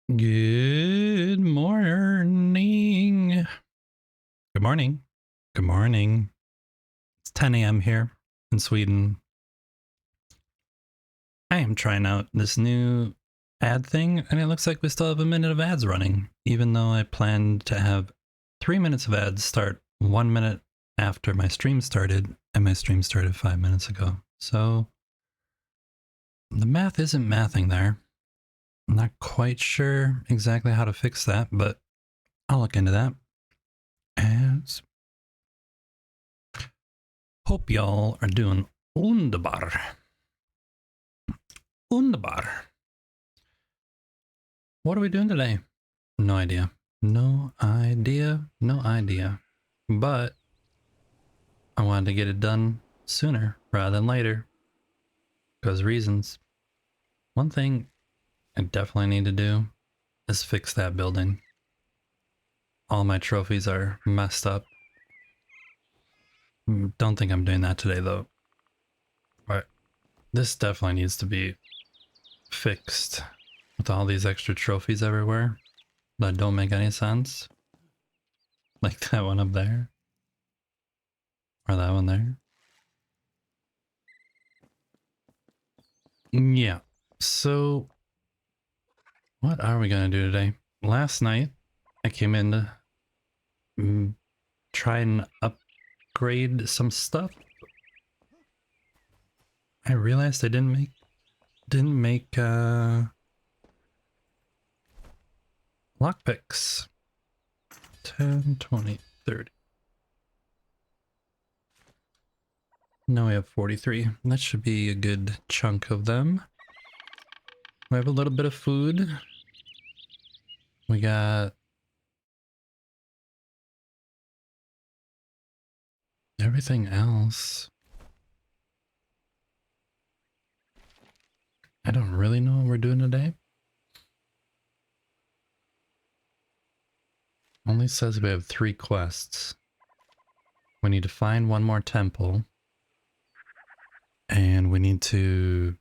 Good morning. Good morning. Good morning. It's 10 a.m. here in Sweden. I am trying out this new ad thing, and it looks like we still have a minute of ads running, even though I planned to have 3 minutes of ads start 1 minute after my stream started, and my stream started 5 minutes ago. So the math isn't mathing there. I'm not quite sure exactly how to fix that, but I'll look into that. And hope y'all are doing wunderbar. Wunderbar. What are we doing today? No idea. No idea. No idea. But I wanted to get it done sooner rather than later. Because reasons. One thing I definitely need to do is fix that building. All my trophies are messed up. Don't think I'm doing that today though. But this definitely needs to be fixed with all these extra trophies everywhere that don't make any sense. Like that one up there. Or that one there. Yeah. So what are we gonna do today? Last night I came in to try and upgrade some stuff. I realized I didn't make lockpicks. 10, 20, 30. Now we have 43. That should be a good chunk of them. We have a little bit of food. We got everything else. I don't really know what we're doing today. Only says we have 3 quests. We need to find one more temple. And we need to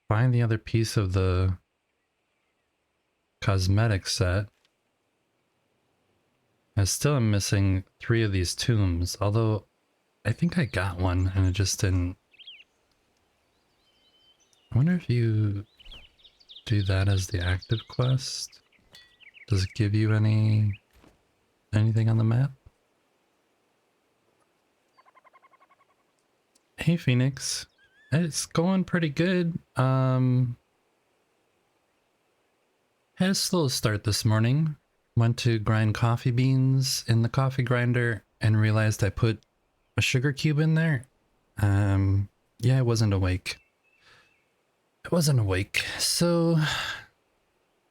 find the other piece of the cosmetic set. I still am missing 3 of these tombs, although I think I got one and it just didn't. I wonder if you do that as the active quest. Does it give you anything on the map? Hey Phoenix. It's going pretty good. Had a slow start this morning. Went to grind coffee beans in the coffee grinder and realized I put a sugar cube in there. Yeah, I wasn't awake. So,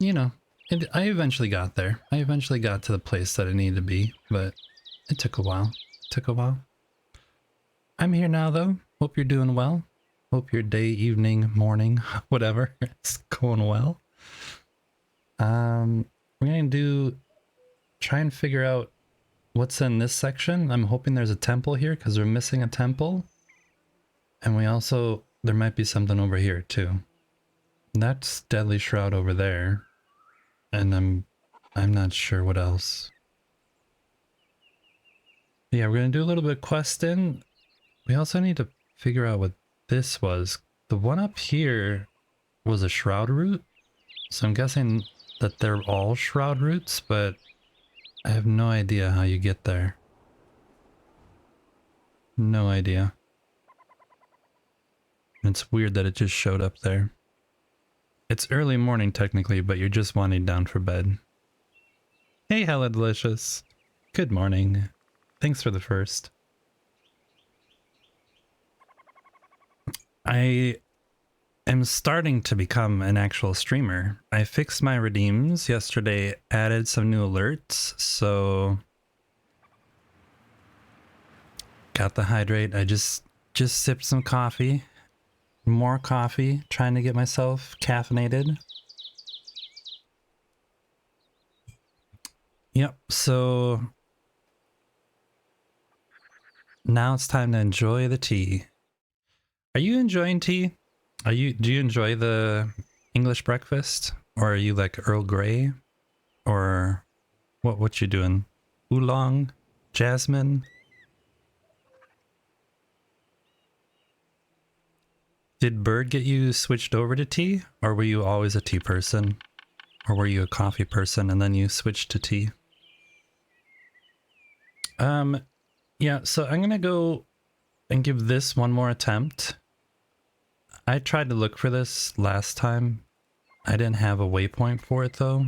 you know, I eventually got there. I eventually got to the place that I needed to be, but it took a while. I'm here now though. Hope you're doing well. Hope your day, evening, morning, whatever, it's going well. We're gonna try and figure out what's in this section. I'm hoping there's a temple here because we're missing a temple. And there might be something over here too. That's Deadly Shroud over there. And I'm not sure what else. Yeah, we're gonna do a little bit of questing. We also need to figure out what this was. The one up here was a shroud route. So I'm guessing that they're all shroud routes, but I have no idea how you get there. No idea. It's weird that it just showed up there. It's early morning technically, but you're just winding down for bed. Hey, Hella Delicious. Good morning. Thanks for the first. I am starting to become an actual streamer. I fixed my redeems yesterday, added some new alerts, so got the hydrate. I just sipped some coffee. More coffee, trying to get myself caffeinated. Yep, so now it's time to enjoy the tea. Are you enjoying tea? Do you enjoy the English breakfast? Or are you like Earl Grey? Or what you doing? Oolong? Jasmine? Did Bird get you switched over to tea? Or were you always a tea person? Or were you a coffee person and then you switched to tea? Yeah, so I'm gonna go and give this one more attempt. I tried to look for this last time. I didn't have a waypoint for it though.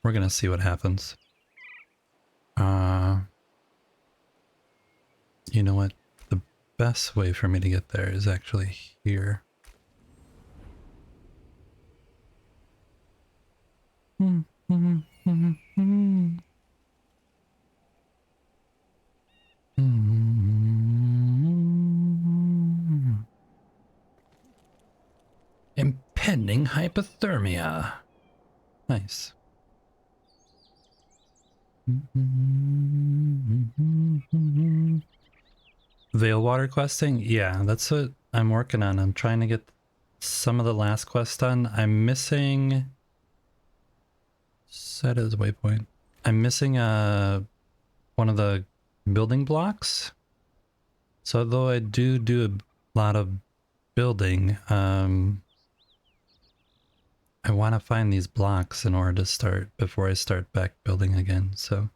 We're gonna see what happens. You know what? The best way for me to get there is actually here. Impending hypothermia. Nice. Veil water questing? Yeah, that's what I'm working on. I'm trying to get some of the last quests done. I'm missing... Set as waypoint. I'm missing one of the building blocks. So although I do a lot of building, I want to find these blocks in order to start before I start back building again. So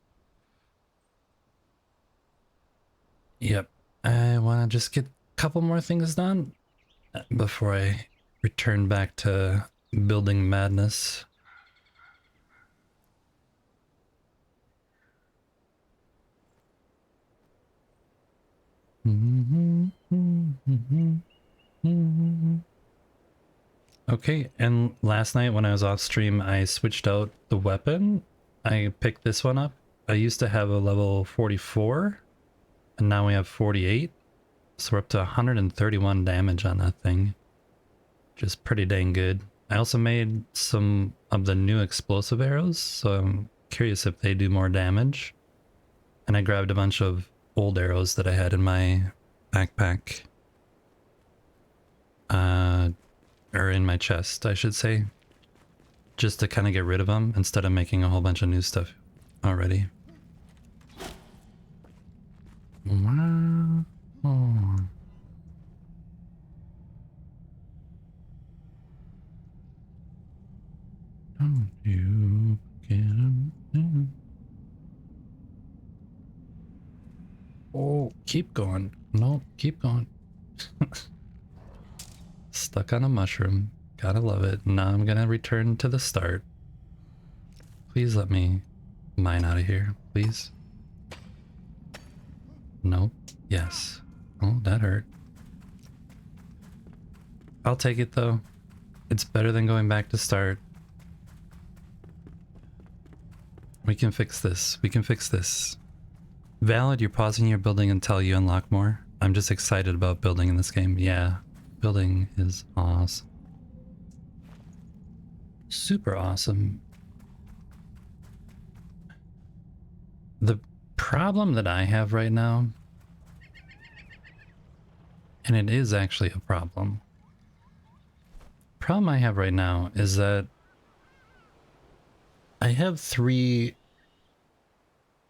yep, I want to just get a couple more things done before I return back to building madness. Okay, and last night when I was off stream, I switched out the weapon. I picked this one up. I used to have a level 44, and now we have 48. So we're up to 131 damage on that thing, which is pretty dang good. I also made some of the new explosive arrows, so I'm curious if they do more damage. And I grabbed a bunch of old arrows that I had in my backpack. Or in my chest, I should say. Just to kind of get rid of them instead of making a whole bunch of new stuff already. Oh. Don't you get him? Oh, keep going. No, keep going. Stuck on a mushroom. Gotta love it. Now I'm gonna return to the start. Please let me mine out of here, please. Nope. Yes. Oh, that hurt. I'll take it though. It's better than going back to start. We can fix this. We can fix this. Valid, you're pausing your building until you unlock more. I'm just excited about building in this game. Yeah. Building is awesome. Super awesome. The problem that I have right now, and it is actually a problem. Problem I have right now is that I have 3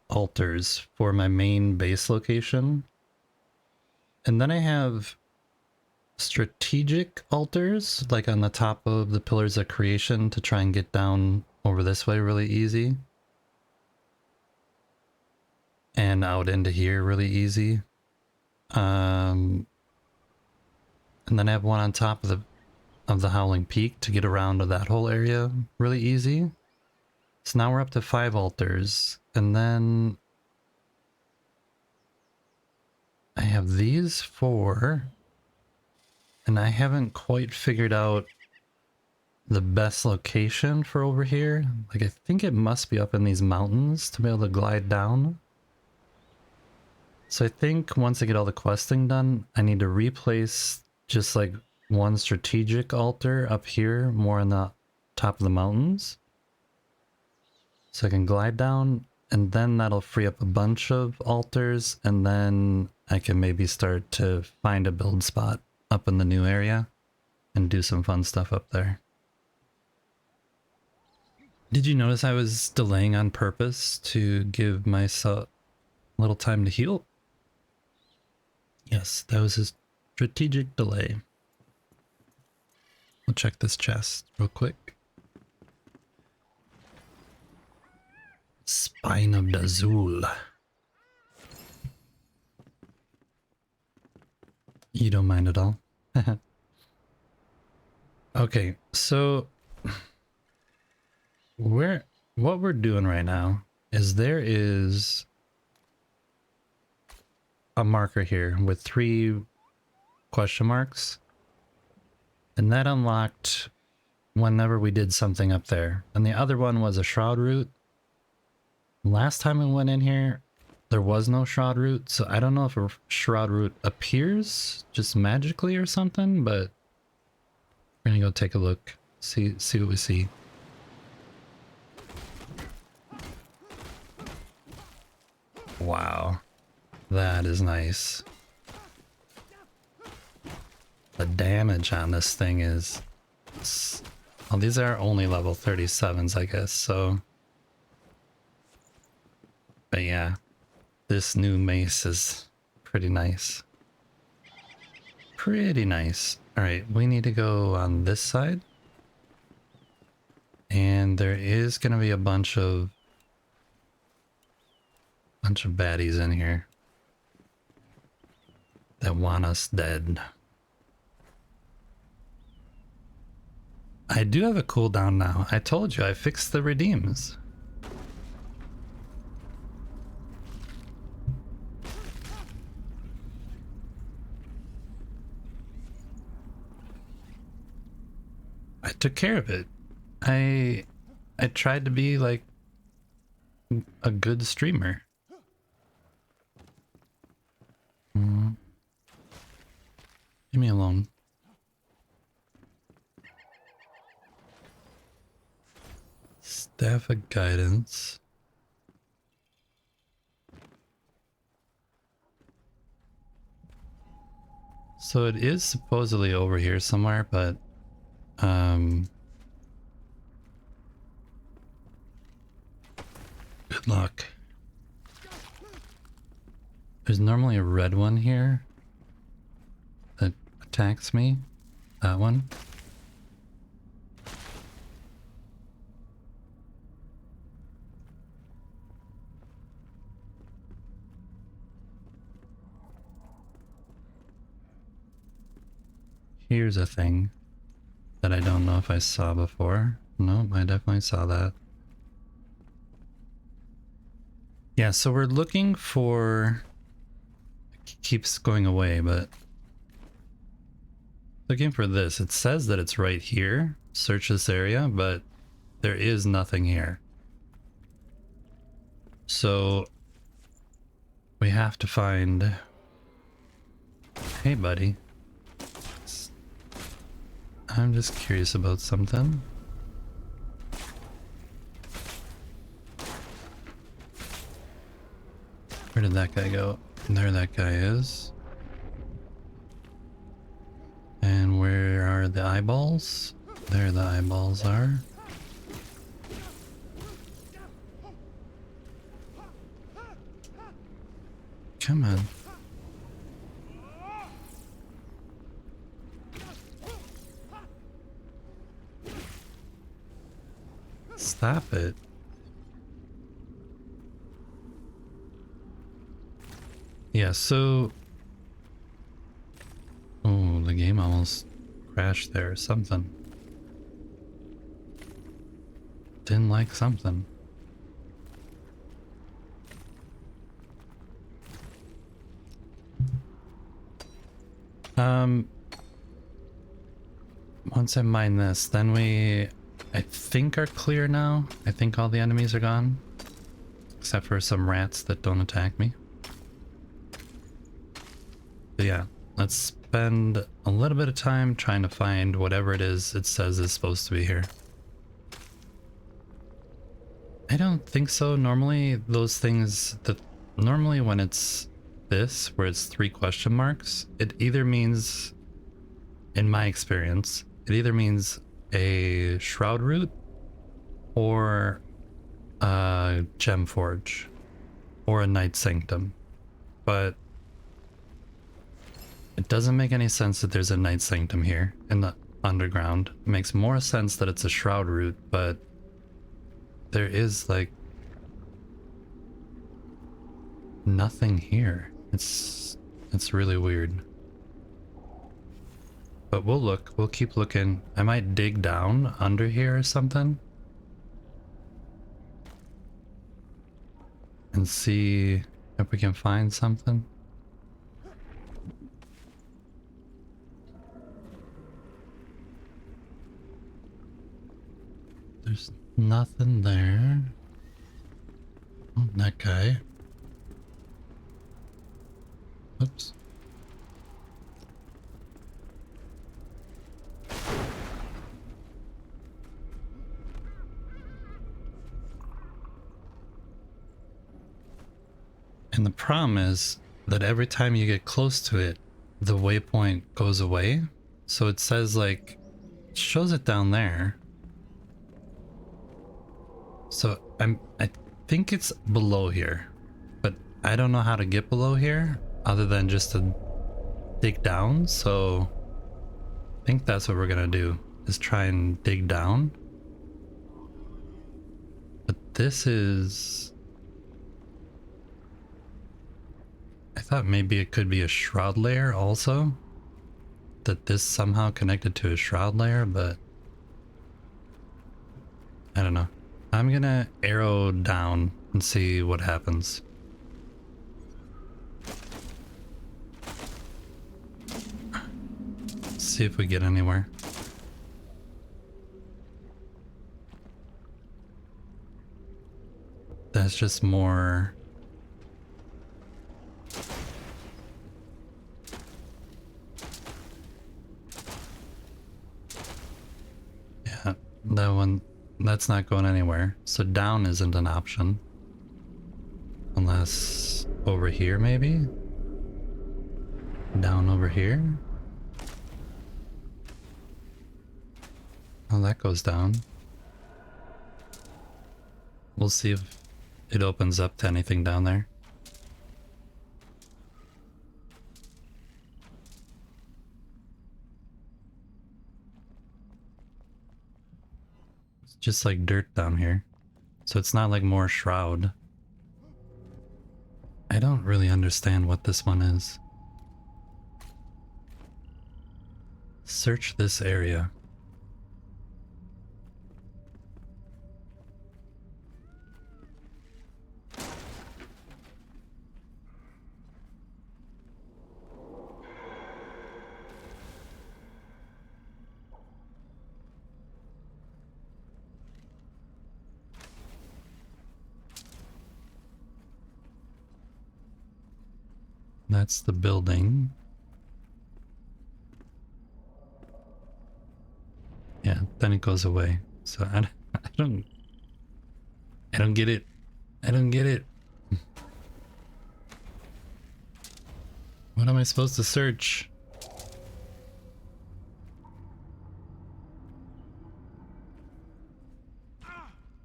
altars for my main base location. And then I have strategic altars, like on the top of the pillars of creation to try and get down over this way really easy. And out into here really easy. And then I have one on top of the Howling Peak to get around to that whole area really easy. So now we're up to 5 altars. And then I have these 4. And I haven't quite figured out the best location for over here. Like, I think it must be up in these mountains to be able to glide down. So I think once I get all the questing done, I need to replace just like one strategic altar up here, more on the top of the mountains. So I can glide down, and then that'll free up a bunch of altars, and then I can maybe start to find a build spot up in the new area and do some fun stuff up there. Did you notice I was delaying on purpose to give myself a little time to heal? Yes, that was a strategic delay. We'll check this chest real quick. Spine of Dazul. You don't mind at all? Okay, so what we're doing right now is there is a marker here with 3 question marks, and that unlocked whenever we did something up there. And the other one was a shroud route. Last time we went in here, there was no shroud route, so I don't know if a shroud route appears just magically or something, but we're gonna go take a look, see what we see. Wow, that is nice. The damage on this thing is... Well, these are only level 37s, I guess, so... But yeah, this new mace is pretty nice. Pretty nice. Alright, we need to go on this side. And there is going to be a bunch of baddies in here that want us dead. I do have a cooldown now. I told you I fixed the redeems. I took care of it. I tried to be like a good streamer. Leave me alone. Staff of Guidance. So it is supposedly over here somewhere, but good luck. There's normally a red one here that attacks me. That one. Here's a thing that I don't know if I saw before. Nope, I definitely saw that. Yeah, so we're looking for... It keeps going away, but... Looking for this. It says that it's right here. Search this area, but there is nothing here. So... We have to find... Hey, buddy. I'm just curious about something. Where did that guy go? There that guy is. And where are the eyeballs? There the eyeballs are. Come on. Stop it. Yeah, so... Oh, the game almost crashed there or something. Didn't like something. Once I mine this, then I think are clear now. I think all the enemies are gone. Except for some rats that don't attack me. But yeah, let's spend a little bit of time trying to find whatever it is it says is supposed to be here. I don't think so. Normally those things that normally when it's this, where it's 3 question marks, it either means, in my experience, it either means a shroud route or a gem forge or a night sanctum, but it doesn't make any sense that there's a night sanctum here in the underground. It makes more sense that it's a shroud route, but there is like nothing here. It's really weird. But we'll look. We'll keep looking. I might dig down under here or something and see if we can find something. There's nothing there. Oh, that guy. Oops. And the problem is that every time you get close to it, the waypoint goes away. So it says like, it shows it down there. So I think it's below here, but I don't know how to get below here other than just to dig down. So I think that's what we're gonna do, is try and dig down. But this is... I thought maybe it could be a shroud layer also. That this somehow connected to a shroud layer, but I don't know. I'm gonna arrow down and see what happens. See if we get anywhere. That's just more... Yeah, that one, that's not going anywhere. So down isn't an option. Unless over here maybe? Down over here? Oh, that goes down. We'll see if it opens up to anything down there. It's just like dirt down here. So it's not like more shroud. I don't really understand what this one is. Search this area. That's the building. Yeah, then it goes away. So I don't get it. I don't get it. What am I supposed to search?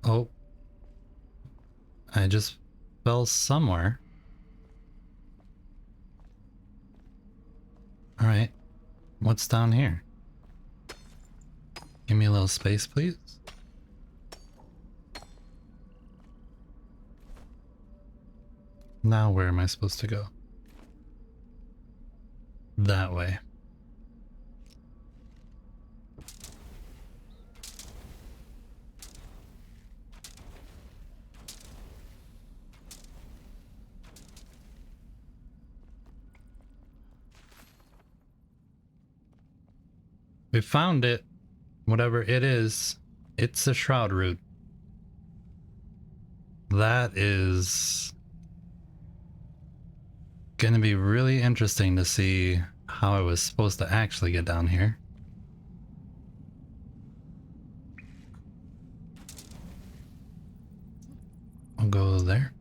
Oh. I just fell somewhere. Alright. What's down here? Give me a little space, please. Now where am I supposed to go? That way. We found it. Whatever it is, it's a shroud route. That is gonna be really interesting to see how I was supposed to actually get down here. I'll go there.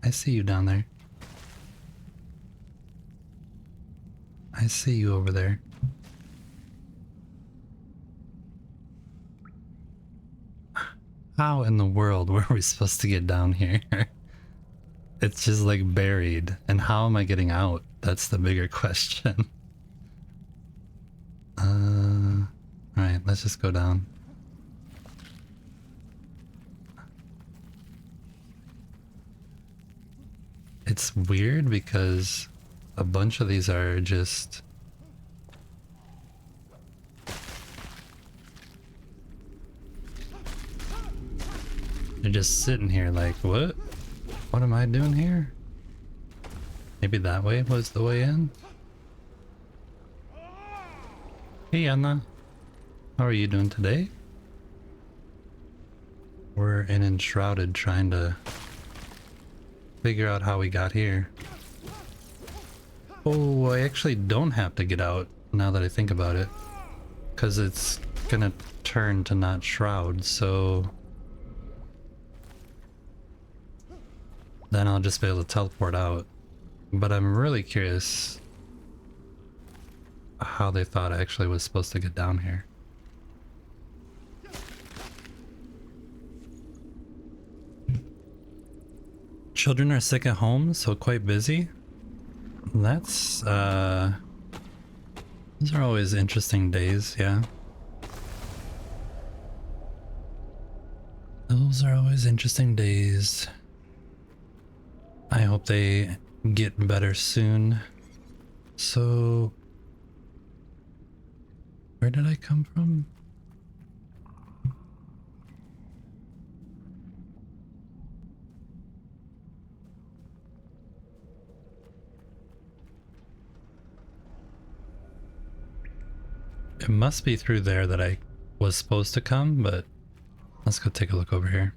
I see you down there. I I see you over there. How in the world were we supposed to get down here? It's just like buried. And how am I getting out? That's the bigger question. Alright, let's just go down. It's weird because a bunch of these are just... they're just sitting here like, what? What am I doing here? Maybe that way was the way in? Hey Anna, how are you doing today? We're in Enshrouded trying to figure out how we got here. Oh, I actually don't have to get out now that I think about it. Because it's gonna turn to not Shroud, so... then I'll just be able to teleport out. But I'm really curious how they thought I actually was supposed to get down here. Children are sick at home, so quite busy. That's, those are always interesting days, yeah. Those are always interesting days. I hope they get better soon. So, where did I come from? It must be through there that I was supposed to come, but let's go take a look over here.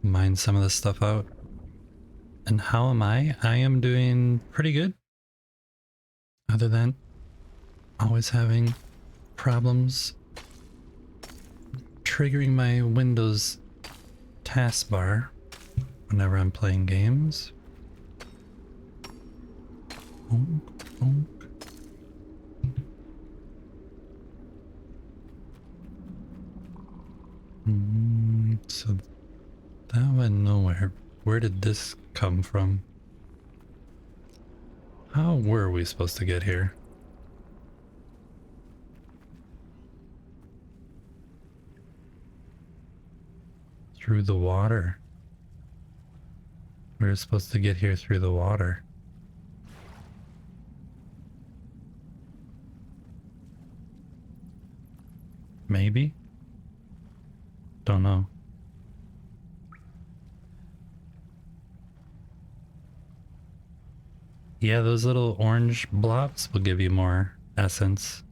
Mine some of this stuff out. And how am I? I am doing pretty good. Other than always having problems triggering my Windows taskbar whenever I'm playing games. Honk, honk. So that went nowhere. Where did this come from? How were we supposed to get here? Through the water. We were supposed to get here through the water. Maybe? Don't know. Yeah, those little orange blobs will give you more essence.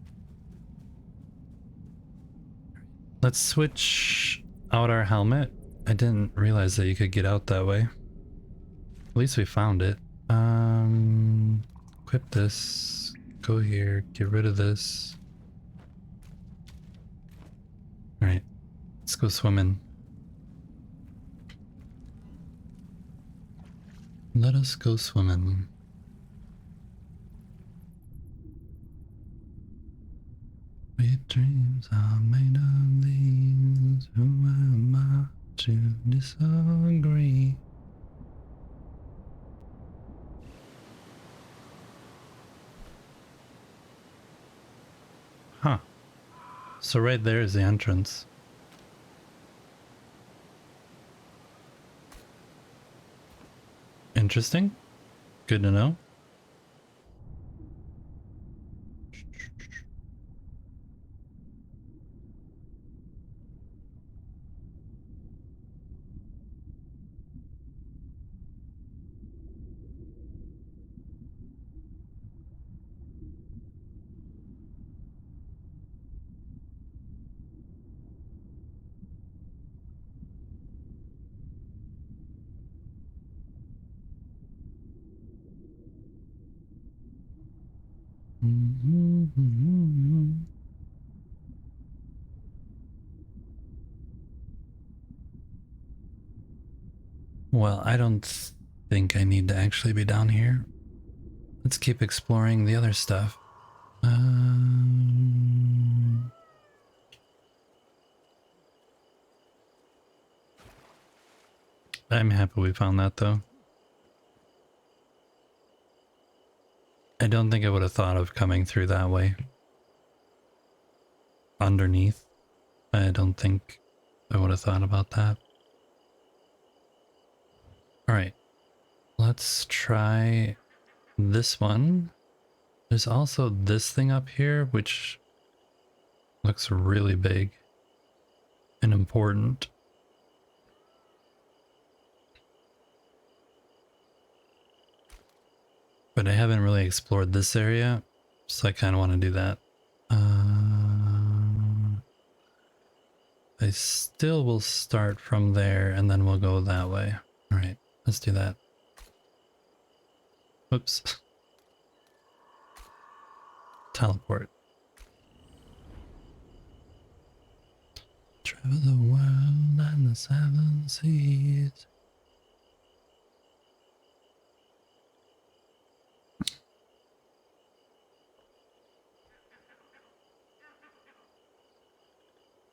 Let's switch out our helmet. I didn't realize that you could get out that way. At least we found it. Equip this. Go here. Get rid of this. Alright. Let's go swimming. Let us go swimming. Sweet dreams are made of these. Who am I to disagree? Huh. So right there is the entrance. Interesting. Good to know. Well, I don't think I need to actually be down here. Let's keep exploring the other stuff. I'm happy we found that though. I don't think I would have thought of coming through that way. Underneath. I don't think I would have thought about that. Alright. Let's try this one. There's also this thing up here, which looks really big and important. But I haven't really explored this area, so I kind of want to do that. I still will start from there and then we'll go that way. All right, let's do that. Oops. Teleport. Travel the world and the seven seas.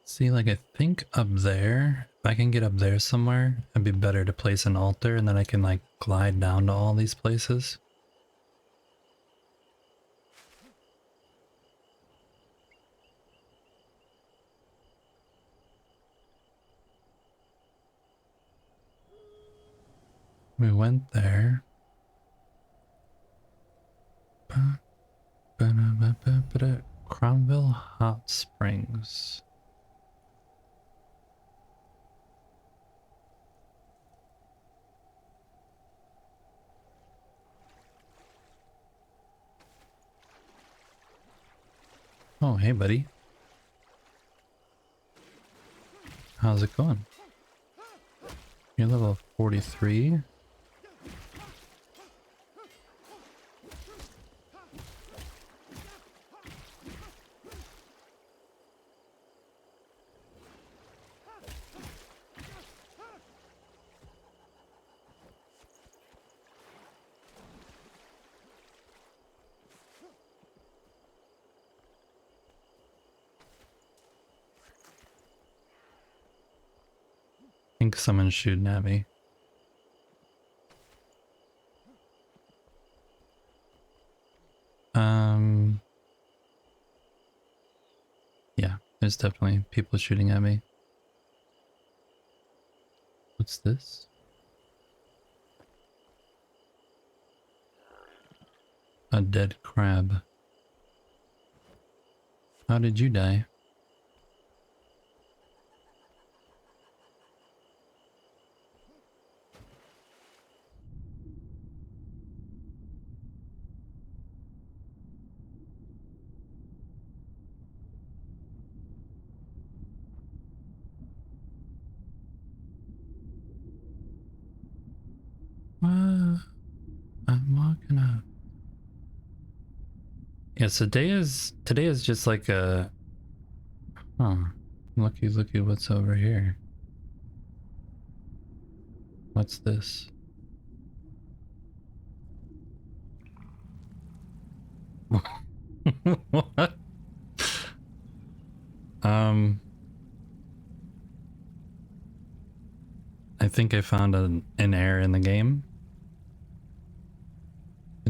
See, like I think up there, if I can get up there somewhere, it'd be better to place an altar and then I can like glide down to all these places. We went there. Cromwell Hot Springs. Oh, hey, buddy. How's it going? You're level 43. I think someone's shooting at me. Yeah, there's definitely people shooting at me. What's this? A dead crab. How did you die? I'm walking up. Yeah, so today is just like a looky what's over here. What's this? What? I think I found an error in the game.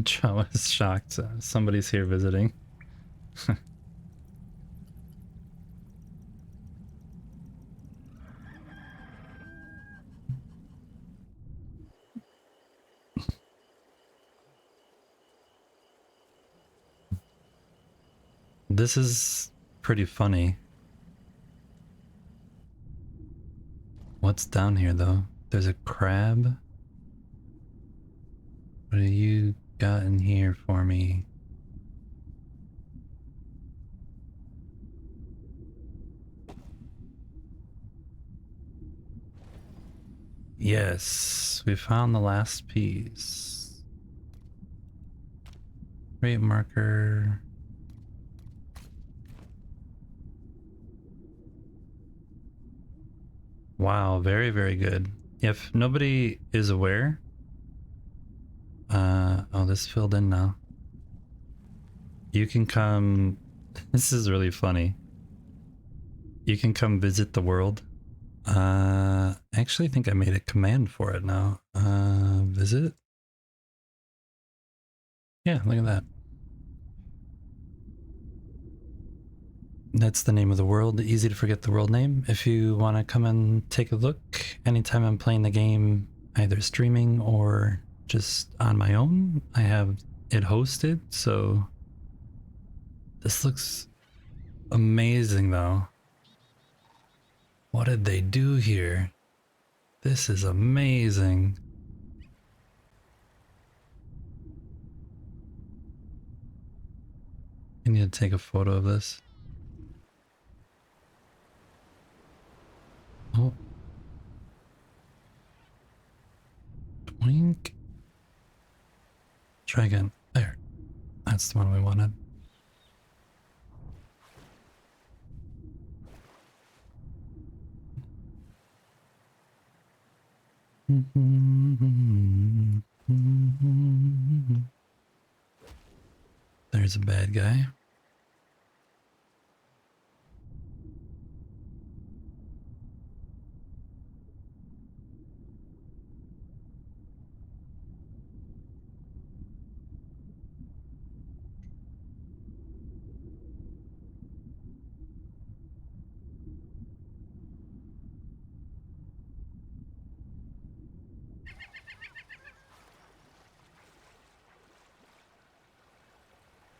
Joe is shocked. Somebody's here visiting. This is pretty funny. What's down here though? There's a crab. What do you got in here for me? Yes, we found the last piece. Rate marker. Wow, very, very good. If nobody is aware, oh, this filled in now. you can come. This is really funny. You can come visit the world. I actually think I made a command for it now. Visit. Yeah, look at that. That's the name of the world. Easy to forget the world name. If you want to come and take a look anytime I'm playing the game, either streaming or just on my own, I have it hosted. So this looks amazing though. What did they do here? This is amazing. I need to take a photo of this. Oh. Twink. Try again. There. That's the one we wanted. There's a bad guy.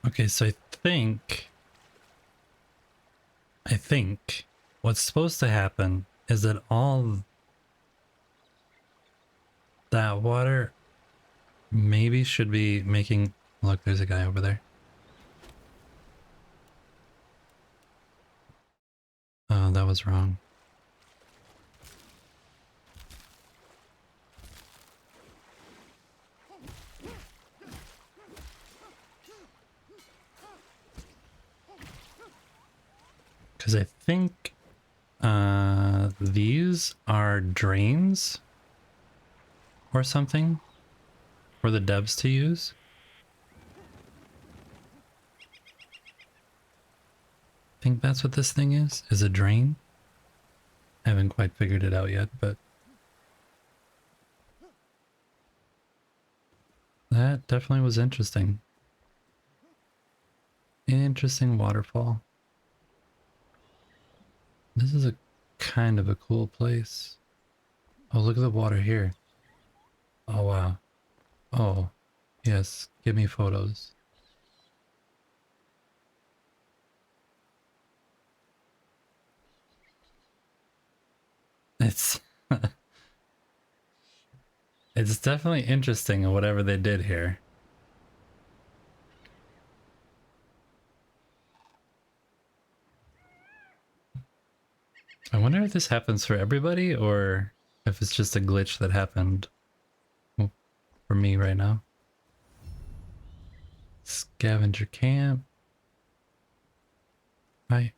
Okay, so I think what's supposed to happen is that all that water maybe should be making... Look, there's a guy over there. Oh, that was wrong. Because I think these are drains or something for the devs to use. I think that's what this thing is a drain. I haven't quite figured it out yet, but that definitely was interesting. Interesting waterfall. This is a kind of a cool place. Oh, look at the water here. Oh, wow. Oh, yes. Give me photos. It's... it's definitely interesting whatever they did here. I wonder if this happens for everybody or if it's just a glitch that happened for me right now. Scavenger camp. Hi.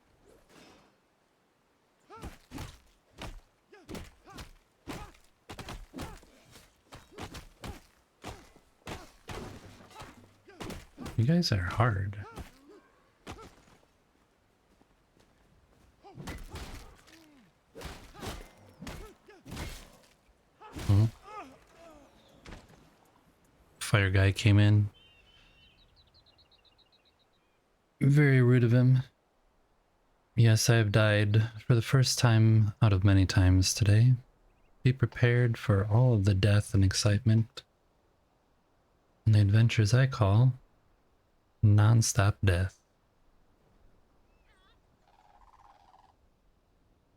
You guys are hard. Oh. Fire guy came in. Very rude of him. Yes, I have died for the first time out of many times today. Be prepared for all of the death and excitement and the adventures I call non-stop death.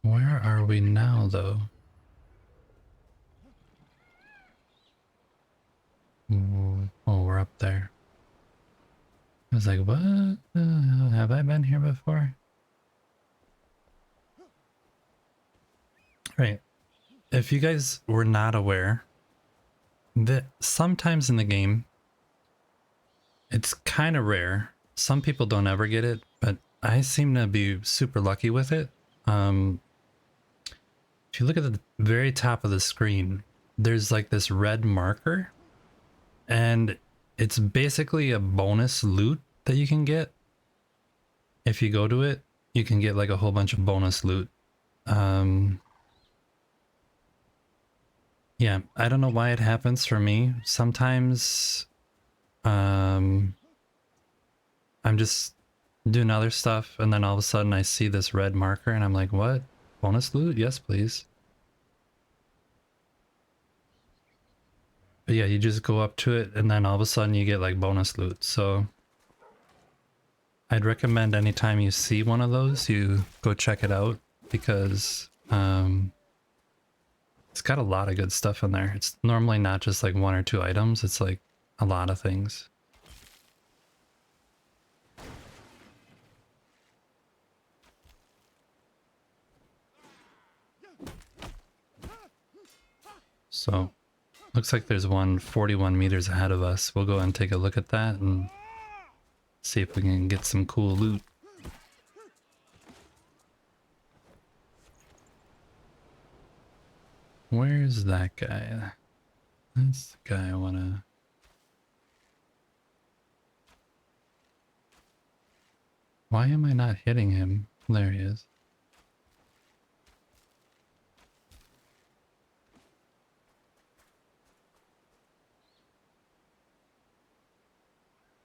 Where are we now, though? Oh, we're up there. I was like, what? Have I been here before? Right. If you guys were not aware, that sometimes in the game, it's kind of rare. Some people don't ever get it, but I seem to be super lucky with it. If you look at the very top of the screen, there's like this red marker, and it's basically a bonus loot that you can get. If you go to it, you can get like a whole bunch of bonus loot. Yeah, I don't know why it happens for me. Sometimes I'm just doing other stuff and then all of a sudden I see this red marker and I'm like, what? Bonus loot? Yes, please. But yeah, you just go up to it and then all of a sudden you get like bonus loot. So I'd recommend anytime you see one of those, you go check it out because it's got a lot of good stuff in there. It's normally not just like one or two items, it's like a lot of things. So looks like there's one 41 meters ahead of us. We'll go and take a look at that and see if we can get some cool loot. Where's that guy? That's the guy I wanna... Why am I not hitting him? There he is.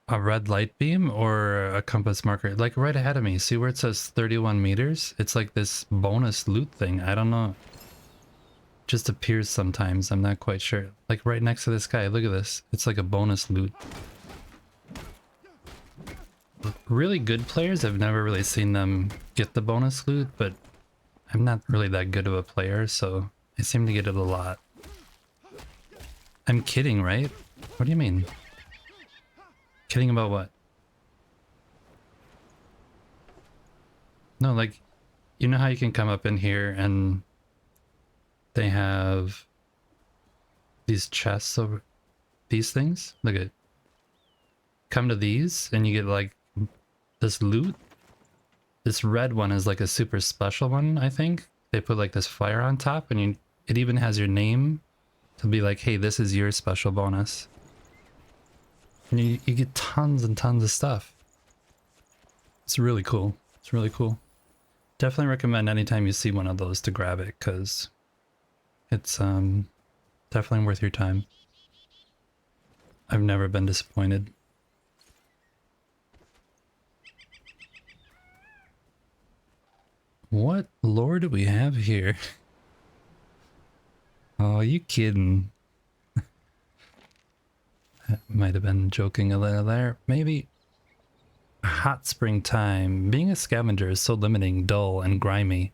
A red light beam or a compass marker? Like right ahead of me. See where it says 31 meters? It's like this bonus loot thing. I don't know. Just appears sometimes. I'm not quite sure. Like right next to this guy. Look at this. It's like a bonus loot. Really good players, I've never really seen them get the bonus loot, but I'm not really that good of a player, so I seem to get it a lot. I'm kidding, right? What do you mean? Kidding about what? No, like, you know how you can come up in here and they have these chests over these things? Look at, come to these and you get like this loot. This red one is like a super special one, I think. They put like this fire on top and it even has your name to be like, hey, this is your special bonus. And you get tons and tons of stuff. It's really cool. It's really cool. Definitely recommend anytime you see one of those to grab it, because it's definitely worth your time. I've never been disappointed. What lore do we have here? Oh, you kidding? Might have been joking a little there. Maybe. Hot spring time. Being a scavenger is so limiting, dull, and grimy.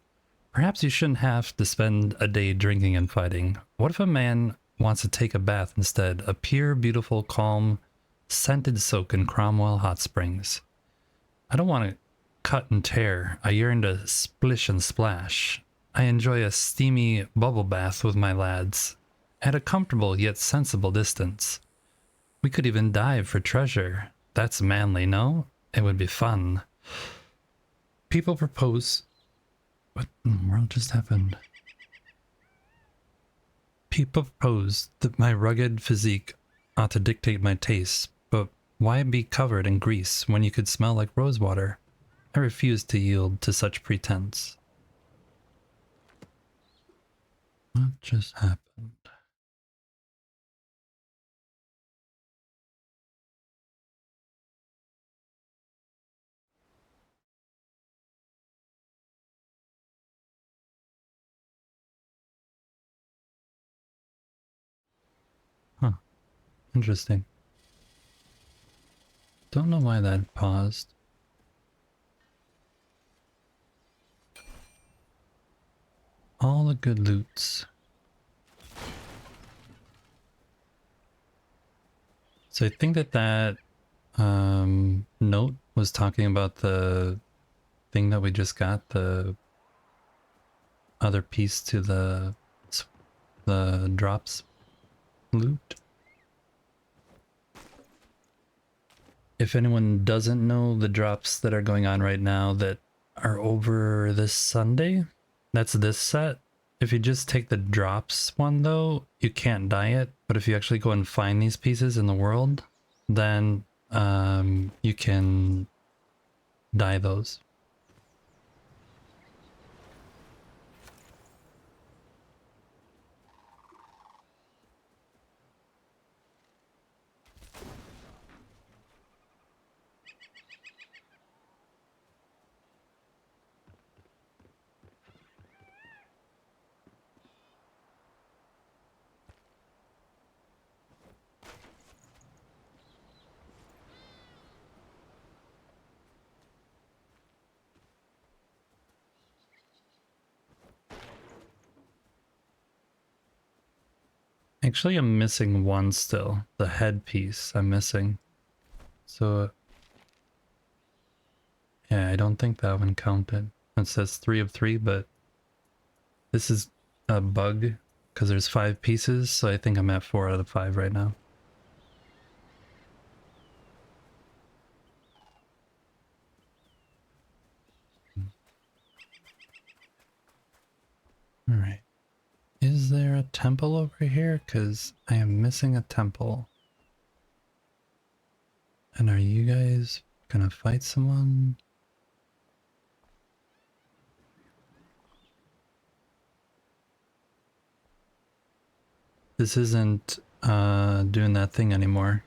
Perhaps you shouldn't have to spend a day drinking and fighting. What if a man wants to take a bath instead? A pure, beautiful, calm, scented soak in Cromwell Hot Springs. I don't want to cut and tear. I yearn to splish and splash. I enjoy a steamy bubble bath with my lads, at a comfortable yet sensible distance. We could even dive for treasure. That's manly, no? It would be fun. People propose... What in the world just happened? People propose that my rugged physique ought to dictate my tastes, but why be covered in grease when you could smell like rosewater? I refuse to yield to such pretense. What just happened? Huh. Interesting. Don't know why that paused. All the good loots. So I think that note was talking about the thing that we just got, the other piece to the drops loot. If anyone doesn't know the drops that are going on right now that are over this Sunday, that's this set. If you just take the drops one though, you can't dye it. But if you actually go and find these pieces in the world, then you can dye those. Actually, I'm missing one still. The headpiece I'm missing. So, yeah, I don't think that one counted. It says 3 of 3, but this is a bug because there's 5 pieces, so I think I'm at 4 out of 5 right now. All right. Is there a temple over here? Because I am missing a temple. And are you guys gonna fight someone? This isn't doing that thing anymore.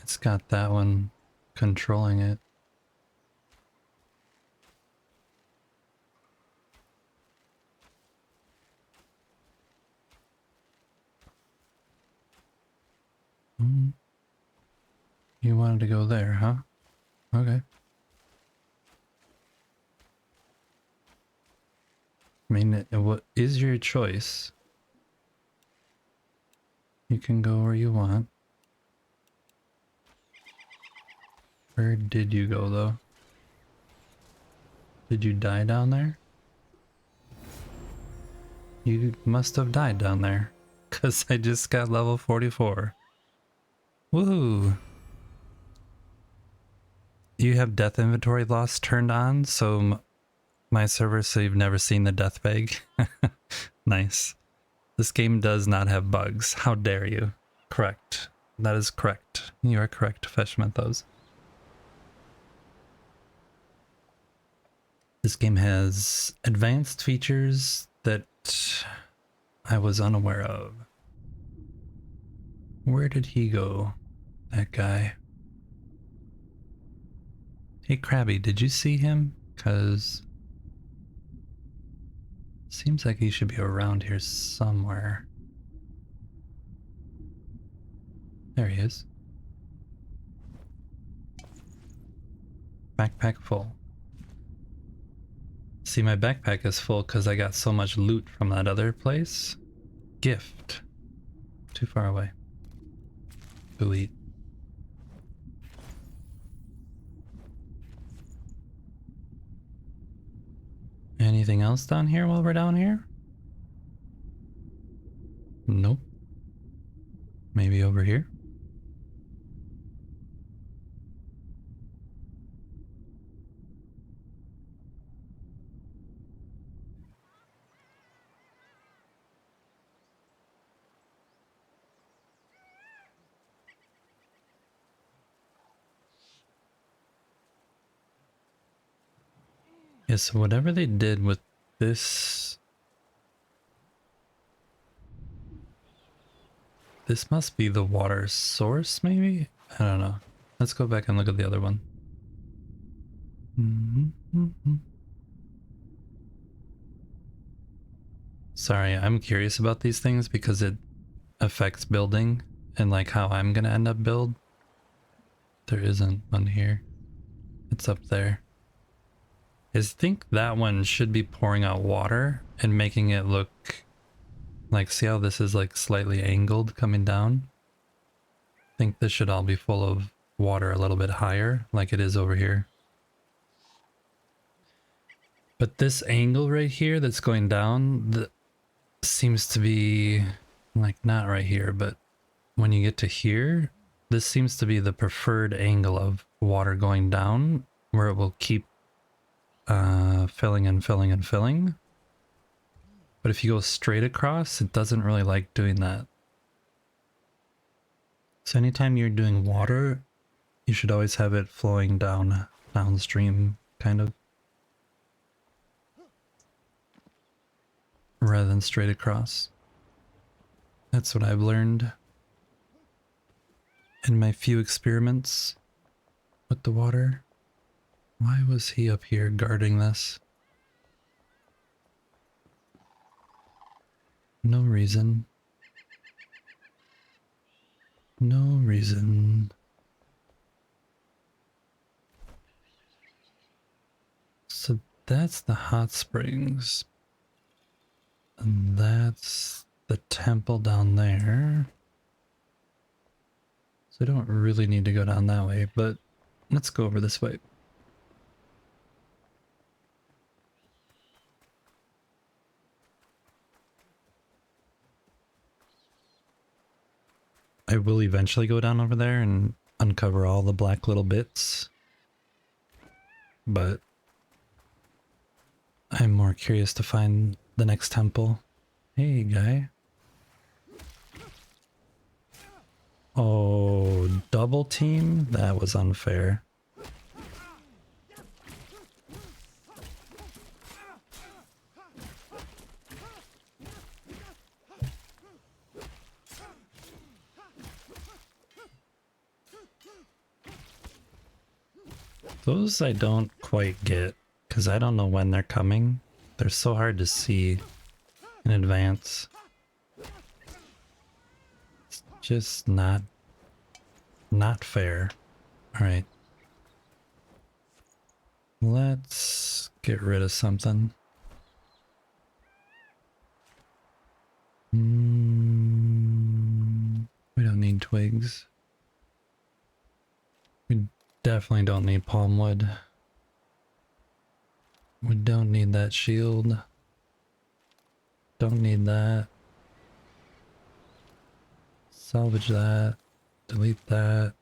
It's got that one controlling it. You wanted to go there, huh? Okay. I mean, what is your choice? You can go where you want. Where did you go, though? Did you die down there? You must have died down there. Because I just got level 44. Woohoo! You have death inventory loss turned on, so my server, so you've never seen the death bag. Nice. This game does not have bugs. How dare you? Correct. That is correct. You are correct, Fesh Menthos. This game has advanced features that I was unaware of. Where did he go? That guy. Hey Krabby, did you see him? Cause seems like he should be around here somewhere. There he is. Backpack full. See, my backpack is full because I got so much loot from that other place. Gift. Too far away. Go eat. Anything else down here while we're down here? Nope. Maybe over here? Yeah, so whatever they did with this... This must be the water source, maybe? I don't know. Let's go back and look at the other one. Sorry, I'm curious about these things because it affects building and like how I'm gonna end up build. There isn't one here. It's up there. I think that one should be pouring out water and making it look like, see how this is like slightly angled coming down? I think this should all be full of water a little bit higher like it is over here. But this angle right here that's going down seems to be like not right here, but when you get to here, this seems to be the preferred angle of water going down where it will keep filling and filling and filling. But if you go straight across, it doesn't really like doing that. So anytime you're doing water, You should always have it flowing downstream, kind of, rather than straight across. That's what I've learned in my few experiments with the water. Why was he up here guarding this? No reason. No reason. So that's the hot springs. And that's the temple down there. So I don't really need to go down that way, but let's go over this way. I will eventually go down over there and uncover all the black little bits. But I'm more curious to find the next temple. Hey, guy. Oh, double team? That was unfair. Those I don't quite get, because I don't know when they're coming. They're so hard to see in advance. It's just not fair. Alright. Let's get rid of something. We don't need twigs. We definitely don't need palm wood. We don't need that shield. Don't need that. Salvage that. Delete that.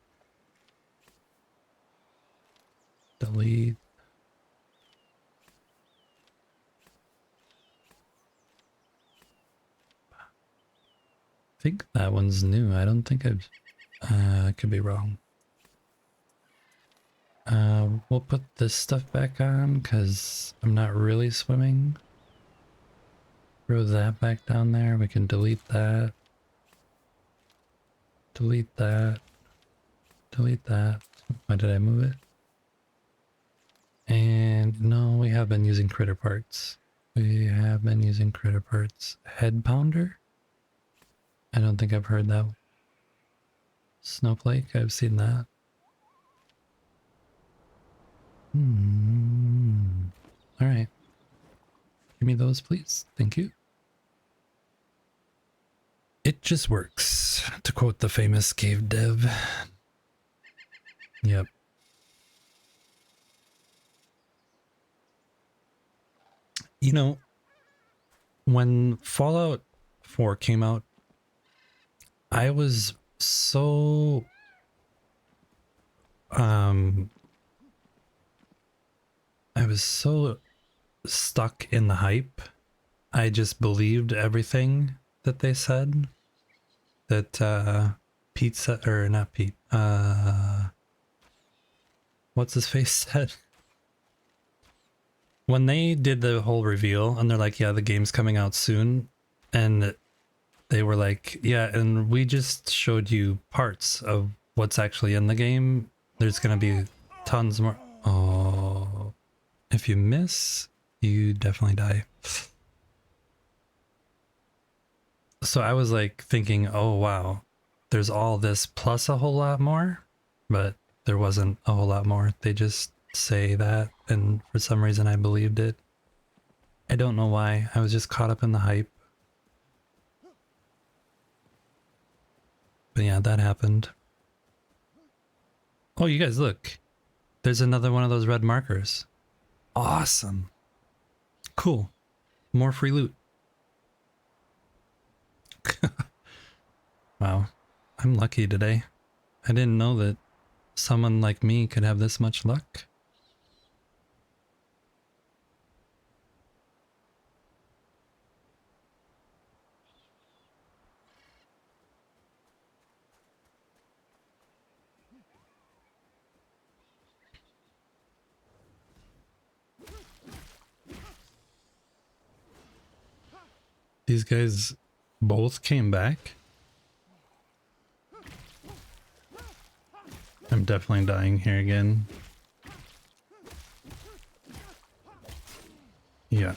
Delete. I think that one's new. I don't think I've... I could be wrong. We'll put this stuff back on because I'm not really swimming. Throw that back down there. We can delete that. Delete that. Delete that. Why did I move it? And no, we have been using critter parts. We have been using critter parts. Head pounder? I don't think I've heard that. Snowflake, I've seen that. Alright. Give me those, please. Thank you. It just works, to quote the famous cave dev. Yep. You know, when Fallout 4 came out, I was so stuck in the hype. I just believed everything that they said. That Pete said, or not Pete, what's his face said? When they did the whole reveal and they're like, yeah, the game's coming out soon, and they were like, yeah, and we just showed you parts of what's actually in the game. There's gonna be tons more. Oh, if you miss, you definitely die. So I was like thinking, oh wow, there's all this plus a whole lot more, but there wasn't a whole lot more. They just say that, and for some reason I believed it. I don't know why. I was just caught up in the hype. But yeah, that happened. Oh, you guys look. There's another one of those red markers. Awesome. Cool. More free loot. Wow. I'm lucky today. I didn't know that someone like me could have this much luck. These guys both came back? I'm definitely dying here again. Yeah.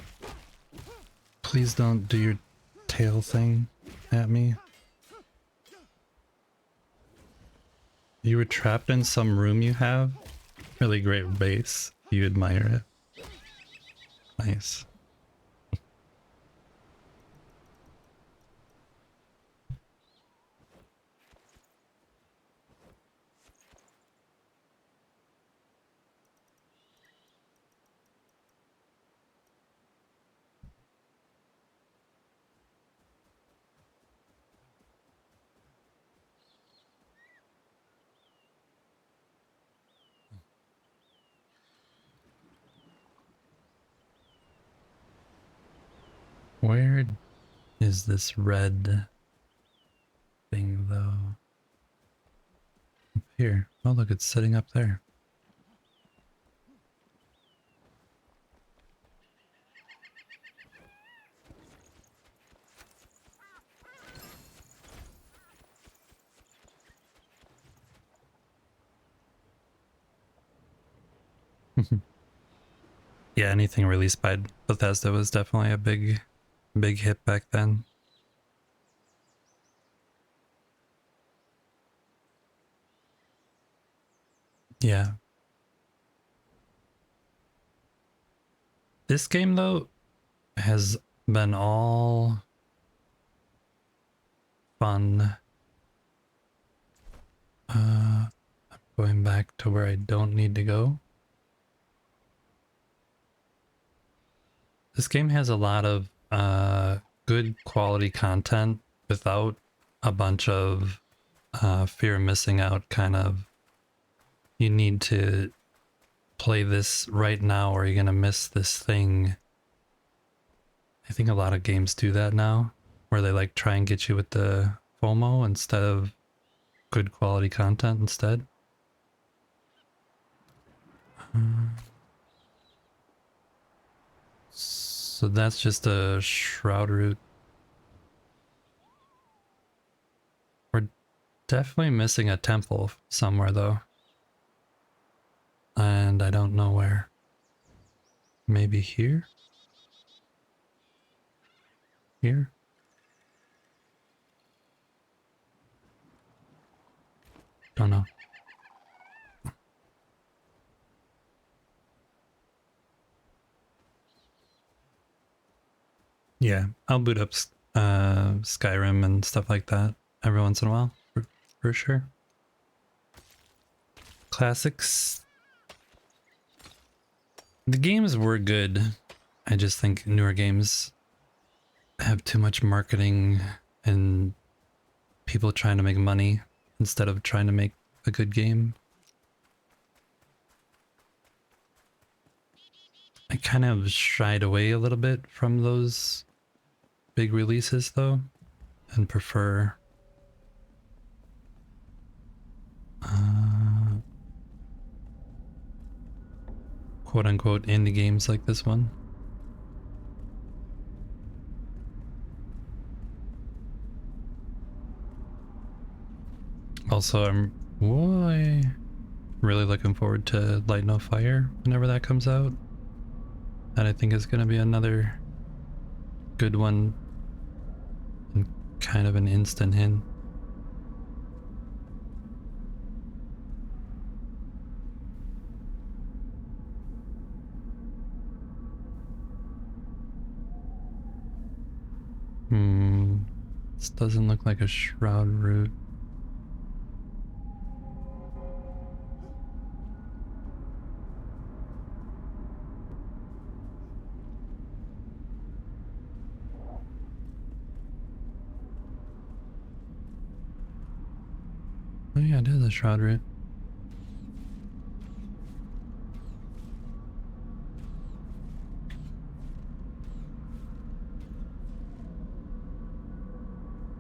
Please don't do your tail thing at me. You were trapped in some room you have? Really great base. You admire it. Nice. Where is this red thing though? Up here. Oh look, it's sitting up there. Yeah, anything released by Bethesda was definitely a big hit back then. Yeah. This game though has been all fun. I'm going back to where I don't need to go. This game has a lot of good quality content without a bunch of fear of missing out kind of, you need to play this right now or you're gonna miss this thing. I think a lot of games do that now, where they like try and get you with the FOMO instead of good quality content instead. So that's just a shroud route. We're definitely missing a temple somewhere though. And I don't know where. Maybe here? Here? Don't know. Yeah, I'll boot up Skyrim and stuff like that every once in a while, for sure. Classics. The games were good. I just think newer games have too much marketing and people trying to make money instead of trying to make a good game. I kind of shied away a little bit from those big releases though, and prefer quote unquote indie games like this one. Also, I'm really looking forward to Light No Fire whenever that comes out. That I think is going to be another good one and kind of an instant hit. This doesn't look like a shroud route. Oh yeah, it is a shroud route.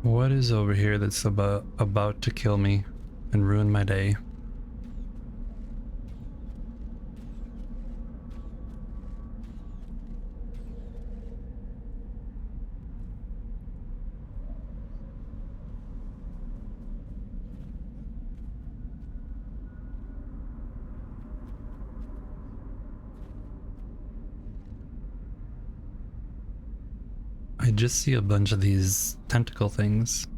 What is over here that's about to kill me and ruin my day? I just see a bunch of these tentacle things.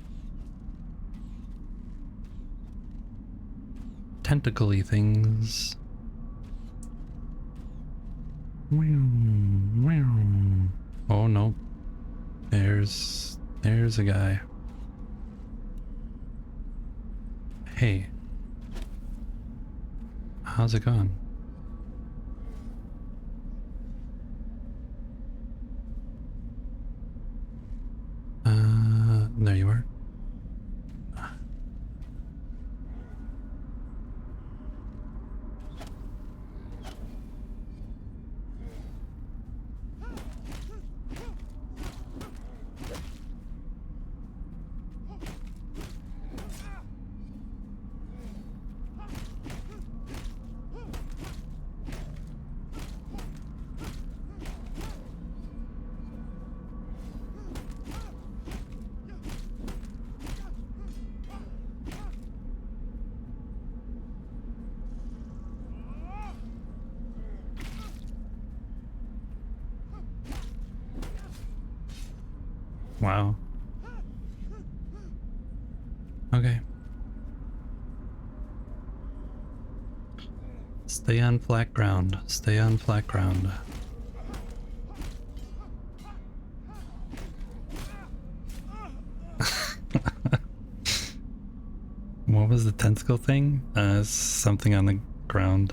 Tentacle-y things. Oh no. There's a guy. Hey. How's it going? There you are. Wow. Okay. Stay on flat ground. Stay on flat ground. What was the tentacle thing? Something on the ground.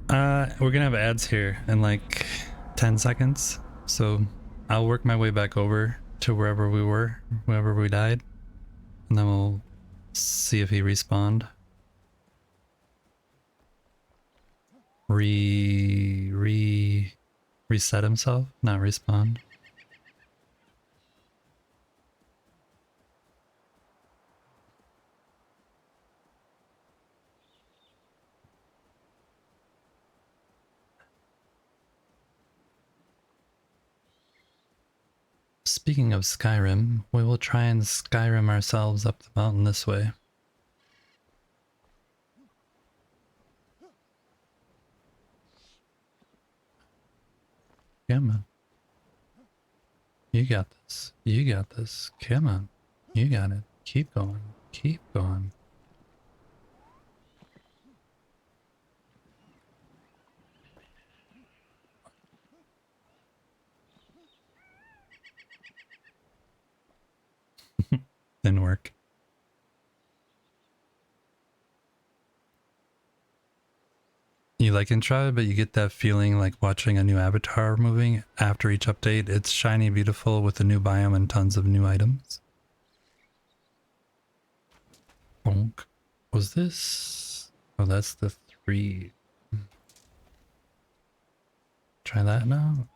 We're gonna have ads here in like 10 seconds. So I'll work my way back over to wherever we were, wherever we died. And then we'll see if he respawned. Reset himself, not respawn. Speaking of Skyrim, we will try and Skyrim ourselves up the mountain this way. Come on. You got this. You got this. Come on. You got it. Keep going. Keep going. Didn't work. You like intro, but you get that feeling like watching a new Avatar movie after each update. It's shiny, beautiful with a new biome and tons of new items. Bonk. Was this? Oh, that's the 3. Try that now.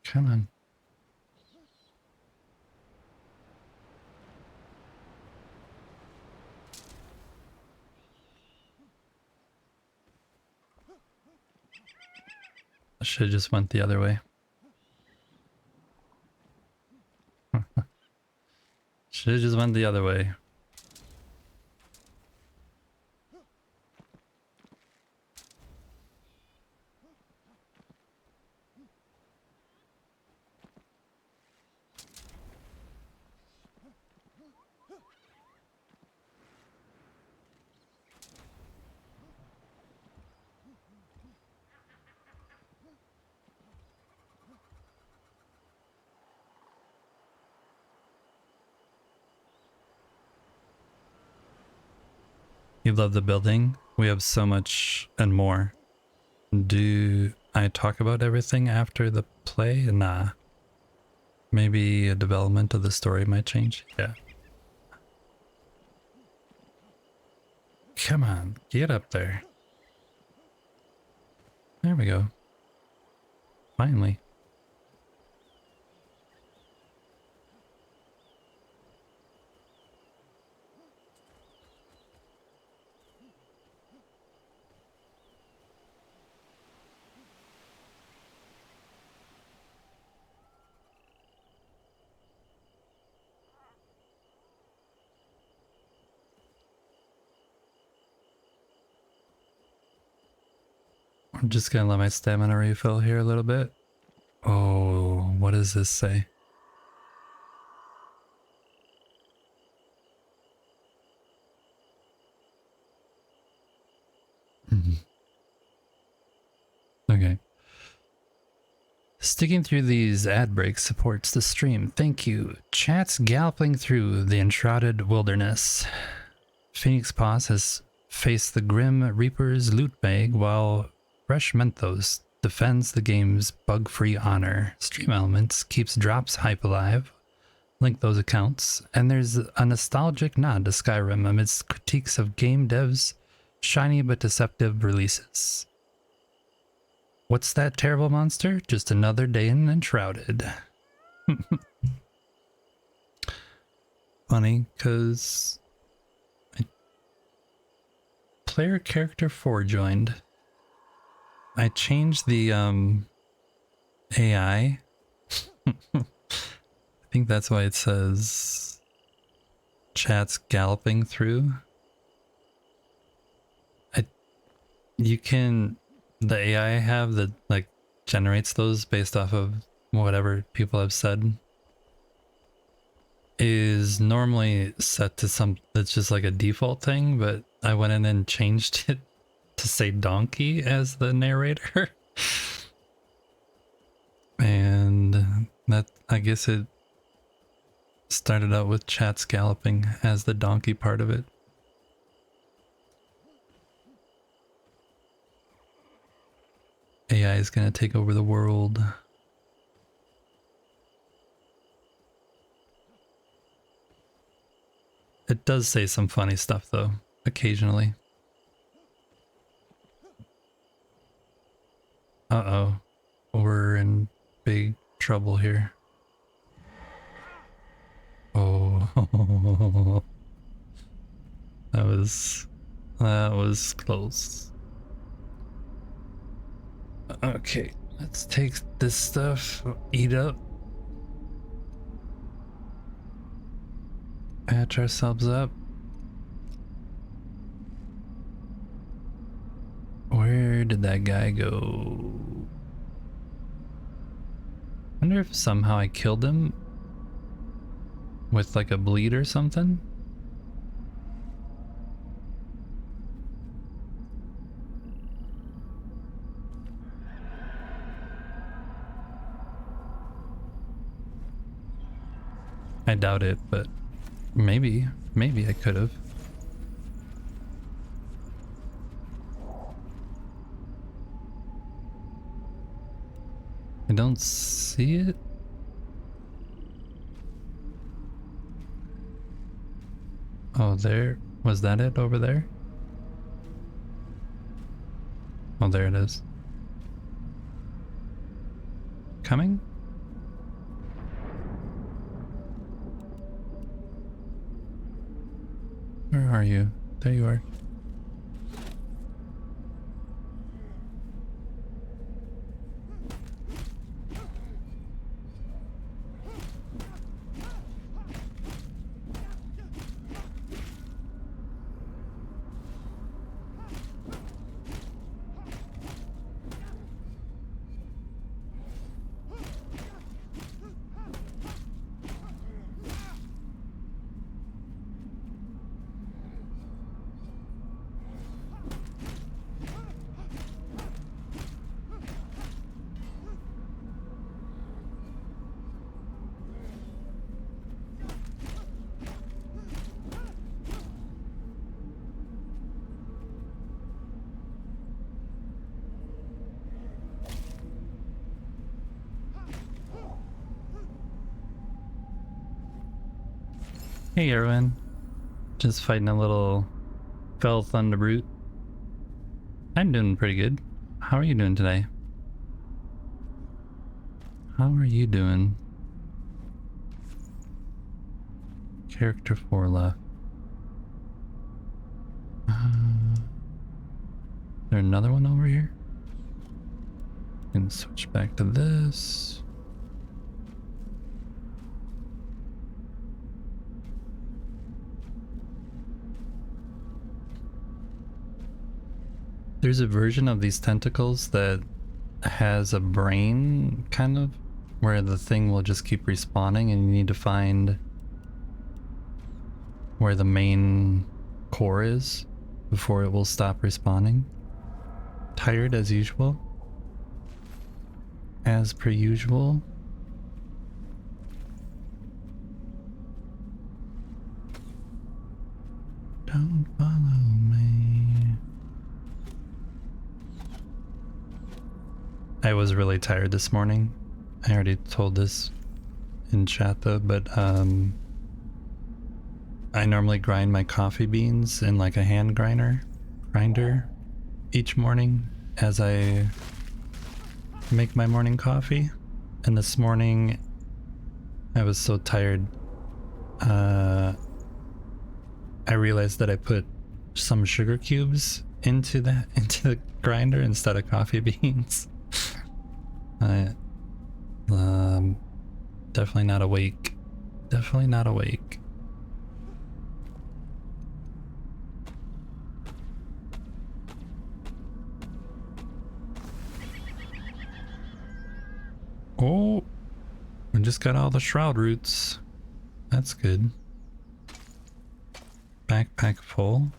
Come on. I should have just went the other way. Should have just went the other way. You love the building? We have so much and more. Do I talk about everything after the play? Nah. Maybe a development of the story might change. Yeah. Come on, get up there. There we go. Finally. I'm just gonna let my stamina refill here a little bit. Oh, what does this say? Okay. Sticking through these ad breaks supports the stream. Thank you. Chat's galloping through the enshrouded wilderness. Phoenix Paws has faced the Grim Reaper's loot bag while Fresh Menthos defends the game's bug-free honor. Stream Elements keeps Drops hype alive. Link those accounts. And there's a nostalgic nod to Skyrim amidst critiques of game devs' shiny but deceptive releases. What's that terrible monster? Just another day in Enshrouded. Funny, because player character 4 joined. I changed the AI. I think that's why it says chat's galloping through. You can... The AI I have that like generates those based off of whatever people have said is normally set to some that's just like a default thing, but I went in and changed it to say donkey as the narrator. And that, I guess it started out with chat's galloping as the donkey part of it. AI is going to take over the world. It does say some funny stuff though, occasionally. Uh-oh. We're in big trouble here. Oh. That was close. Okay, let's take this stuff, eat up, patch ourselves up. Where did that guy go? I wonder if somehow I killed him with like a bleed or something. I doubt it, but maybe I could have. I don't see it. Oh, there. Was that it over there? Oh, there it is. Coming? Where are you? There you are. Hey, Erwin. Just fighting a little fell thunder brute. I'm doing pretty good. How are you doing today? How are you doing? Character 4 left. Is there another one over here? Can switch back to this. There's a version of these tentacles that has a brain, kind of, where the thing will just keep respawning and you need to find where the main core is before it will stop respawning. Tired as usual. As per usual. Don't follow me. I was really tired this morning. I already told this in chat though, but I normally grind my coffee beans in like a hand grinder each morning as I make my morning coffee. And this morning I was so tired, I realized that I put some sugar cubes into the grinder instead of coffee beans. I definitely not awake. Definitely not awake. Oh, we just got all the shroud roots. That's good. Backpack full.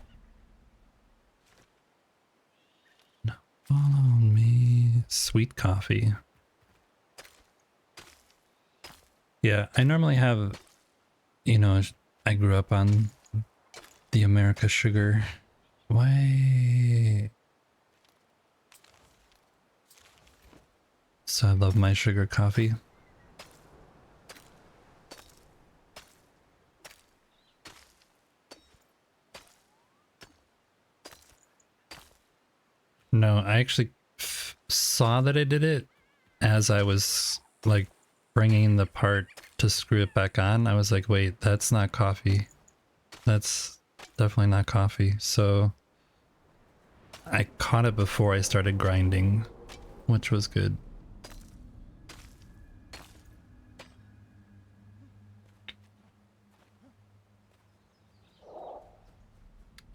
No, follow me. Sweet coffee. Yeah, I normally have, you know, I grew up on the America sugar. Why? So I love my sugar coffee. No, I actually saw that I did it as I was like bringing the part to screw it back on. I was like, wait, that's not coffee. That's definitely not coffee. So I caught it before I started grinding, which was good.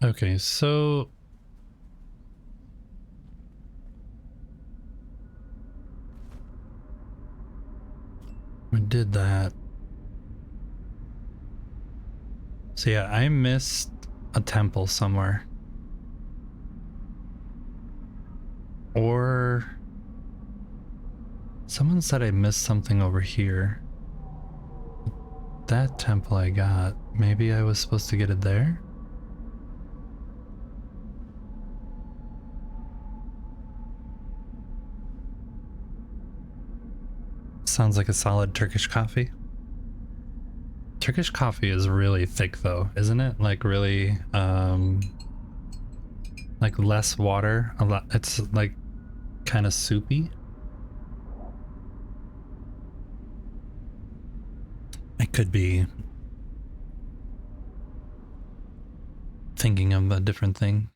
Okay, so we did that. So yeah, I missed a temple somewhere. Or someone said I missed something over here. That temple I got, maybe I was supposed to get it there? Sounds like a solid Turkish coffee. Turkish coffee is really thick though, isn't it? Like really, like less water, a lot. It's like kind of soupy. I could be thinking of a different thing.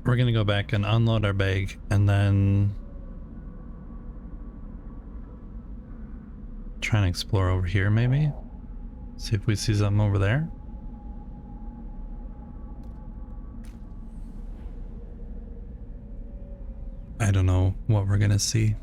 We're gonna go back and unload our bag and then try and explore over here maybe. See if we see something over there. I don't know what we're gonna see.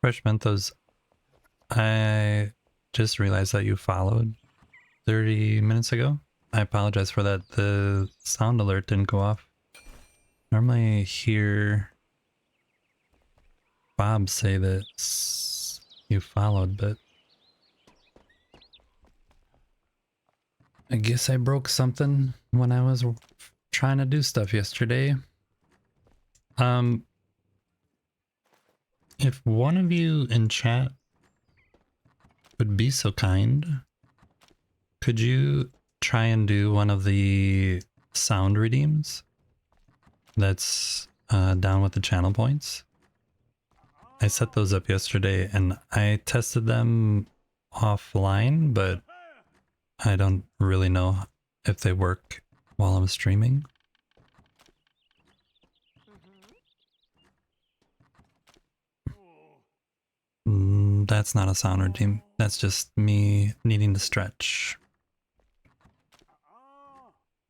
Fresh Mentos, I just realized that you followed 30 minutes ago. I apologize for that. The sound alert didn't go off. Normally here Bob say that you followed, but I guess I broke something when I was trying to do stuff yesterday. If one of you in chat would be so kind, could you try and do one of the sound redeems that's down with the channel points? I set those up yesterday and I tested them offline, but I don't really know if they work while I'm streaming. That's not a sound redeem. That's just me needing to stretch.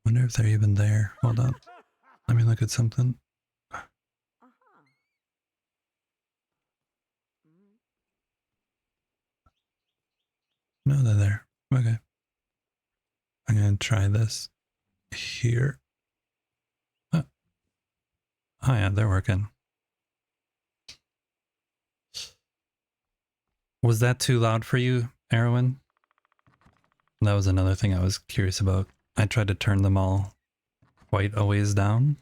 Wonder if they're even there. Hold on. Let me look at something. No, they're there. Okay. I'm gonna try this here. Oh, yeah, they're working. Was that too loud for you, Erwin? That was another thing I was curious about. I tried to turn them all quite a ways down.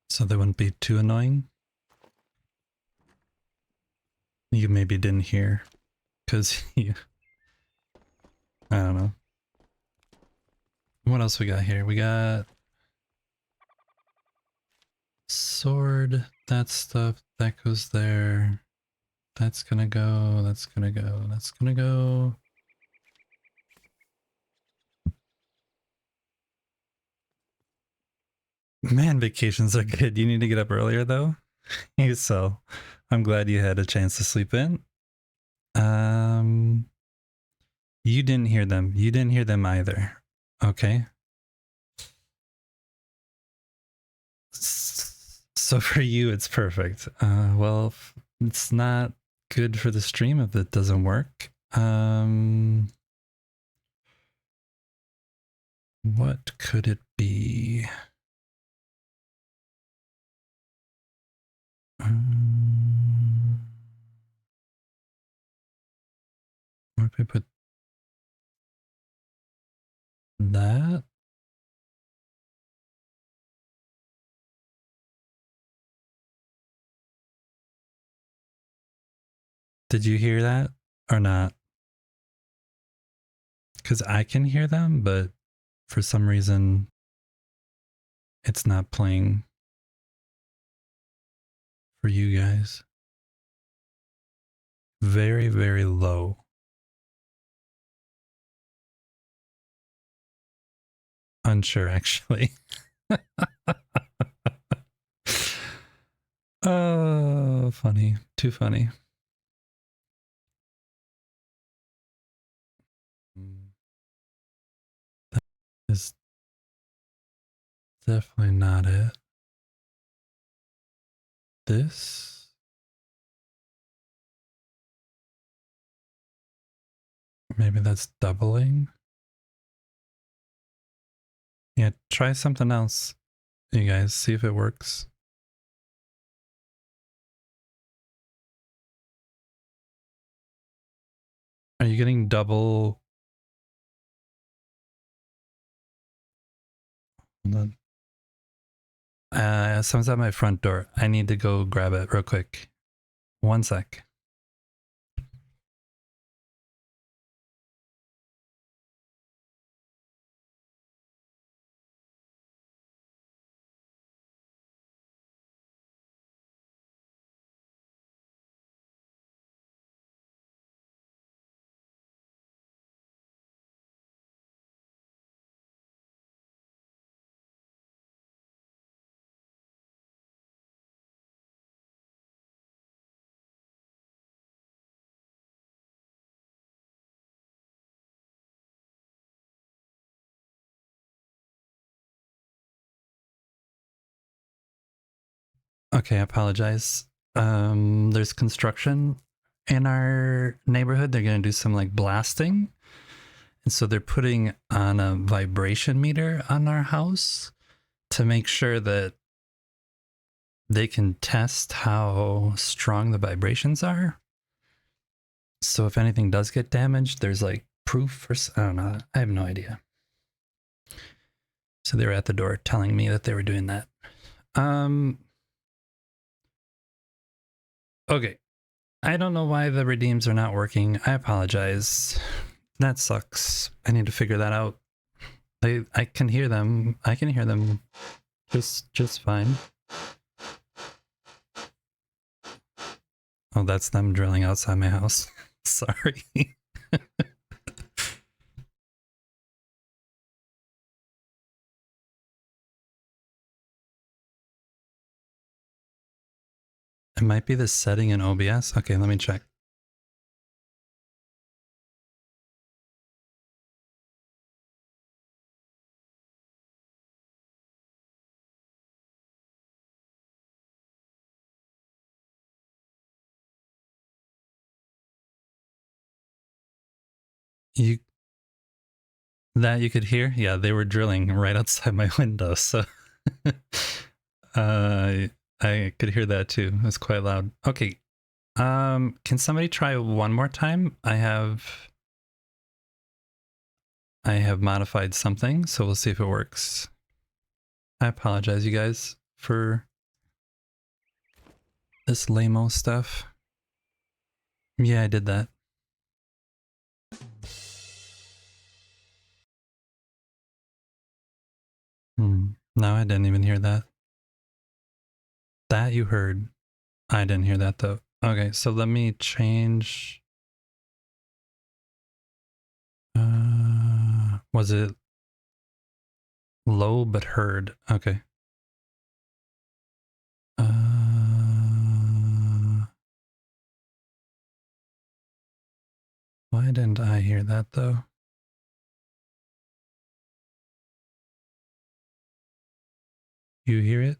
So they wouldn't be too annoying. You maybe didn't hear, because you... I don't know. What else we got here? We got... sword, that stuff, that goes there. That's gonna go, that's gonna go, that's gonna go. Man, vacations are good. You need to get up earlier though. So I'm glad you had a chance to sleep in. You didn't hear them. You didn't hear them either. Okay. So for you, it's perfect. Well, it's not good for the stream if it doesn't work. What could it be? What if I put that? Did you hear that or not? Because I can hear them, but for some reason it's not playing for you guys. Very, very low. Unsure, actually. Oh, funny. Too funny. That is definitely not it. This? Maybe that's doubling? Yeah, try something else, you guys. See if it works. Are you getting double? Hold on. Someone's at my front door. I need to go grab it real quick. 1 sec. Okay, I apologize. There's construction in our neighborhood. They're gonna do some like blasting. And so they're putting on a vibration meter on our house. to make sure that they can test how strong the vibrations are. So if anything does get damaged, there's like proof or I don't know. I have no idea. So they were at the door telling me that they were doing that. Okay. I don't know why the redeems are not working. I apologize. That sucks. I need to figure that out. I can hear them. I can hear them just fine. Oh, that's them drilling outside my house. Sorry. It might be the setting in OBS. Okay, let me check. You could hear? Yeah, they were drilling right outside my window, so I could hear that too. It was quite loud. Okay. Can somebody try one more time? I have modified something, so we'll see if it works. I apologize, you guys, for this lame-o stuff. Yeah, I did that. No, I didn't even hear that. That you heard. I didn't hear that though. Okay, so let me change. Was it low but heard? Okay. Why didn't I hear that though? You hear it?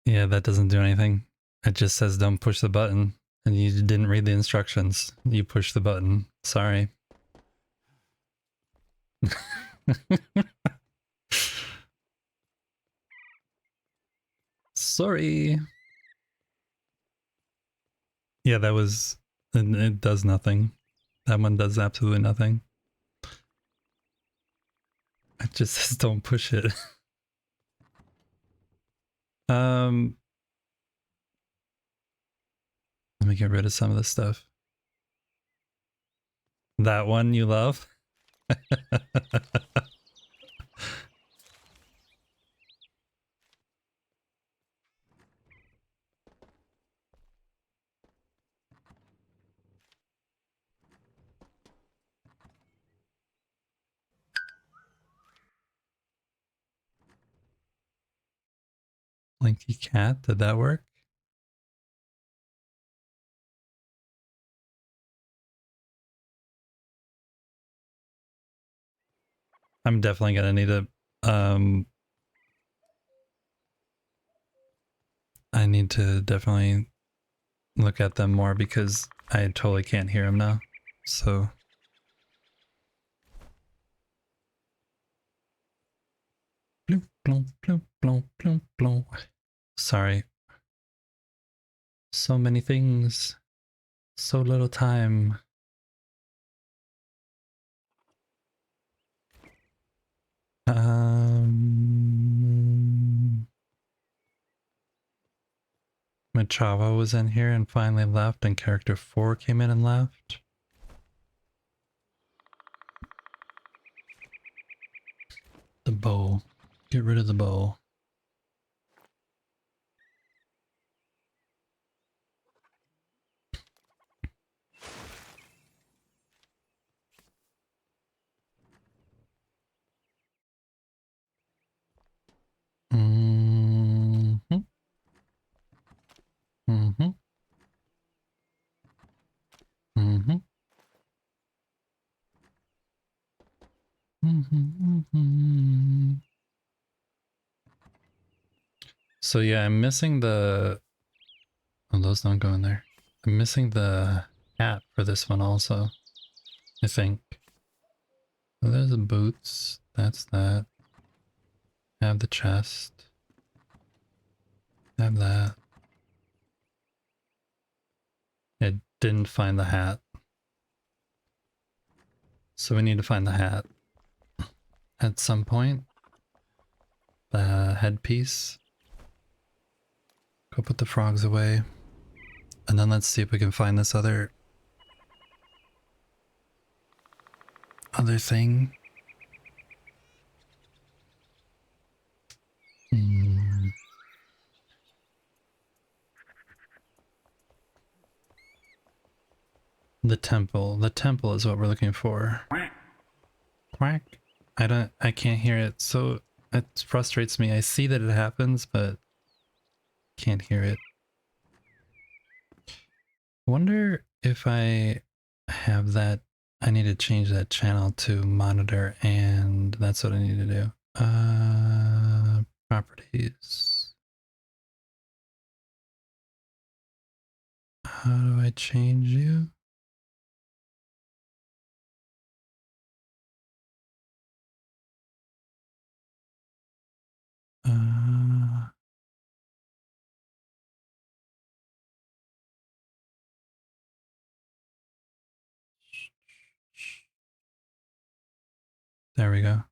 Yeah, that doesn't do anything. It just says don't push the button, and you didn't read the instructions. You push the button. Sorry. Sorry. Yeah, that was... It does nothing. That one does absolutely nothing. It just says don't push it. Let me get rid of some of this stuff. That one you love? Blinky cat, did that work? I'm definitely gonna need to I need to definitely look at them more because I totally can't hear them now. So bloop, bloop, bloop, bloop, bloop, bloop. Sorry. So many things. So little time. Machava was in here and finally left, and character 4 came in and left. The bow. Get rid of the bow. Mm-hmm. Mm-hmm. Mm-hmm. Mm-hmm. Mm-hmm. So yeah, I'm missing the... Oh, those don't go in there. I'm missing the hat for this one also, I think. So there's the boots. That's that. Have the chest. Have that. It didn't find the hat. So we need to find the hat. At some point. The headpiece. Go put the frogs away. And then let's see if we can find this other thing. The temple. The temple is what we're looking for. Quack. I can't hear it, so it frustrates me. I see that it happens, but can't hear it. Wonder if I have that. I need to change that channel to monitor, and that's what I need to do. Properties. How do I change you? There we go.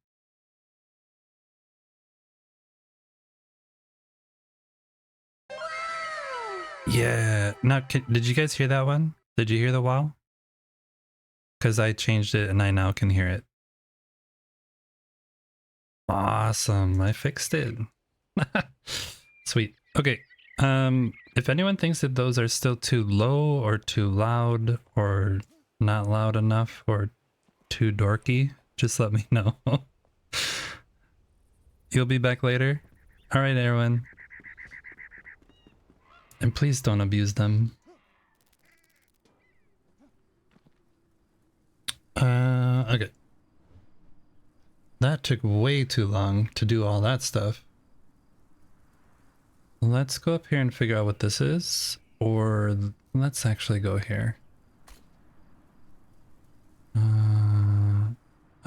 Yeah. Now, did you guys hear that one? Did you hear the wow? Because I changed it and I now can hear it. Awesome. I fixed it. Sweet. Okay. If anyone thinks that those are still too low or too loud or not loud enough or too dorky, just let me know. You'll be back later? Alright, everyone. And please don't abuse them. Okay. That took way too long to do all that stuff. Let's go up here and figure out what this is. Or let's actually go here.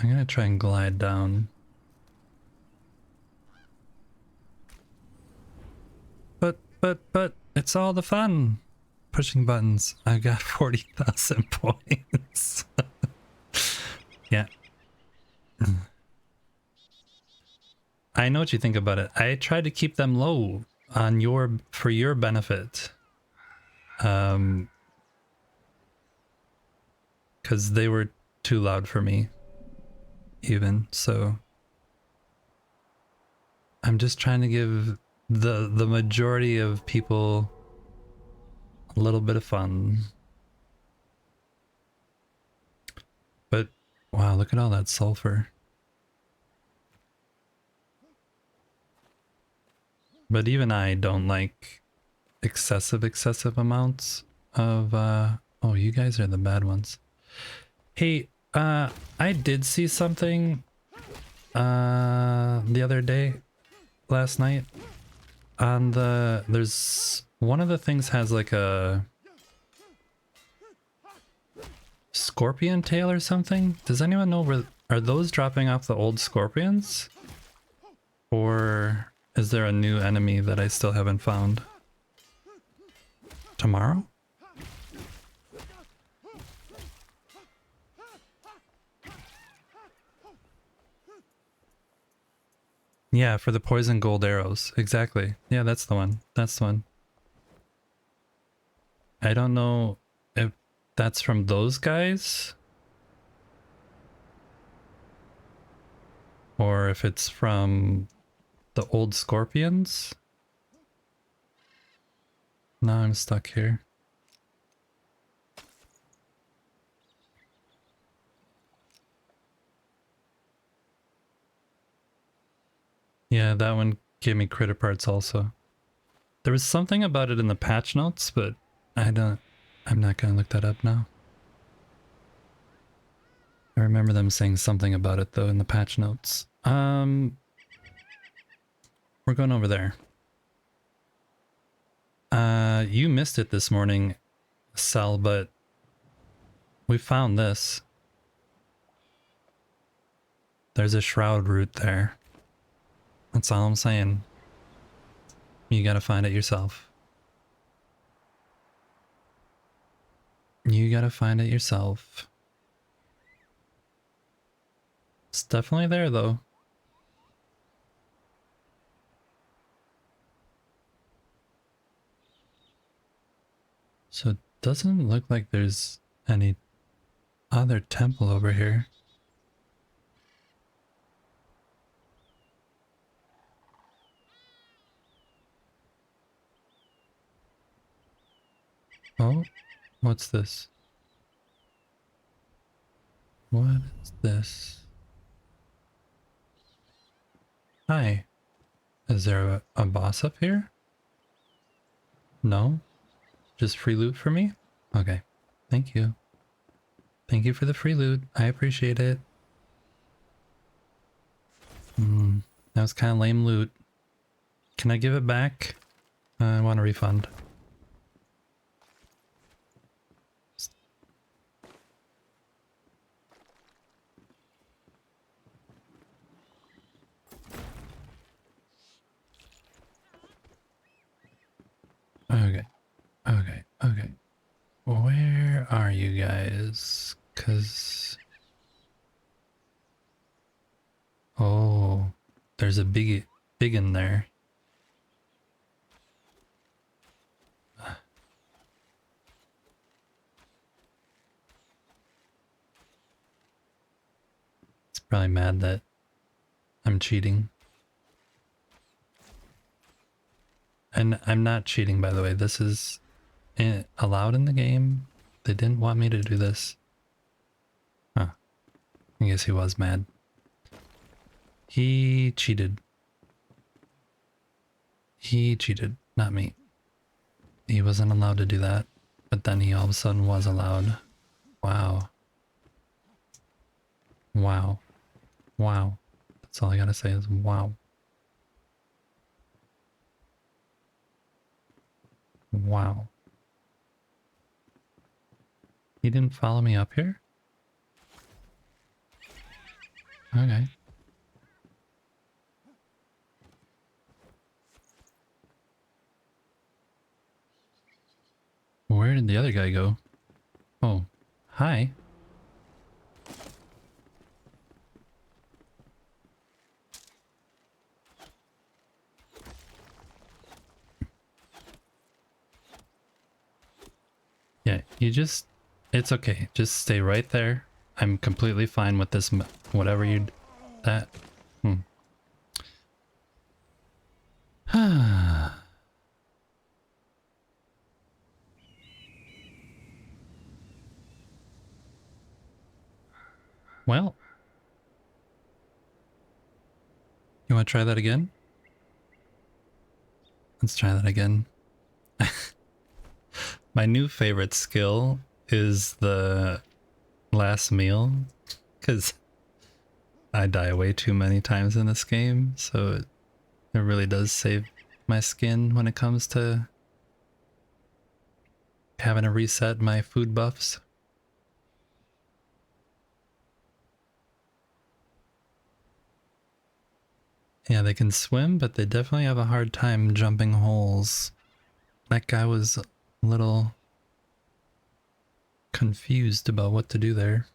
I'm gonna try and glide down. But it's all the fun. Pushing buttons. I got 40,000 points. Yeah. I know what you think about it. I tried to keep them low on for your benefit. Because they were too loud for me. Even, so I'm just trying to give the majority of people a little bit of fun. But wow, look at all that sulfur. But even I don't like excessive amounts of oh, you guys are the bad ones. Hey, I did see something the other day, last night, on there's one of the things has like a scorpion tail or something. Does anyone know where are those dropping off the old scorpions? Or is there a new enemy that I still haven't found? Tomorrow? Yeah, for the poison gold arrows. Exactly. Yeah, that's the one. That's the one. I don't know if that's from those guys or if it's from the old scorpions. Now I'm stuck here. Yeah, that one gave me critter parts also. There was something about it in the patch notes, but I'm not gonna look that up now. I remember them saying something about it though in the patch notes. We're going over there. You missed it this morning, Sal, but we found this. There's a shroud route there. That's all I'm saying. You gotta find it yourself. You gotta find it yourself. It's definitely there though. So it doesn't look like there's any other temple over here. Oh, what's this? What is this? Hi. Is there a boss up here? No? Just free loot for me? Okay. Thank you. Thank you for the free loot. I appreciate it. That was kind of lame loot. Can I give it back? I want a refund. Okay. Okay. Okay. Where are you guys? 'Cause... Oh, there's a big in there. It's probably mad that I'm cheating. And I'm not cheating, by the way. This is allowed in the game. They didn't want me to do this. Huh. I guess he was mad. He cheated. He cheated, not me. He wasn't allowed to do that, but then he all of a sudden was allowed. Wow. Wow. Wow. That's all I gotta say is wow. Wow. He didn't follow me up here? Okay. Where did the other guy go? Oh, hi. Yeah, you just... It's okay. Just stay right there. I'm completely fine with this, whatever you... That... Well... You want to try that again? Let's try that again. My new favorite skill is the last meal, because I die way too many times in this game, so it really does save my skin when it comes to having to reset my food buffs. Yeah, they can swim, but they definitely have a hard time jumping holes. That guy was a little confused about what to do there.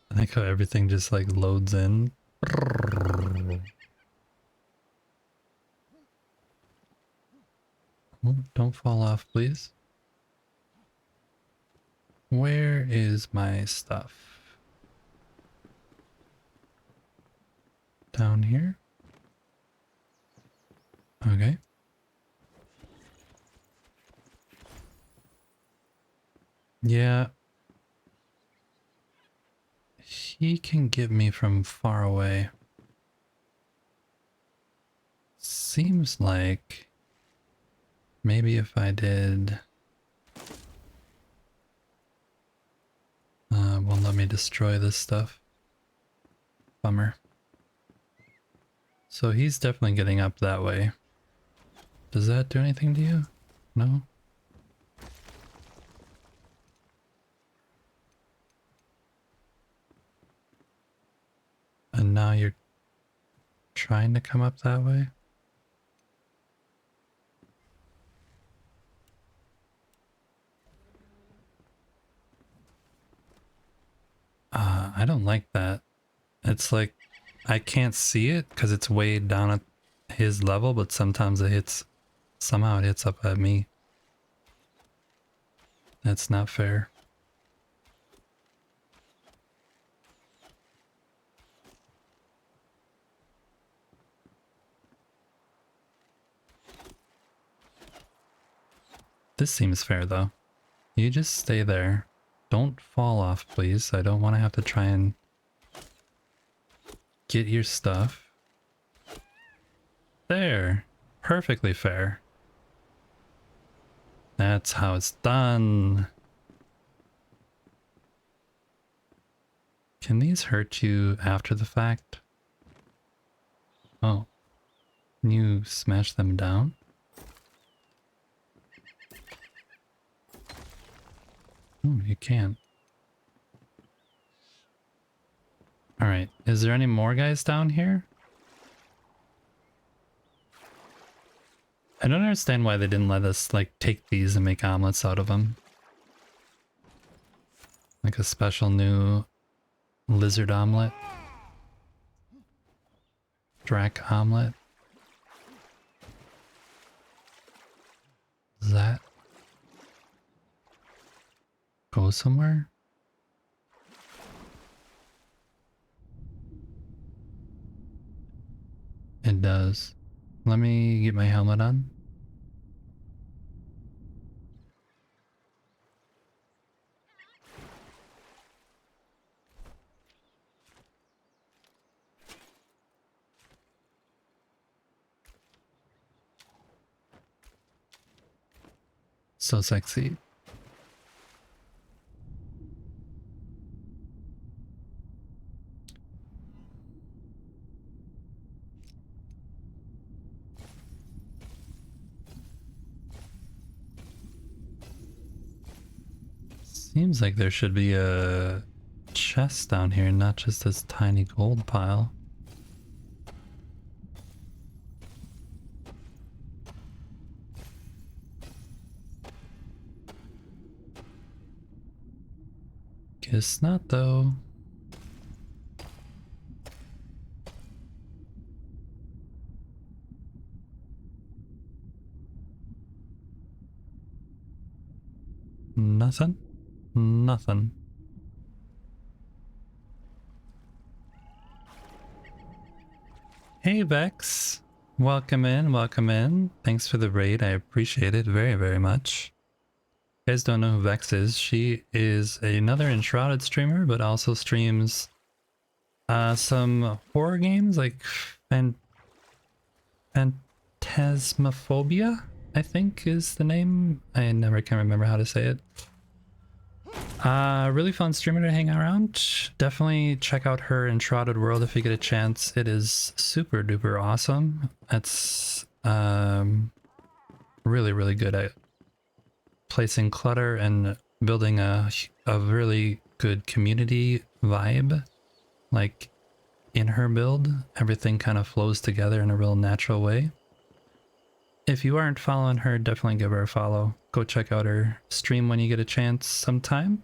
I like how everything just like loads in. Oh, don't fall off, please. Where is my stuff? Down here? Okay. Yeah. He can get me from far away. Seems like Maybe if I did... won't let me destroy this stuff. Bummer. So he's definitely getting up that way. Does that do anything to you? No? And now you're trying to come up that way? I don't like that. It's like, I can't see it because it's way down at his level, but sometimes it hits, somehow it hits up at me. That's not fair. This seems fair though. You just stay there. Don't fall off, please. I don't want to have to try and get your stuff. There. Perfectly fair. That's how it's done. Can these hurt you after the fact? Oh. Can you smash them down? Oh, you can. Alright, is there any more guys down here? I don't understand why they didn't let us, like, take these and make omelets out of them. Like a special new lizard omelet. Drac omelet. Does that go somewhere? It does. Let me get my helmet on. So sexy. Seems like there should be a chest down here, not just this tiny gold pile. Guess not though. Nothing? Nothing. Hey Vex, welcome in, welcome in. Thanks for the raid, I appreciate it very, very much. You guys don't know who Vex is. She is another Enshrouded streamer, but also streams some horror games like Phantasmophobia, I think is the name. I never can remember how to say it. Really fun streamer to hang around. Definitely check out her Enshrouded World if you get a chance. It is super duper awesome. It's really, really good at placing clutter and building a really good community vibe. Like in her build, everything kind of flows together in a real natural way. If you aren't following her, definitely give her a follow. Go check out her stream when you get a chance sometime.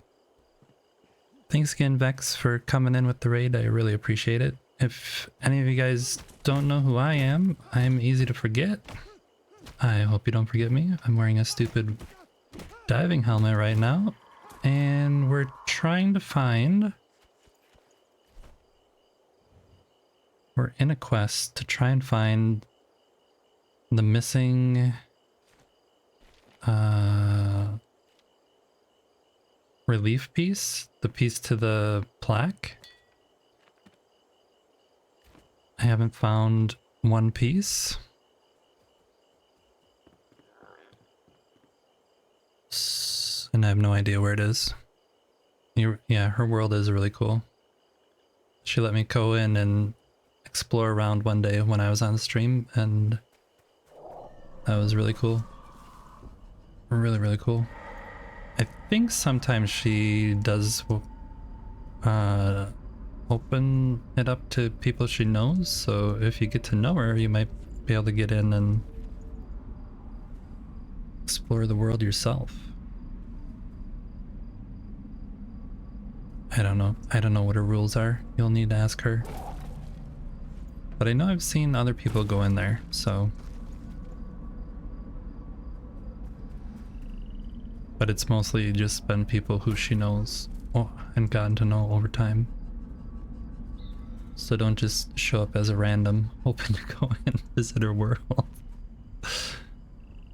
Thanks again, Vex, for coming in with the raid. I really appreciate it. If any of you guys don't know who I am, I'm easy to forget. I hope you don't forget me. I'm wearing a stupid diving helmet right now. And we're trying to find... We're in a quest to try and find the missing relief piece, the piece to the plaque. I haven't found one piece. and I have no idea where it is. Yeah, her world is really cool. She let me go in and explore around one day when I was on stream, and that was really cool. Really, really cool. I think sometimes she does open it up to people she knows, so if you get to know her, you might be able to get in and explore the world yourself. I don't know. I don't know what her rules are. You'll need to ask her. But I know I've seen other people go in there, so... But it's mostly just been people who she knows and gotten to know over time. So don't just show up as a random hoping to go and visit her world.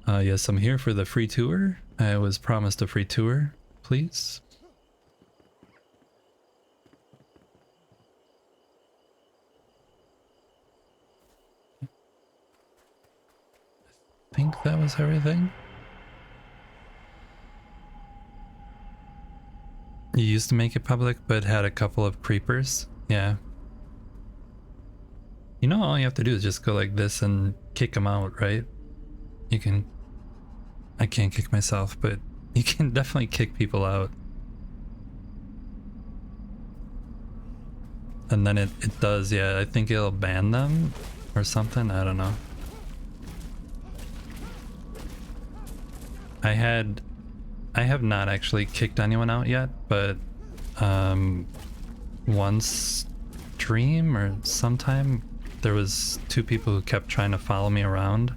Yes, I'm here for the free tour. I was promised a free tour, please. I think that was everything. You used to make it public, but had a couple of creepers. Yeah. You know, all you have to do is just go like this and kick them out, right? You can... I can't kick myself, but you can definitely kick people out. And then it does, yeah, I think it'll ban them or something, I don't know. I have not actually kicked anyone out yet, but one stream or sometime there was 2 people who kept trying to follow me around,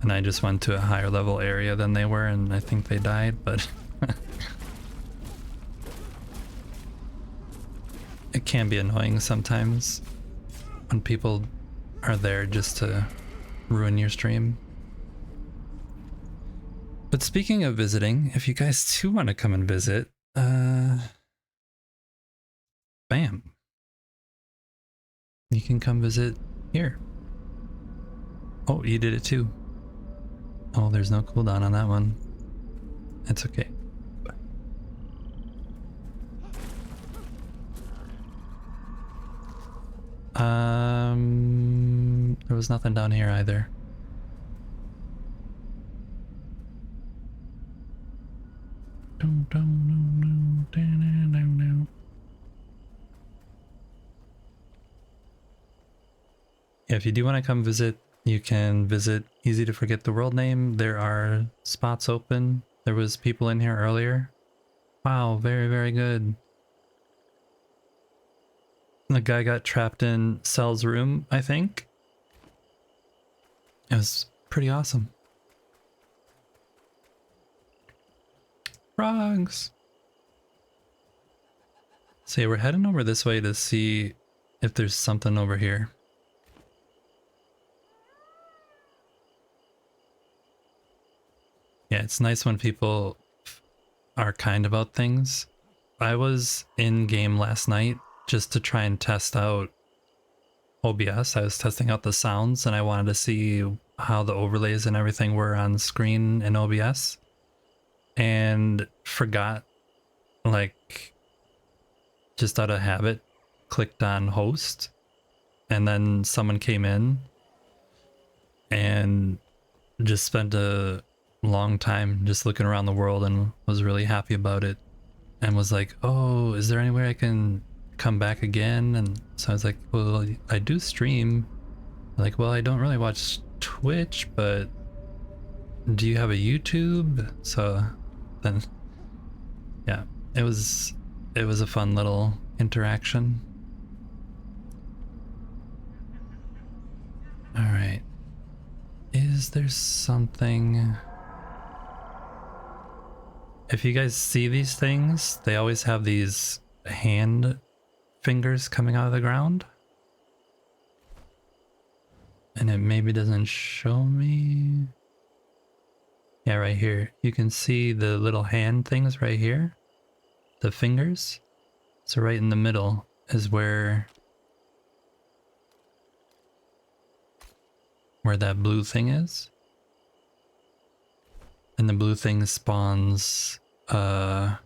and I just went to a higher level area than they were, and I think they died, but it can be annoying sometimes when people are there just to ruin your stream. But speaking of visiting, if you guys do want to come and visit, bam. You can come visit here. Oh, you did it too. Oh, there's no cooldown on that one. It's okay. There was nothing down here either. Yeah, if you do want to come visit, you can visit Easy to Forget the World name. There are spots open. There was people in here earlier. Wow, very, very good. The guy got trapped in Cell's room, I think. It was pretty awesome. Frogs! So yeah, we're heading over this way to see if there's something over here. Yeah, it's nice when people are kind about things. I was in game last night just to try and test out OBS. I was testing out the sounds and I wanted to see how the overlays and everything were on screen in OBS, and forgot, like, just out of habit, clicked on host, and then someone came in and just spent a long time just looking around the world and was really happy about it and was like, oh, is there anywhere I can come back again? And so I was like, well, I do stream. Like, well, I don't really watch Twitch, but do you have a YouTube? So then, yeah, it was a fun little interaction. All right, is there something? If you guys see these things, they always have these hand fingers coming out of the ground. And it maybe doesn't show me. Yeah, right here. You can see the little hand things right here. The fingers. So right in the middle is where that blue thing is. And the blue thing spawns Fell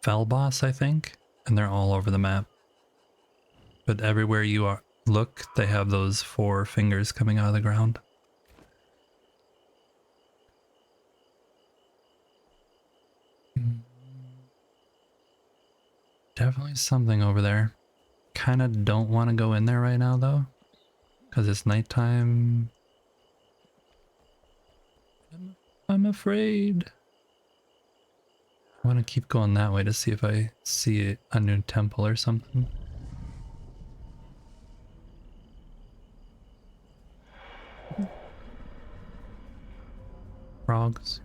Boss, I think, and they're all over the map. But everywhere you are look, they have those 4 fingers coming out of the ground. Definitely something over there. Kind of don't want to go in there right now though, because it's nighttime. I'm afraid. I want to keep going that way to see if I see a new temple or something. Frogs.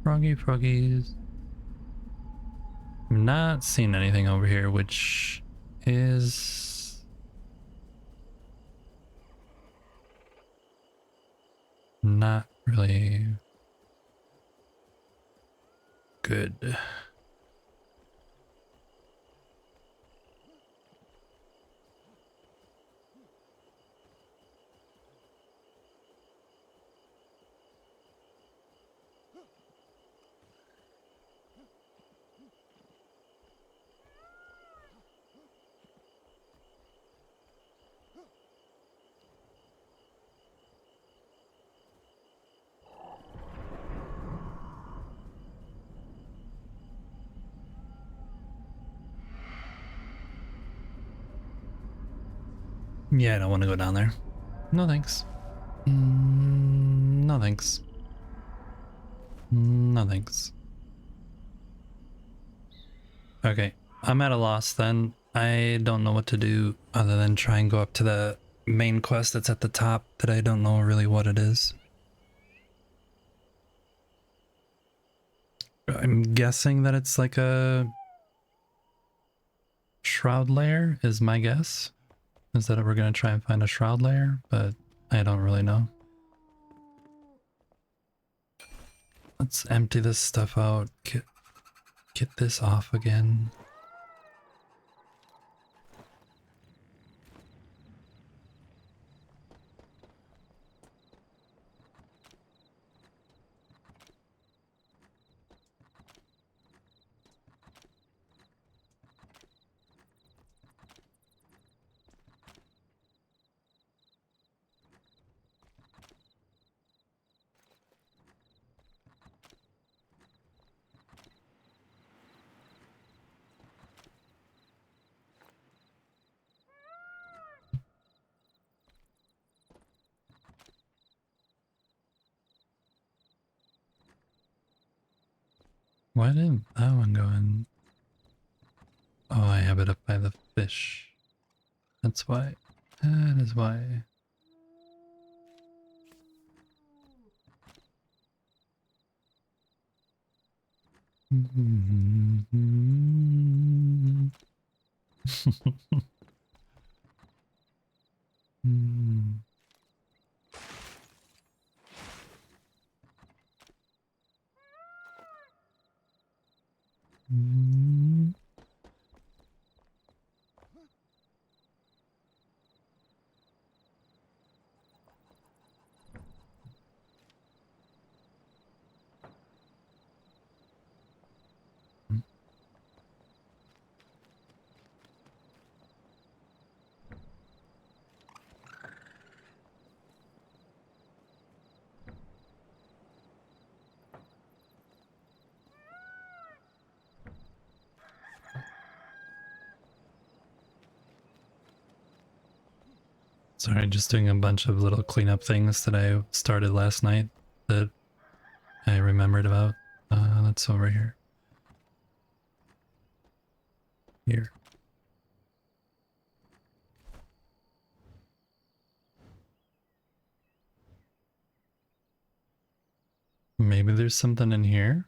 Froggy froggies. I'm not seeing anything over here, which is not really good. Yeah, I don't want to go down there. No thanks. No thanks. No thanks. Okay, I'm at a loss then. I don't know what to do other than try and go up to the main quest that's at the top that I don't know really what it is. I'm guessing that it's like a shroud layer is my guess. Is that we're going to try and find a shroud layer, but I don't really know. Let's empty this stuff out. Get this off again. Why didn't that one go in? Oh, I have it up by the fish. That's why. That is why. Sorry, just doing a bunch of little cleanup things that I started last night that I remembered about. That's over here. Here. Maybe there's something in here.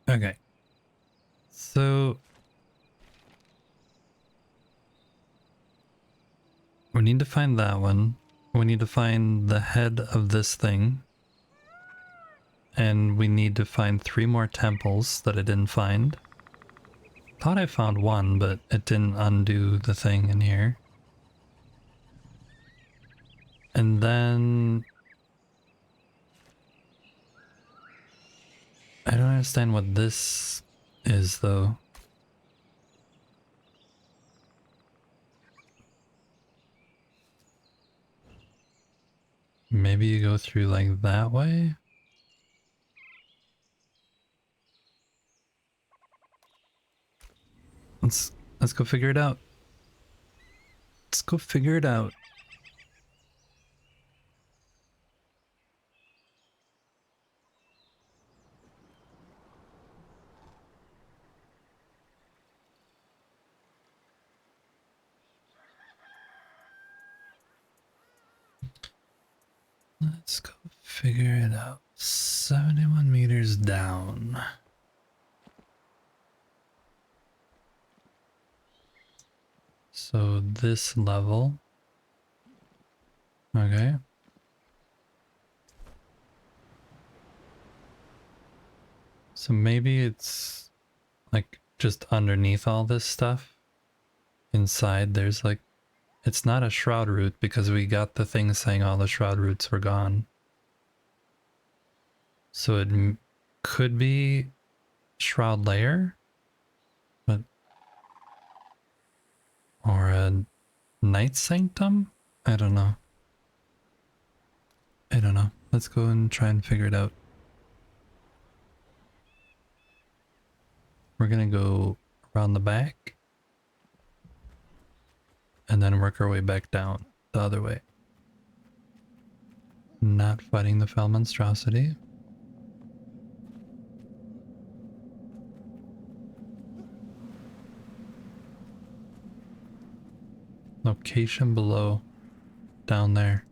Okay. So we need to find that one. We need to find the head of this thing. And we need to find 3 more temples that I didn't find. Thought I found one, but it didn't undo the thing in here. And then I don't understand what this is though. Maybe you go through like that way? Let's go figure it out. Let's go figure it out. Let's go figure it out. 71 meters down. So this level. Okay. So maybe it's like just underneath all this stuff. Inside there's like, it's not a shroud route because we got the thing saying all the shroud routes were gone. So it could be shroud layer, but or a night sanctum? I don't know. I don't know. Let's go and try and figure it out. We're gonna go around the back and then work our way back down the other way. Not fighting the fell monstrosity. Location below. Down there.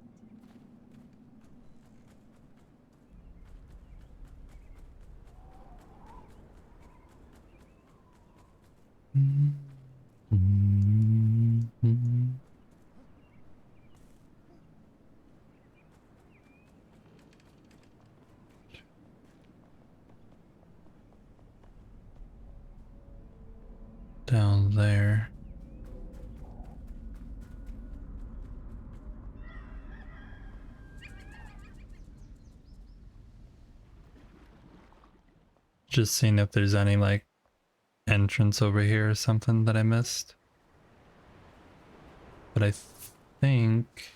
Down there. Just seeing if there's any like entrance over here or something that I missed. But I think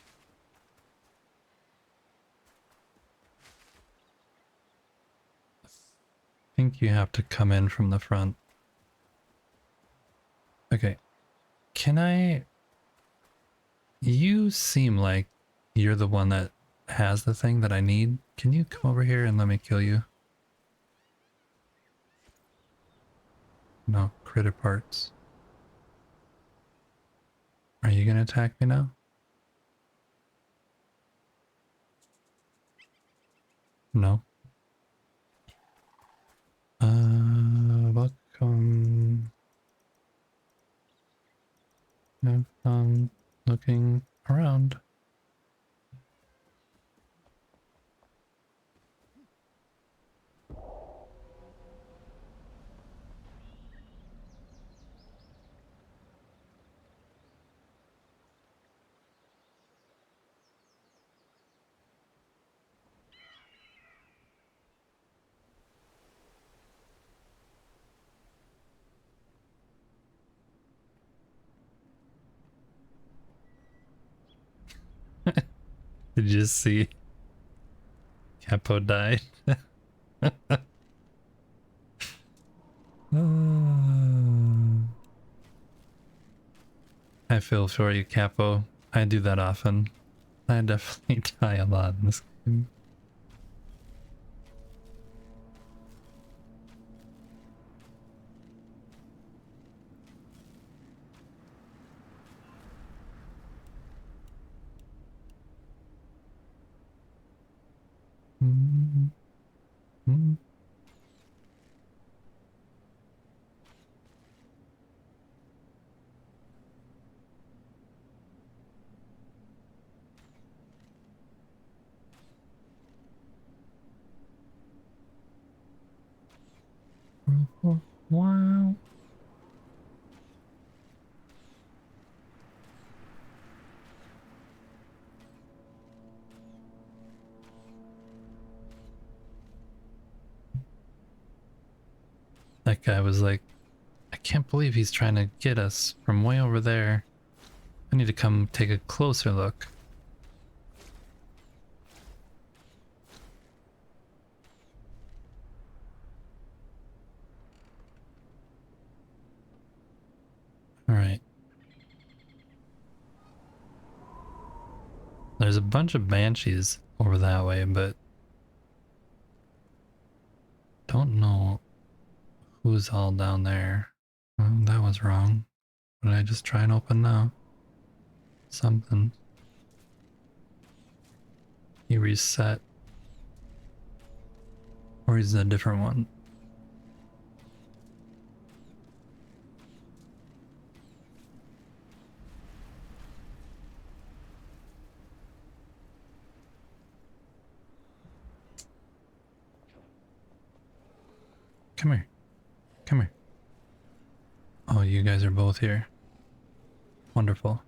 you have to come in from the front. Okay. Can I... You seem like you're the one that has the thing that I need. Can you come over here and let me kill you? No, critter parts. Are you gonna attack me now? No. Welcome. Have fun looking around. Did you just see Capo died? I feel for you, Capo. I do that often. I definitely die a lot in this game. Wow. That guy was like, I can't believe he's trying to get us from way over there. I need to come take a closer look. All right. There's a bunch of banshees over that way, but don't know who's all down there. Oh, that was wrong. What did I just try and open now? Something. He reset. Or he's a different one. Come here. Come here. Oh, you guys are both here. Wonderful.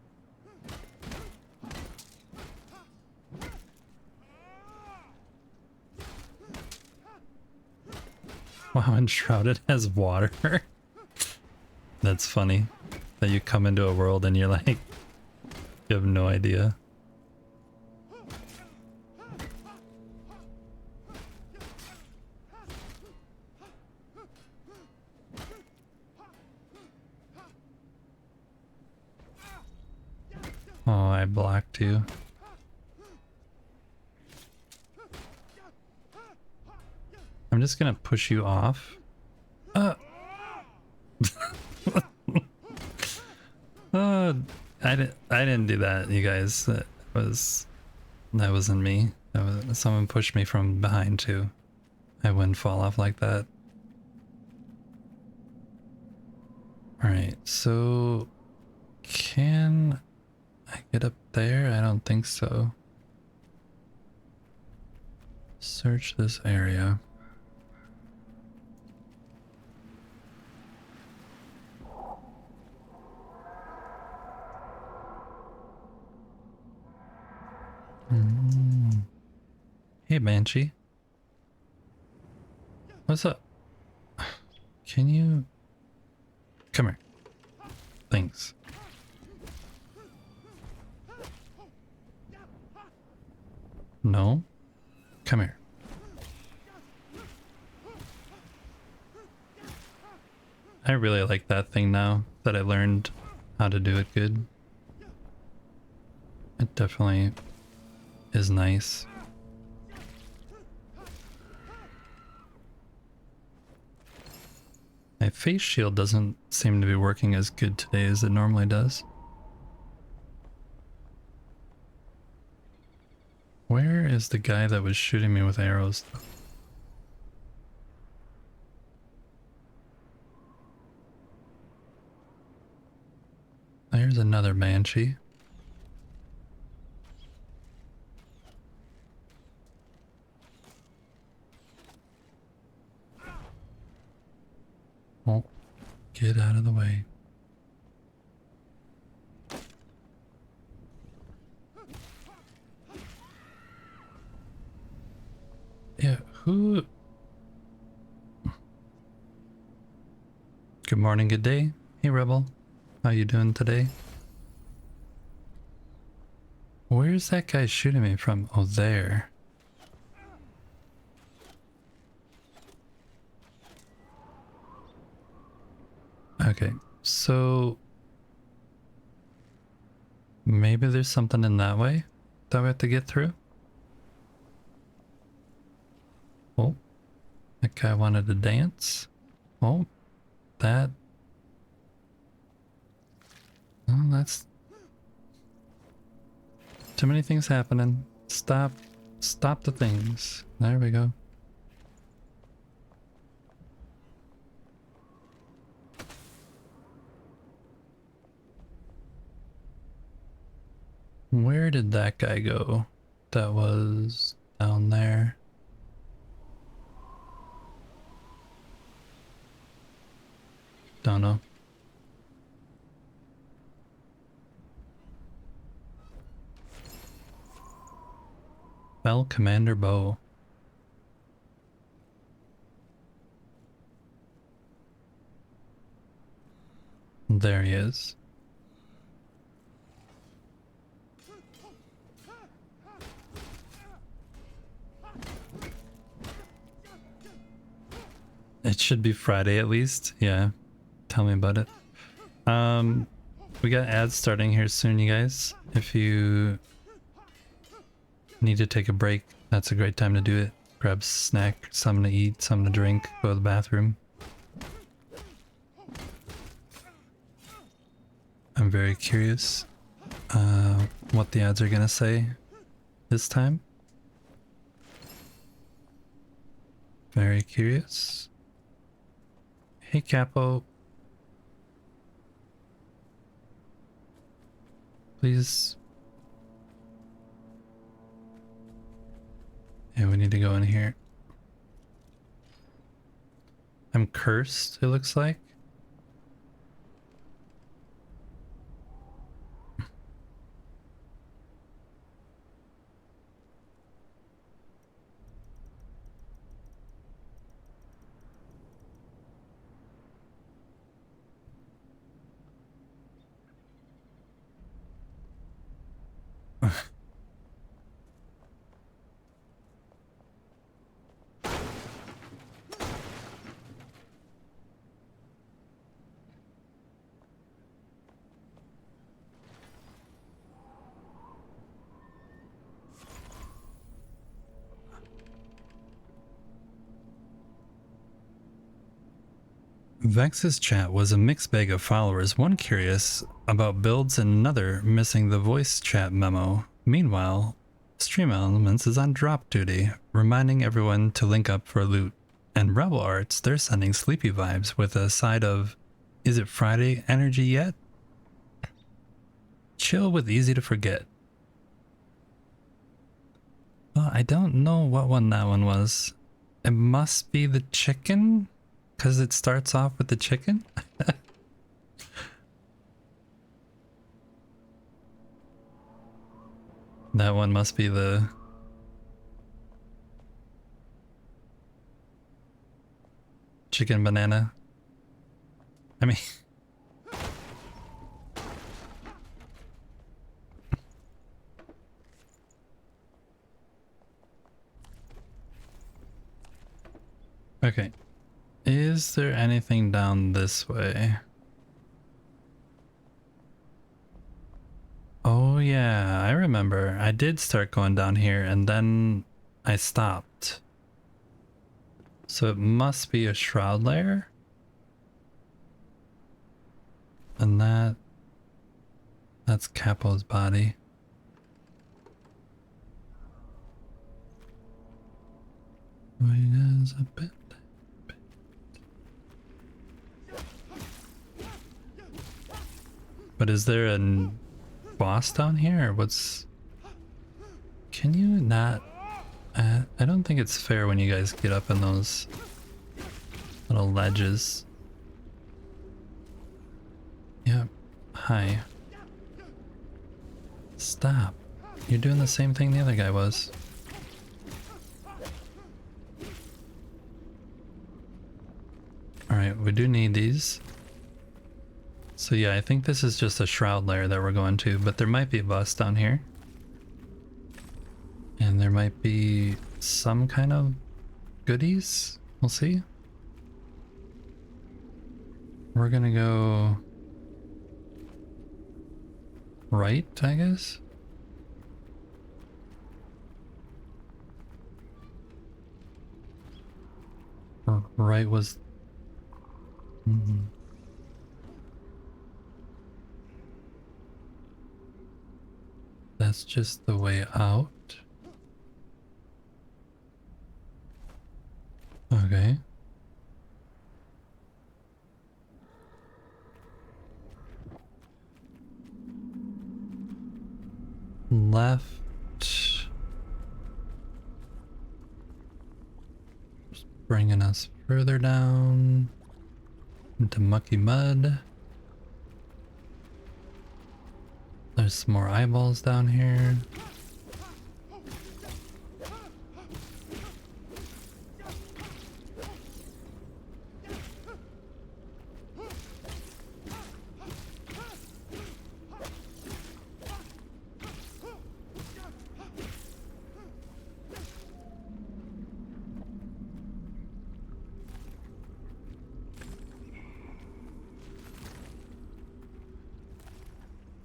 Wow, Enshrouded has water. That's funny. That you come into a world and you're like, you have no idea. Oh, I blocked you. I'm just gonna push you off. I didn't do that, you guys. That wasn't me. Someone pushed me from behind too. I wouldn't fall off like that. Alright, so can I get up there? I don't think so. Search this area. Hey, Banshee. What's up? Can you... Come here. Thanks. No? Come here. I really like that thing now that I learned how to do it good. It definitely is nice. My face shield doesn't seem to be working as good today as it normally does. Where is the guy that was shooting me with arrows? There's another Banshee. Oh, get out of the way. Yeah, who... Good morning, good day. Hey, Rebel. How you doing today? Where's that guy shooting me from? Oh, there. Okay, so maybe there's something in that way that we have to get through. Oh, that guy wanted to dance. Oh, that. Oh, that's too many things happening. Stop the things. There we go. Where did that guy go? That was down there. Don't know. Bell Commander Bow. There he is. It should be Friday at least. Yeah. Tell me about it. We got ads starting here soon, you guys. If you need to take a break, that's a great time to do it. Grab a snack, something to eat, something to drink, go to the bathroom. I'm very curious what the ads are gonna say this time. Very curious. Hey Capo. Please. Yeah, we need to go in here. I'm cursed, it looks like. Vex's chat was a mixed bag of followers, one curious about builds and another missing the voice chat memo. Meanwhile, Stream Elements is on drop duty, reminding everyone to link up for loot. And Rebel Arts, they're sending sleepy vibes with a side of, is it Friday energy yet? Chill with easy to forget. Well, I don't know what one that one was. It must be the chicken? Because it starts off with the chicken? That one must be the... chicken banana. I mean... Okay. Is there anything down this way? Oh yeah, I remember. I did start going down here and then I stopped. So it must be a shroud layer. And that's Capo's body. Wait as a bit. But is there a boss down here or what's... Can you not... I don't think it's fair when you guys get up in those little ledges. Yep. Hi. Stop. You're doing the same thing the other guy was. Alright, we do need these. So yeah, I think this is just a shroud layer that we're going to, but there might be a boss down here. And there might be some kind of goodies. We'll see. We're gonna go right, I guess. Or right was... That's just the way out. Okay. Left. Just bringing us further down into mucky mud. There's some more eyeballs down here.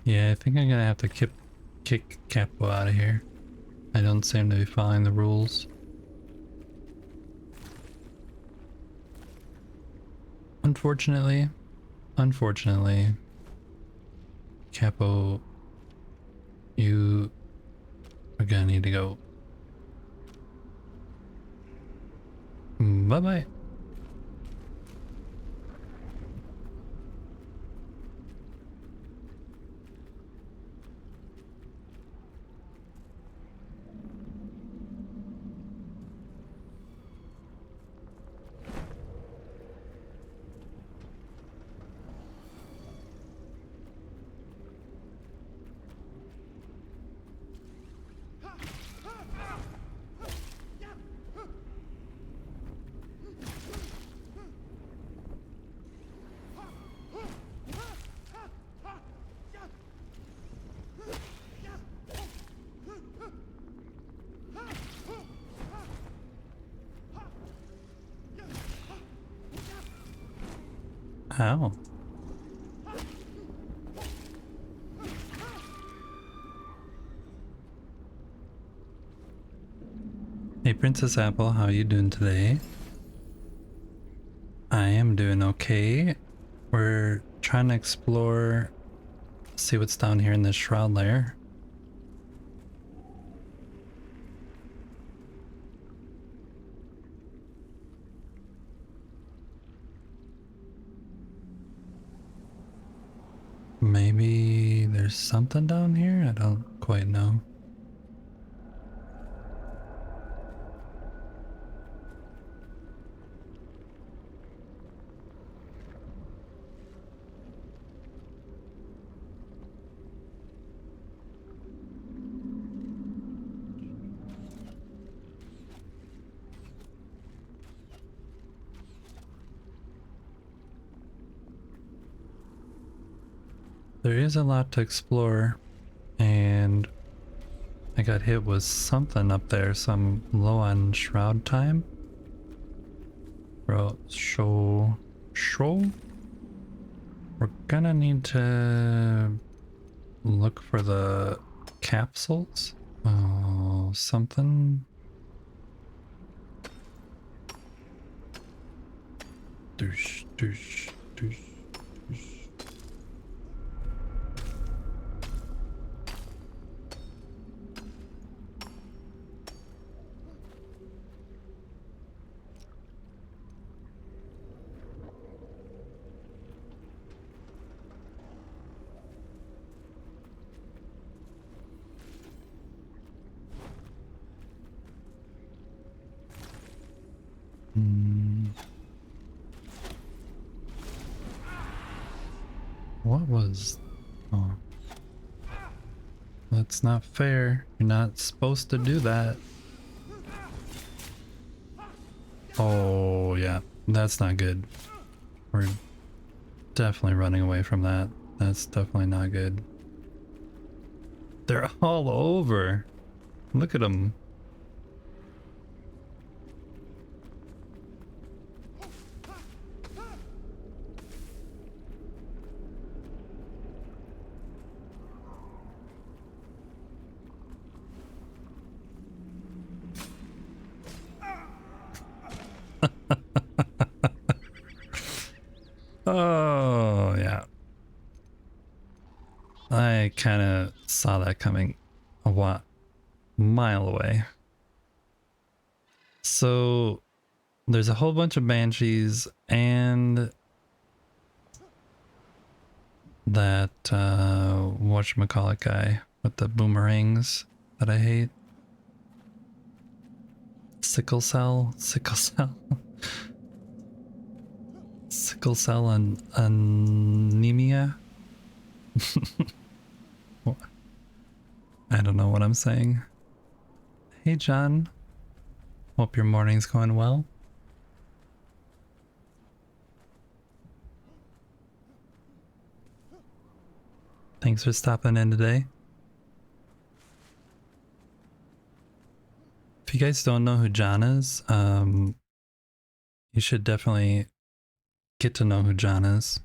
Yeah, I think I'm gonna have to kick Capo out of here. I don't seem to be following the rules. Unfortunately, Capo, you are gonna need to go. Bye-bye. Ow. Hey Princess Apple, how you doing today? I am doing okay. We're trying to explore, see what's down here in this shroud layer. Maybe there's something down here? I don't quite know. There is a lot to explore, and I got hit with something up there, so I'm low on shroud time. Bro, show. We're gonna need to look for the capsules. Oh, something. Douche, douche, douche, douche. What was... Oh. That's not fair. You're not supposed to do that. Oh, yeah. That's not good. We're definitely running away from that. That's definitely not good. They're all over. Look at them. Oh, yeah. I kind of saw that coming a mile away. So there's a whole bunch of banshees and that whatchamacallit guy with the boomerangs that I hate. Sickle cell and anemia. I don't know what I'm saying. Hey John, hope your morning's going well. Thanks for stopping in today. If you guys don't know who John is, you should definitely get to know who John is.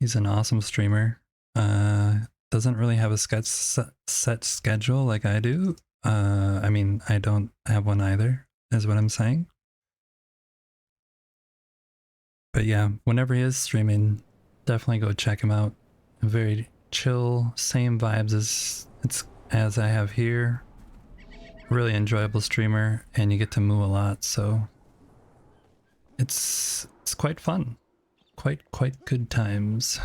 He's an awesome streamer. Doesn't really have a set schedule like I do. I mean, I don't have one either, is what I'm saying. But yeah, whenever he is streaming, definitely go check him out. Very chill, same vibes as I have here. Really enjoyable streamer, and you get to moo a lot, so it's quite fun. Quite good times.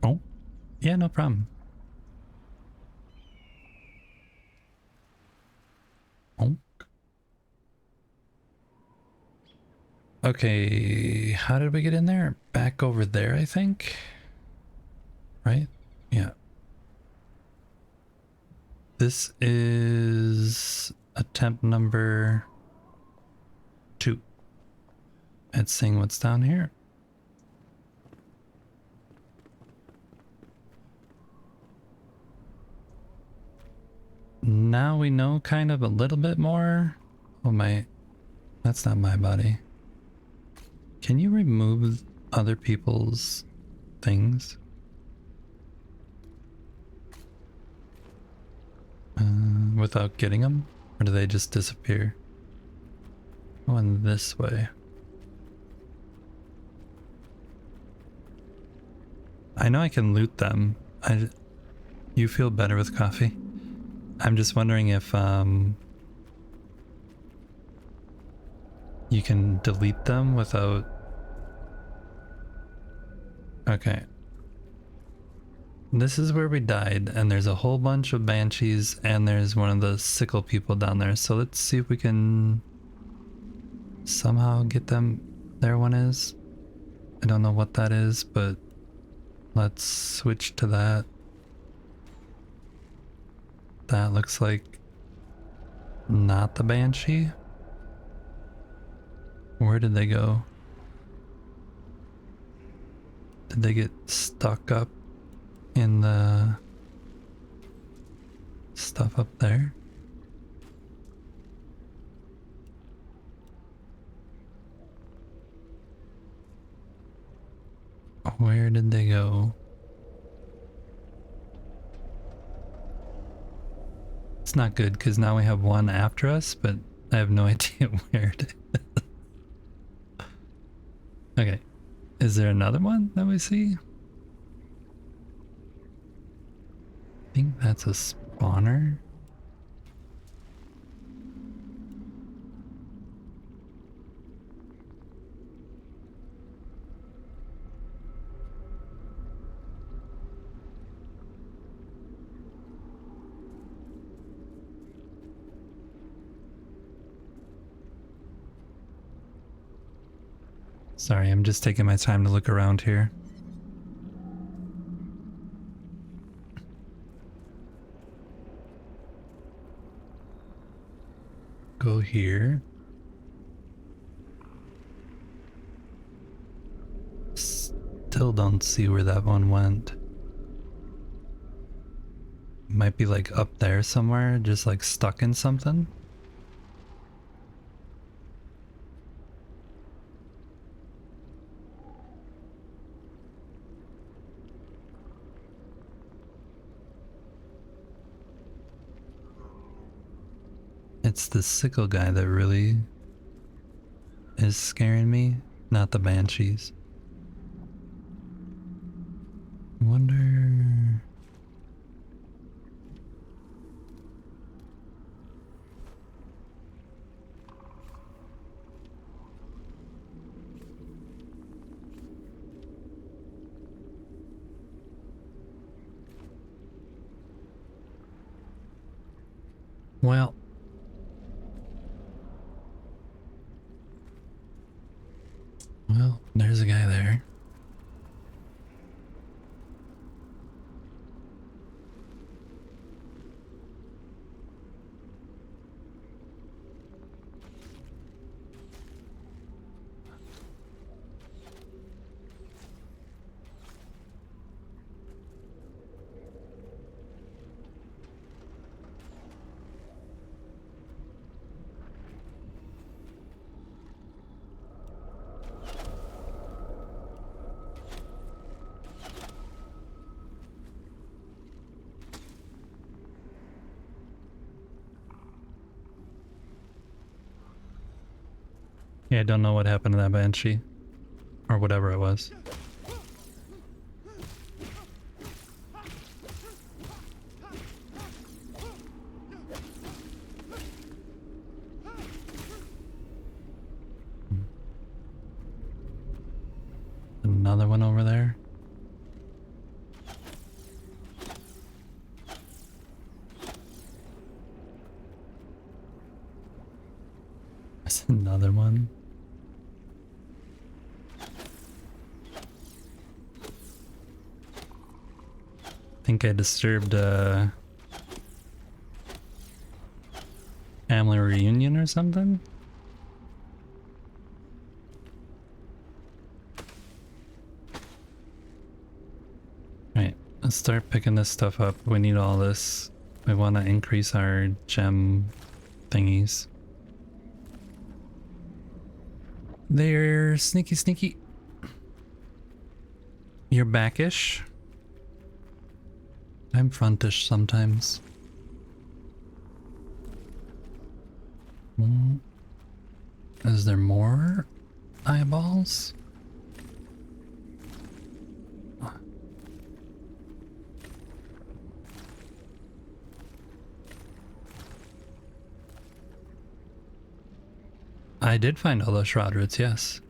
Oh, yeah, no problem. Oh. Okay, how did we get in there? Back over there, I think. Right? Yeah. This is attempt number 2 at seeing what's down here. Now we know kind of a little bit more. Oh my, that's not my body. Can you remove other people's things? Without getting them? Or do they just disappear? Going this way. I know I can loot them. You feel better with coffee? I'm just wondering if you can delete them without... Okay. This is where we died, and there's a whole bunch of banshees, and there's one of the sickle people down there. So let's see if we can somehow get them. There one is. I don't know what that is, but let's switch to that. That looks like not the banshee. Where did they go? Did they get stuck up in the stuff up there? Where did they go? It's not good because now we have one after us, but I have no idea where it is. Okay. Is there another one that we see? I think that's a spawner. Sorry, I'm just taking my time to look around here. Go here. Still don't see where that one went. Might be like up there somewhere, just like stuck in something. It's the sickle guy that really is scaring me, not the banshees. I wonder... Well, there's a guy there. Yeah, I don't know what happened to that banshee. Or whatever it was. Another one over there. There's another one. I think I disturbed family reunion or something. Right, let's start picking this stuff up. We need all this. We want to increase our gem thingies. They're sneaky, sneaky. You're backish. I'm frontish sometimes. Is there more eyeballs? I did find all those shroud roots, yes.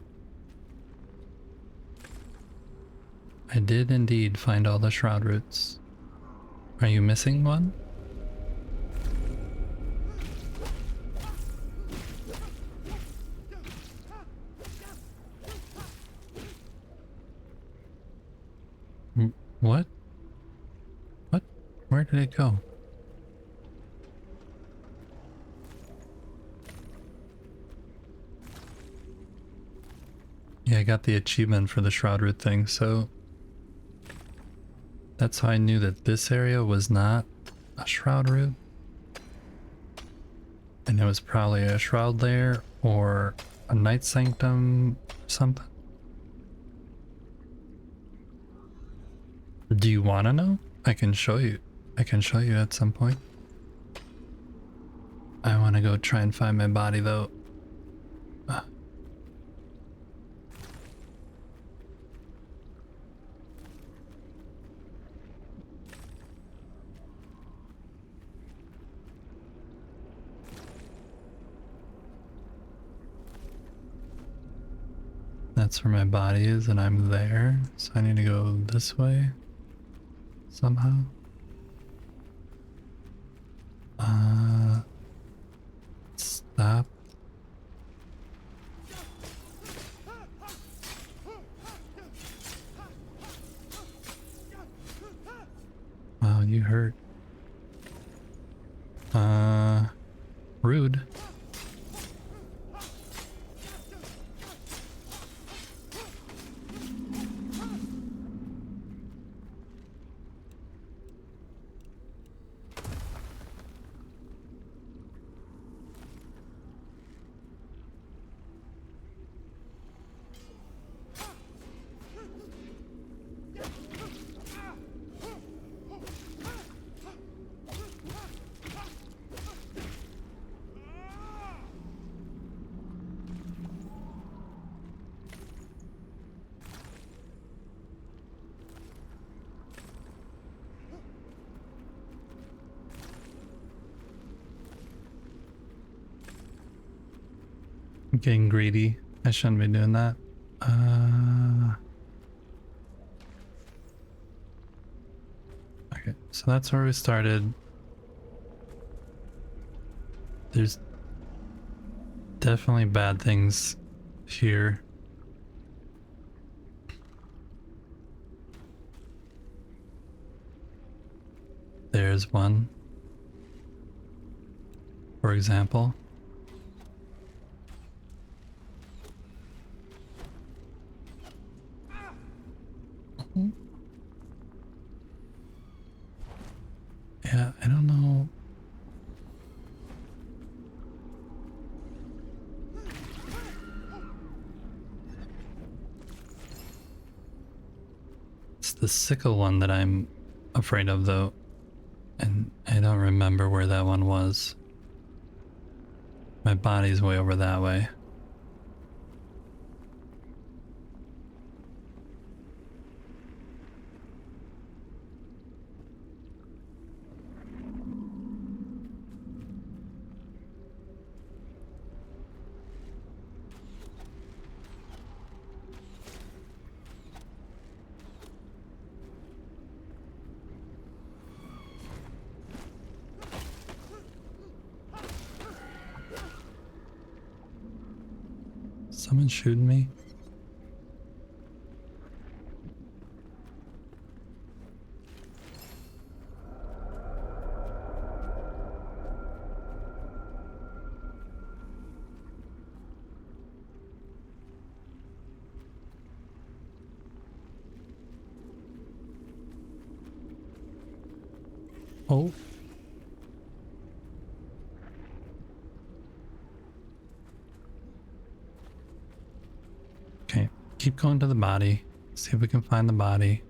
I did indeed find all the shroud roots. Are you missing one? What? What? Where did it go? Yeah, I got the achievement for the shroud root thing, so that's how I knew that this area was not a shroud root. And it was probably a shroud lair or a night sanctum something. Do you want to know? I can show you. I can show you at some point. I want to go try and find my body though. That's where my body is and I'm there. So I need to go this way somehow. Stop. Wow, you hurt. Rude. I'm getting greedy. I shouldn't be doing that. Okay, so that's where we started. There's definitely bad things here. There's one, for example. Yeah, I don't know. It's the sickle one that I'm afraid of, though. And I don't remember where that one was. My body's way over that way. Someone shooting me? Oh. Okay, keep going to the body. See if we can find the body.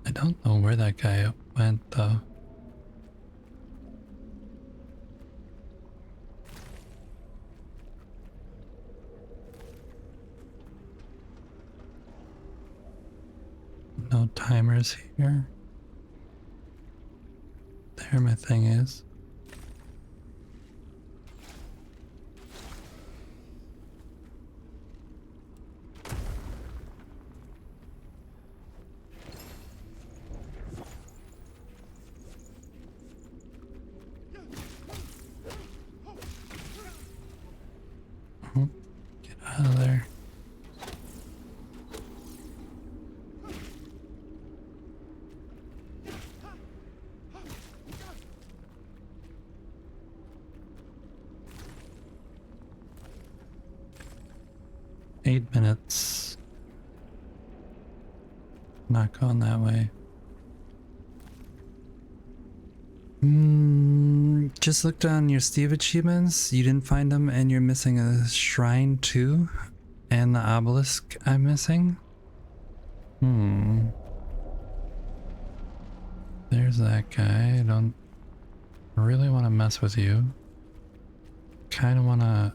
I don't know where that guy went, though. No timers here. There my thing is. Get out of there. Eight minutes. Not going that way. Just looked on your Steve achievements. You didn't find them, and you're missing a shrine too, and the obelisk I'm missing. There's that guy. I don't really want to mess with you. Kind of want to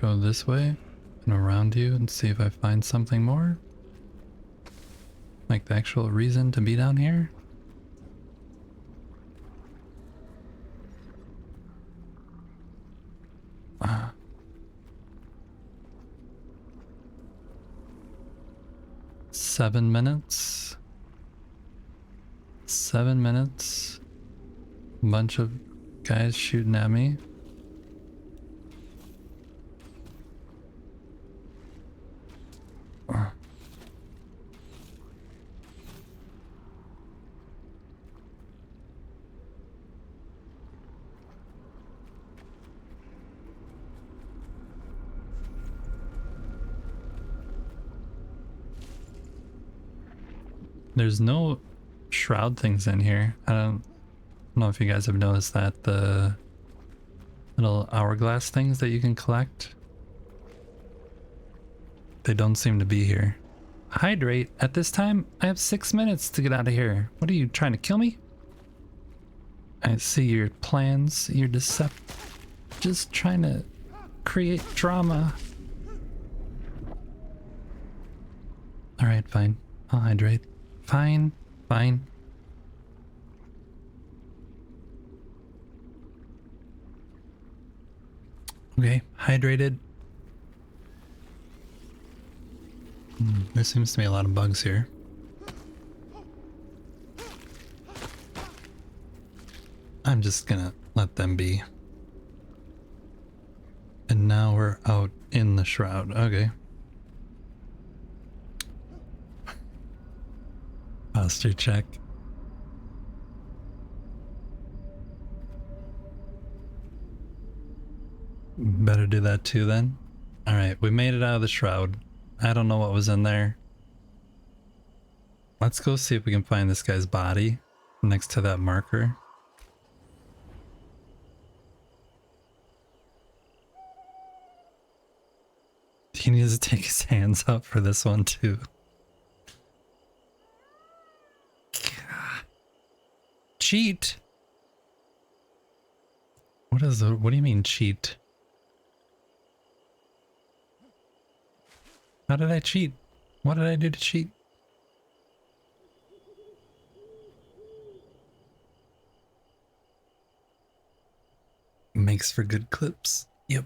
go this way and around you and see if I find something more. Like the actual reason to be down here. Ah. 7 minutes. 7 minutes. Bunch of guys shooting at me. There's no shroud things in here. I don't know if you guys have noticed that. The little hourglass things that you can collect. They don't seem to be here. Hydrate. At this time, I have 6 minutes to get out of here. What are you, trying to kill me? I see your plans, your just trying to create drama. Alright, fine. I'll hydrate. Fine. Fine. Okay, hydrated. There seems to be a lot of bugs here. I'm just gonna let them be. And now we're out in the shroud. Okay. Posture check. Better do that too then. Alright, we made it out of the shroud. I don't know what was in there. Let's go see if we can find this guy's body next to that marker. He needs to take his hands up for this one too. Cheat? What do you mean cheat? How did I cheat? What did I do to cheat? Makes for good clips. Yep.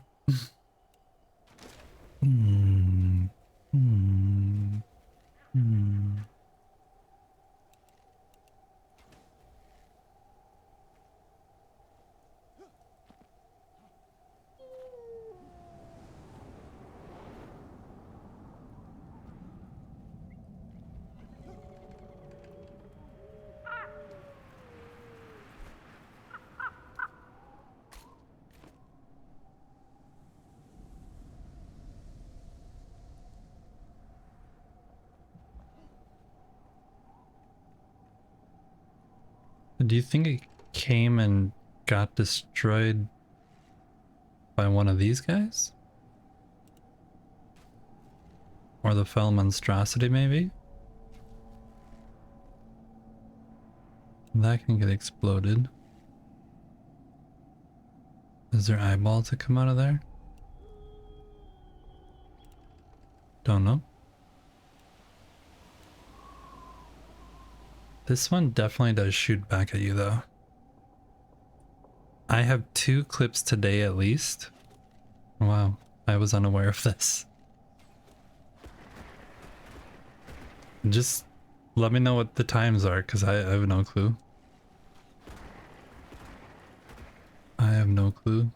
Do you think it came and got destroyed by one of these guys? Or the fell monstrosity, maybe? That can get exploded. Is there eyeball to come out of there? Don't know. This one definitely does shoot back at you though. I have 2 clips today at least. Wow, I was unaware of this. Just let me know what the times are, because I have no clue. I have no clue.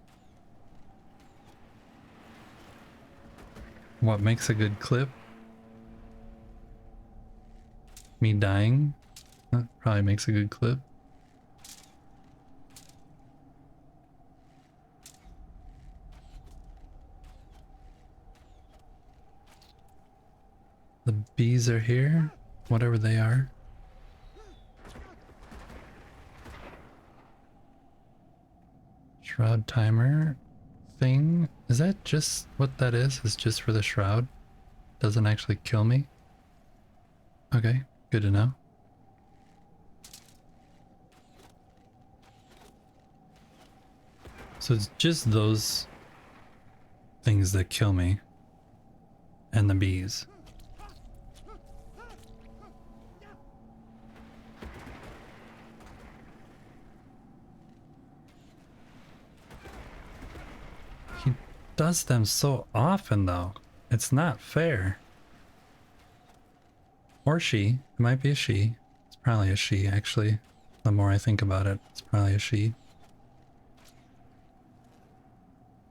What makes a good clip? Me dying? That probably makes a good clip. The bees are here, whatever they are. Shroud timer thing. Is that just what that is? It's just for the shroud? Doesn't actually kill me? Okay, good to know. So it's just those things that kill me. And the bees. He does them so often though. It's not fair. Or she. It might be a she. It's probably a she actually. The more I think about it, it's probably a she.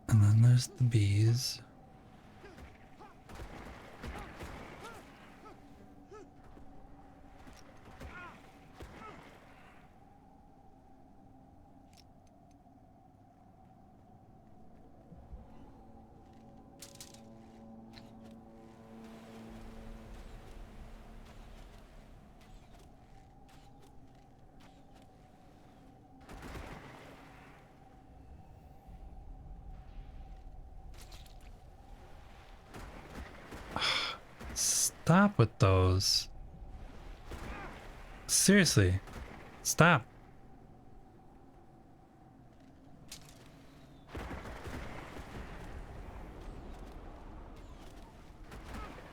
And then there's the bees. Stop with those. Seriously. Stop.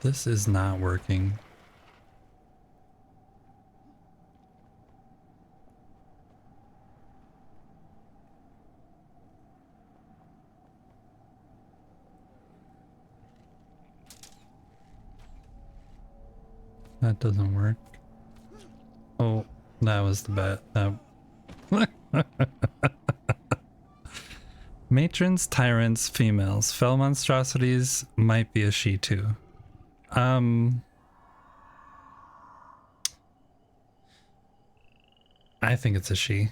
This is not working. That doesn't work. Oh, that was the bet. That... Matrons, tyrants, females. Fell monstrosities might be a she too. I think it's a she.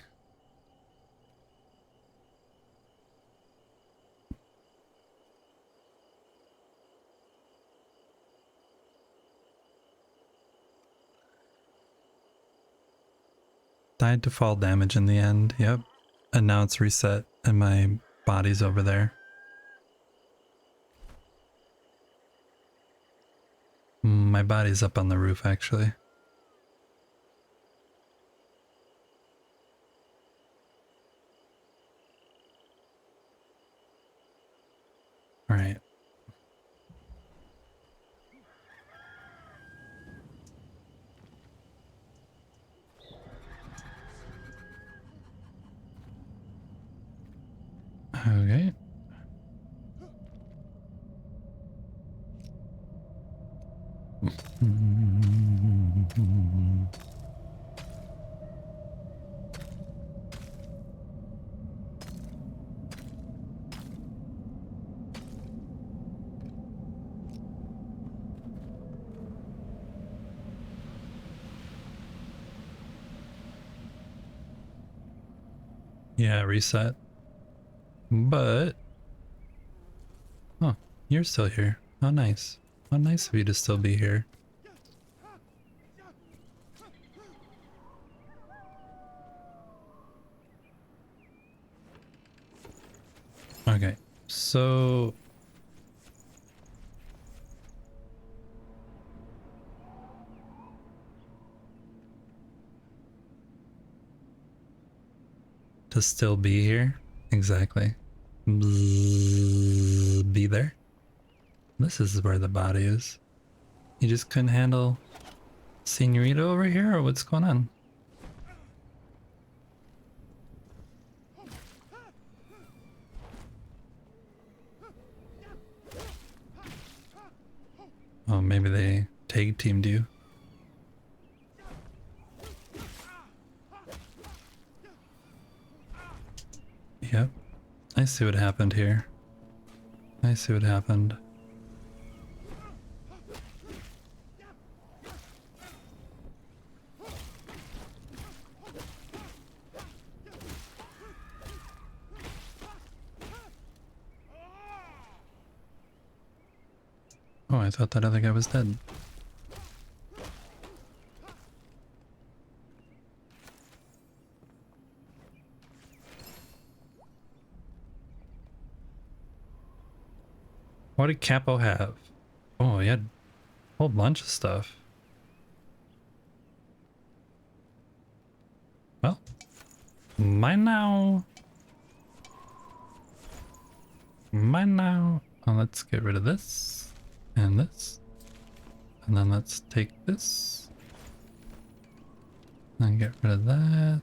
Died to fall damage in the end. Yep. And now it's reset and my body's over there. My body's up on the roof actually. All right. Okay. Yeah, reset. But... oh, you're still here. How nice. How nice of you to still be here. Okay, so... to still be here? Exactly. Be there? This is where the body is. You just couldn't handle Senorita over here, or what's going on? Oh, maybe they tag teamed you. Yep. I see what happened here. I see what happened. Oh, I thought that other guy was dead. What did Capo have? Oh, he had a whole bunch of stuff. Well, mine now. Mine now. Oh, let's get rid of this and this. And then let's take this and get rid of that.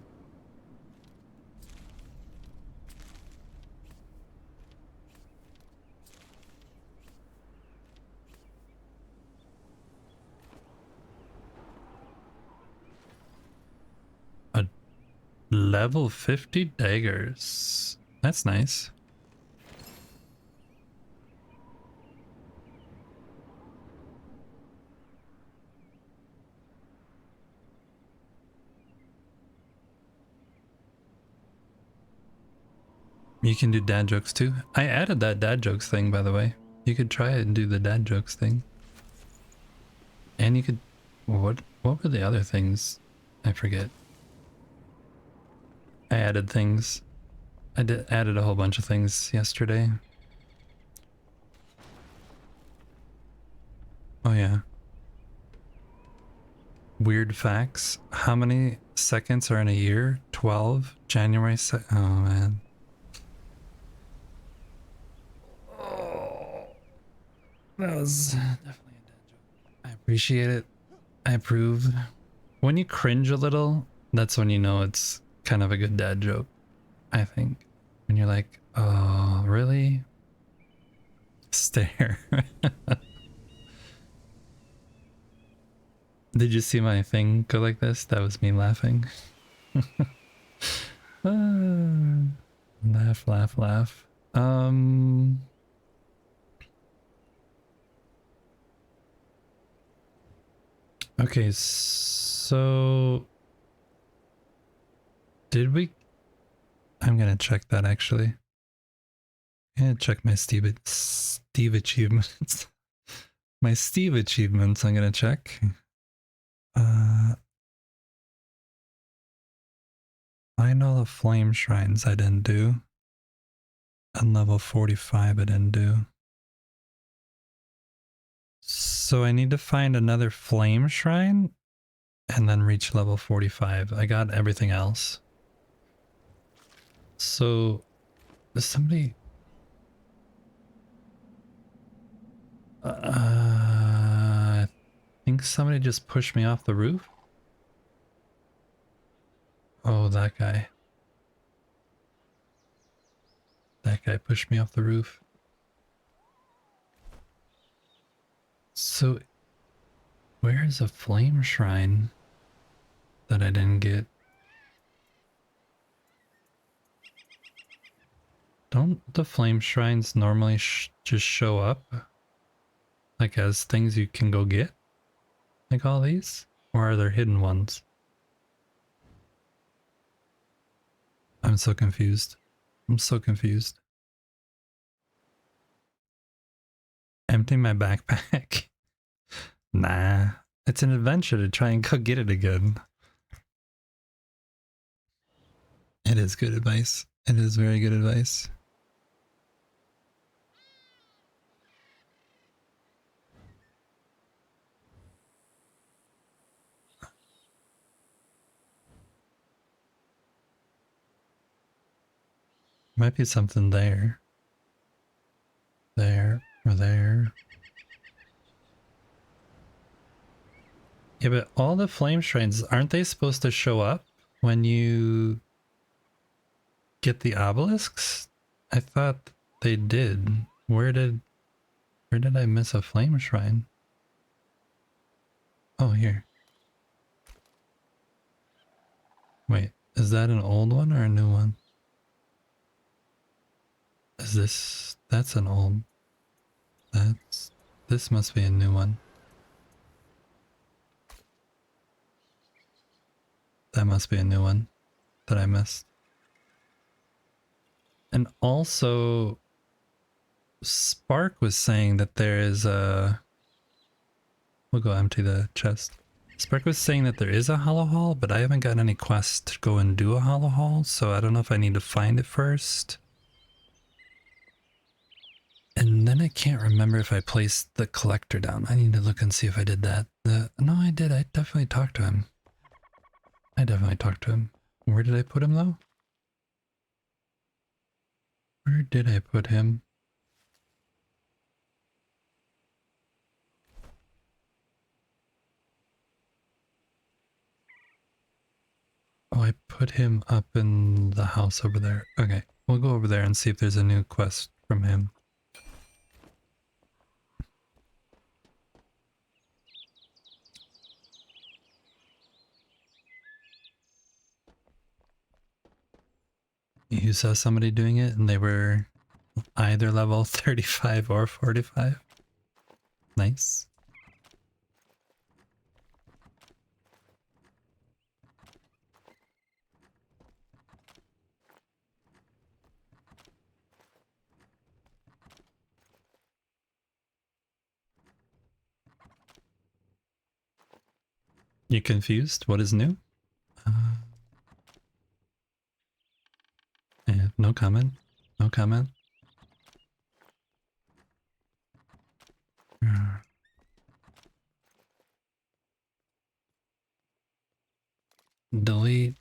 A level 50 daggers. That's nice. You can do dad jokes too. I added that dad jokes thing, by the way. You could try it and do the dad jokes thing. And you could... what were the other things? I forget. I added things. Added a whole bunch of things yesterday. Oh yeah. Weird facts. How many seconds are in a year? 12? January oh man. That was definitely a dad joke. I appreciate it. I approve. When you cringe a little, that's when you know it's kind of a good dad joke, I think. When you're like, oh, really? Stare. Did you see my thing go like this? That was me laughing. Laugh, laugh, laugh. Okay, so did we? I'm gonna check that actually. I'm gonna check my Steve achievements. My Steve achievements. I'm gonna check. I know the flame shrines I didn't do. And level 45 I didn't do. So I need to find another flame shrine and then reach level 45. I got everything else. So does somebody... I think somebody just pushed me off the roof. Oh, that guy. That guy pushed me off the roof. So where's a flame shrine that I didn't get? Don't the flame shrines normally just show up? Like as things you can go get? Like all these? Or are there hidden ones? I'm so confused. I'm so confused. Empty my backpack? Nah. It's an adventure to try and go get it again. It is good advice. It is very good advice. Might be something there. There, or there. Yeah, but all the flame shrines, aren't they supposed to show up when you get the obelisks? I thought they did. Where did I miss a flame shrine? Oh, here. Wait, is that an old one or a new one? Is this... That's an old... This must be a new one. That must be a new one that I missed. And also, Spark was saying that there is a... We'll go empty the chest. Spark was saying that there is a hollow hall, but I haven't gotten any quests to go and do a hollow hall, so I don't know if I need to find it first. And then I can't remember if I placed the collector down. I need to look and see if I did that. No, I did. I definitely talked to him. I definitely talked to him. Where did I put him though? Where did I put him? Oh, I put him up in the house over there. Okay, we'll go over there and see if there's a new quest from him. You saw somebody doing it and they were either level 35 or 45. Nice. You confused? What is new? Yeah, no comment. No comment. Delete.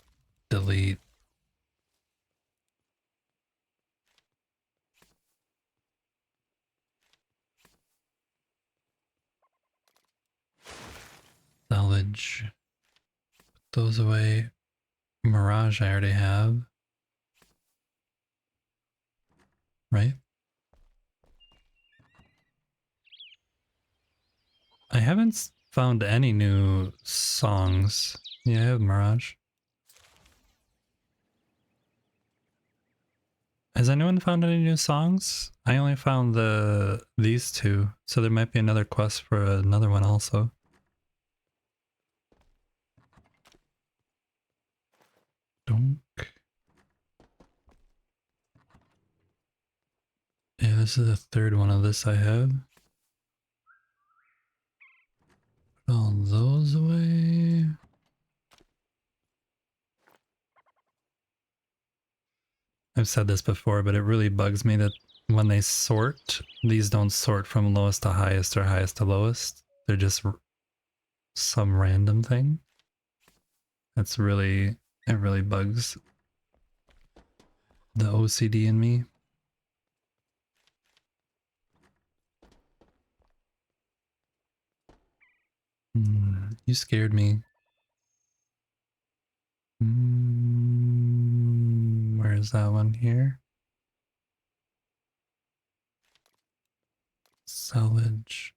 Delete. Salvage. Put those away. Mirage I already have. Right? I haven't found any new songs. Yeah, I have Mirage. Has anyone found any new songs? I only found these two, so there might be another quest for another one also. Donk. Yeah, this is the third one of this I have. Put all those away. I've said this before, but it really bugs me that when they sort, these don't sort from lowest to highest or highest to lowest. They're just some random thing. It really bugs the OCD in me. You scared me. Where is that one here? Salvage.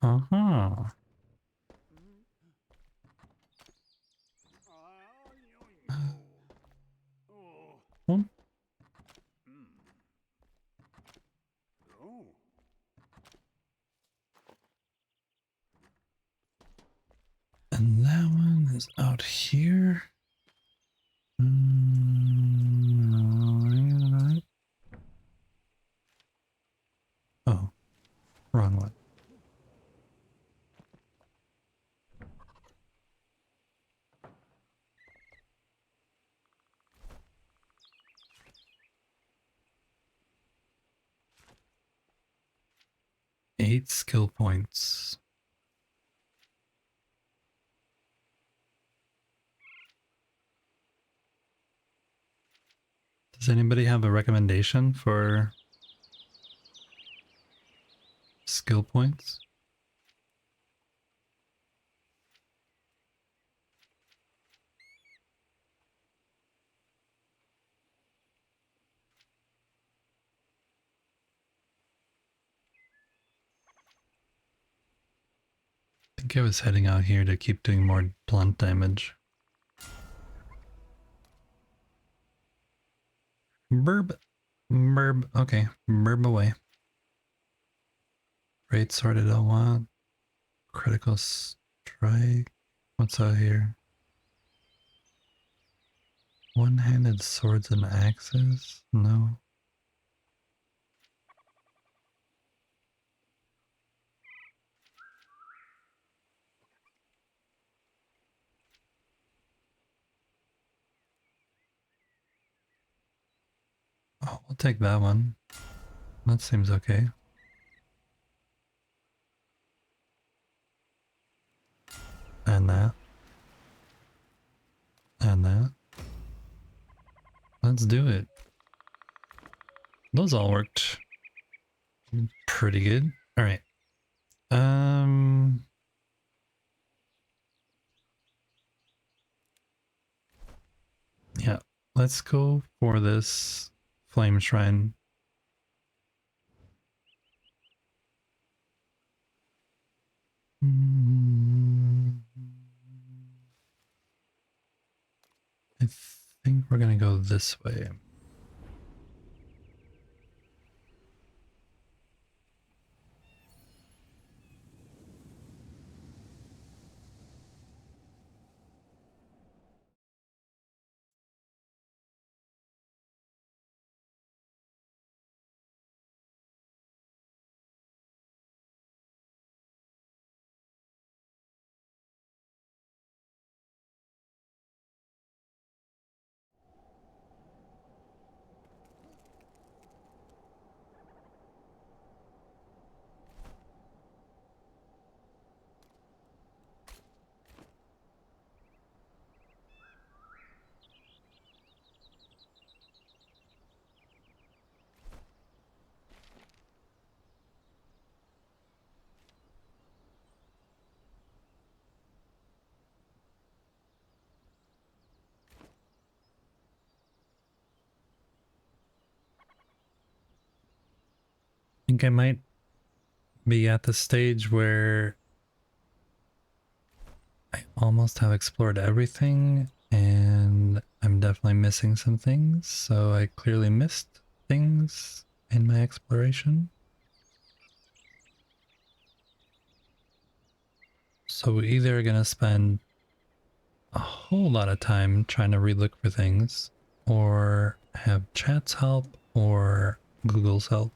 Uh-huh. Hmm? And that one is out here. Oh, wrong one. Eight skill points. Does anybody have a recommendation for skill points? I think I was heading out here to keep doing more blunt damage. Burb. Burb. Okay. Burb away. Great sword I don't want. Critical strike. What's out here? One-handed swords and axes? No. Oh, we'll take that one. That seems okay. And that. And that. Let's do it. Those all worked pretty good. All right. Yeah. Let's go for this flame shrine. I think we're gonna go this way. think I might be at the stage where I almost have explored everything and I'm definitely missing some things. So I clearly missed things in my exploration. So we're either going to spend a whole lot of time trying to relook for things, or have chat's help, or Google's help.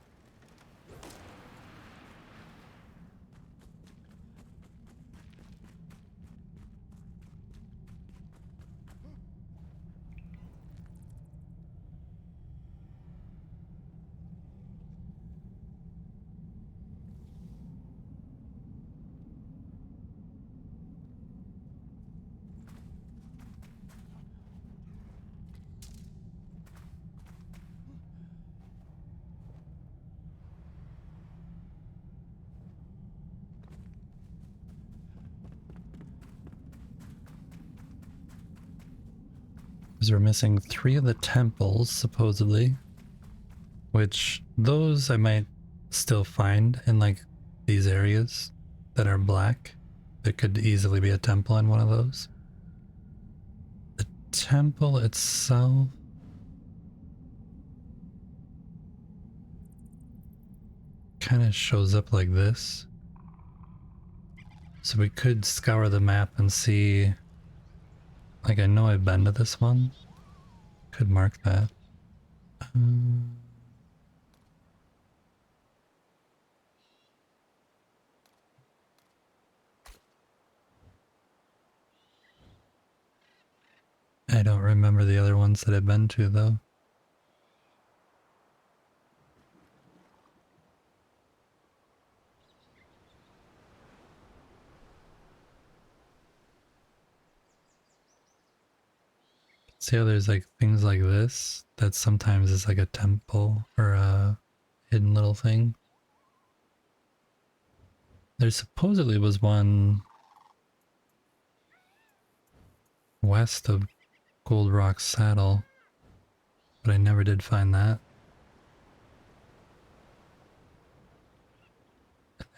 Because we're missing 3 of the temples, supposedly. Which, those I might still find in like these areas that are black. There could easily be a temple in one of those. The temple itself... kind of shows up like this. So we could scour the map and see... like, I know I've been to this one. Could mark that. I don't remember the other ones that I've been to, though. See how there's like things like this that sometimes is like a temple or a hidden little thing. There supposedly was one west of Gold Rock Saddle, but I never did find that.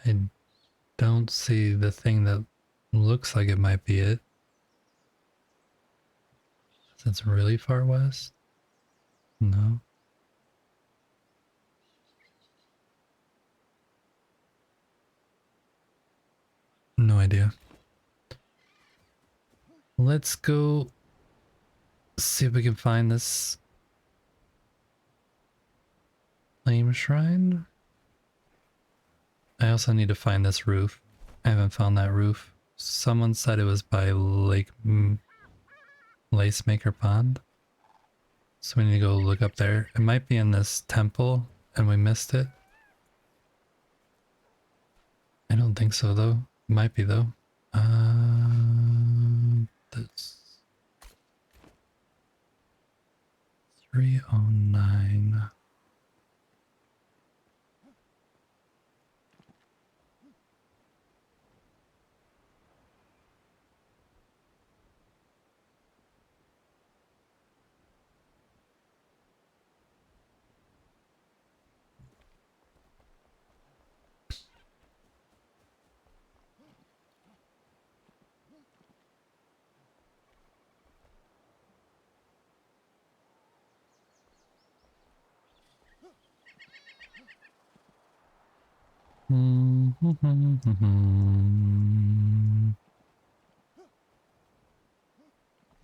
I don't see the thing that looks like it might be it. That's really far west? No. No idea. Let's go see if we can find this flame shrine. I also need to find this roof. I haven't found that roof. Someone said it was by Lacemaker Pond. So we need to go look up there. It might be in this temple and we missed it. I don't think so though. It might be though. This 309.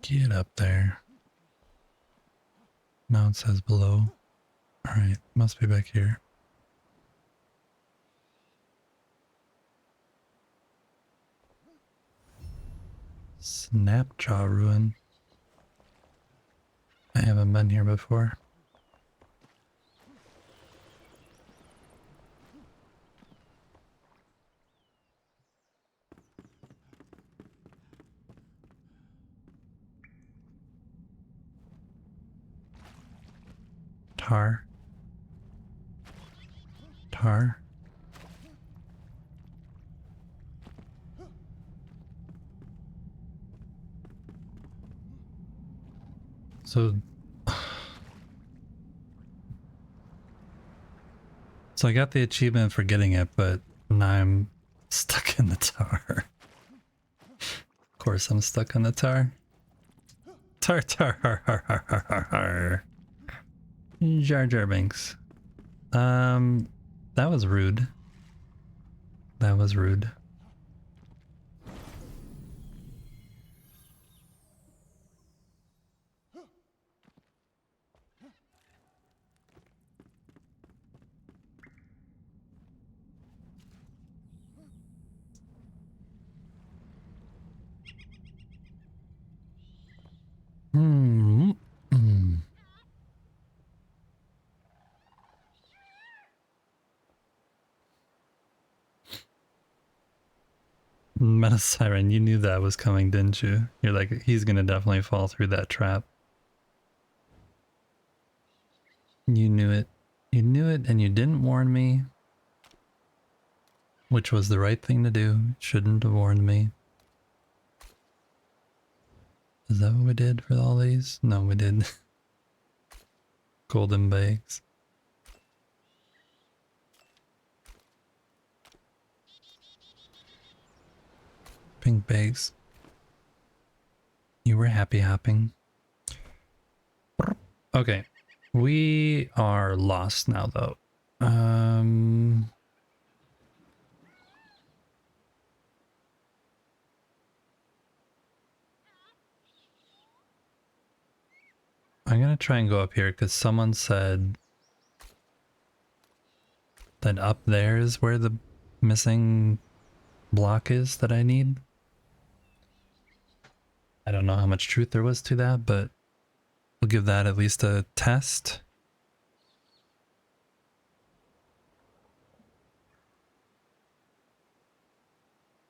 Get up there. Now it says below. Alright, must be back here. Snapjaw Ruin. I haven't been here before. Tar. Tar. So So I got the achievement for getting it, but now I'm stuck in the tower. Of course I'm stuck in the tower. Tar tar har har har har har har. Jar Jar Binks. That was rude. That was rude. Hmm. Meta Siren, you knew that was coming, didn't you? You're like, he's gonna definitely fall through that trap. You knew it. You knew it and you didn't warn me. Which was the right thing to do. Shouldn't have warned me. Is that what we did for all these? No, we did. Golden bags. Pink bags. You were happy hopping. Okay. We are lost now though. I'm gonna try and go up here because someone said that up there is where the missing block is that I need. I don't know how much truth there was to that, but we'll give that at least a test.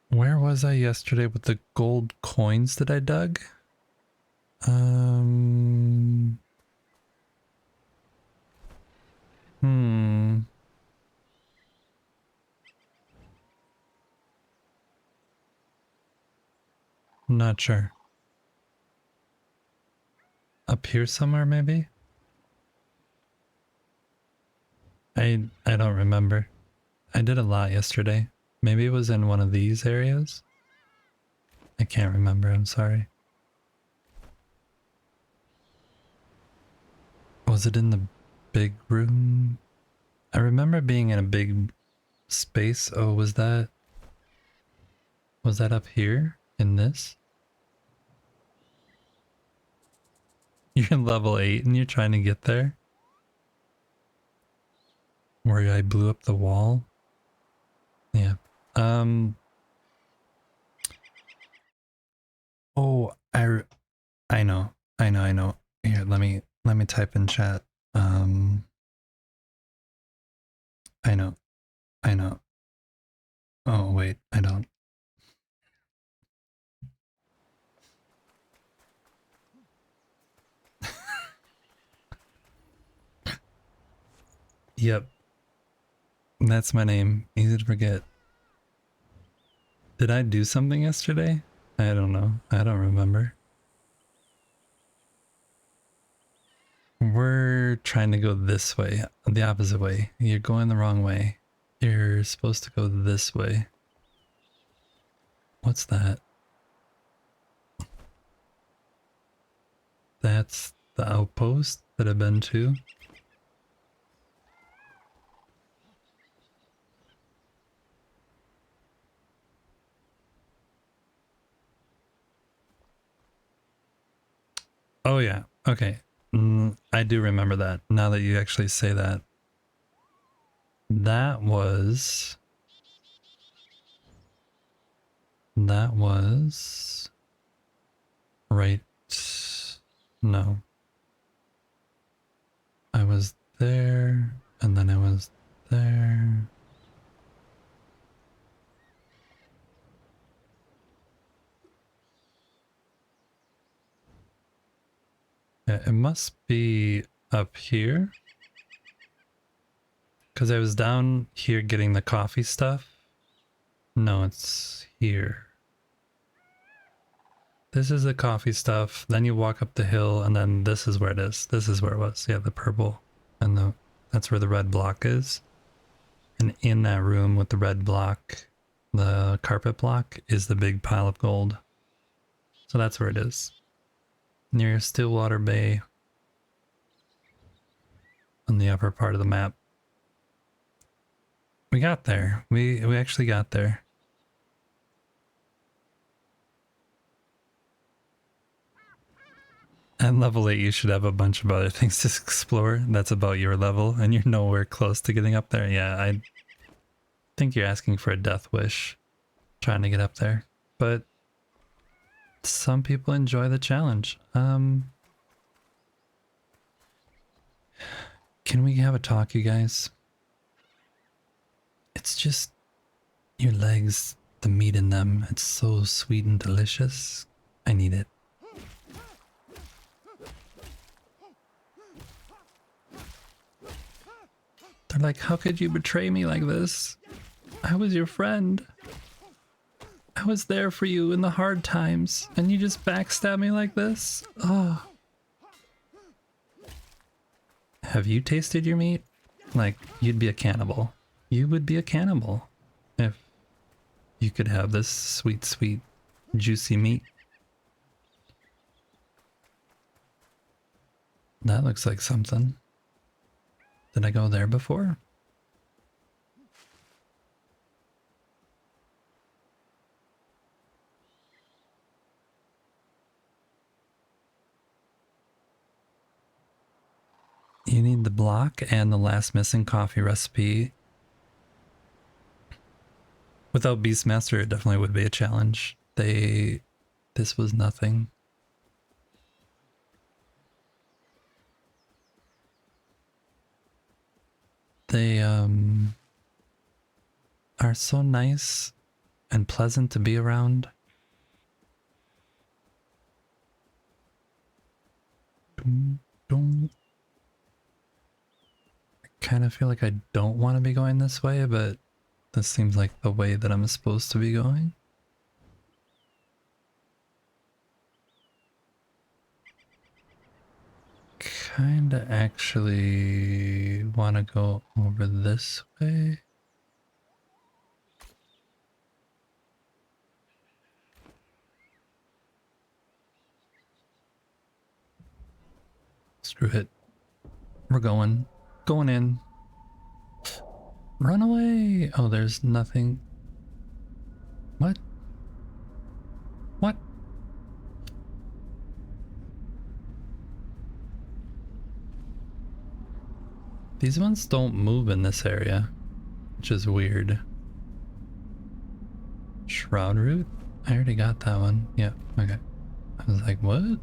Where was I yesterday with the gold coins that I dug? Not sure. Up here somewhere, maybe? I don't remember. I did a lot yesterday. Maybe it was in one of these areas? I can't remember, I'm sorry. Was it in the big room? I remember being in a big space. Oh, was that up here in this? You're level 8 and you're trying to get there? Where I blew up the wall? Yeah. Oh, I know. Here, let me type in chat. I know. Oh, wait, I don't. Yep. That's my name. Easy to forget. Did I do something yesterday? I don't know. I don't remember. We're trying to go this way, the opposite way. You're going the wrong way. You're supposed to go this way. What's that? That's the outpost that I've been to. Oh yeah, okay. I do remember that, now that you actually say that. That was right. No. I was there, and then I was there. Yeah, it must be up here. Because I was down here getting the coffee stuff. No, it's here. This is the coffee stuff. Then you walk up the hill, and then this is where it is. This is where it was. Yeah, the purple. And that's where the red block is. And in that room with the red block, the carpet block, is the big pile of gold. So that's where it is. Near Stillwater Bay on the upper part of the map. We got there. We actually got there. At level 8 you should have a bunch of other things to explore. That's about your level and you're nowhere close to getting up there. Yeah, I think you're asking for a death wish trying to get up there. But some people enjoy the challenge. Can we have a talk, you guys? It's just your legs, the meat in them. It's so sweet and delicious. I need it. They're like, how could you betray me like this? I was your friend. I was there for you in the hard times, and you just backstab me like this? Oh. Have you tasted your meat? Like, you'd be a cannibal. You would be a cannibal if you could have this sweet, sweet, juicy meat. That looks like something. Did I go there before? You need the block and the last missing coffee recipe. Without Beastmaster, it definitely would be a challenge. This was nothing. They are so nice and pleasant to be around. I kind of feel like I don't want to be going this way, but this seems like the way that I'm supposed to be going. Kinda actually want to go over this way. Screw it. We're going in. Run away! Oh, there's nothing. What? What? These ones don't move in this area, which is weird. Shroud root? I already got that one. Yeah, okay. I was like, what?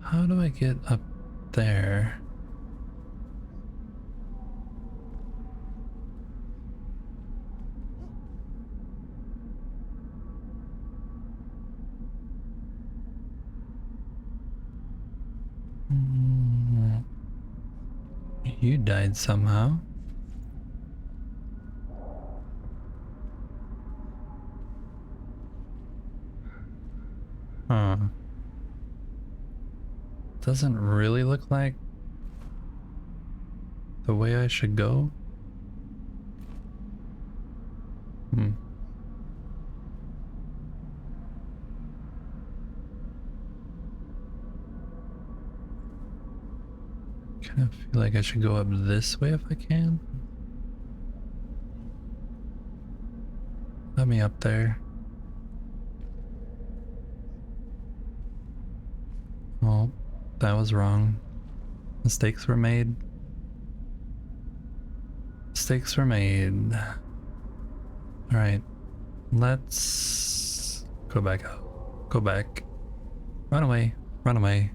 How do I get up there? You died somehow. Huh. Doesn't really look like the way I should go. Hmm. Kind of feel like I should go up this way if I can. Let me up there. Oh, that was wrong. Mistakes were made. Mistakes were made. Alright. Let's go back out. Go back. Run away. Run away.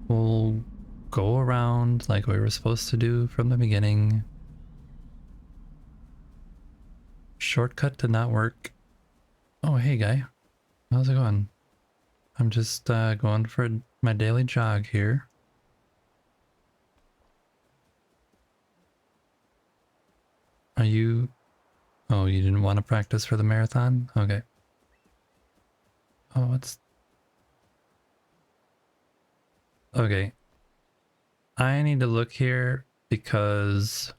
We'll go around like we were supposed to do from the beginning. Shortcut did not work. Oh, hey guy. How's it going? I'm just going for my daily jog here. Are you... Oh, you didn't want to practice for the marathon? Okay. Oh, what's... Okay. I need to look here because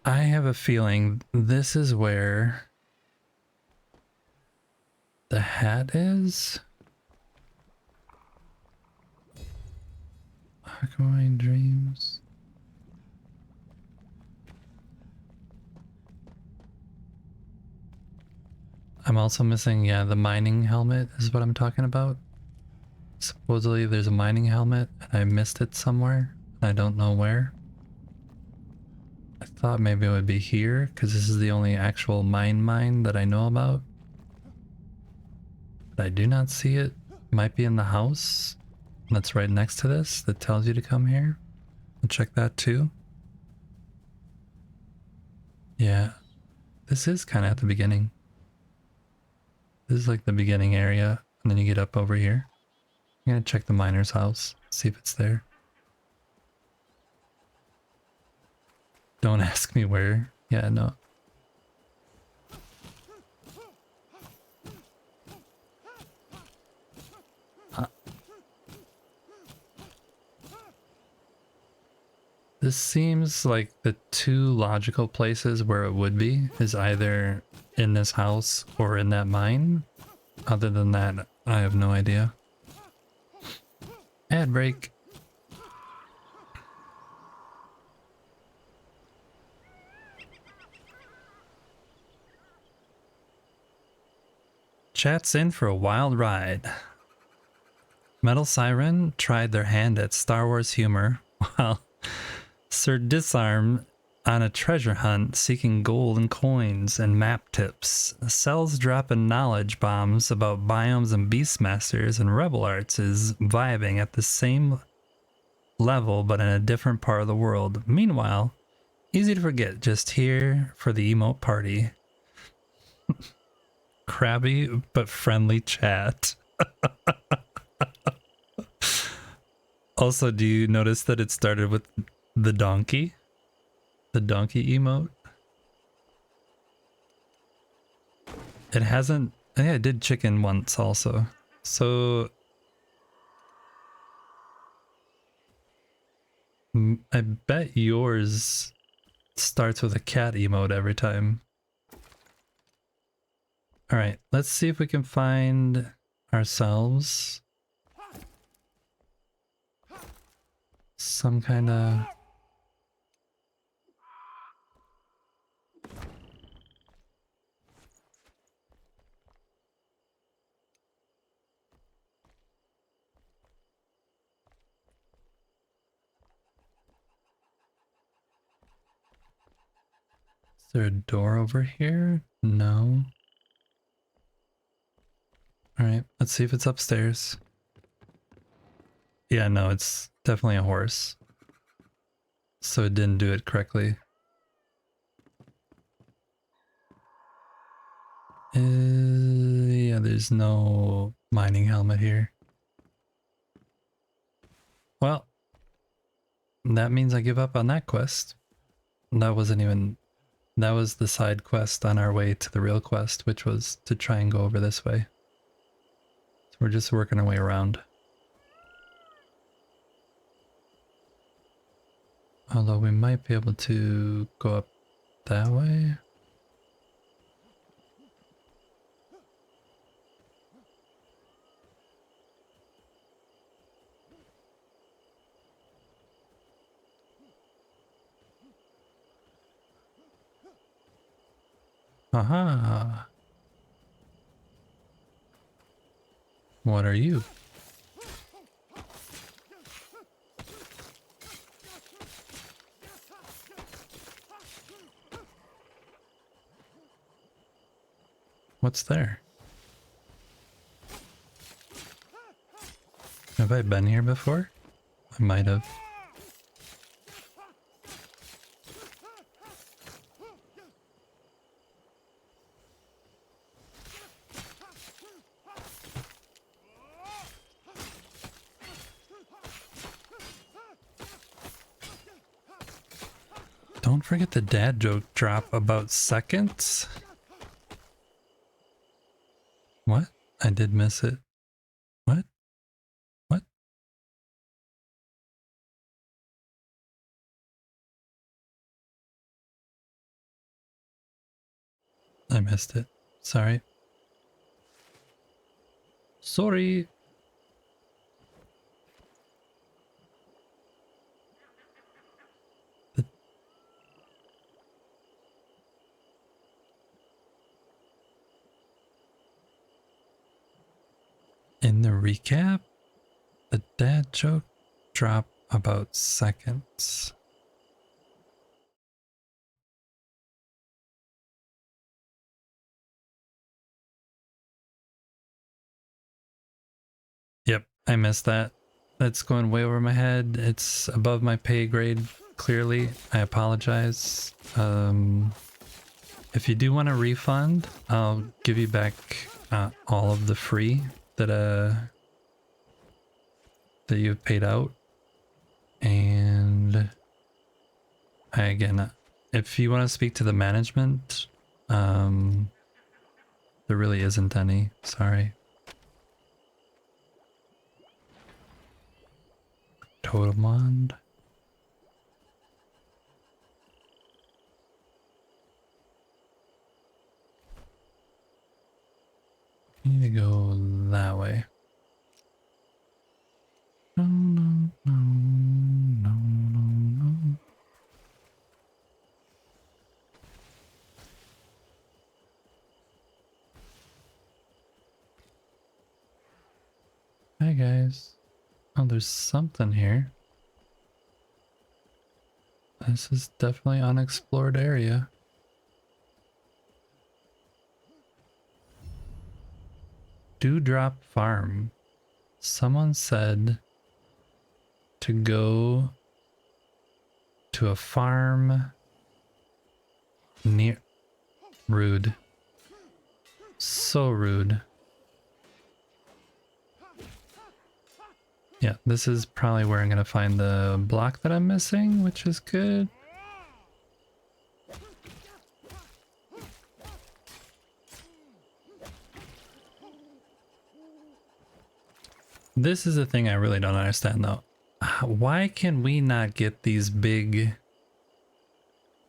I have a feeling this is where the hat is. Aquamarine dreams. I'm also missing, yeah, the mining helmet is what I'm talking about. Supposedly there's a mining helmet and I missed it somewhere. I don't know where. I thought maybe it would be here because this is the only actual mine that I know about. But I do not see it. Might be in the house that's right next to this that tells you to come here. I'll check that too. Yeah, this is kind of at the beginning. This is like the beginning area, and then you get up over here. I'm gonna check the miner's house, see if it's there. Don't ask me where. Yeah, no. This seems like the two logical places where it would be is either in this house or in that mine. Other than that, I have no idea. Ad break. Chat's in for a wild ride. Metal Siren tried their hand at Star Wars humor while Sir Disarm on a treasure hunt seeking gold and coins and map tips. Cells dropping knowledge bombs about biomes and beastmasters and rebel arts is vibing at the same level but in a different part of the world. Meanwhile, easy to forget, just here for the emote party. Crabby but friendly chat. Also, do you notice that it started with the donkey? The donkey emote? It hasn't... Yeah, it did chicken once also. So... I bet yours starts with a cat emote every time. Alright, let's see if we can find ourselves some kind of... Is there a door over here? No. Alright, let's see if it's upstairs. Yeah, no, it's definitely a horse. So it didn't do it correctly. Yeah, there's no mining helmet here. Well, that means I give up on that quest. That wasn't even... That was the side quest on our way to the real quest, which was to try and go over this way. So we're just working our way around. Although we might be able to go up that way. Aha! What are you? What's there? Have I been here before? I might have. Don't forget the dad joke drop about seconds. What? I did miss it. I missed it. Sorry. Sorry. In the recap, the dad joke dropped about seconds. Yep, I missed that. That's going way over my head. It's above my pay grade, clearly. I apologize. If you do want a refund, I'll give you back all of the free that you've paid out. And again, if you want to speak to the management, there really isn't any. Sorry. Totemond. Need to go that way. No, no, no, no, no, no. Hi guys. Oh, there's something here. This is definitely unexplored area. Dewdrop Farm. Someone said to go to a farm near... Rude. So rude. Yeah, this is probably where I'm gonna find the block that I'm missing, which is good. This is the thing I really don't understand though. Why can we not get these big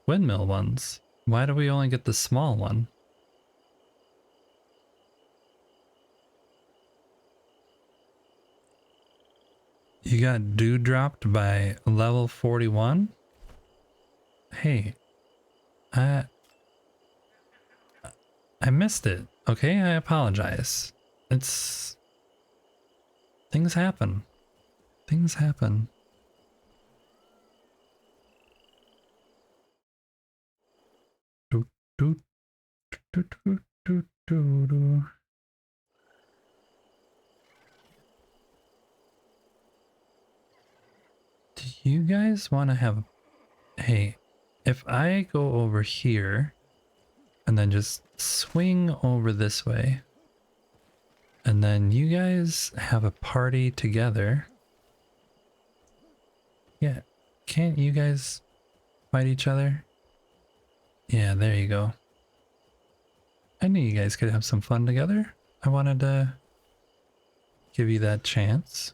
windmill ones? Why do we only get the small one? You got dewdropped by level 41? Hey, I missed it. Okay, I apologize. It's... Things happen. Things happen. Do, do, do, do, do, do, do. Do you guys want to have... Hey, if I go over here and then just swing over this way, and then you guys have a party together. Yeah, can't you guys fight each other? Yeah, there you go. I knew you guys could have some fun together. I wanted to give you that chance.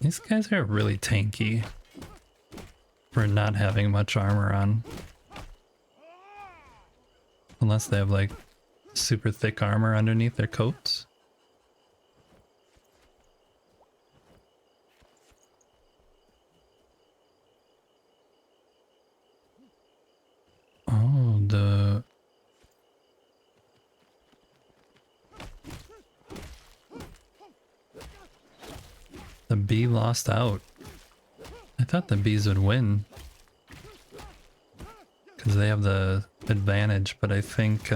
These guys are really tanky for not having much armor on. Unless they have like super thick armor underneath their coats. Oh, the bee lost out. I thought the bees would win because they have the advantage, but I think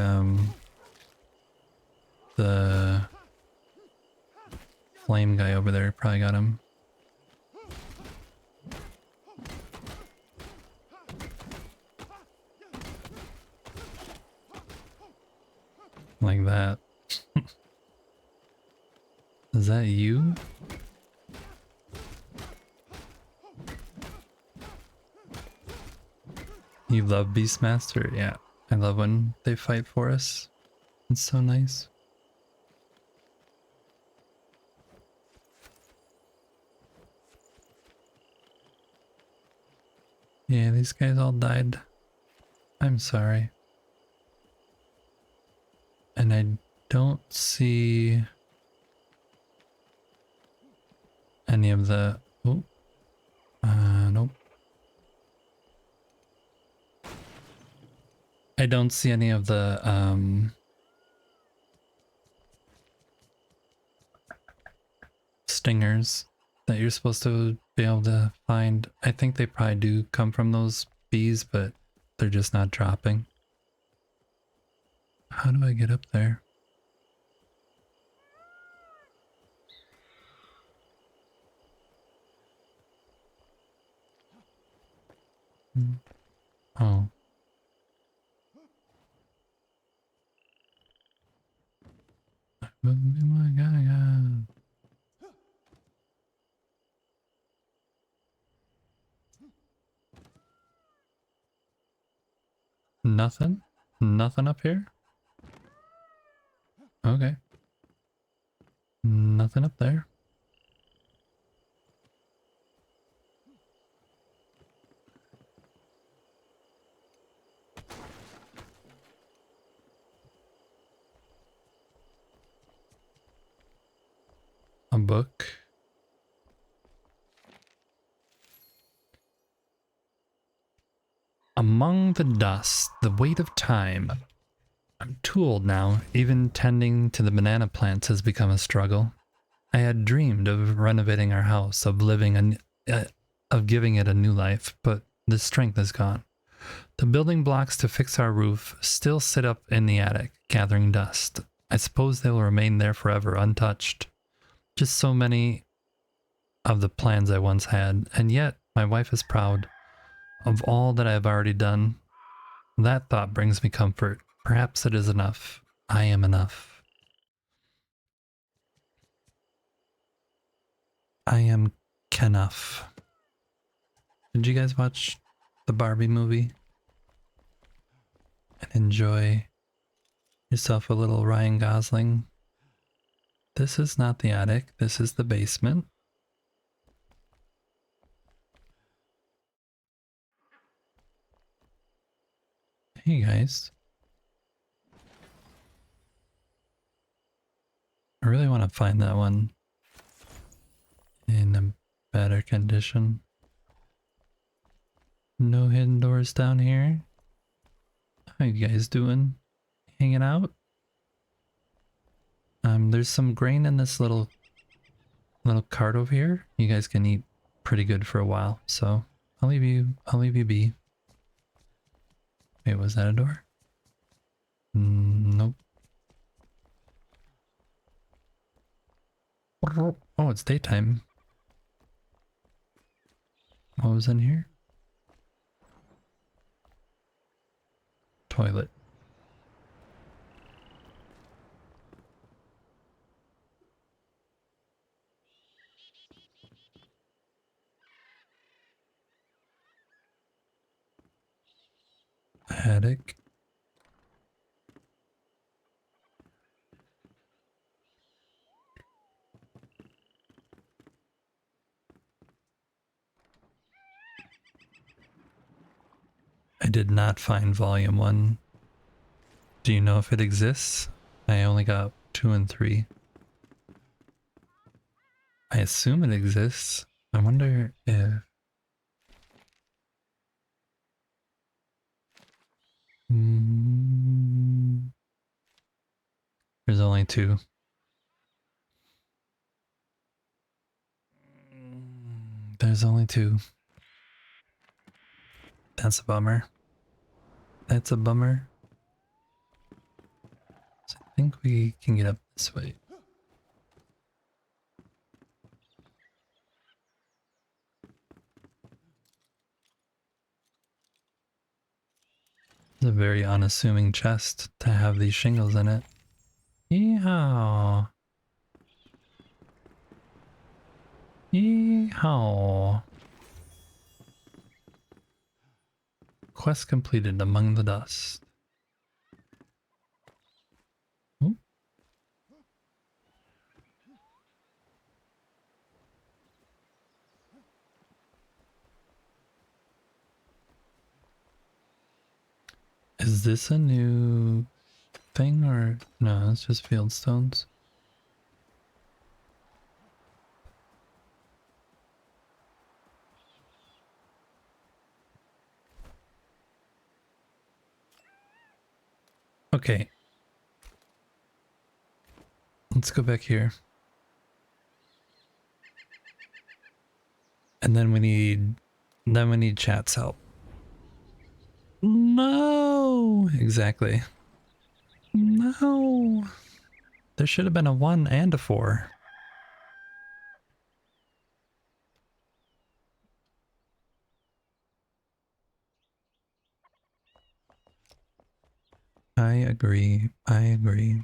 the flame guy over there probably got him. Like that. Is that you? You love Beastmaster? Yeah. I love when they fight for us. It's so nice. Yeah, these guys all died. I'm sorry. And I don't see any of the... Oh, nope. I don't see any of the, stingers that you're supposed to be able to find. I think they probably do come from those bees, but they're just not dropping. How do I get up there? Oh. Nothing? Nothing up here? Okay. Nothing up there. A book. Among the dust, the weight of time. I'm too old now. Even tending to the banana plants has become a struggle. I had dreamed of renovating our house, of of giving it a new life, but the strength is gone. The building blocks to fix our roof still sit up in the attic, gathering dust. I suppose they will remain there forever, untouched. Just so many of the plans I once had, and yet my wife is proud of all that I have already done. That thought brings me comfort. Perhaps it is enough. I am enough. I am Kenuff. Did you guys watch the Barbie movie and enjoy yourself a little Ryan Gosling? This is not the attic. This is the basement. Hey guys. I really want to find that one in a better condition. No hidden doors down here. How you guys doing? Hanging out? There's some grain in this little cart over here. You guys can eat pretty good for a while, so I'll leave you be. Wait, was that a door? Nope. Oh, it's daytime. What was in here? Toilet. Attic. I did not find volume 1. Do you know if it exists? I only got 2 and 3. I assume it exists. I wonder if... There's only 2. There's only 2. That's a bummer. That's a bummer. So I think we can get up this way. It's a very unassuming chest to have these shingles in it. Yeehaw. Yeehaw. Quest completed among the dust. Is this a new thing or no? It's just field stones. Okay. Let's go back here. And then we need chat's help. No, exactly. No. There should have been a 1 and a 4. I agree. I agree.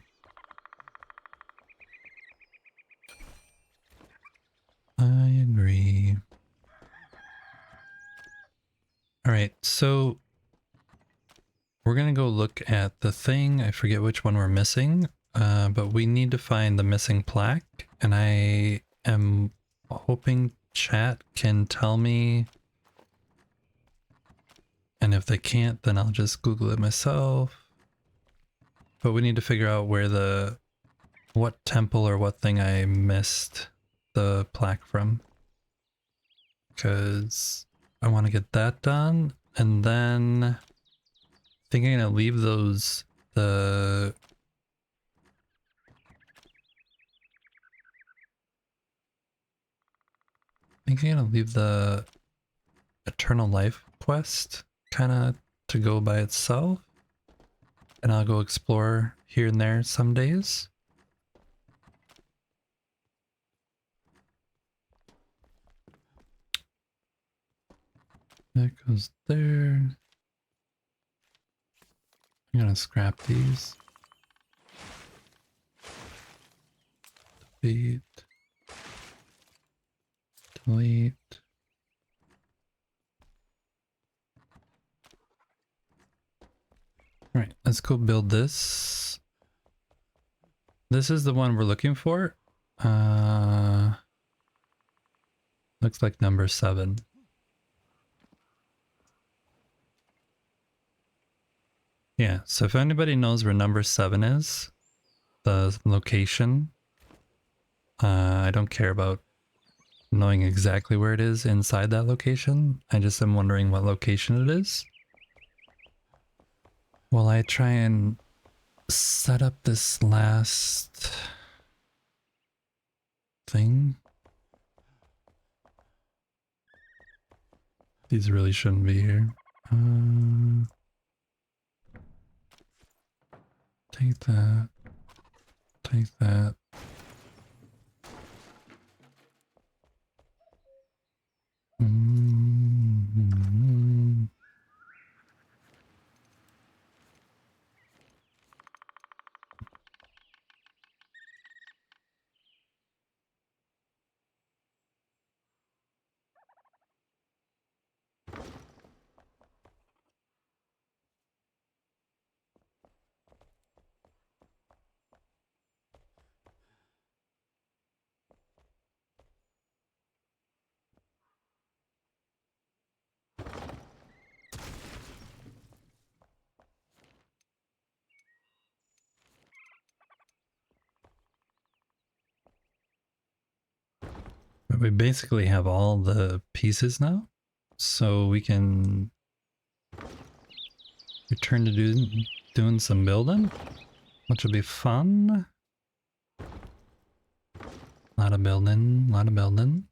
I agree. All right, so we're gonna go look at the thing. I forget which one we're missing, but we need to find the missing plaque, and I am hoping chat can tell me. And if they can't, then I'll just Google it myself. But we need to figure out where what temple or what thing I missed the plaque from. Because I want to get that done. And then I think I'm going to leave those, I think I'm going to leave the Eternal Life quest kind of to go by itself. And I'll go explore here and there some days. That goes there. I'm gonna scrap these. Delete. Delete. Alright, let's go build this. This is the one we're looking for. Looks like number 7. Yeah, so if anybody knows where number 7 is, the location, I don't care about knowing exactly where it is inside that location. I just am wondering what location it is. While I try and set up this last thing. These really shouldn't be here. Take that. Take that. But we basically have all the pieces now, so we can return to doing some building, which will be fun. Lot of building, lot of building.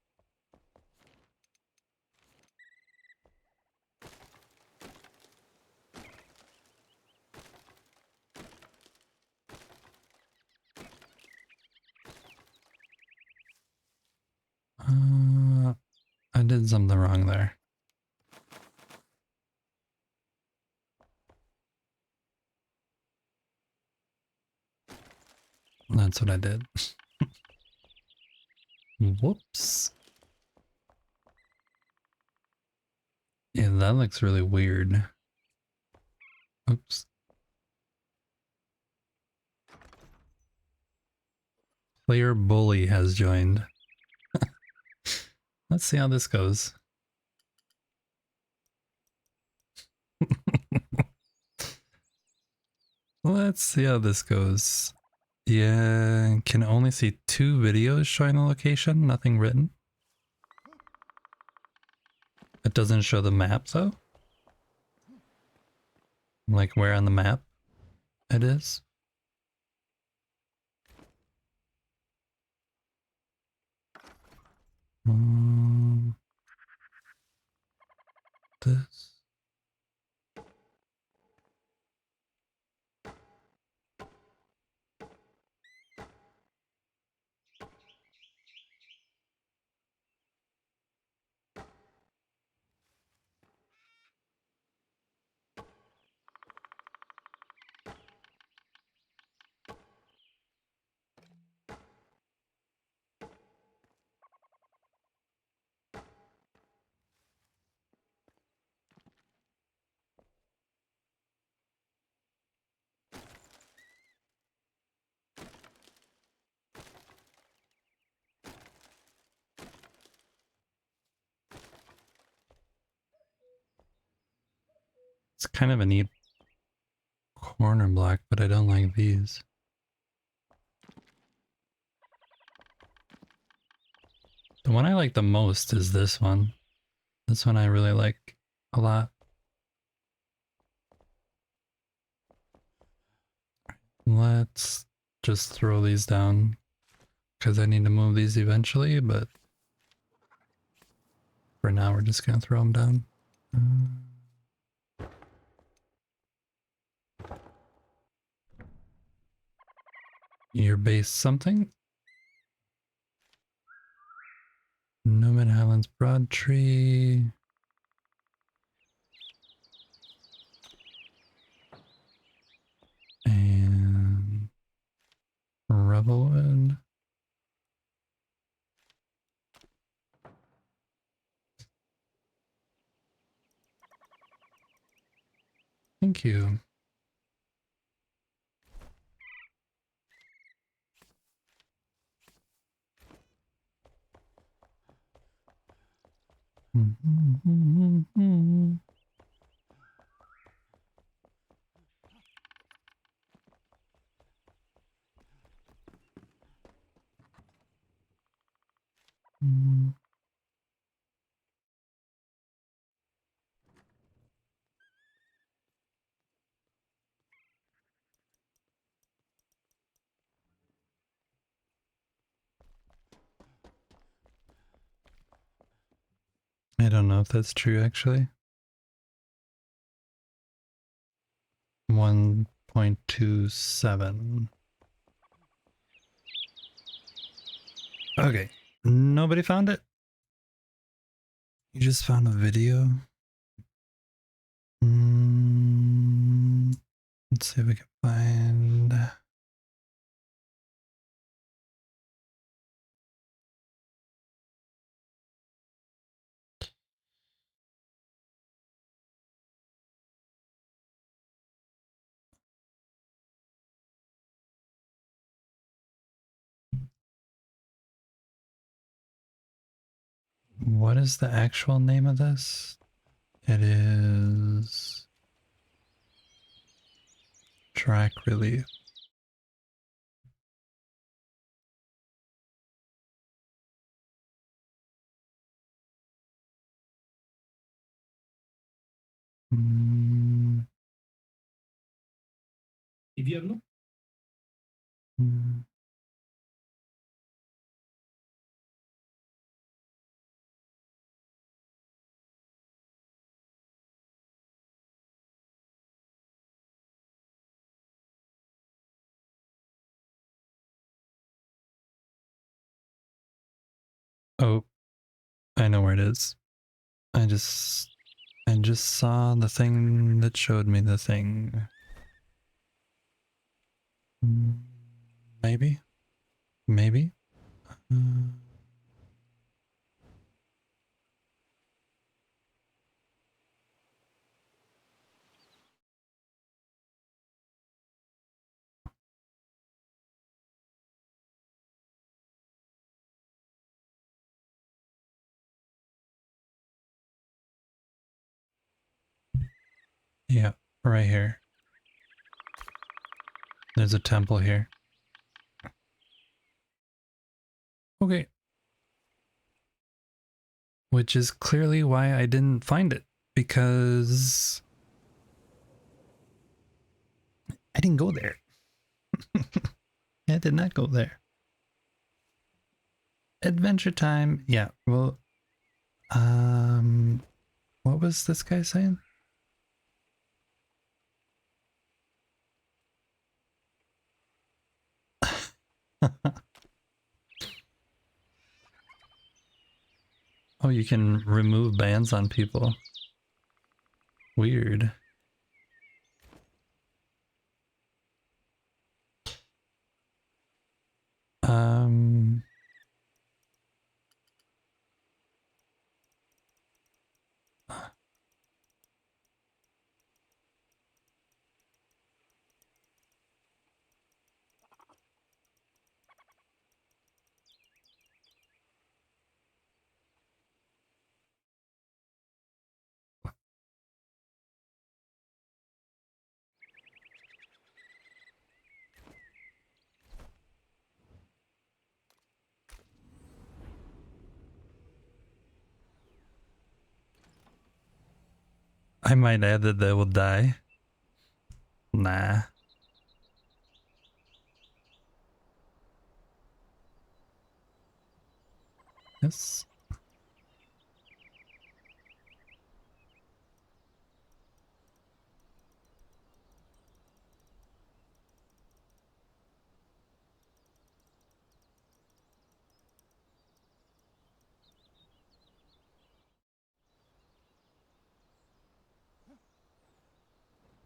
I did something wrong there. That's what I did. Whoops. Yeah, that looks really weird. Oops. Player Bully has joined. Let's see how this goes. Let's see how this goes. Yeah, can only see 2 videos showing the location, nothing written. It doesn't show the map though. Like where on the map it is. This. It's kind of a neat corner block, but I don't like these. The one I like the most is this one. This one I really like a lot. Let's just throw these down because I need to move these eventually, but for now we're just gonna throw them down. Your base something? Nomad Highlands Broad Tree. And Revelwood. Thank you. I don't know if that's true actually. 1.27. Okay. Nobody found it? You just found a video? Let's see if we can find... What is the actual name of this? It is... Track Relief. Invierno. Oh, I know where it is. I just saw the thing that showed me the thing. Maybe? Maybe? Yeah, right here. There's a temple here. Okay. Which is clearly why I didn't find it, because I didn't go there. I did not go there. Adventure time. Yeah, well, what was this guy saying? Oh, you can remove bans on people. Weird. Um, I might add that they will die. Nah. Yes.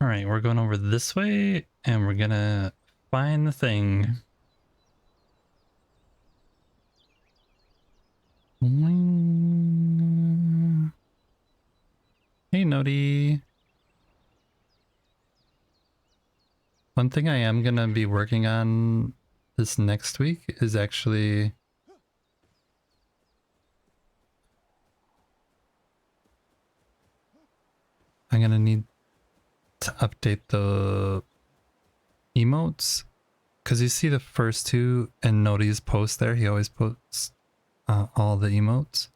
All right, we're going over this way, and we're gonna find the thing. Hey, Nodi. One thing I am gonna be working on this next week is actually I'm gonna need to update the emotes, because you see the first two in Nodi's post there. He always posts all the emotes.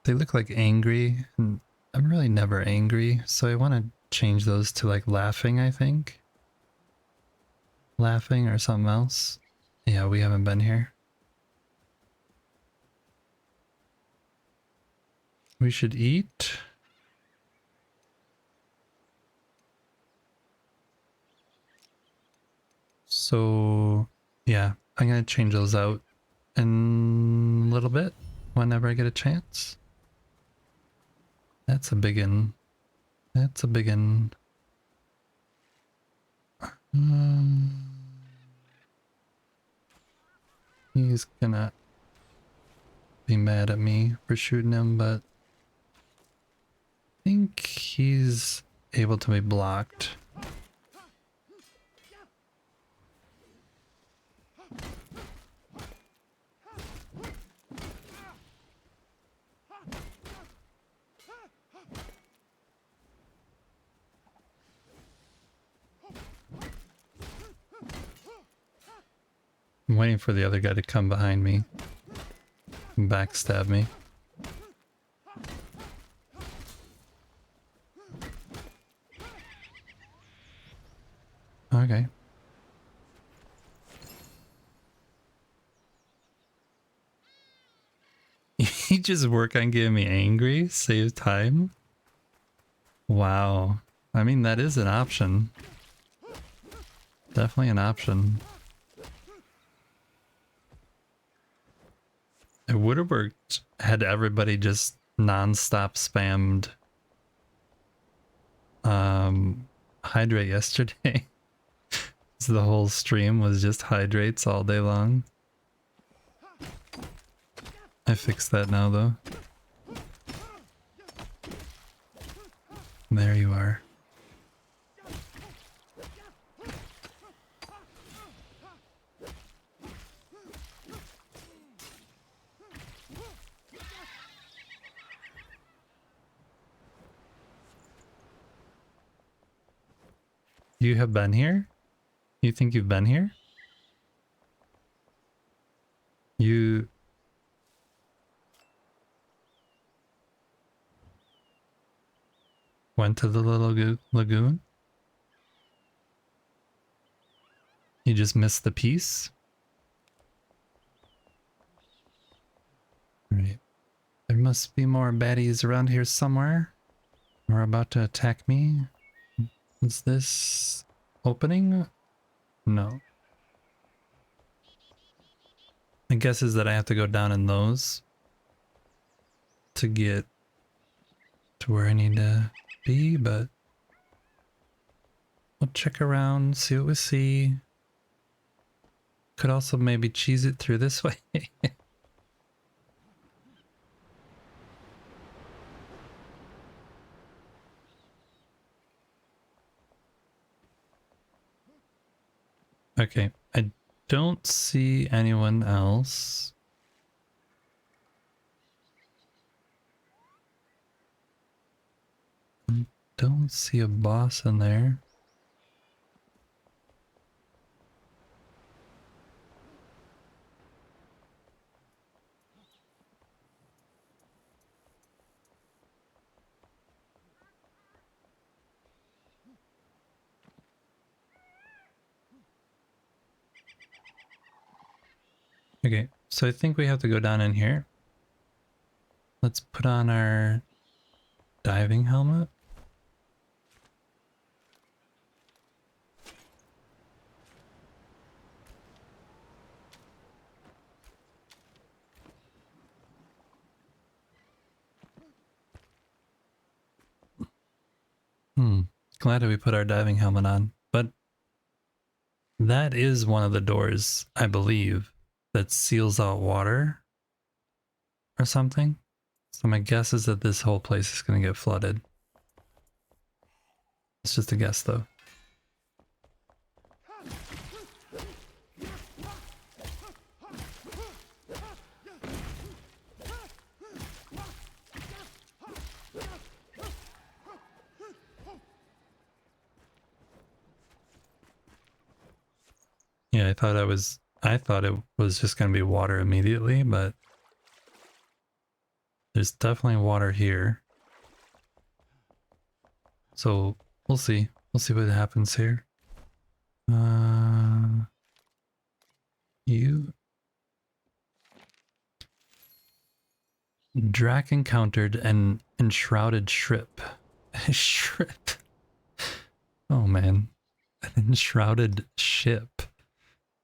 They look like angry, and I'm really never angry, so I want to change those to like laughing, I think. Laughing or something else. Yeah, we haven't been here. We should eat. So yeah, I'm gonna change those out in a little bit whenever I get a chance. That's a big one. That's a big one. He's gonna be mad at me for shooting him, but I think he's able to be blocked. I'm waiting for the other guy to come behind me and backstab me. Okay. You just work on getting me angry, save time? Wow. I mean, that is an option. Definitely an option. It would have worked had everybody just non-stop spammed hydrate yesterday. So the whole stream was just hydrates all day long. I fixed that now though. There you are. You have been here? You think you've been here? You... went to the little lagoon? You just missed the piece? Right. There must be more baddies around here somewhere. Or about to attack me. Is this opening? No. My guess is that I have to go down in those to get to where I need to be, but we'll check around, see what we see. Could also maybe cheese it through this way. Okay, I don't see anyone else. Don't see a boss in there. Okay, so I think we have to go down in here. Let's put on our diving helmet. Glad that we put our diving helmet on, but that is one of the doors, I believe, that seals out water or something. So my guess is that this whole place is going to get flooded. It's just a guess though. Yeah, I thought it was just going to be water immediately, but there's definitely water here. So we'll see. We'll see what happens here. You. Drac encountered an enshrouded shrimp. Shrimp. Oh man. An enshrouded ship.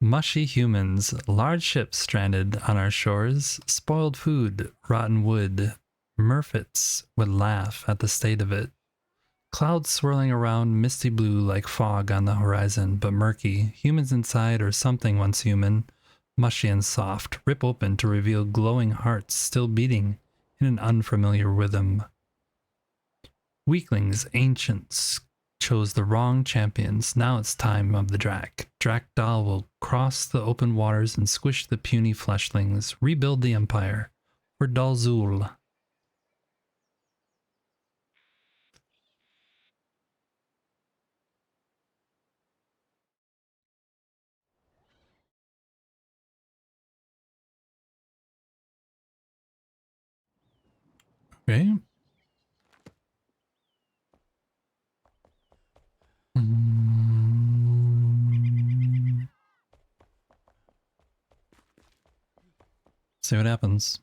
Mushy humans, large ships stranded on our shores, spoiled food, rotten wood. Merfits would laugh at the state of it. Clouds swirling around, misty blue like fog on the horizon, but murky. Humans inside or something once human, mushy and soft, rip open to reveal glowing hearts still beating in an unfamiliar rhythm. Weaklings, ancients, chose the wrong champions. Now it's time of the Drac. Drakdal will cross the open waters and squish the puny fleshlings, rebuild the empire. For Dalzul. Okay. See what happens.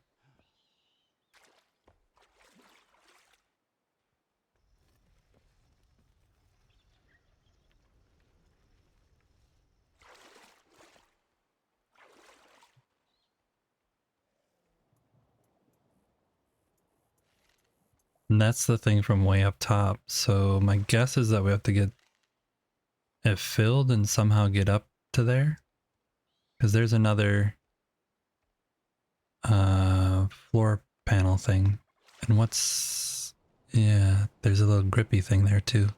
And that's the thing from way up top. So my guess is that we have to get it filled and somehow get up to there. Because there's another floor panel thing. And what's... yeah, there's a little grippy thing there too.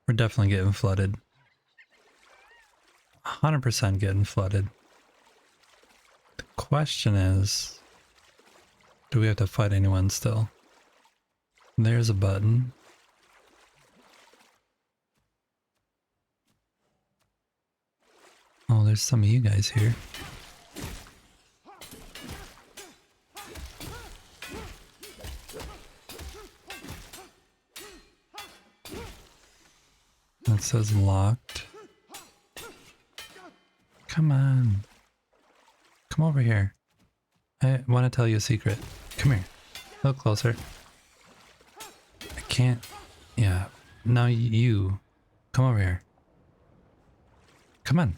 We're definitely getting flooded. 100% getting flooded. The question is, do we have to fight anyone still? There's a button. there's some of you guys here. It says locked. Come on. Come over here. I want to tell you a secret. Come here. A little closer. I can't. Yeah. Now you. Come over here. Come on.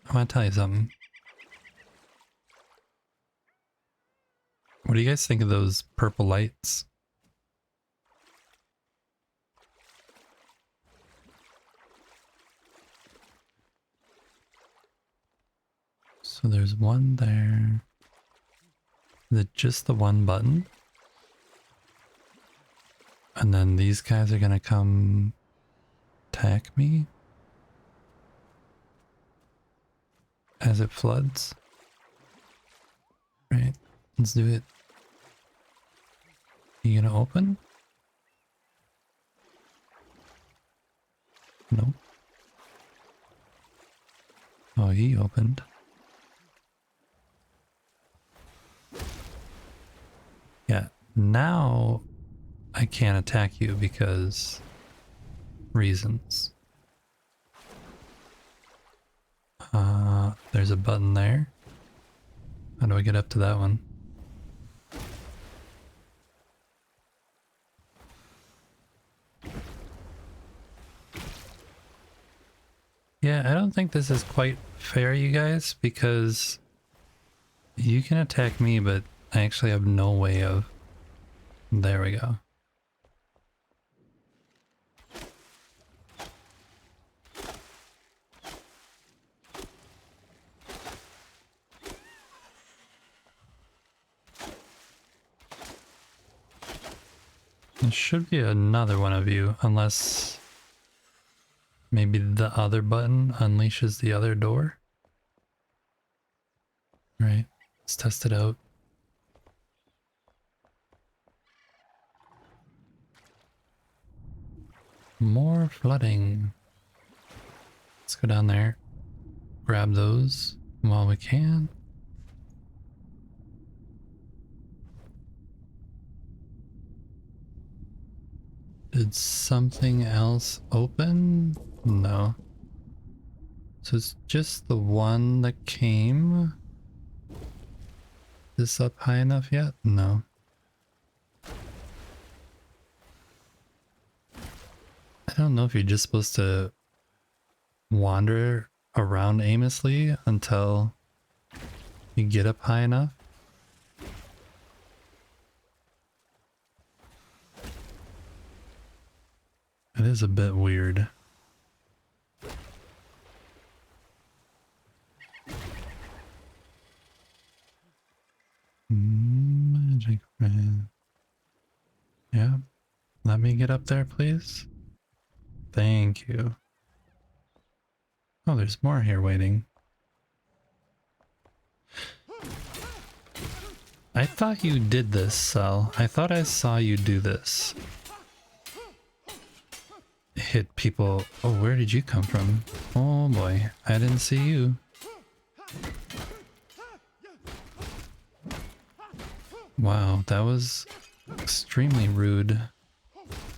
I want to tell you something. What do you guys think of those purple lights? So there's one there. Is it just the one button? And then these guys are gonna come attack me as it floods. Right, let's do it. You gonna open? Nope. Oh, he opened. Yeah, now I can't attack you because reasons. There's a button there. How do I get up to that one? Yeah, I don't think this is quite fair, you guys, because you can attack me, but I actually have no way of... There we go. There should be another one of you, unless maybe the other button unleashes the other door. Right, let's test it out. More flooding. Let's go down there, grab those while we can. Did something else open? No. So it's just the one that came. Is this up high enough yet? No. I don't know if you're just supposed to wander around aimlessly until you get up high enough. It is a bit weird. Magic red. Yeah. Let me get up there, please. Thank you. Oh, there's more here waiting. I thought you did this, Sal. I thought I saw you do this. Hit people. Oh, where did you come from? Oh boy, I didn't see you. Wow, that was extremely rude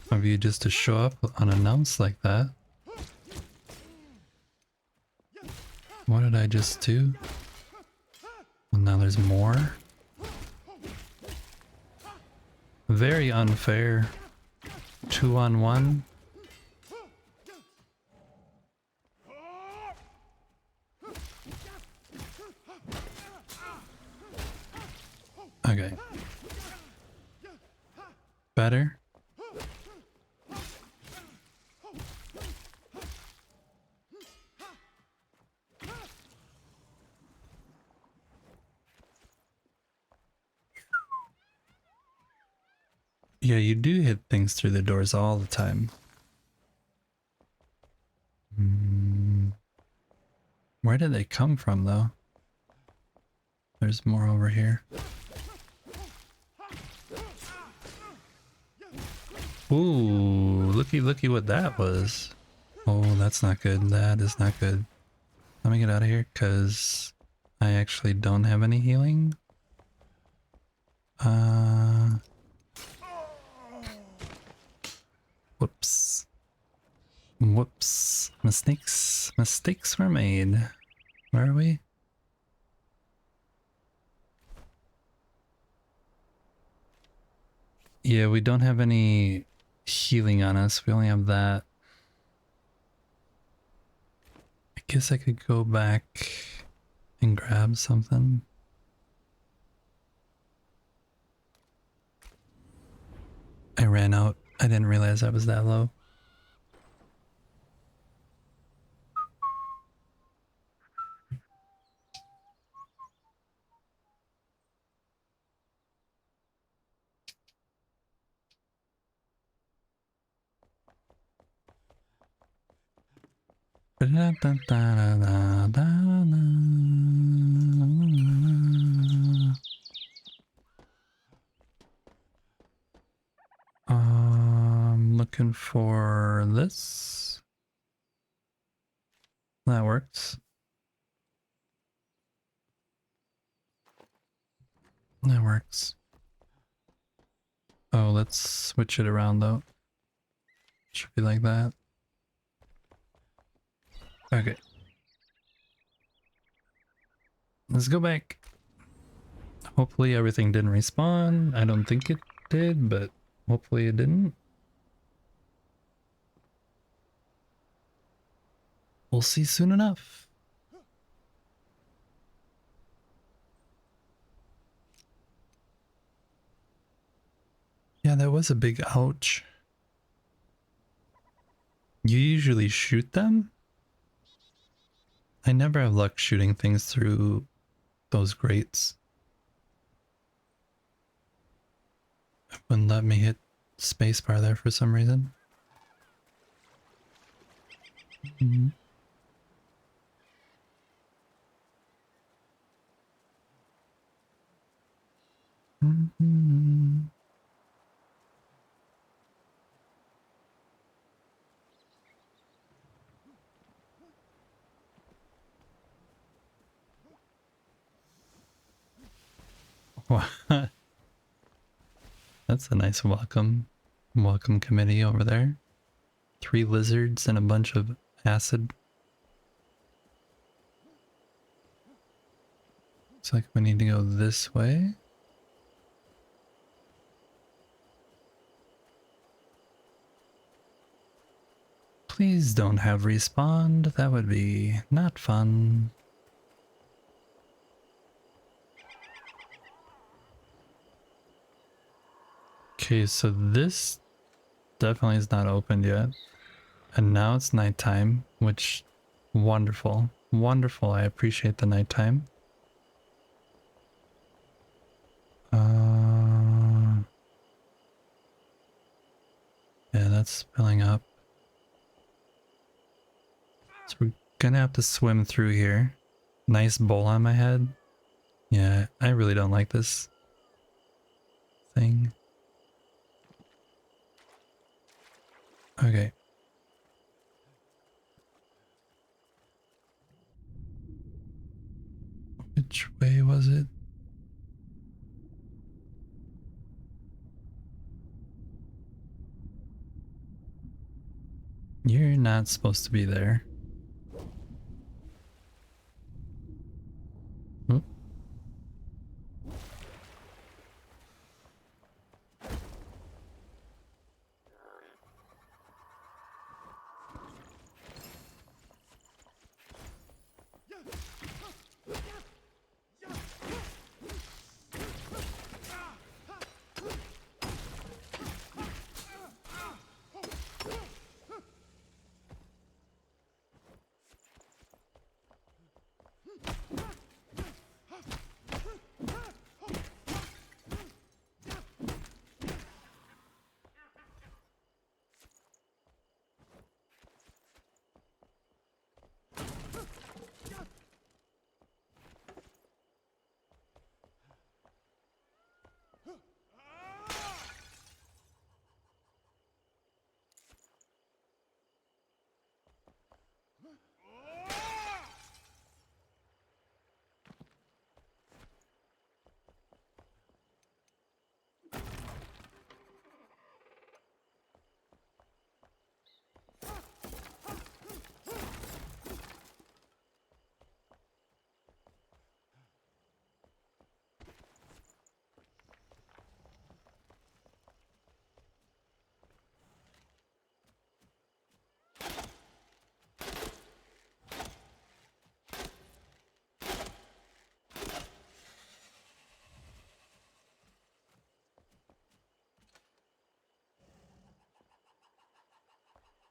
of you just to show up unannounced like that. What did I just do? Well, now there's more. Very unfair. 2-on-1. Okay. Better. Yeah, you do hit things through the doors all the time. Where did they come from, though? There's more over here. Ooh, looky what that was. Oh, that's not good. That is not good. Let me get out of here because I actually don't have any healing. Whoops. Whoops. Mistakes were made. Where are we? Yeah, we don't have any healing on us. We only have that. I guess I could go back and grab something. I ran out. I didn't realize I was that low. Looking for this. That works. That works. Oh, let's switch it around though. Should be like that. Okay. Let's go back. Hopefully everything didn't respawn. I don't think it did, but hopefully it didn't. We'll see soon enough. Yeah, that was a big ouch. You usually shoot them? I never have luck shooting things through those grates. It wouldn't let me hit spacebar there for some reason. Mm-hmm. Mm-hmm. Wow. That's a nice welcome committee over there. 3 lizards and a bunch of acid. Looks like we need to go this way. Please don't have respawned. That would be not fun. Okay, so this definitely is not opened yet. And now it's nighttime, which wonderful. Wonderful. I appreciate the nighttime. Yeah, that's filling up. So we're gonna have to swim through here. Nice bowl on my head. Yeah, I really don't like this thing. Okay. Which way was it? You're not supposed to be there. Oop.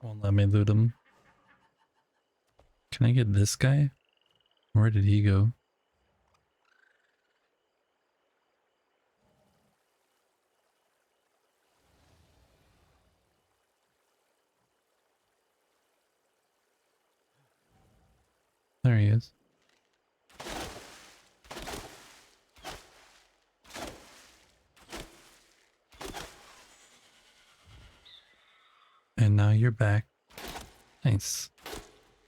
Won't let me loot him. Can I get this guy? Where did he go? There he is. And now you're back. Nice.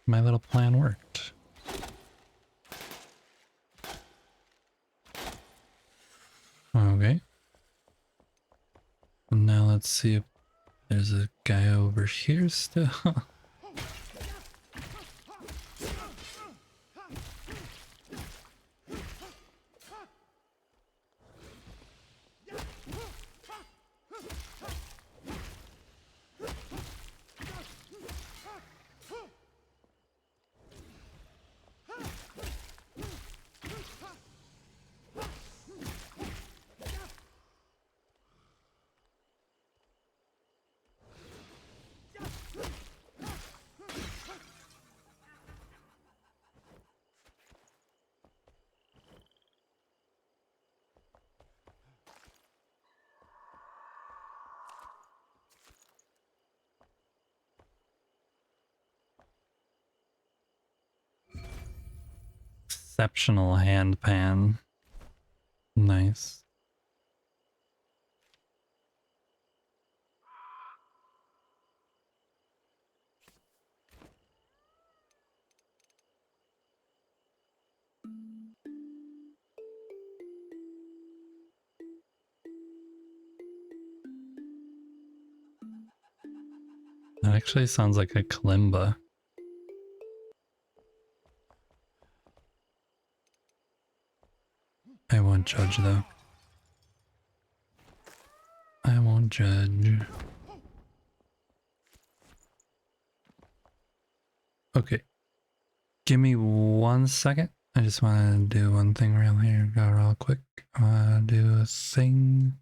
My little plan worked. Okay. Now let's see if there's a guy over here still. Exceptional hand pan. Nice. That actually sounds like a kalimba. I won't judge though. I won't judge. Okay. Give me 1 second. I just want to do one thing around here. Go real quick. I want to do a thing.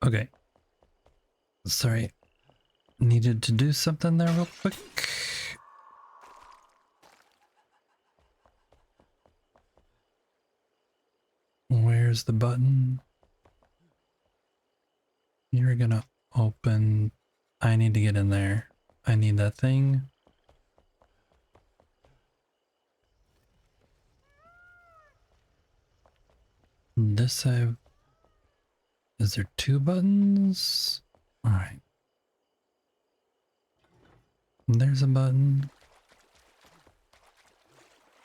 Okay. Sorry. Needed to do something there real quick. Where's the button? You're gonna open. I need to get in there. I need that thing. This side. Is there 2 buttons? Alright. There's a button.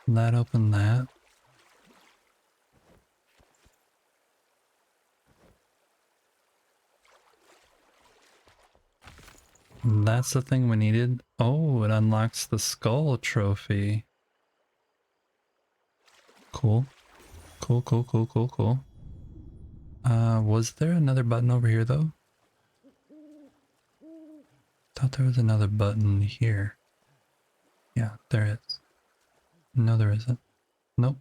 That opened that. That's the thing we needed. Oh, it unlocks the skull trophy. Cool. Cool, cool, cool, cool, cool. Was there another button over here though? Thought there was another button here. Yeah, there is. No, there isn't. Nope.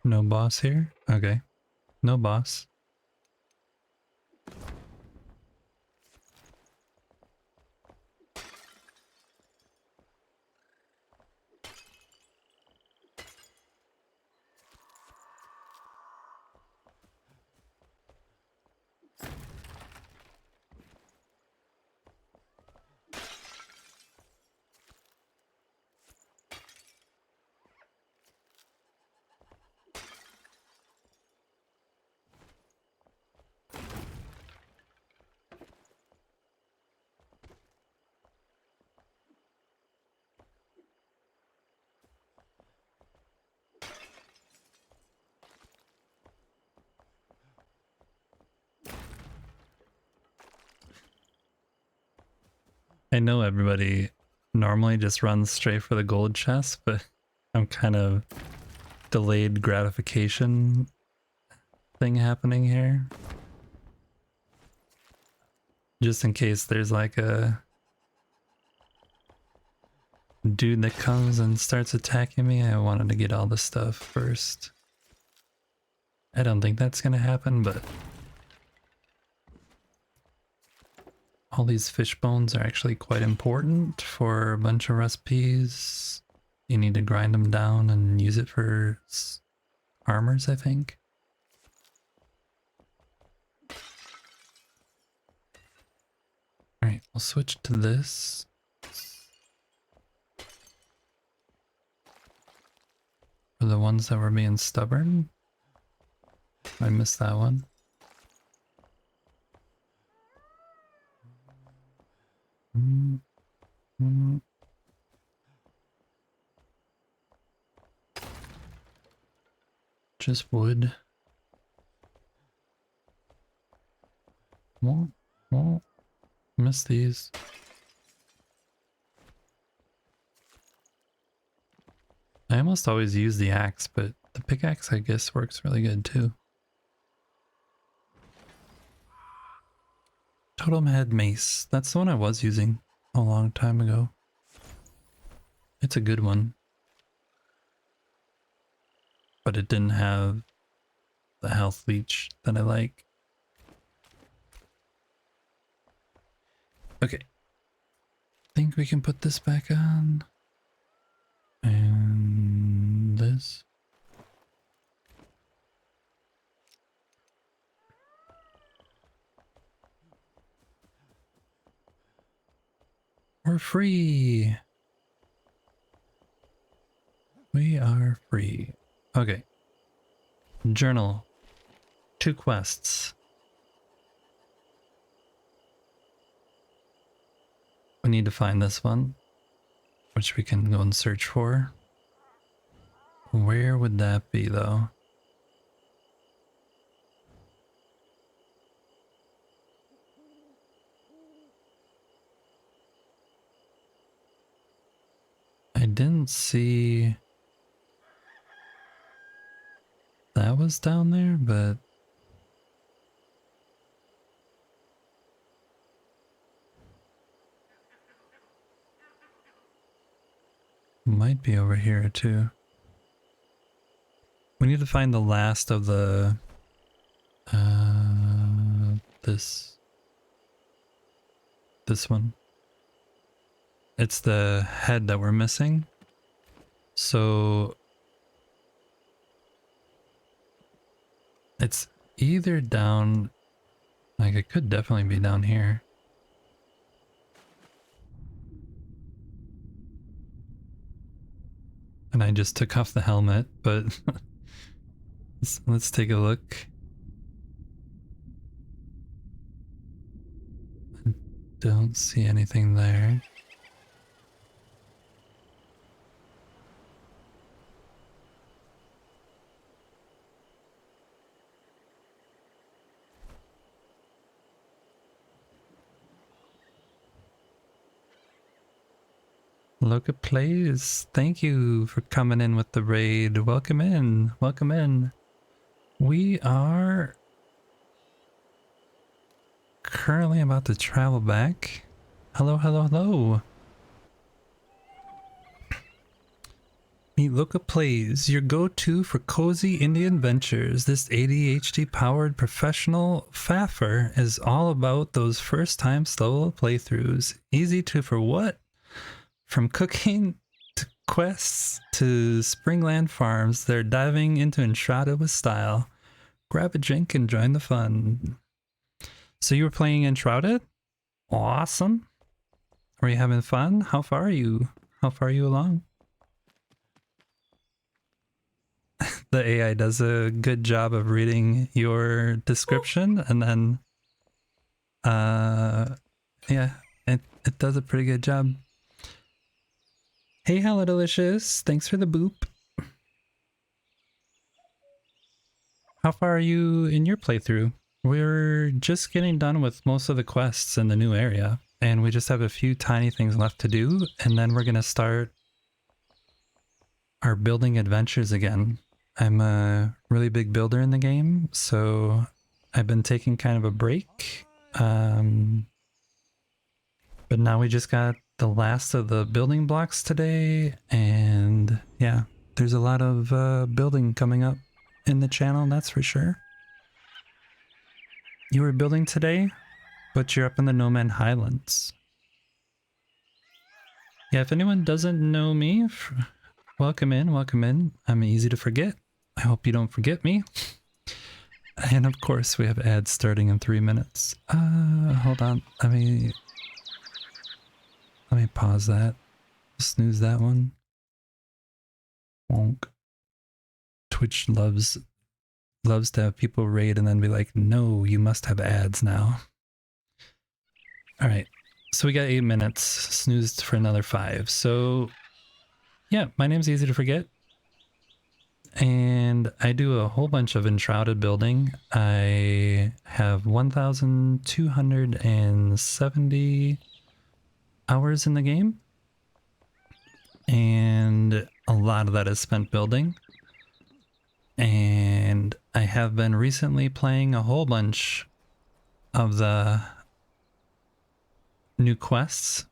No boss here? Okay. No boss. I know everybody normally just runs straight for the gold chest, but I'm kind of delayed gratification thing happening here. Just in case there's like a dude that comes and starts attacking me, I wanted to get all the stuff first. I don't think that's gonna happen, but all these fish bones are actually quite important for a bunch of recipes. You need to grind them down and use it for armors, I think. Alright, I'll switch to this. For the ones that were being stubborn. I missed that one. Just wood. Won't miss these. I almost always use the axe, but the pickaxe I guess works really good too. Totem Head Mace. That's the one I was using a long time ago. It's a good one. But it didn't have the health leech that I like. Okay. Think we can put this back on. And this. We're free. We are free. Okay. Journal. 2 quests. We need to find this one, which we can go and search for. Where would that be though? I didn't see that was down there, but might be over here too. We need to find the last of the this one. It's the head that we're missing. So it's either down, like it could definitely be down here. And I just took off the helmet, but let's take a look. I don't see anything there. Loca Plays, thank you for coming in with the raid. Welcome in, welcome in. We are currently about to travel back. Hello, hello, hello. Meet Loca Plays, your go-to for cozy Indian adventures. This ADHD-powered professional faffer is all about those first-time solo playthroughs. Easy to for what? From cooking to quests to Springland Farms, they're diving into Enshrouded with style. Grab a drink and join the fun. So you were playing Enshrouded? Awesome. Are you having fun? How far are you? How far are you along? The AI does a good job of reading your description and then yeah, it does a pretty good job. Hey, Hello Delicious. Thanks for the boop. How far are you in your playthrough? We're just getting done with most of the quests in the new area. and we just have a few tiny things left to do, and then we're going to start our building adventures again. I'm a really big builder in the game, so I've been taking kind of a break. But now we just got the last of the building blocks today, and yeah, there's a lot of building coming up in the channel, that's for sure. You were building today, but you're up in the No Man Highlands. Yeah, if anyone doesn't know me, welcome in, welcome in. I'm easy to forget. I hope you don't forget me. And of course, we have ads starting in 3 minutes. Hold on, let me pause that. Snooze that one. Wonk. Twitch loves to have people raid and then be like, no, you must have ads now. All right, so we got 8 minutes, snoozed for another 5. So yeah, my name's Easy to Forget, and I do a whole bunch of enshrouded building. I have 1,270 hours in the game, and a lot of that is spent building. And I have been recently playing a whole bunch of the new quests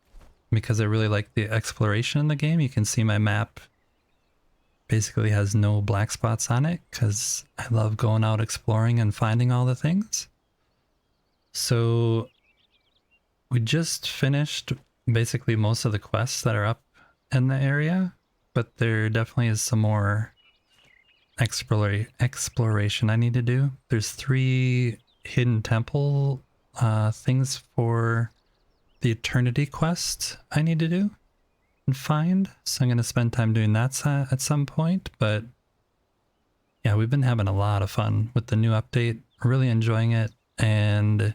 because I really like the exploration in the game. You can see my map basically has no black spots on it because I love going out exploring and finding all the things. So we just finished basically most of the quests that are up in the area, but there definitely is some more exploration I need to do. There's 3 hidden temple things for the Eternity quest I need to do and find, so I'm going to spend time doing that at some point. But yeah, we've been having a lot of fun with the new update, really enjoying it, and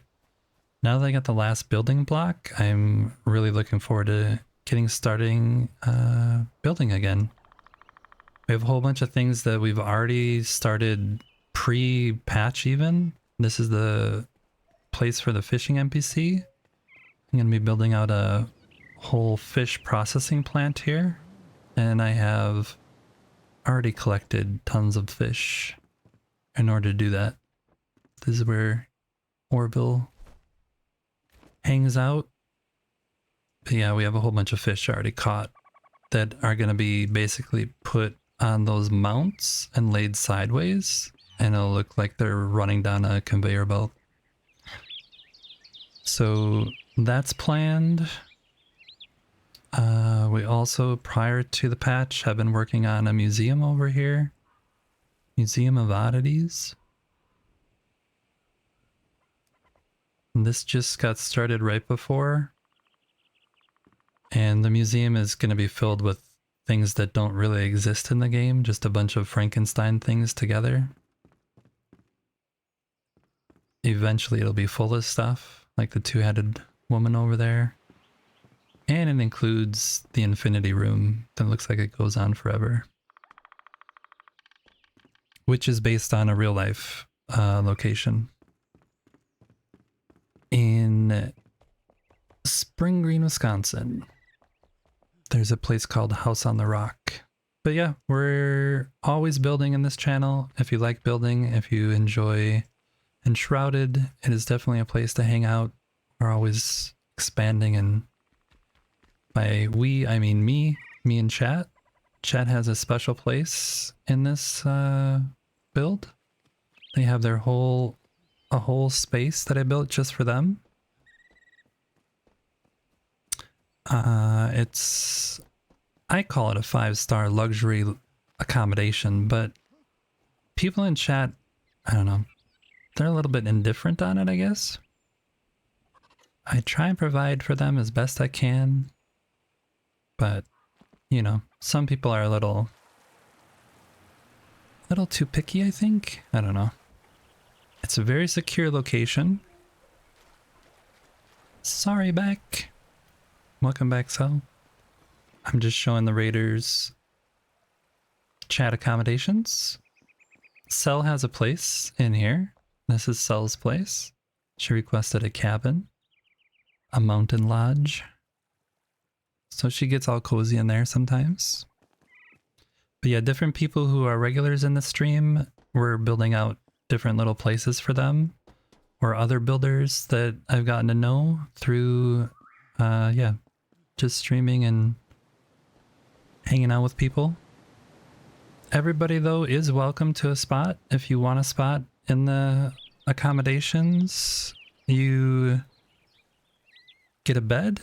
now that I got the last building block, I'm really looking forward to starting building again. We have a whole bunch of things that we've already started pre-patch even. This is the place for the fishing NPC. I'm going to be building out a whole fish processing plant here. And I have already collected tons of fish in order to do that. This is where Orville hangs out. But yeah, we have a whole bunch of fish already caught that are going to be basically put on those mounts and laid sideways, and it'll look like they're running down a conveyor belt. So that's planned. We also, prior to the patch, have been working on a museum over here. Museum of Oddities. And this just got started right before. And the museum is going to be filled with things that don't really exist in the game, just a bunch of Frankenstein things together. Eventually it'll be full of stuff, like the 2-headed woman over there. And it includes the infinity room that looks like it goes on forever, which is based on a real life location in Spring Green, Wisconsin. There's a place called House on the Rock. But yeah, we're always building in this channel. If you like building, if you enjoy Enshrouded, it is definitely a place to hang out. We're always expanding, and by we, I mean me and chat. Chat has a special place in this build. They have their a whole space that I built just for them. I call it a 5-star luxury accommodation, but people in chat, I don't know, they're a little bit indifferent on it, I guess. I try and provide for them as best I can, but, you know, some people are a little too picky, I think. I don't know. It's a very secure location. Sorry, back. Welcome back, Cell. I'm just showing the raiders chat accommodations. Cell has a place in here. This is Cell's place. She requested a cabin. a mountain lodge. So she gets all cozy in there sometimes. But yeah, different people who are regulars in the stream, we're building out different little places for them. Or other builders that I've gotten to know through, yeah, just streaming and hanging out with people. Everybody, though, is welcome to a spot. If you want a spot in the accommodations, you get a bed,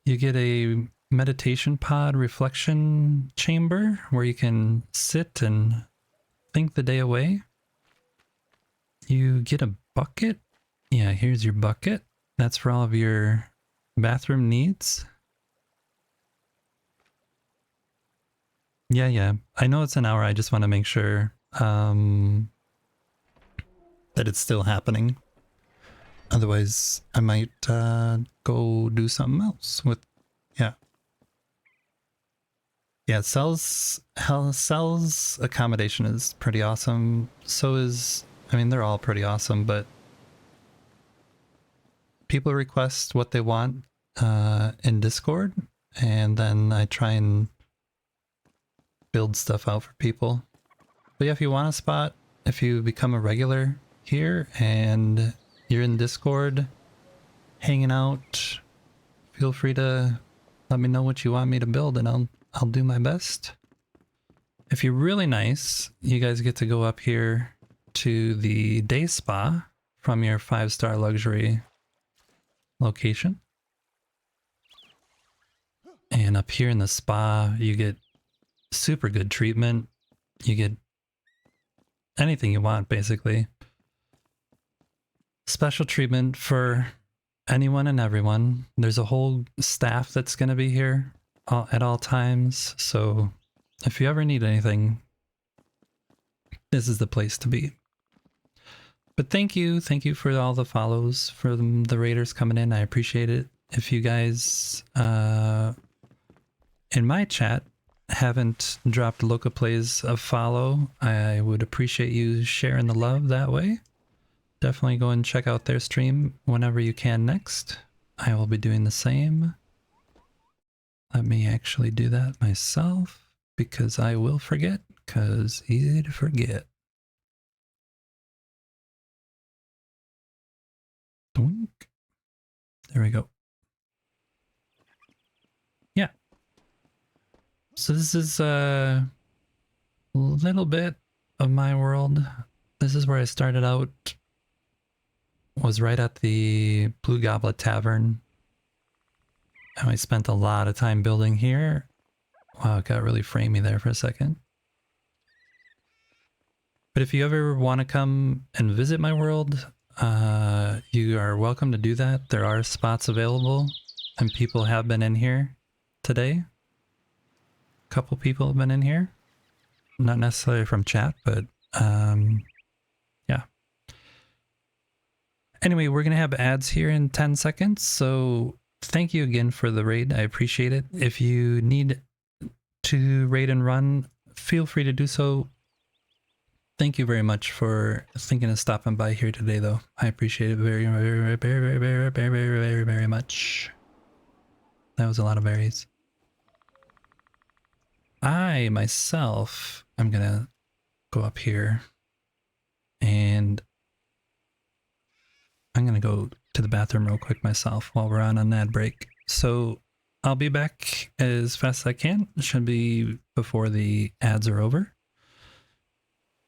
you get a meditation pod reflection chamber where you can sit and think the day away. You get a bucket. Yeah, here's your bucket. That's for all of your bathroom needs. Yeah. I know it's an hour. I just want to make sure that it's still happening. Otherwise, I might go do something else with, yeah. Yeah, Cell's accommodation is pretty awesome. So is, I mean, they're all pretty awesome, but people request what they want in Discord, and then I try and build stuff out for people. But yeah, if you want a spot, if you become a regular here and you're in Discord hanging out, feel free to let me know what you want me to build and I'll do my best. If you're really nice, you guys get to go up here to the day spa from your 5-star luxury location. And up here in the spa, you get super good treatment. You get anything you want, basically. Special treatment for anyone and everyone. There's a whole staff that's going to be here at all times. So if you ever need anything, this is the place to be. But thank you for all the follows, for the raiders coming in. I appreciate it. If you guys in my chat haven't dropped Loca Plays a follow, I would appreciate you sharing the love that way. Definitely go and check out their stream whenever you can next. I will be doing the same. Let me actually do that myself, because I will forget, because easy to forget. Doink. There we go. Yeah. So this is a little bit of my world. This is where I started out. Was right at the Blue Goblet Tavern. And I spent a lot of time building here. Wow, it got really framey there for a second. But if you ever want to come and visit my world, you are welcome to do that. There are spots available, and people have been in here today. A couple people have been in here. Not necessarily from chat, but yeah. Anyway, we're going to have ads here in 10 seconds, so thank you again for the raid. I appreciate it. If you need to raid and run, feel free to do so. Thank you very much for thinking of stopping by here today, though. I appreciate it very, very, very, very, very, very, very, very, very much. That was a lot of berries. I, myself, I'm going to go up here and I'm going to go to the bathroom real quick myself while we're on an ad break. So I'll be back as fast as I can. It should be before the ads are over.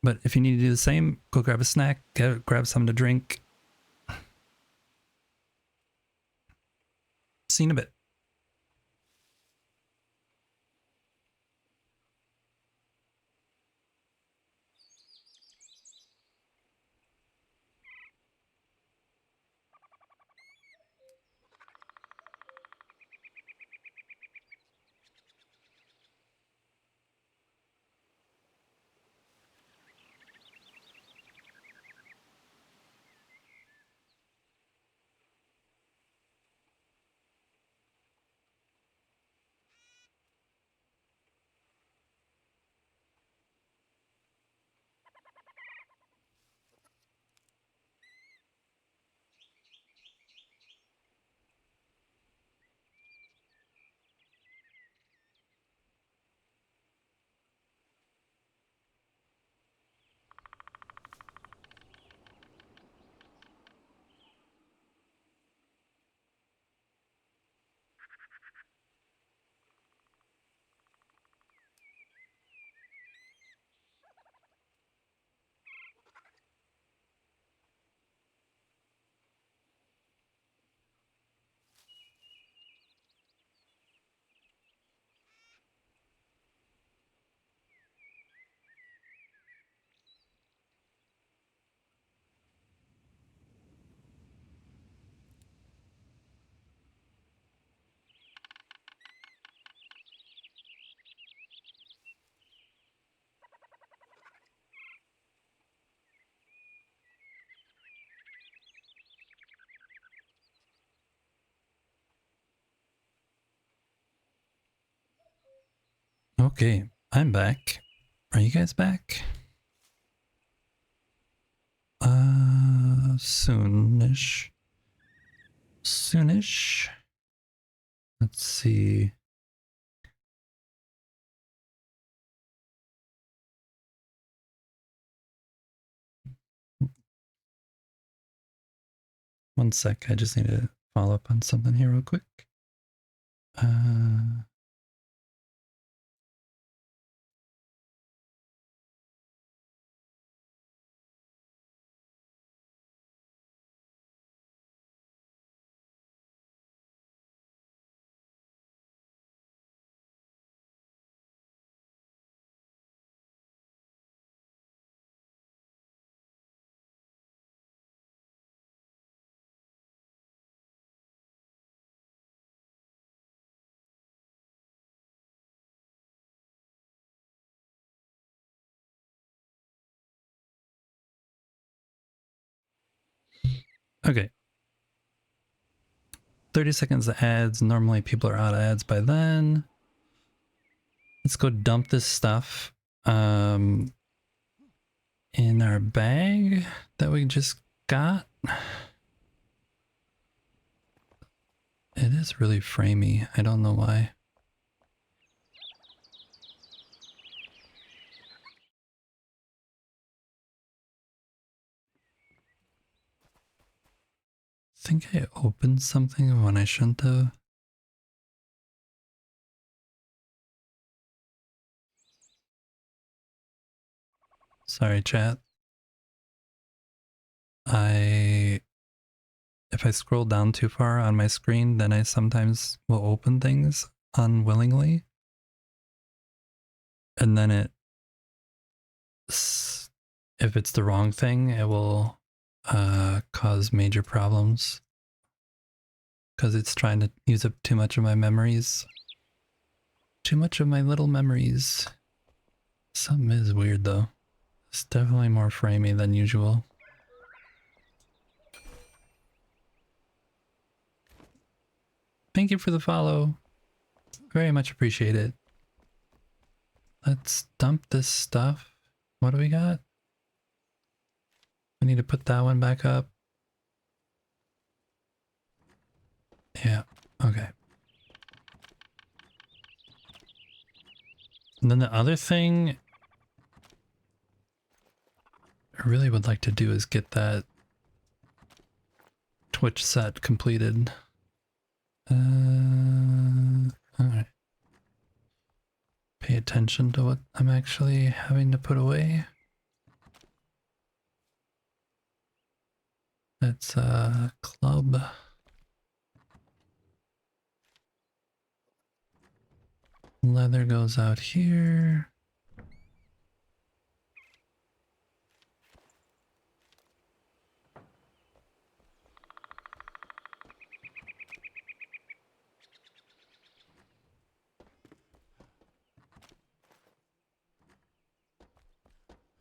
But if you need to do the same, go grab a snack, grab something to drink. See you in a bit. Okay, I'm back. Are you guys back? Soonish. Soonish. Let's see. One sec, I just need to follow up on something here real quick. Okay. 30 seconds of ads. Normally people are out of ads by then. Let's go dump this stuff in our bag that we just got. It is really framey. I don't know why. I think I opened something when I shouldn't have. Sorry, chat. If I scroll down too far on my screen, then I sometimes will open things unwillingly. And then if it's the wrong thing, it will cause major problems. Because it's trying to use up too much of my memories. Too much of my little memories. Something is weird though. It's definitely more framey than usual. Thank you for the follow. Very much appreciate it. Let's dump this stuff. What do we got? We need to put that one back up. Yeah, okay. And then the other thing I really would like to do is get that Twitch set completed. Alright. Pay attention to what I'm actually having to put away. That's a club. Leather goes out here.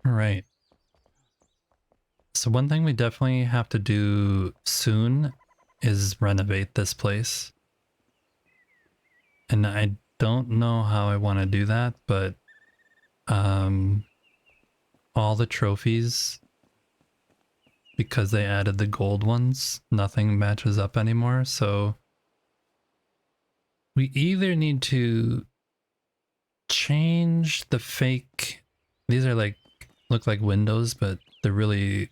All right. So one thing we definitely have to do soon is renovate this place. And I don't know how I want to do that, but all the trophies, because they added the gold ones, nothing matches up anymore. So we either need to change the fake, these are like, look like windows, but they're really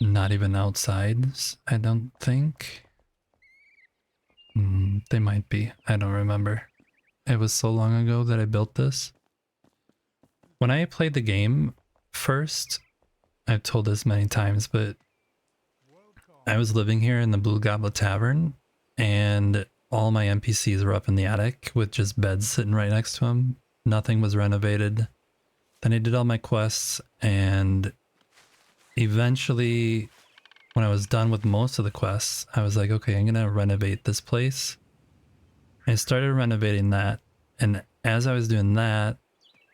not even outsides, I don't think. They might be, I don't remember. It was so long ago that I built this. When I played the game first, I've told this many times, but I was living here in the Blue Goblet Tavern, and all my NPCs were up in the attic with just beds sitting right next to them. Nothing was renovated. Then I did all my quests, and eventually, when I was done with most of the quests, I was like, okay, I'm gonna renovate this place. I started renovating that, and as I was doing that,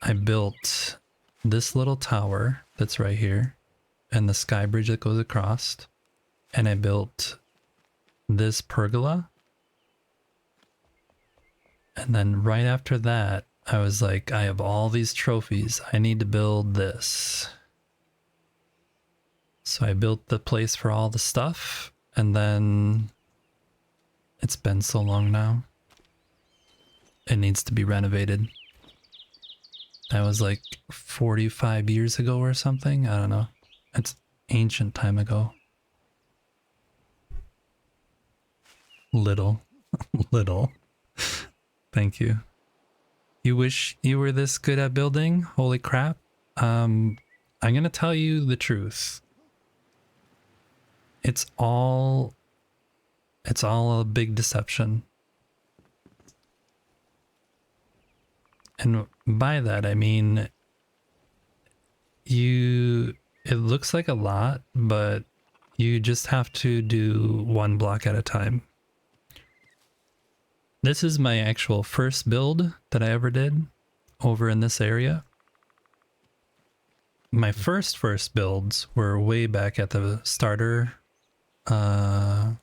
I built this little tower that's right here, and the sky bridge that goes across, and I built this pergola. And then right after that, I was like, I have all these trophies. I need to build this. So I built the place for all the stuff, and then it's been so long now. It needs to be renovated. That was like 45 years ago or something. I don't know. It's ancient time ago. Little. Little. Thank you. You wish you were this good at building? Holy crap. I'm gonna tell you the truth. It's all a big deception. And by that I mean it looks like a lot, but you just have to do one block at a time. This is my actual first build that I ever did over in this area. My first builds were way back at the starter area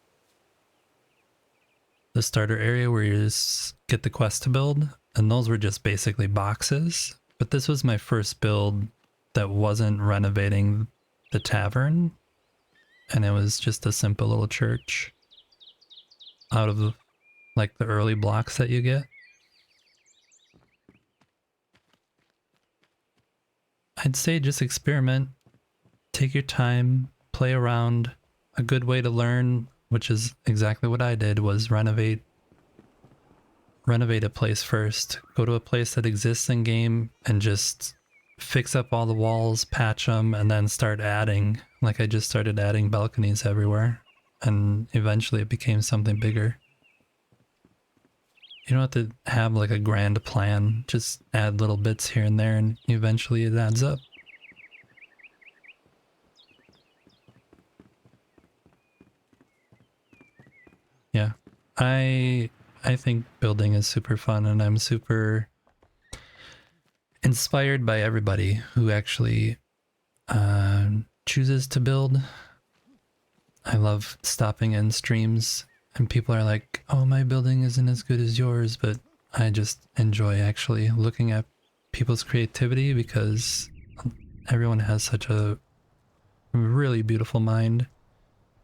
where you just get the quest to build, and those were just basically boxes. But this was my first build that wasn't renovating the tavern, and it was just a simple little church out of like the early blocks that you get. I'd say just experiment, take your time, play around. A good way to learn, which is exactly what I did, was renovate a place first. Go to a place that exists in game and just fix up all the walls, patch them, and then start adding. Like I just started adding balconies everywhere, and eventually it became something bigger. You don't have to have like a grand plan, just add little bits here and there, and eventually it adds up. Yeah, I think building is super fun, and I'm super inspired by everybody who actually chooses to build. I love stopping in streams and people are like, oh, my building isn't as good as yours, but I just enjoy actually looking at people's creativity because everyone has such a really beautiful mind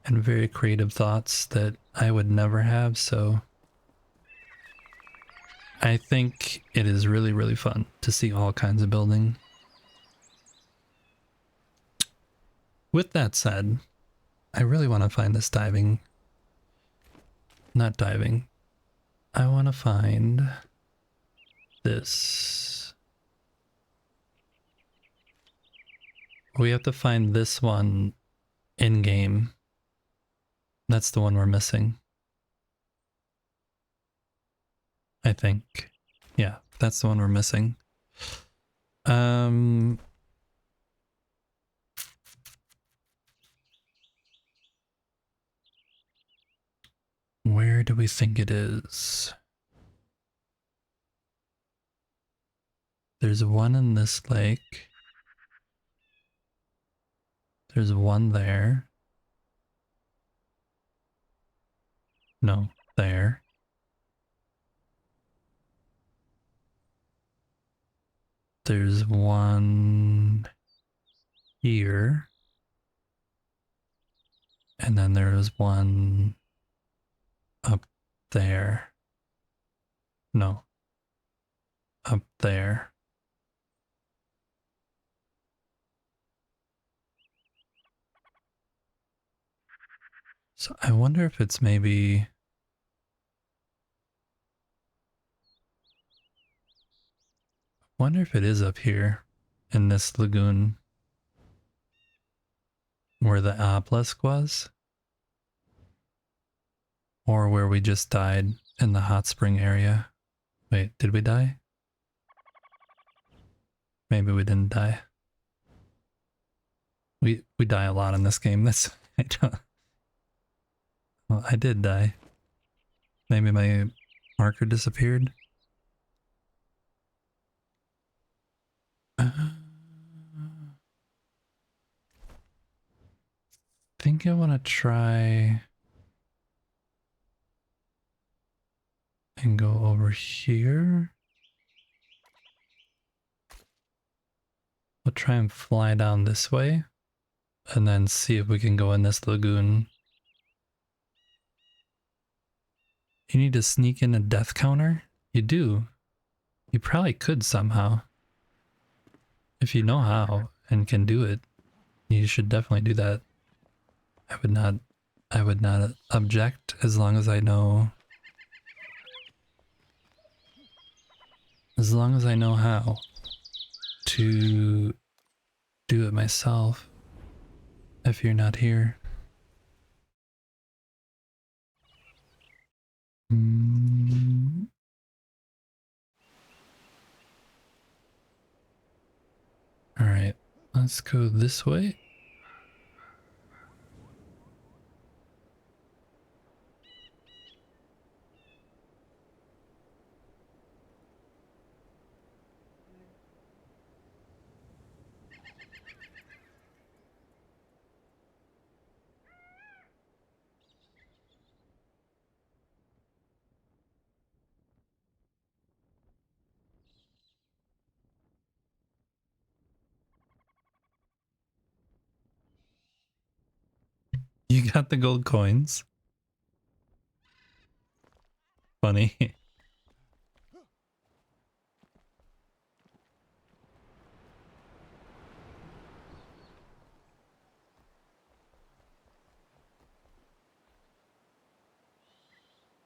and very creative thoughts that I would never have, so I think it is really, really fun to see all kinds of building. With that said, I really want to find this I want to find this. We have to find this one in game. That's the one we're missing. I think. Yeah, that's the one we're missing. Where do we think it is? There's one in this lake. There's one there. No, there. There's one here. And then there's one up there. No. Up there. So I wonder if it's maybe... I wonder if it is up here in this lagoon where the obelisk was, or where we just died in the hot spring area. Wait, did we die? Maybe we didn't die. We die a lot in this game. That's well, I did die. Maybe my marker disappeared. I think I want to try and go over here. try and fly down this way and then see if we can go in this lagoon. You need to sneak in a death counter? You do. You probably could somehow. If you know how and can do it, you should definitely do that. I would not object as long as I know. As long as I know how to do it myself. If you're not here. Alright, let's go this way. You got the gold coins. Funny.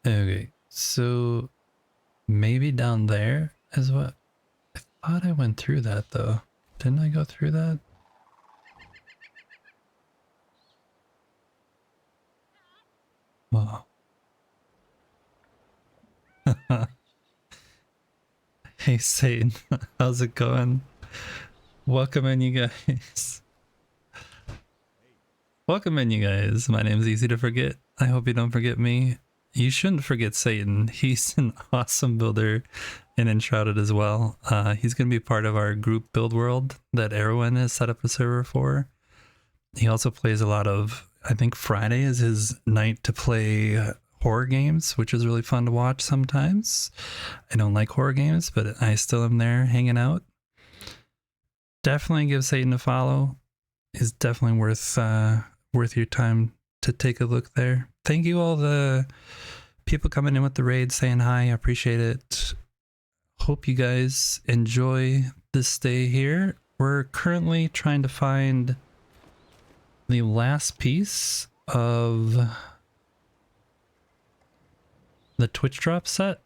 Okay, so maybe down there is what? I thought I went through that though. Didn't I go through that? Wow. Hey Satan, how's it going? Welcome in, you guys. Welcome in, you guys. My name's Easy to Forget. I hope you don't forget me. You shouldn't forget Satan. He's an awesome builder and Enshrouded as well. He's going to be part of our group build world that Erwin has set up a server for. He also plays a lot of, I think Friday is his night to play horror games, which is really fun to watch sometimes. I don't like horror games, but I still am there hanging out. Definitely give Satan a follow. It's definitely worth your time to take a look there. Thank you all the people coming in with the raid saying hi. I appreciate it. Hope you guys enjoy this stay here. We're currently trying to find the last piece of the Twitch drop set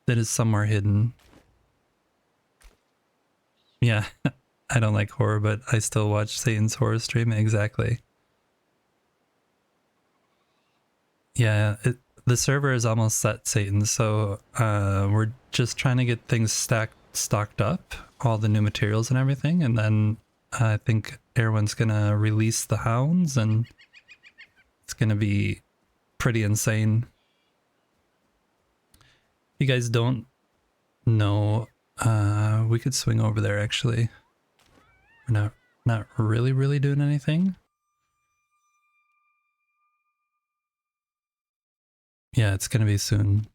that is somewhere hidden. Yeah, I don't like horror, but I still watch Satan's horror stream. Exactly. Yeah, the server is almost set, Satan, so we're just trying to get things stocked up, all the new materials and everything, and then I think everyone's gonna release the hounds, and it's gonna be pretty insane. If you guys don't know, we could swing over there actually. We're not really doing anything. Yeah, it's gonna be soon.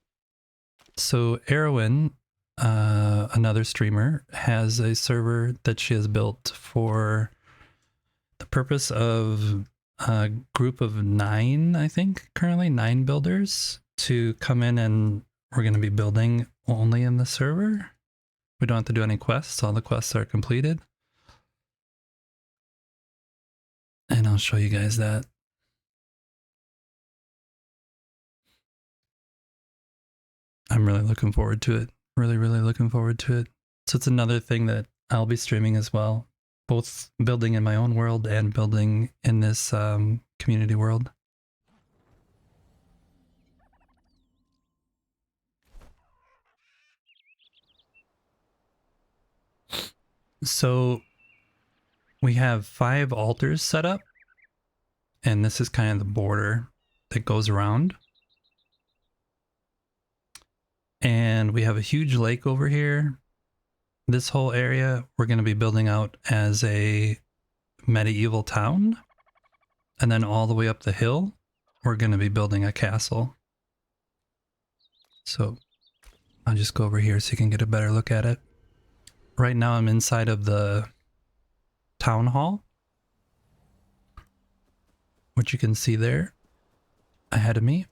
So Erwin, another streamer, has a server that she has built for the purpose of a group of 9, I think, currently 9 builders to come in, and we're going to be building only in the server. We don't have to do any quests. All the quests are completed. And I'll show you guys that. I'm really looking forward to it. Really looking forward to it. So it's another thing that I'll be streaming as well. Both building in my own world and building in this community world. So we have 5 altars set up, and this is kind of the border that goes around. And we have a huge lake over here. This whole area we're going to be building out as a medieval town. And then all the way up the hill, we're going to be building a castle. So I'll just go over here so you can get a better look at it. Right now I'm inside of the town hall, which you can see there ahead of me.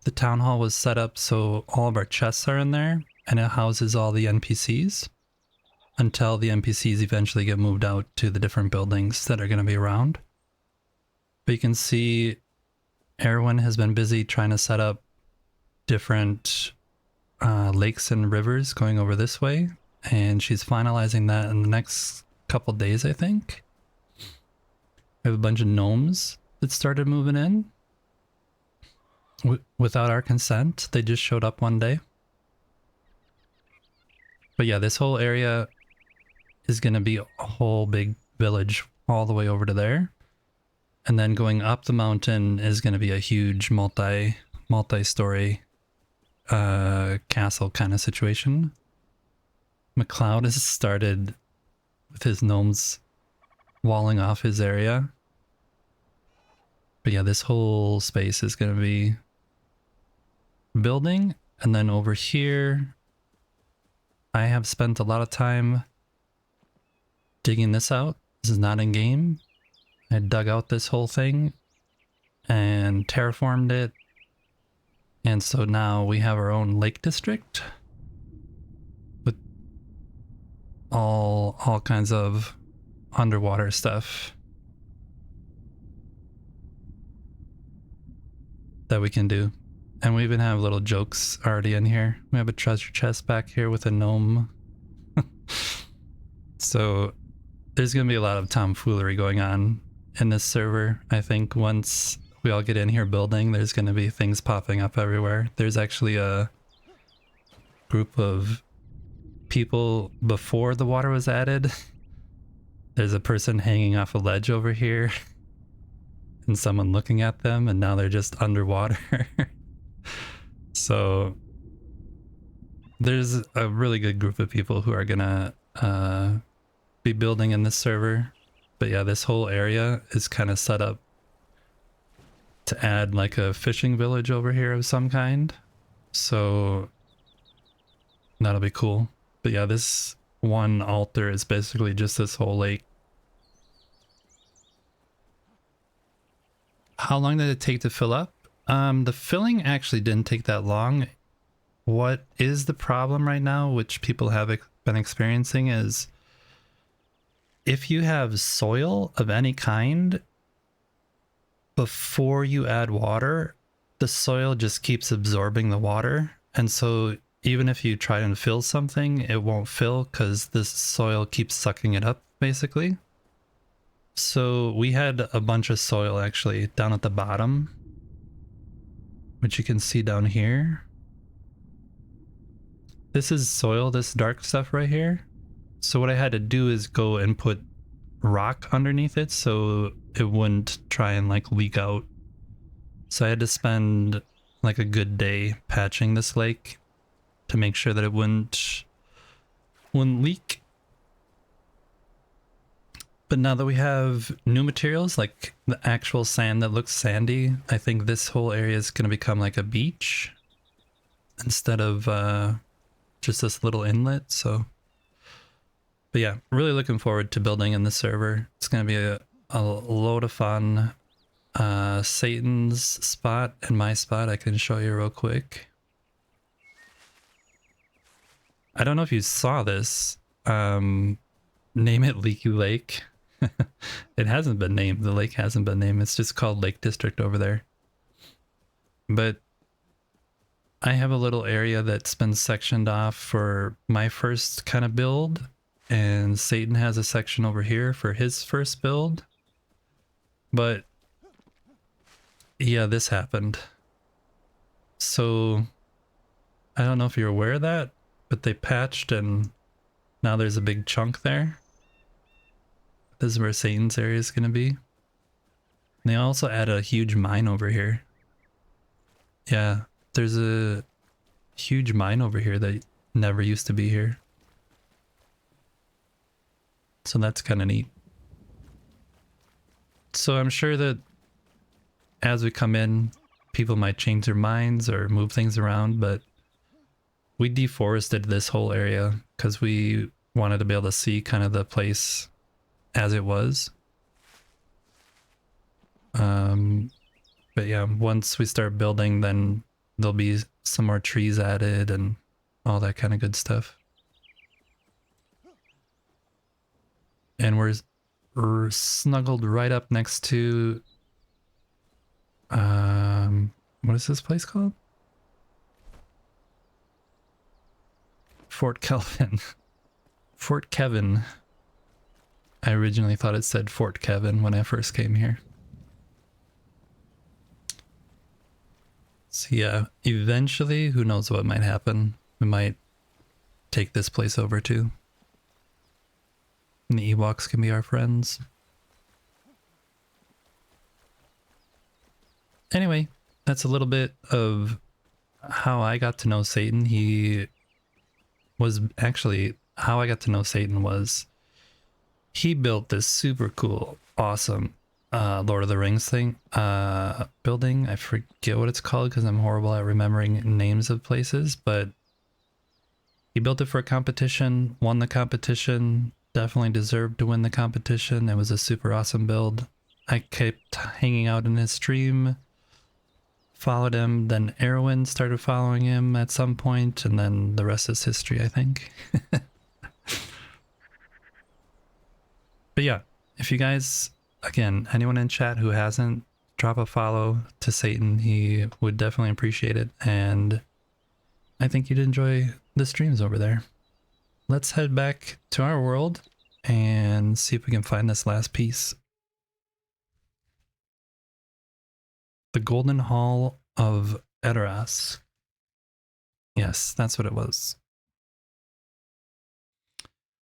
The town hall was set up so all of our chests are in there, and it houses all the NPCs until the NPCs eventually get moved out to the different buildings that are going to be around. But you can see Erwin has been busy trying to set up different lakes and rivers going over this way, and she's finalizing that in the next couple days, I think. We have a bunch of gnomes that started moving in without our consent. They just showed up one day. But yeah, this whole area is going to be a whole big village all the way over to there. And then going up the mountain is going to be a huge multi-story castle kind of situation. McLeod has started with his gnomes walling off his area. But yeah, this whole space is going to be building. And then over here, I have spent a lot of time digging this out. This is not in game. I dug out this whole thing and terraformed it. And so now we have our own lake district with all kinds of underwater stuff that we can do. And we even have little jokes already in here. We have a treasure chest back here with a gnome. So there's going to be a lot of tomfoolery going on in this server. I think once we all get in here building, there's going to be things popping up everywhere. There's actually a group of people before the water was added. There's a person hanging off a ledge over here and someone looking at them, and now they're just underwater. So there's a really good group of people who are gonna be building in this server. But yeah, this whole area is kind of set up to add like a fishing village over here of some kind. So that'll be cool. But yeah, this one altar is basically just this whole lake. How long did it take to fill up? The filling actually didn't take that long. What is the problem right now, which people have been experiencing, is if you have soil of any kind, before you add water, the soil just keeps absorbing the water. And so even if you try and fill something, it won't fill because the soil keeps sucking it up, basically. So we had a bunch of soil actually down at the bottom, which you can see down here. This is soil, this dark stuff right here. So what I had to do is go and put rock underneath it so it wouldn't try and like leak out. So I had to spend like a good day patching this lake to make sure that it wouldn't leak. But now that we have new materials, like the actual sand that looks sandy, I think this whole area is going to become like a beach instead of just this little inlet. So, but yeah, really looking forward to building in the server. It's going to be a load of fun. Satan's spot and my spot, I can show you real quick. I don't know if you saw this. Name it Leaky Lake. It hasn't been named. The lake hasn't been named. It's just called Lake District over there. But I have a little area that's been sectioned off for my first kind of build, and Satan has a section over here for his first build. But yeah, this happened. So I don't know if you're aware of that, but they patched and now there's a big chunk there. This is where Satan's area is going to be. And they also added a huge mine over here. Yeah, there's a huge mine over here that never used to be here. So that's kind of neat. So I'm sure that as we come in, people might change their minds or move things around, but we deforested this whole area because we wanted to be able to see kind of the place as it was. But yeah, once we start building, then there'll be some more trees added and all that kind of good stuff. And we're snuggled right up next to what is this place called? Fort Kelvin. Fort Kevin. I originally thought it said Fort Kevin when I first came here. So yeah, eventually, who knows what might happen. We might take this place over too. And the Ewoks can be our friends. Anyway, that's a little bit of how I got to know Satan. He was actually, how I got to know Satan was he built this super cool, awesome Lord of the Rings thing, building. I forget what it's called because I'm horrible at remembering names of places, but he built it for a competition, won the competition, definitely deserved to win the competition. It was a super awesome build. I kept hanging out in his stream, followed him, then Erwin started following him at some point, and then the rest is history, I think. But yeah, if you guys, again, anyone in chat who hasn't, drop a follow to Satan. He would definitely appreciate it, and I think you'd enjoy the streams over there. Let's head back to our world and see if we can find this last piece. The Golden Hall of Edoras. Yes, that's what it was.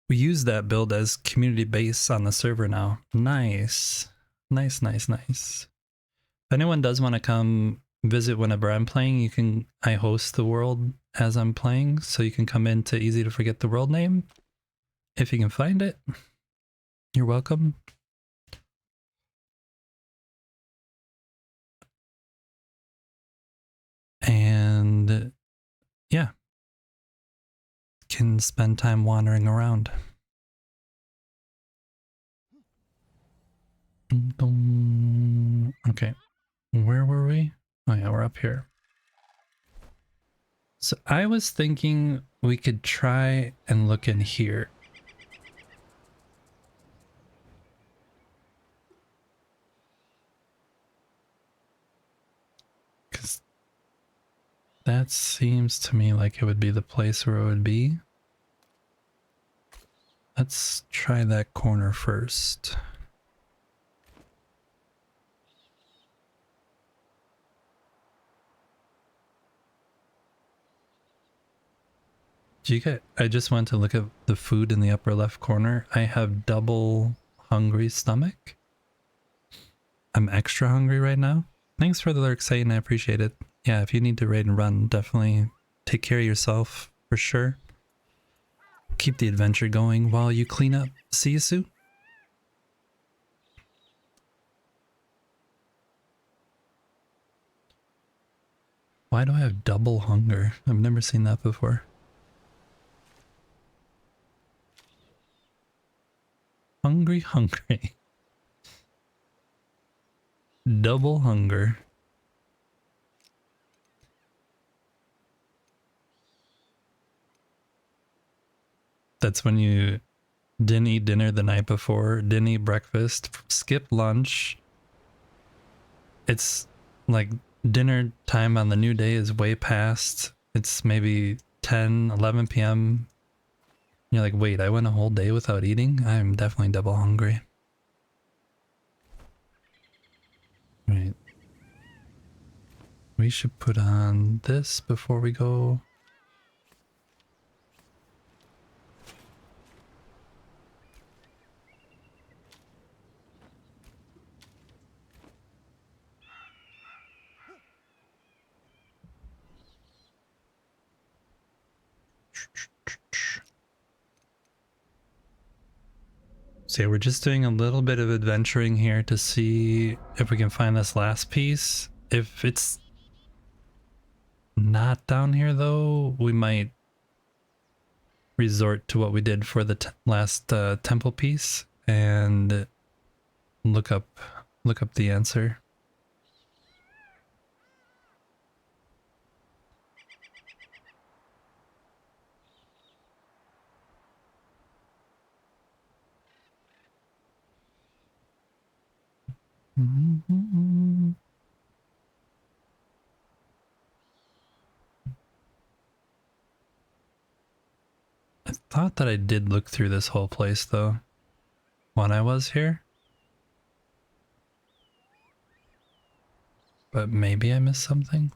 We use that build as community base on the server now. Nice. Nice, nice, nice. If anyone does want to come visit whenever I'm playing, I host the world as I'm playing, so you can come into Easy to Forget the World name. If you can find it, you're welcome. And yeah, can spend time wandering around. Okay, where were we? Oh yeah, we're up here. So I was thinking we could try and look in here. Because that seems to me like it would be the place where it would be. Let's try that corner first. I just went to look at the food in the upper left corner. I have double hungry stomach. I'm extra hungry right now. Thanks for the lurk, Satan. I appreciate it. Yeah, if you need to raid and run, definitely take care of yourself for sure. Keep the adventure going while you clean up. See you soon. Why do I have double hunger? I've never seen that before. Hungry, hungry. Double hunger. That's when you didn't eat dinner the night before, didn't eat breakfast, skip lunch. It's like dinner time on the new day is way past. It's maybe 10, 11 p.m. You're like, wait, I went a whole day without eating? I'm definitely double hungry. Right. We should put on this before we go. So yeah, we're just doing a little bit of adventuring here to see if we can find this last piece. If it's not down here though, we might resort to what we did for the last temple piece and look up the answer. I thought that I did look through this whole place though when I was here, but maybe I missed something.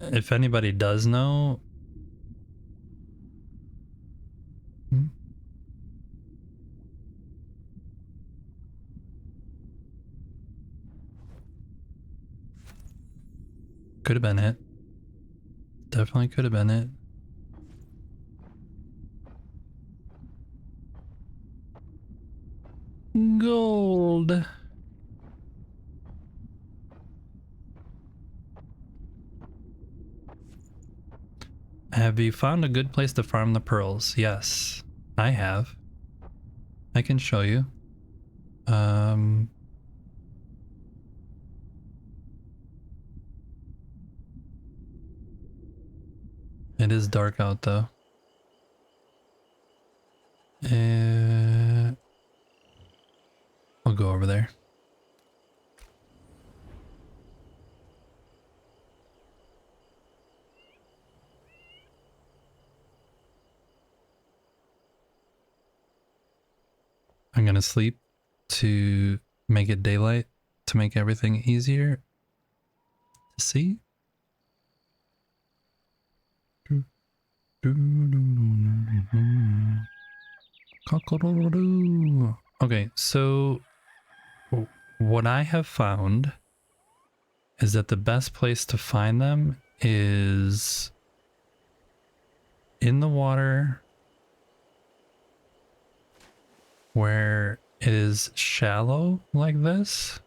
If anybody does know, could have been it. Definitely could have been it. Gold. Have you found a good place to farm the pearls? Yes, I have. I can show you. It is dark out though. I'll go over there. I'm gonna sleep to make it daylight, to make everything easier to see. Okay, so what I have found is that the best place to find them is in the water where it is shallow like this.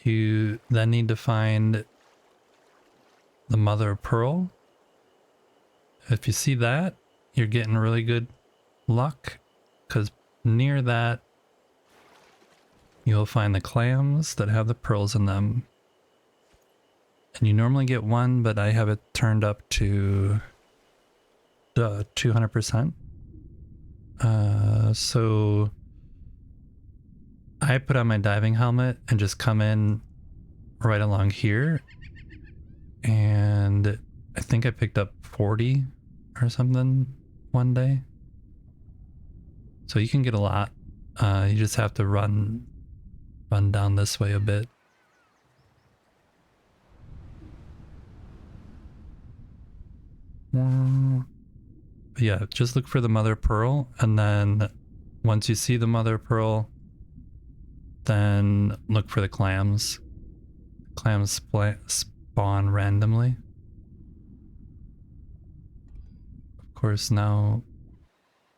You then need to find the mother of pearl. If you see that, you're getting really good luck, because near that you'll find the clams that have the pearls in them. And you normally get one, but I have it turned up to 200%. So I put on my diving helmet and just come in right along here, and I think I picked up 40 or something one day. So you can get a lot. You just have to run down this way a bit. But yeah, just look for the mother pearl, and then once you see the mother pearl, then look for the clams. Clams spawn randomly. Of course, now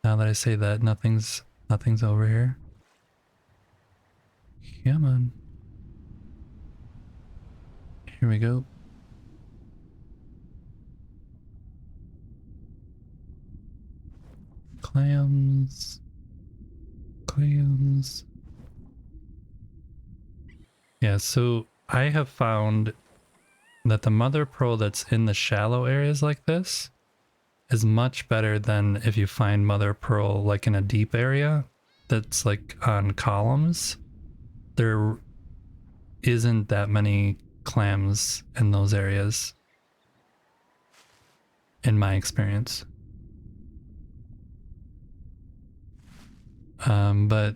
that I say that, nothing's over here. Come on. Here we go. Clams. Yeah, so I have found that the mother pearl that's in the shallow areas like this is much better than if you find mother pearl like in a deep area that's like on columns. There isn't that many clams in those areas, in my experience. But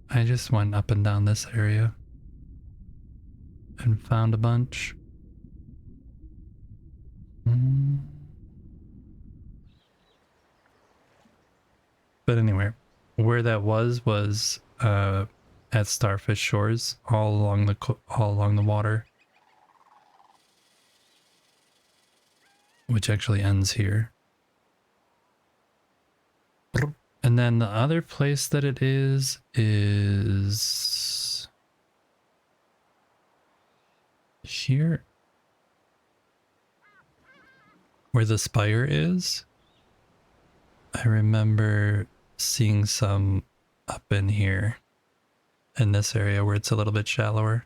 I just went up and down this area and found a bunch. But anyway, where that was at Starfish Shores, all along the water. which actually ends here. And then the other place that it is here, where the spire is. I remember seeing some up in here in this area where it's a little bit shallower.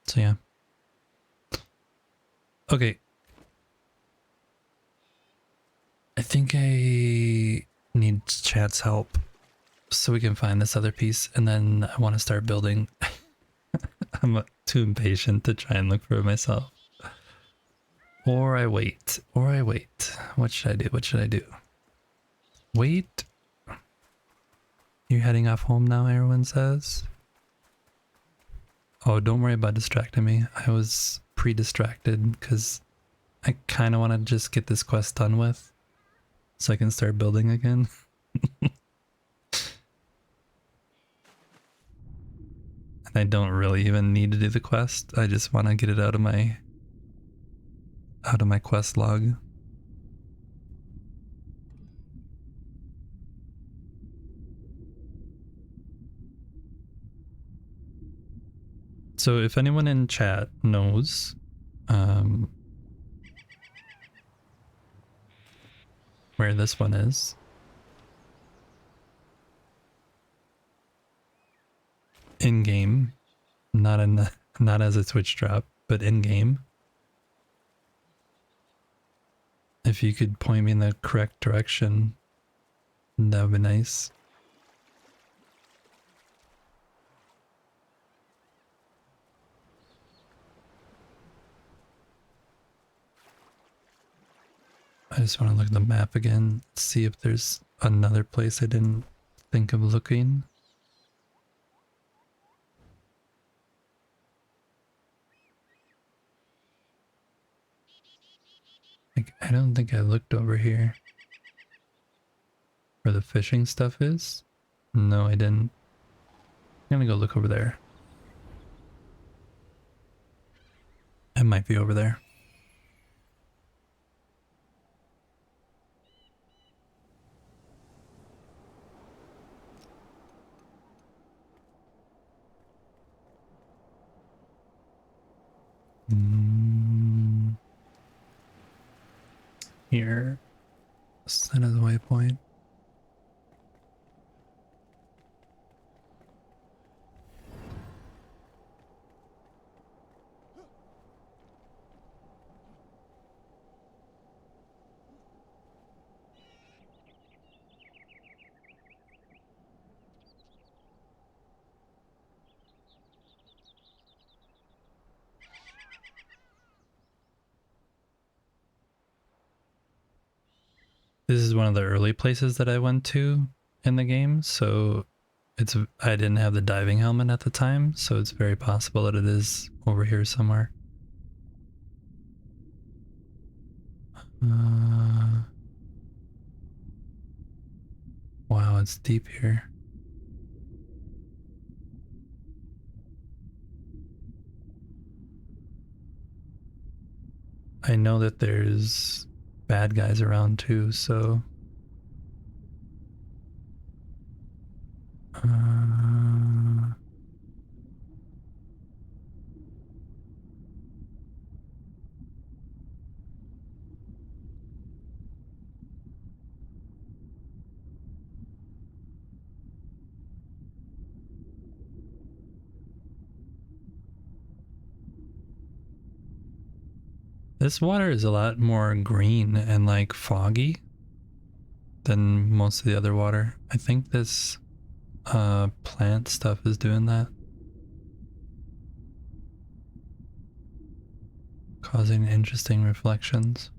So yeah. Okay. I think I need chat's help so we can find this other piece, and then I want to start building. I'm too impatient to try and look for it myself. Or I wait. What should I do? What should I do? Wait. You're heading off home now, everyone says. Oh, don't worry about distracting me. I was pre-distracted because I kind of want to just get this quest done with so I can start building again. And I don't really even need to do the quest. I just want to get it out of my quest log. So if anyone in chat knows where this one is, in game, not as a Twitch drop, but in game, if you could point me in the correct direction, that would be nice. I just want to look at the map again, see if there's another place I didn't think of looking. Like, I don't think I looked over here. Where the fishing stuff is? No, I didn't. I'm gonna go look over there. It might be over there. Here. Center of the waypoint. This is one of the early places that I went to in the game, so I didn't have the diving helmet at the time, so it's very possible that it is over here somewhere. Wow, it's deep here. I know that there's bad guys around too, so this water is a lot more green and like foggy than most of the other water. I think this plant stuff is doing that, causing interesting reflections.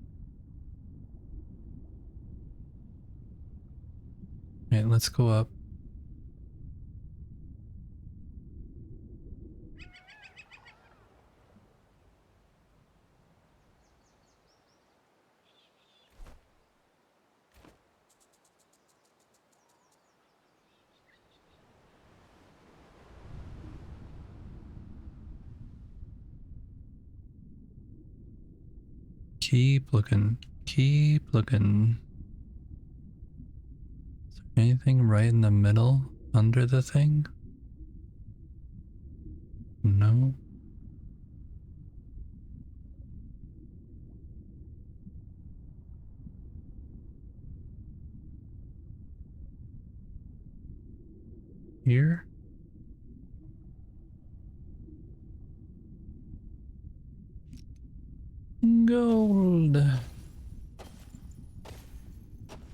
Okay, let's go up. Keep looking. Keep looking. Is there anything right in the middle under the thing? No. Here? Gold.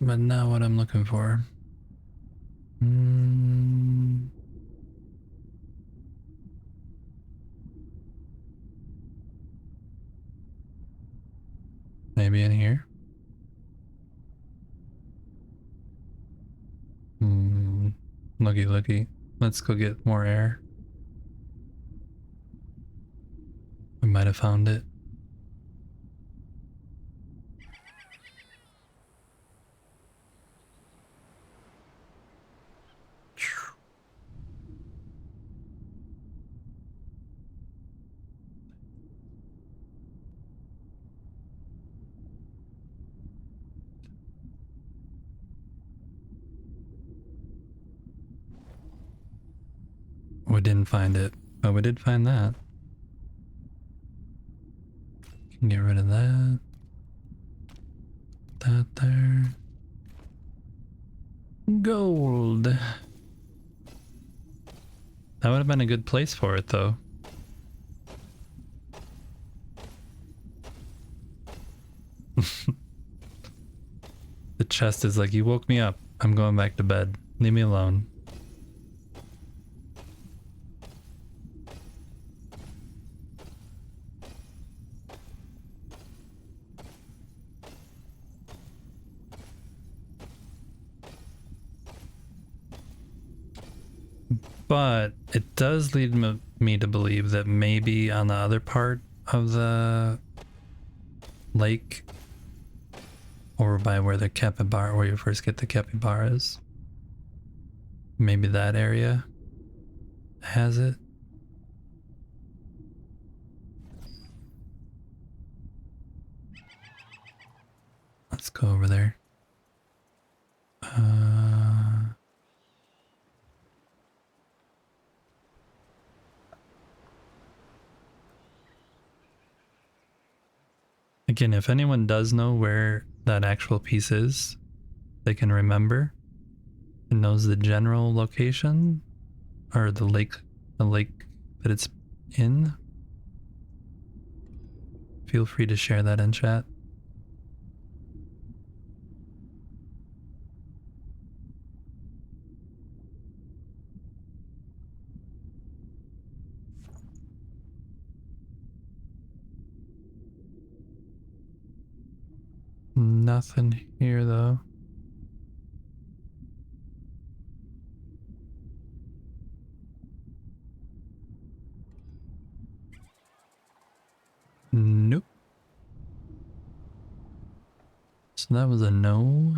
But not what I'm looking for. Maybe in here? Looky, looky. Let's go get more air. We might have found it. We didn't find it, but we did find that. Can get rid of that. That there. Gold. That would have been a good place for it, though. The chest is like, you woke me up. I'm going back to bed. Leave me alone. But it does lead me to believe that maybe on the other part of the lake, over by where the capybara, where you first get the capybaras, maybe that area has it. Let's go over there. Again, if anyone does know where that actual piece is, they can remember and knows the general location or the lake that it's in. Feel free to share that in chat. Nothing here though. Nope. So that was a no.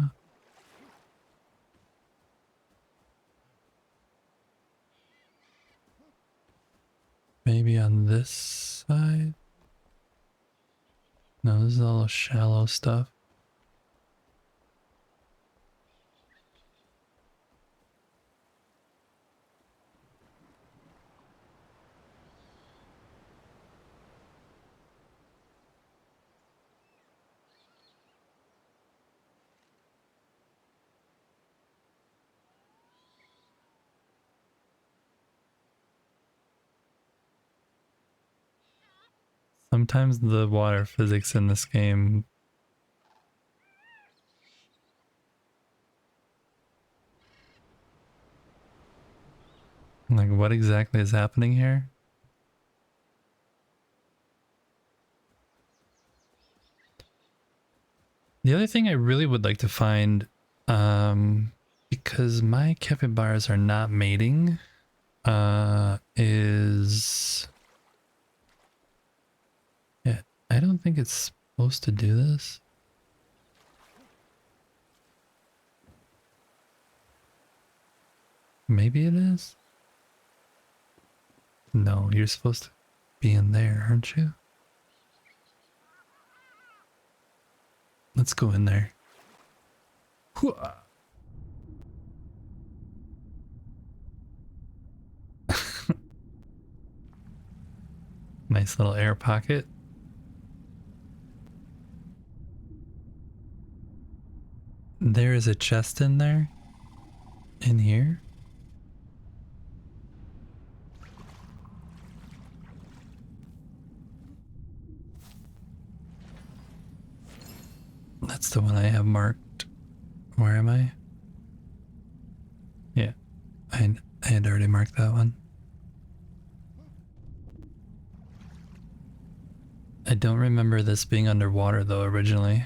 Maybe on this side? No, this is all shallow stuff. Sometimes the water physics in this game like what exactly is happening here? The other thing I really would like to find, because my capybaras are not mating, is... Yeah, I don't think it's supposed to do this. Maybe it is? No, you're supposed to be in there, aren't you? Let's go in there. Hooah. Nice little air pocket. There is a chest in there. In here. That's the one I have marked. Where am I? Yeah, I had already marked that one. I don't remember this being underwater though originally.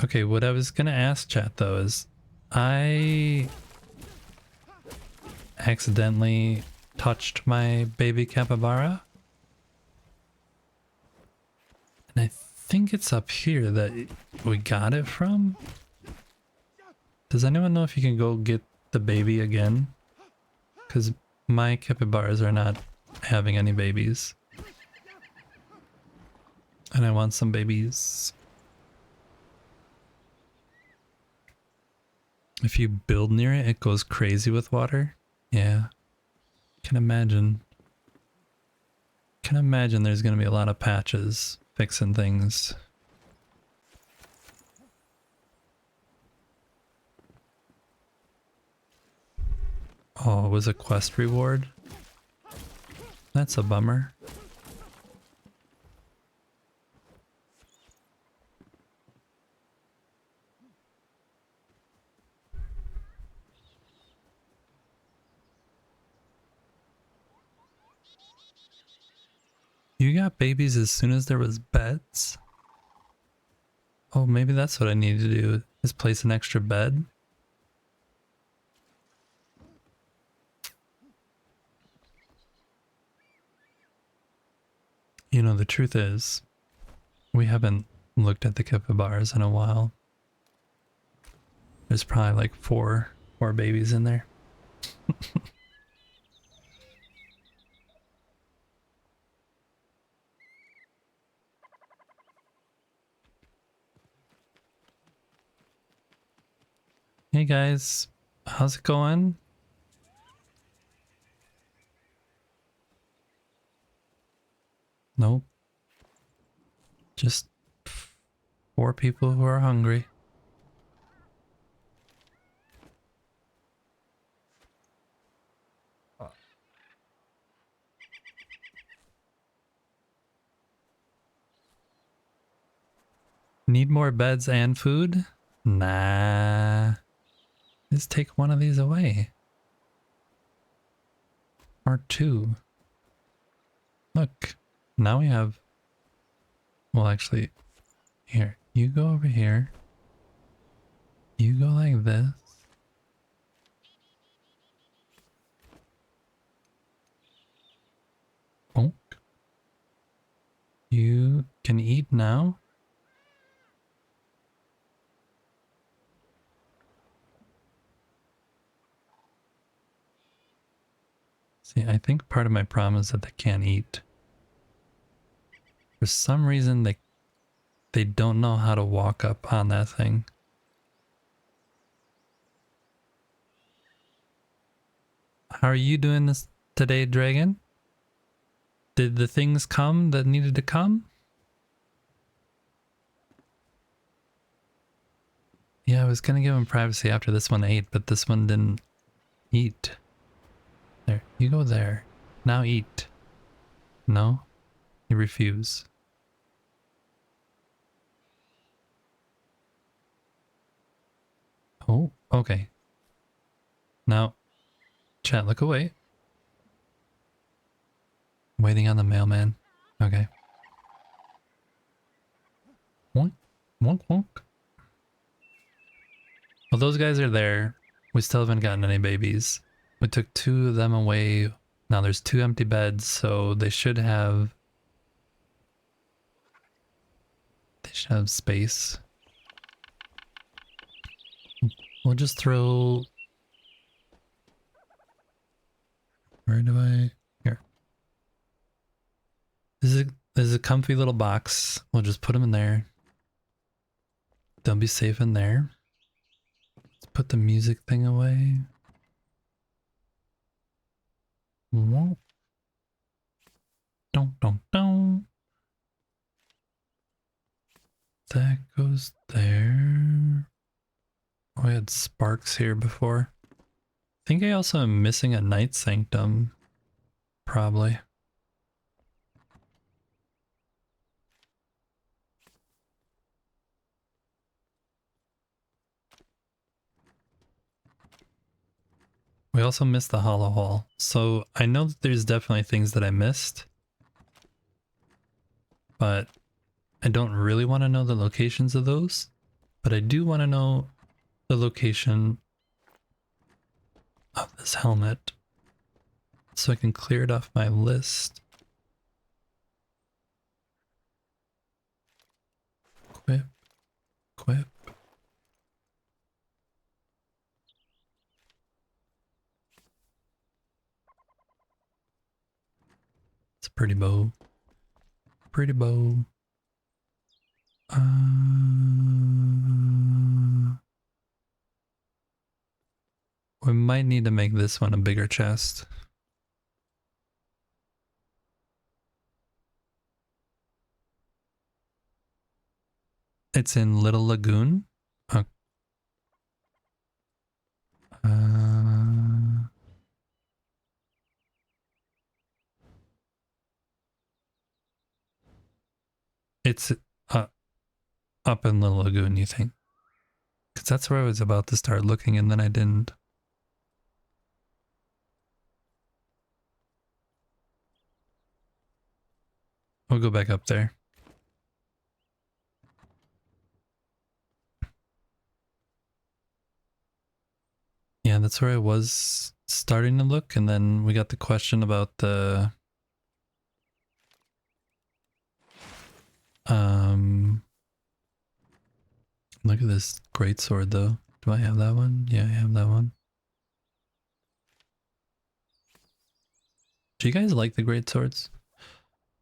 Okay, what I was gonna ask chat though is I accidentally touched my baby capybara. And I think it's up here that we got it from. Does anyone know if you can go get the baby again? Because my capybaras are not having any babies. And I want some babies. If you build near it, it goes crazy with water. Yeah. Can imagine. Can imagine there's going to be a lot of patches fixing things. Oh, it was a quest reward? That's a bummer. You got babies as soon as there was beds? Oh, maybe that's what I need to do, is place an extra bed. You know, the truth is, we haven't looked at the capybaras in a while. There's probably like four babies in there. Hey guys, how's it going? Nope. Just 4 people who are hungry. Need more beds and food? Nah. Just take one of these away. Or 2. Look, now we have... Well, actually, here. You go over here. You go like this. Oh. You can eat now. See, I think part of my problem is that they can't eat. For some reason, they don't know how to walk up on that thing. How are you doing this today, Dragon? Did the things come that needed to come? Yeah, I was gonna give him privacy after this one ate, but this one didn't eat. There, you go there. Now eat. No? You refuse. Oh, okay. Now, chat, look away. Waiting on the mailman. Okay. Wonk, wonk, wonk. Well, those guys are there. We still haven't gotten any babies. We took 2 of them away. Now there's 2 empty beds, so they should have... They should have space. We'll just throw... Where do I... Here. This is a comfy little box. We'll just put them in there. They'll be safe in there. Let's put the music thing away. Don't. That goes there. Oh, I had sparks here before. I think I also am missing a night sanctum. Probably. We also missed the hollow hall. So I know that there's definitely things that I missed. But I don't really want to know the locations of those. But I do want to know the location of this helmet. So I can clear it off my list. Equip. It's a pretty bow. Pretty bow. We might need to make this one a bigger chest. It's in Little Lagoon. It's up in Little Lagoon, you think? Because that's where I was about to start looking and then I didn't. We'll go back up there. Yeah, that's where I was starting to look, and then we got the question about the look at this great sword though. Do I have that one? Yeah, I have that one. Do you guys like the great swords?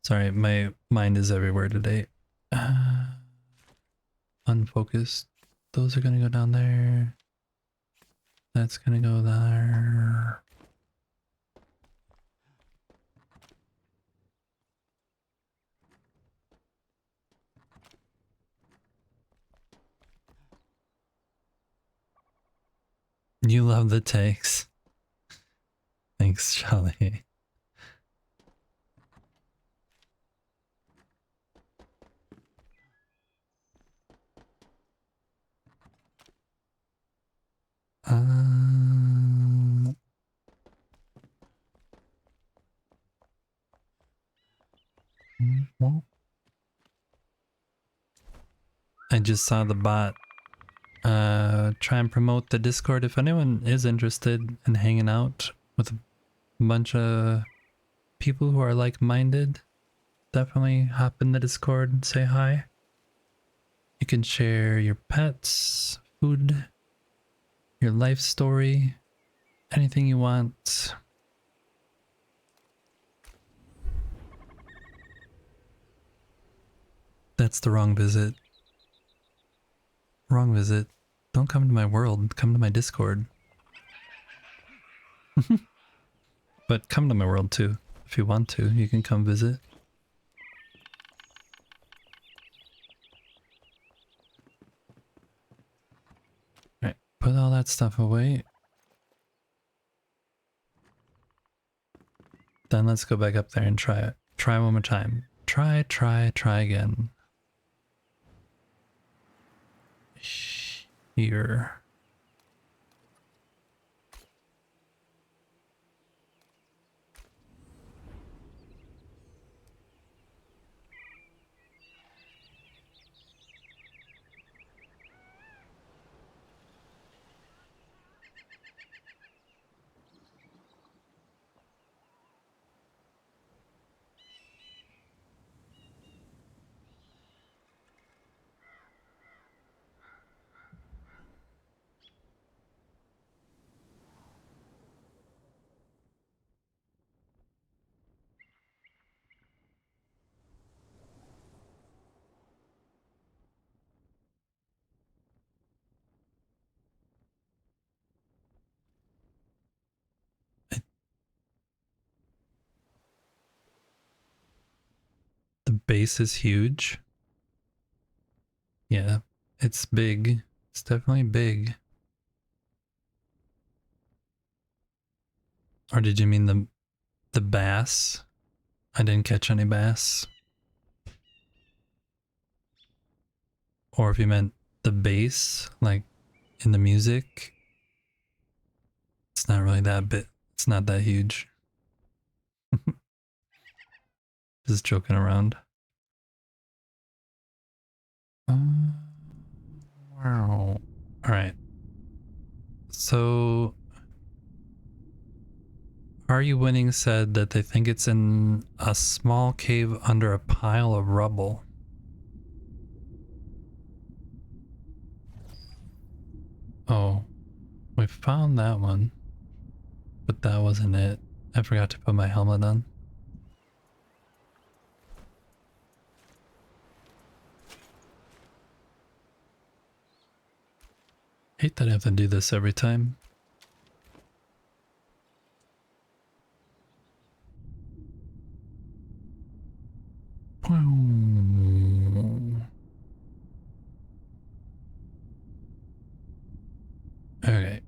Sorry, my mind is everywhere today. Unfocused. Those are gonna go down there. That's gonna go there. You love the takes. Thanks, Charlie. I just saw the bot try and promote the Discord. If anyone is interested in hanging out with a bunch of people who are like-minded, definitely hop in the Discord and say hi. You can share your pets, food, your life story, anything you want. That's the wrong visit. Wrong visit. Don't come to my world, come to my Discord. But come to my world too. If you want to, you can come visit. Alright, put all that stuff away. Then let's go back up there and try it. Try one more time. Try again. Here. base is huge. Yeah, it's big. It's definitely big. Or did you mean the bass? I didn't catch any bass. Or if you meant the bass, like in the music, it's not really that big. It's not that huge. Just joking around. Wow. All right. So, Are You Winning said that they think it's in a small cave under a pile of rubble. Oh, we found that one, but that wasn't it. I forgot to put my helmet on. Hate that I have to do this every time. Okay.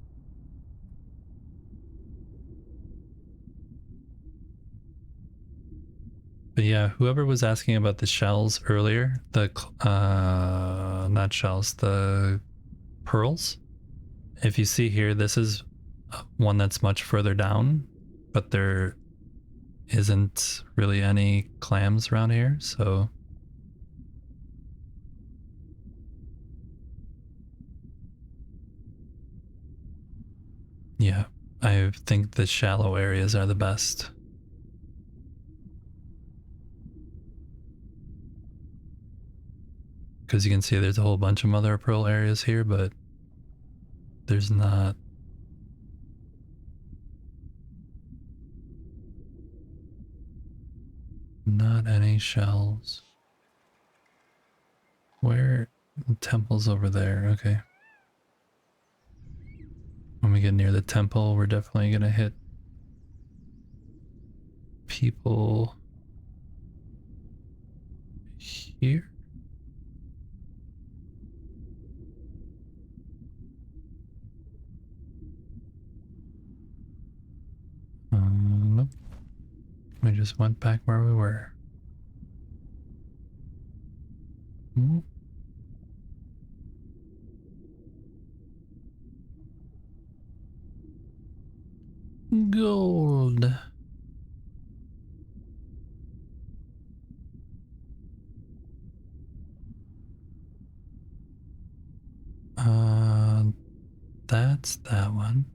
But yeah, whoever was asking about the shells earlier, the not shells, the pearls. If you see here, this is one that's much further down, but there isn't really any clams around here, so yeah, I think the shallow areas are the best. Because you can see there's a whole bunch of mother of pearl areas here, but there's not any shells. Where? The temple's over there. Okay. When we get near the temple, we're definitely gonna hit people here. Nope. We just went back where we were. Gold. That's that one.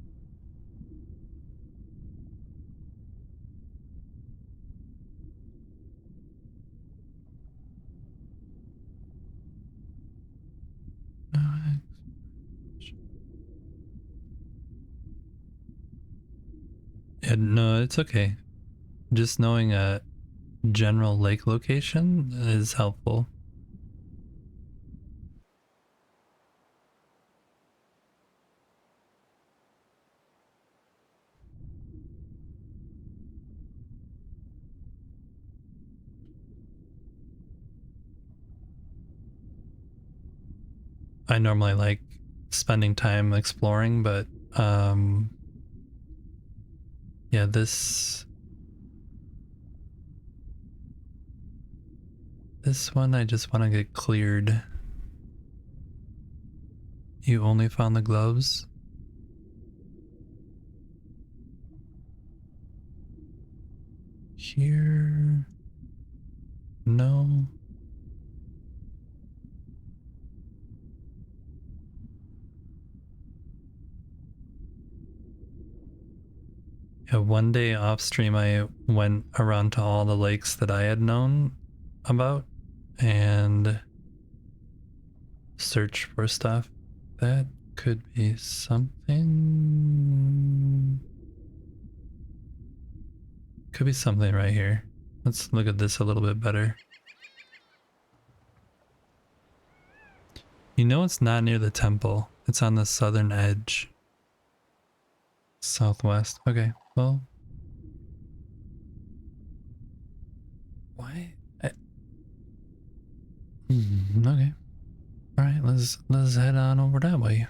Yeah, no, it's okay. Just knowing a general lake location is helpful. I normally like spending time exploring, but yeah, this one I just want to get cleared. You only found the gloves? Here? No. Yeah, one day off stream I went around to all the lakes that I had known about and searched for stuff. That could be something. Could be something right here. Let's look at this a little bit better. You know it's not near the temple. It's on the southern edge. Southwest. Okay, well. Why? let's head on over that way.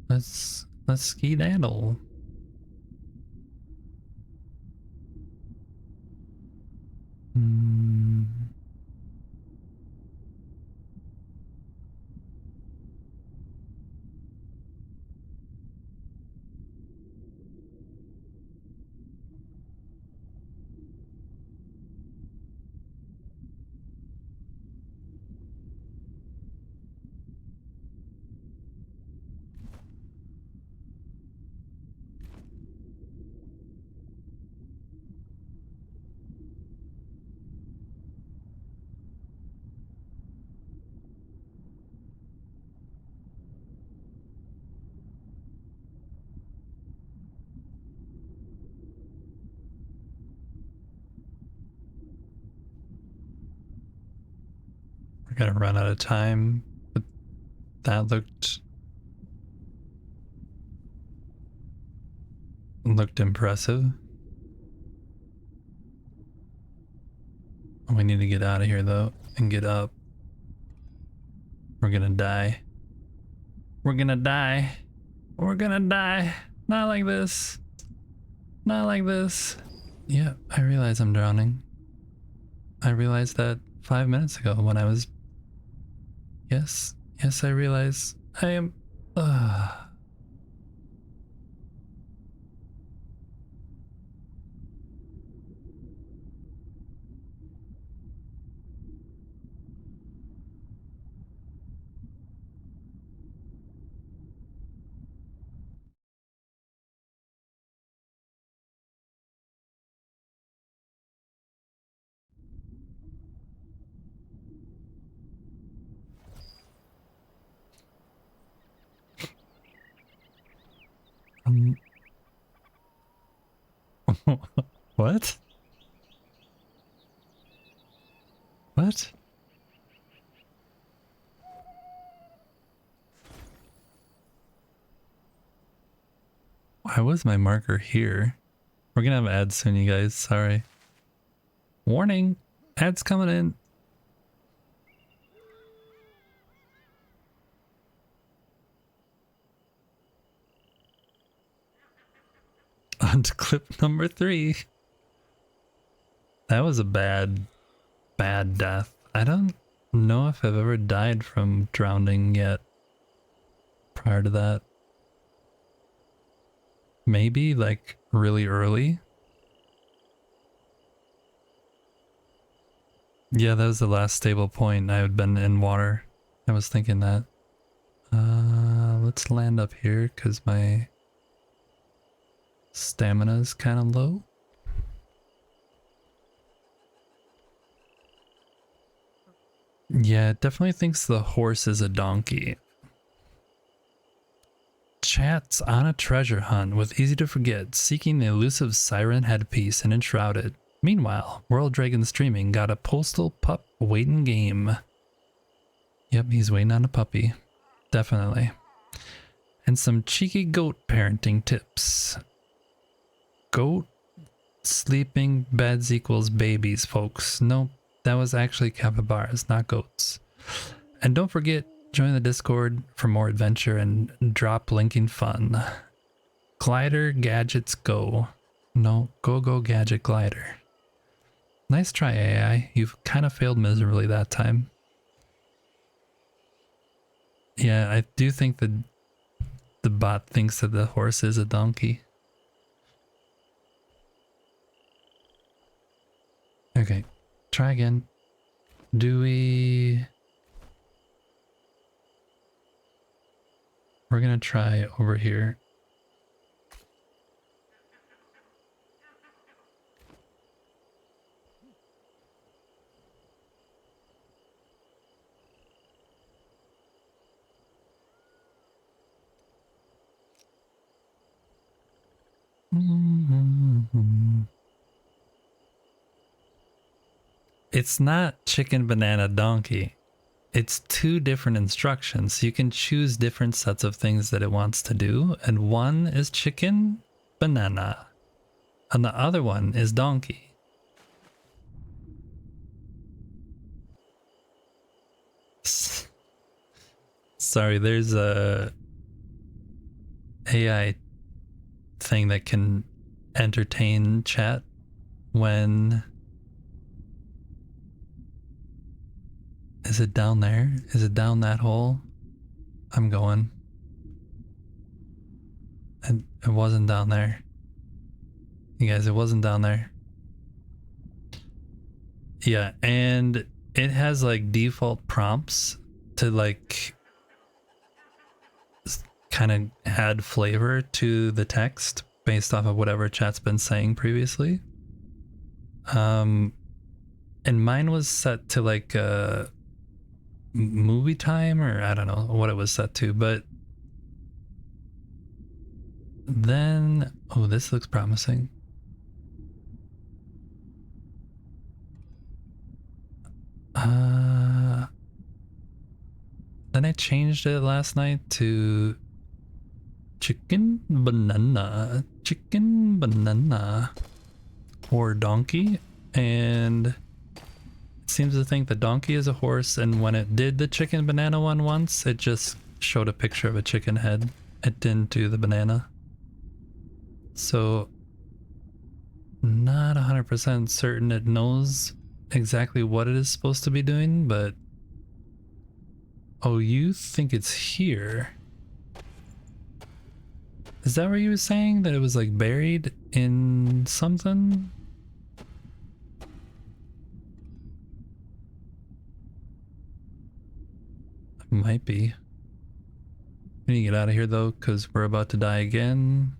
Let's skedaddle. Hmm. We're gonna run out of time, but that looked impressive. We need to get out of here though and get up. We're gonna die. We're gonna die. We're gonna die. Not like this. Not like this. Yeah, I realize I'm drowning. I realized that 5 minutes ago when I was... Yes, I realize I am... What? What? Why was my marker here? We're gonna have ads soon, you guys. Sorry. Warning! Ads coming in. On to clip number 3. That was a bad death. I don't know if I've ever died from drowning yet. Prior to that. Maybe like really early. Yeah, that was the last stable point. I had been in water. I was thinking that. Let's land up here because my stamina is kind of low. Yeah, it definitely thinks the horse is a donkey. Chat's on a treasure hunt with Easy to Forget, seeking the elusive siren headpiece and enshrouded. Meanwhile, World Dragon Streaming got a postal pup waiting game. Yep, he's waiting on a puppy. Definitely. And some cheeky goat parenting tips. Goat sleeping beds equals babies, folks. Nope, that was actually capybaras, not goats. And don't forget, join the Discord for more adventure and drop linking fun. Glider gadgets go. No, go gadget glider. Nice try, AI. You've kind of failed miserably that time. Yeah, I do think that the bot thinks that the horse is a donkey. Okay, try again. Do we... We're gonna try over here. It's not chicken, banana, donkey. It's 2 different instructions. You can choose different sets of things that it wants to do, and one is chicken, banana, and the other one is donkey. Sorry, there's a AI thing that can entertain chat when... Is it down there? Is it down that hole? I'm going. And it wasn't down there. You guys, it wasn't down there. Yeah, and it has like default prompts to like kind of add flavor to the text based off of whatever chat's been saying previously. And mine was set to like movie time, or I don't know what it was set to, but then, oh, this looks promising. Then I changed it last night to chicken banana, or donkey, and it seems to think the donkey is a horse, and when it did the chicken banana one once, it just showed a picture of a chicken head. It didn't do the banana. So not 100% certain it knows exactly what it is supposed to be doing, but oh, you think it's here? Is that what you were saying? That it was like buried in something? It might be. We need to get out of here though, because we're about to die again.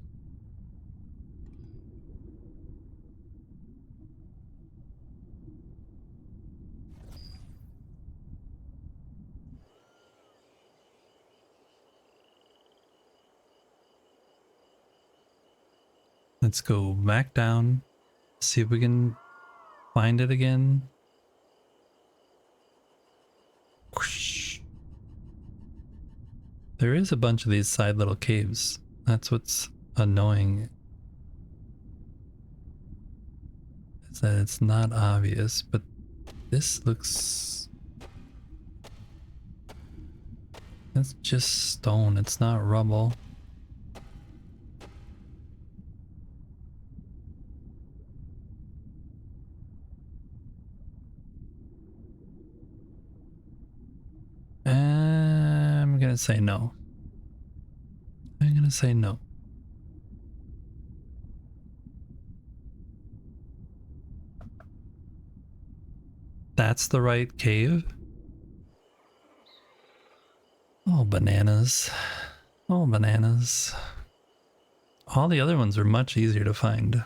Let's go back down, see if we can find it again. Whoosh. There is a bunch of these side little caves. That's what's annoying. Is that it's not obvious, but this looks... That's just stone, it's not rubble. I'm gonna say no. I'm gonna say no. That's the right cave? Oh, bananas. Oh, bananas. All the other ones are much easier to find.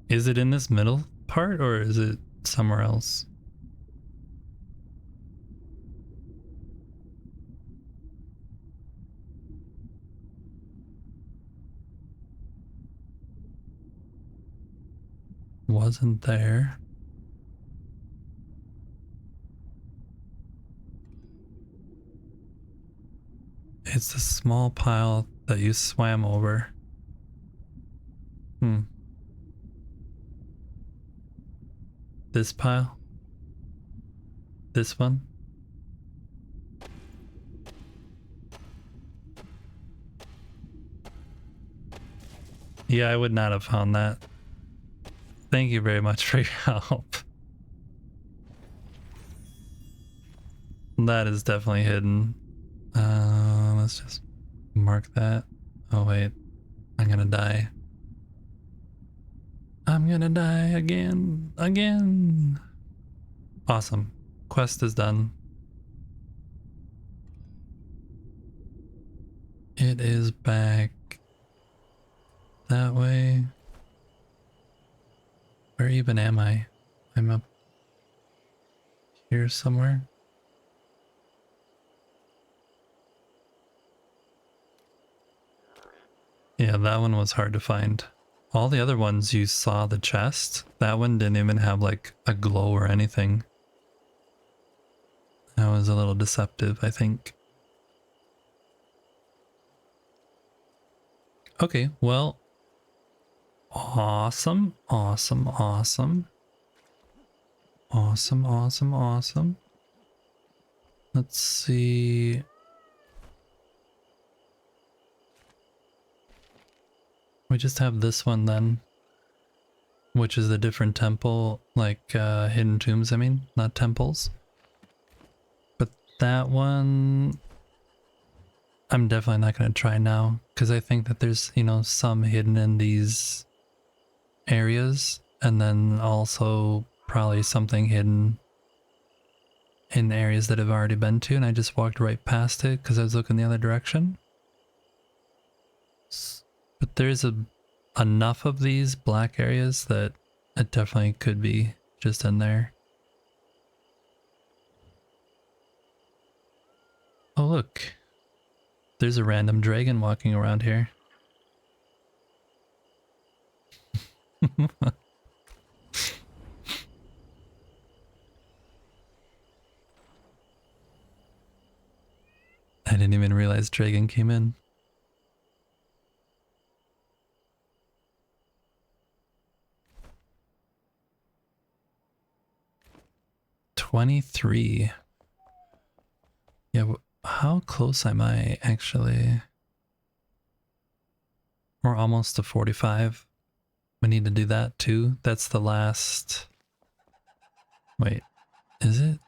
Is it in this middle part, or is it somewhere else? Wasn't there. It's the small pile that you swam over. This pile? This one? Yeah, I would not have found that. Thank you very much for your help. That is definitely hidden. Let's just mark that. Oh wait, I'm gonna die. I'm gonna die again. Awesome. Quest is done. It is back that way. Where even am I? I'm up here somewhere. Yeah, that one was hard to find. All the other ones you saw the chest. That one didn't even have like a glow or anything. That was a little deceptive, I think. Okay, well, Awesome, awesome, awesome. Awesome, awesome, awesome. Let's see. We just have this one then, which is a different temple, like hidden tombs, I mean, not temples. But that one, I'm definitely not going to try now, because I think that there's, you know, some hidden in these areas, and then also probably something hidden in areas that I've already been to, and I just walked right past it because I was looking the other direction. But there's enough of these black areas that it definitely could be just in there. Oh look, there's a random dragon walking around here. I didn't even realize dragon came in. $23. Yeah, how close am I actually? We're almost to 45. We need to do that too. That's the last. Wait, is it?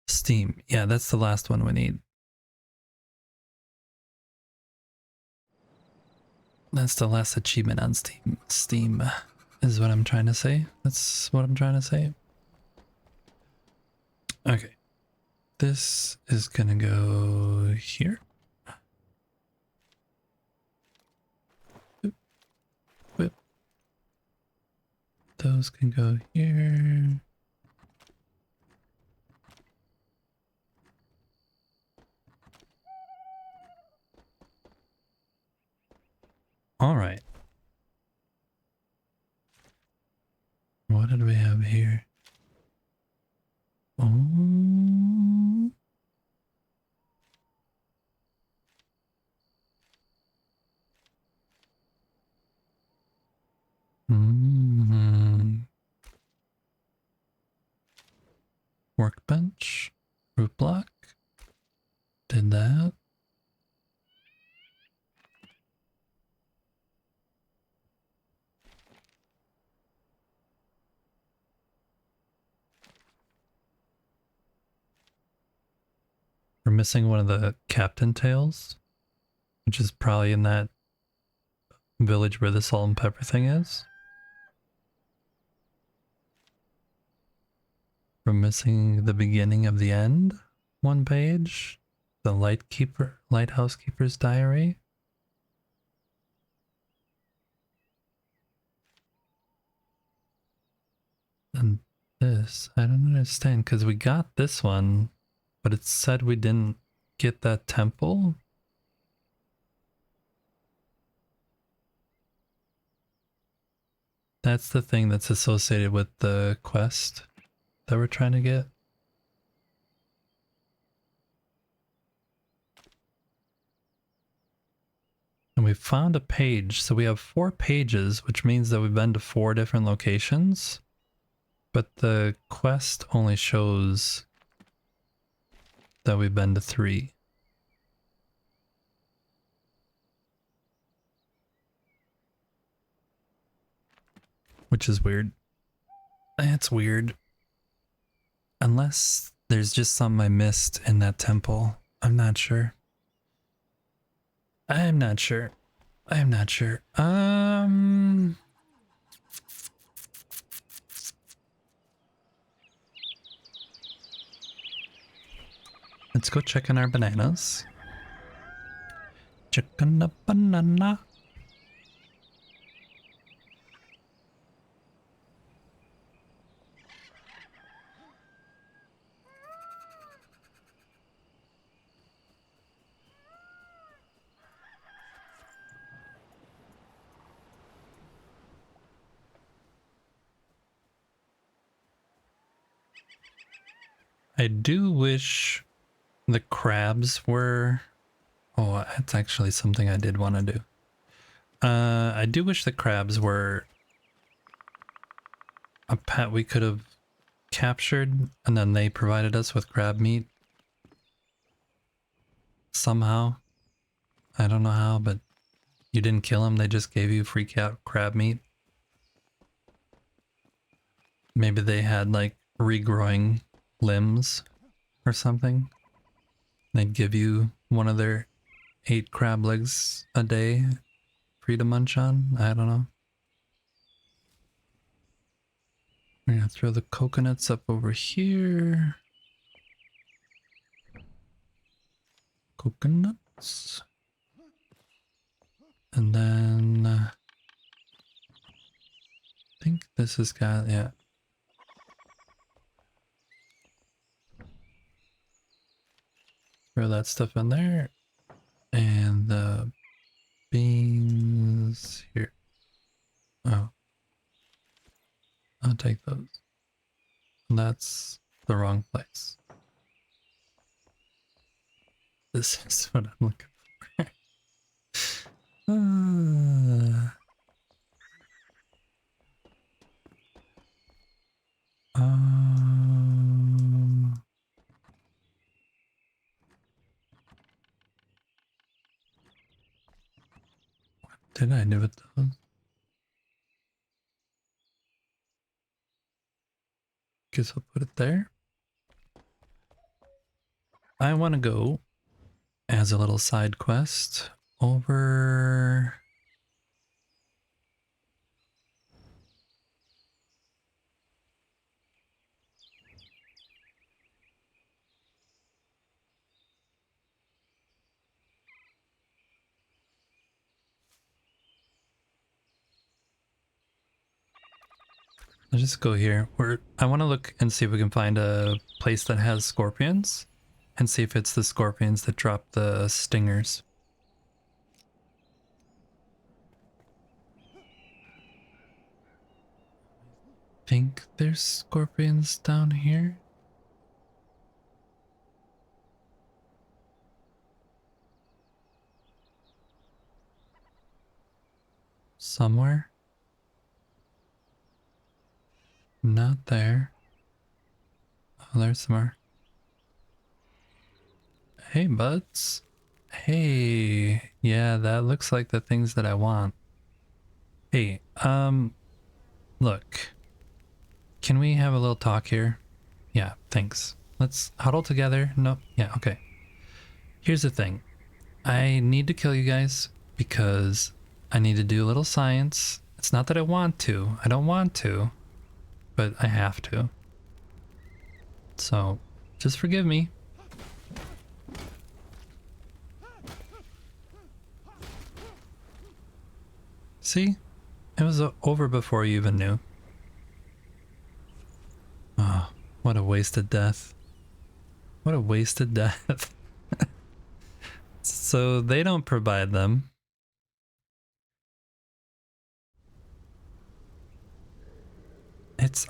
Steam. Yeah, that's the last one we need. That's the last achievement on Steam. Steam is what I'm trying to say. That's what I'm trying to say. Okay. This is gonna go here. Whip, whip. Those can go here. All right. What did we have here? Oh. Workbench. Root block. Did that. We're missing one of the captain tails, which is probably in that village where the salt and pepper thing is. We're missing the beginning of the end. One page. The lighthouse keeper's diary. And this, I don't understand, because we got this one, but it said we didn't get that temple. That's the thing that's associated with the quest that we're trying to get. And we found a page, so we have 4 pages, which means that we've been to 4 different locations. But the quest only shows that we've been to 3. Which is weird. That's weird. Unless there's just something I missed in that temple. I'm not sure. I'm not sure. I'm not sure. Let's go check on our bananas. Check on the banana. I do wish the crabs were Oh, that's actually something I did want to do. I do wish the crabs were a pet we could have captured, and then they provided us with crab meat. Somehow. I don't know how, but you didn't kill them, they just gave you free crab meat. Maybe they had like regrowing limbs or something. They'd give you one of their 8 crab legs a day for you to munch on. I don't know. We're gonna throw the coconuts up over here. Coconuts. And then I think this has got, yeah. Throw that stuff in there. And the beans here. Oh. I'll take those. And that's the wrong place. This is what I'm looking for. Um, what did I do with those? Guess I'll put it there. I want to go as a little side quest over. I'll just go here. I want to look and see if we can find a place that has scorpions and see if it's the scorpions that drop the stingers. I think there's scorpions down here. Somewhere. Not there. Oh, there's some more. Hey, buds. Hey, yeah, that looks like the things that I want. Hey, look. Can we have a little talk here? Yeah, thanks. Let's huddle together. No, yeah, okay. Here's the thing. I need to kill you guys because I need to do a little science. It's not that I want to. I don't want to, but I have to. So, just forgive me. See? It was over before you even knew. Oh, what a wasted death. What a wasted death. So they don't provide them. It's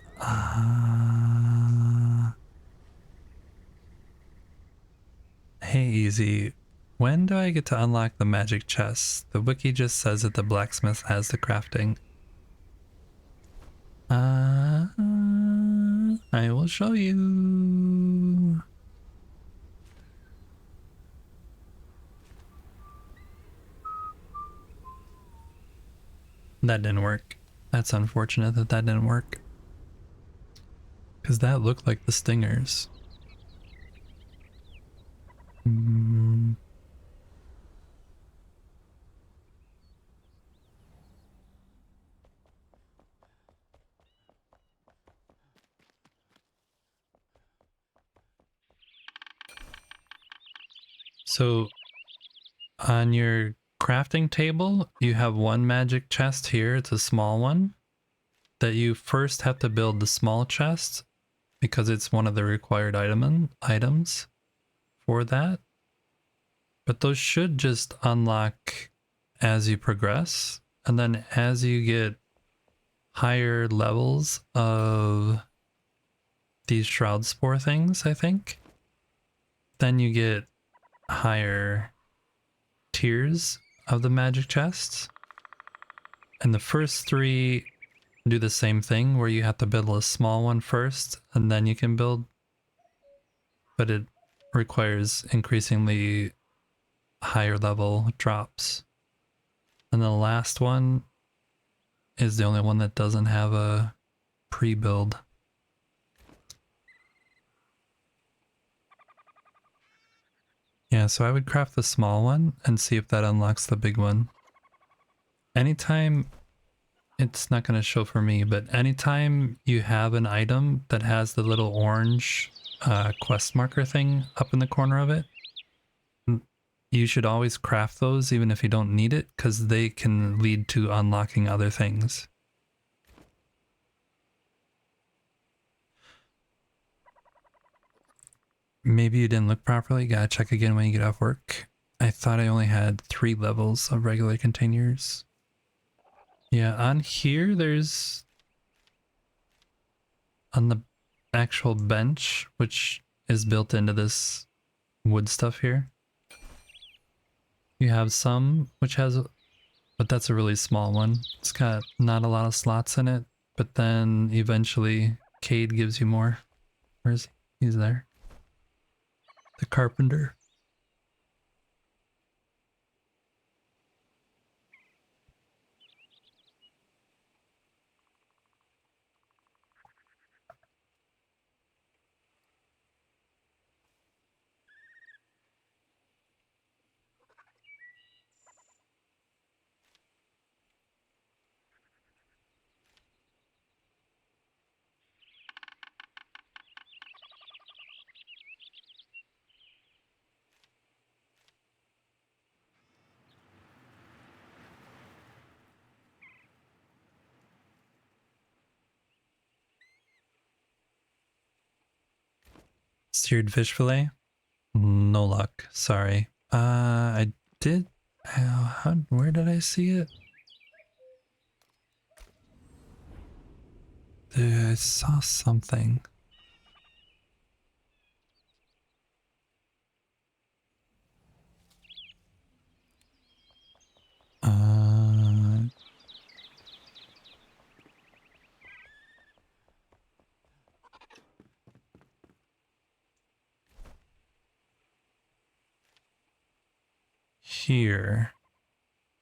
hey, easy. When do I get to unlock the magic chest? The wiki just says that the blacksmith has the crafting. I will show you. That didn't work. That's unfortunate that that didn't work. Because that looked like the stingers. So on your crafting table, you have one magic chest here. It's a small one that you first have to build the small chest because it's one of the required items for that. But those should just unlock as you progress. And then as you get higher levels of these shroud spore things, I think, then you get higher tiers of the magic chests. And the first 3 do the same thing where you have to build a small one first and then you can build. But it requires increasingly higher level drops. And the last one is the only one that doesn't have a pre-build. Yeah, so I would craft the small one and see if that unlocks the big one. Anytime, it's not going to show for me, but anytime you have an item that has the little orange quest marker thing up in the corner of it, you should always craft those even if you don't need it, because they can lead to unlocking other things. Maybe you didn't look properly. You gotta check again when you get off work. I thought I only had 3 levels of regular containers. Yeah, on here there's... on the actual bench, which is built into this wood stuff here, you have some which has... but that's a really small one. It's got not a lot of slots in it, but then eventually Cade gives you more. Where is he? He's there. The carpenter. Seared fish fillet? No luck. Sorry. I did... where did I see it? I saw something. Here.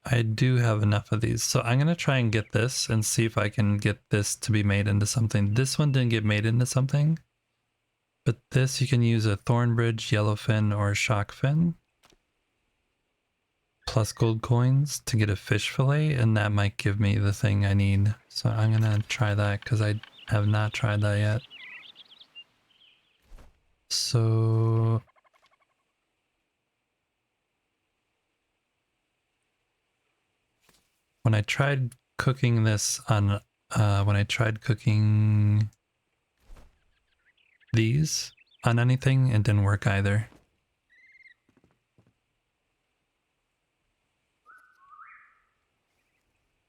I do have enough of these, so I'm going to try and get this and see if I can get this to be made into something. This one didn't get made into something, but this you can use a thornbridge, yellowfin, or shockfin, plus gold coins to get a fish fillet, and that might give me the thing I need. So I'm going to try that because I have not tried that yet. So... when I tried cooking this on, when I tried cooking these on anything, it didn't work either.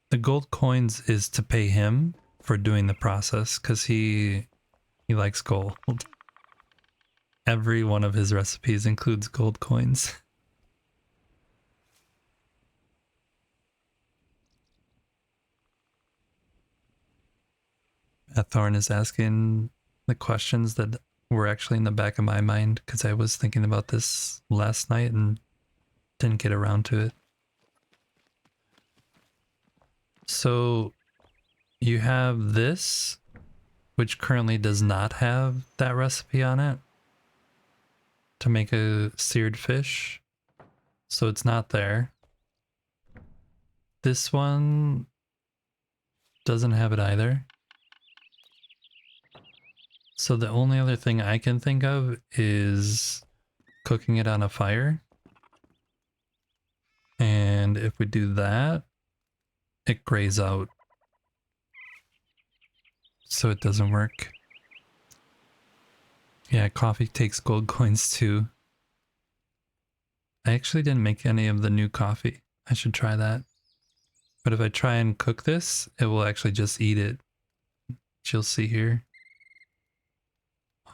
The gold coins is to pay him for doing the process, because he likes gold. Every one of his recipes includes gold coins. Thorn is asking the questions that were actually in the back of my mind, because I was thinking about this last night and didn't get around to it. So you have this, which currently does not have that recipe on it, to make a seared fish. So it's not there. This one doesn't have it either. So the only other thing I can think of is cooking it on a fire. And if we do that, it grays out. So it doesn't work. Yeah, coffee takes gold coins too. I actually didn't make any of the new coffee. I should try that. But if I try and cook this, it will actually just eat it. Which you'll see here.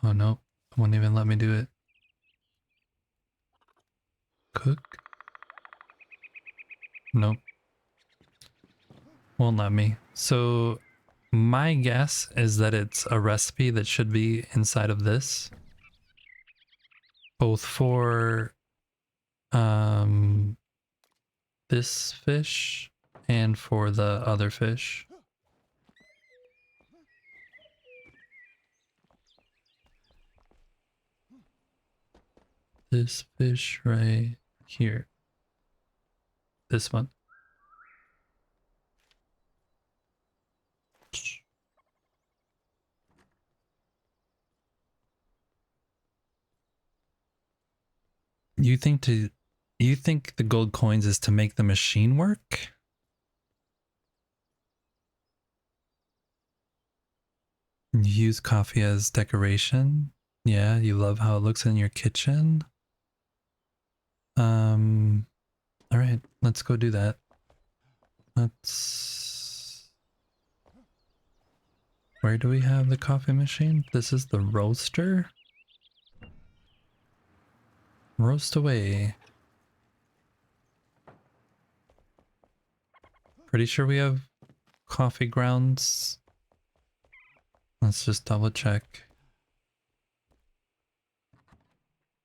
Oh no, it won't even let me do it. Cook. Nope. Won't let me. So my guess is that it's a recipe that should be inside of this. Both for this fish and for the other fish. This fish right here. This one. You think the gold coins is to make the machine work? Use coffee as decoration? Yeah, you love how it looks in your kitchen? All right, let's go do that. Where do we have the coffee machine? This is the roaster? Roast away. Pretty sure we have coffee grounds. Let's just double check.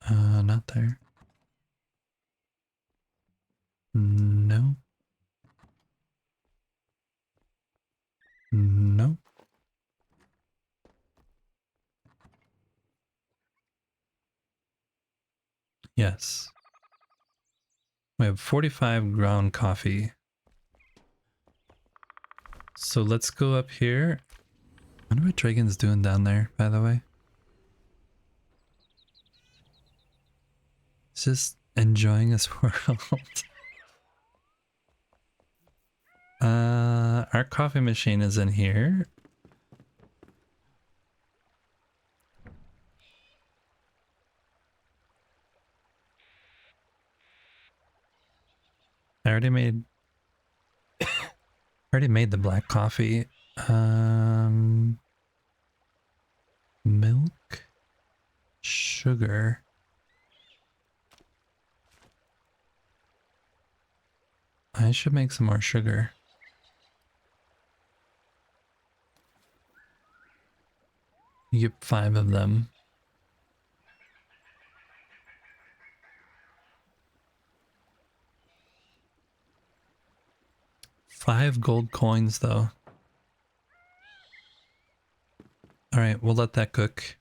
Not there. No. No. Yes. We have 45 ground coffee. So let's go up here. I wonder what Dragon's doing down there, by the way. He's just enjoying his world. Our coffee machine is in here. I already made the black coffee. Milk, sugar. I should make some more sugar. You get 5 of them. Five gold coins though. Alright, we'll let that cook.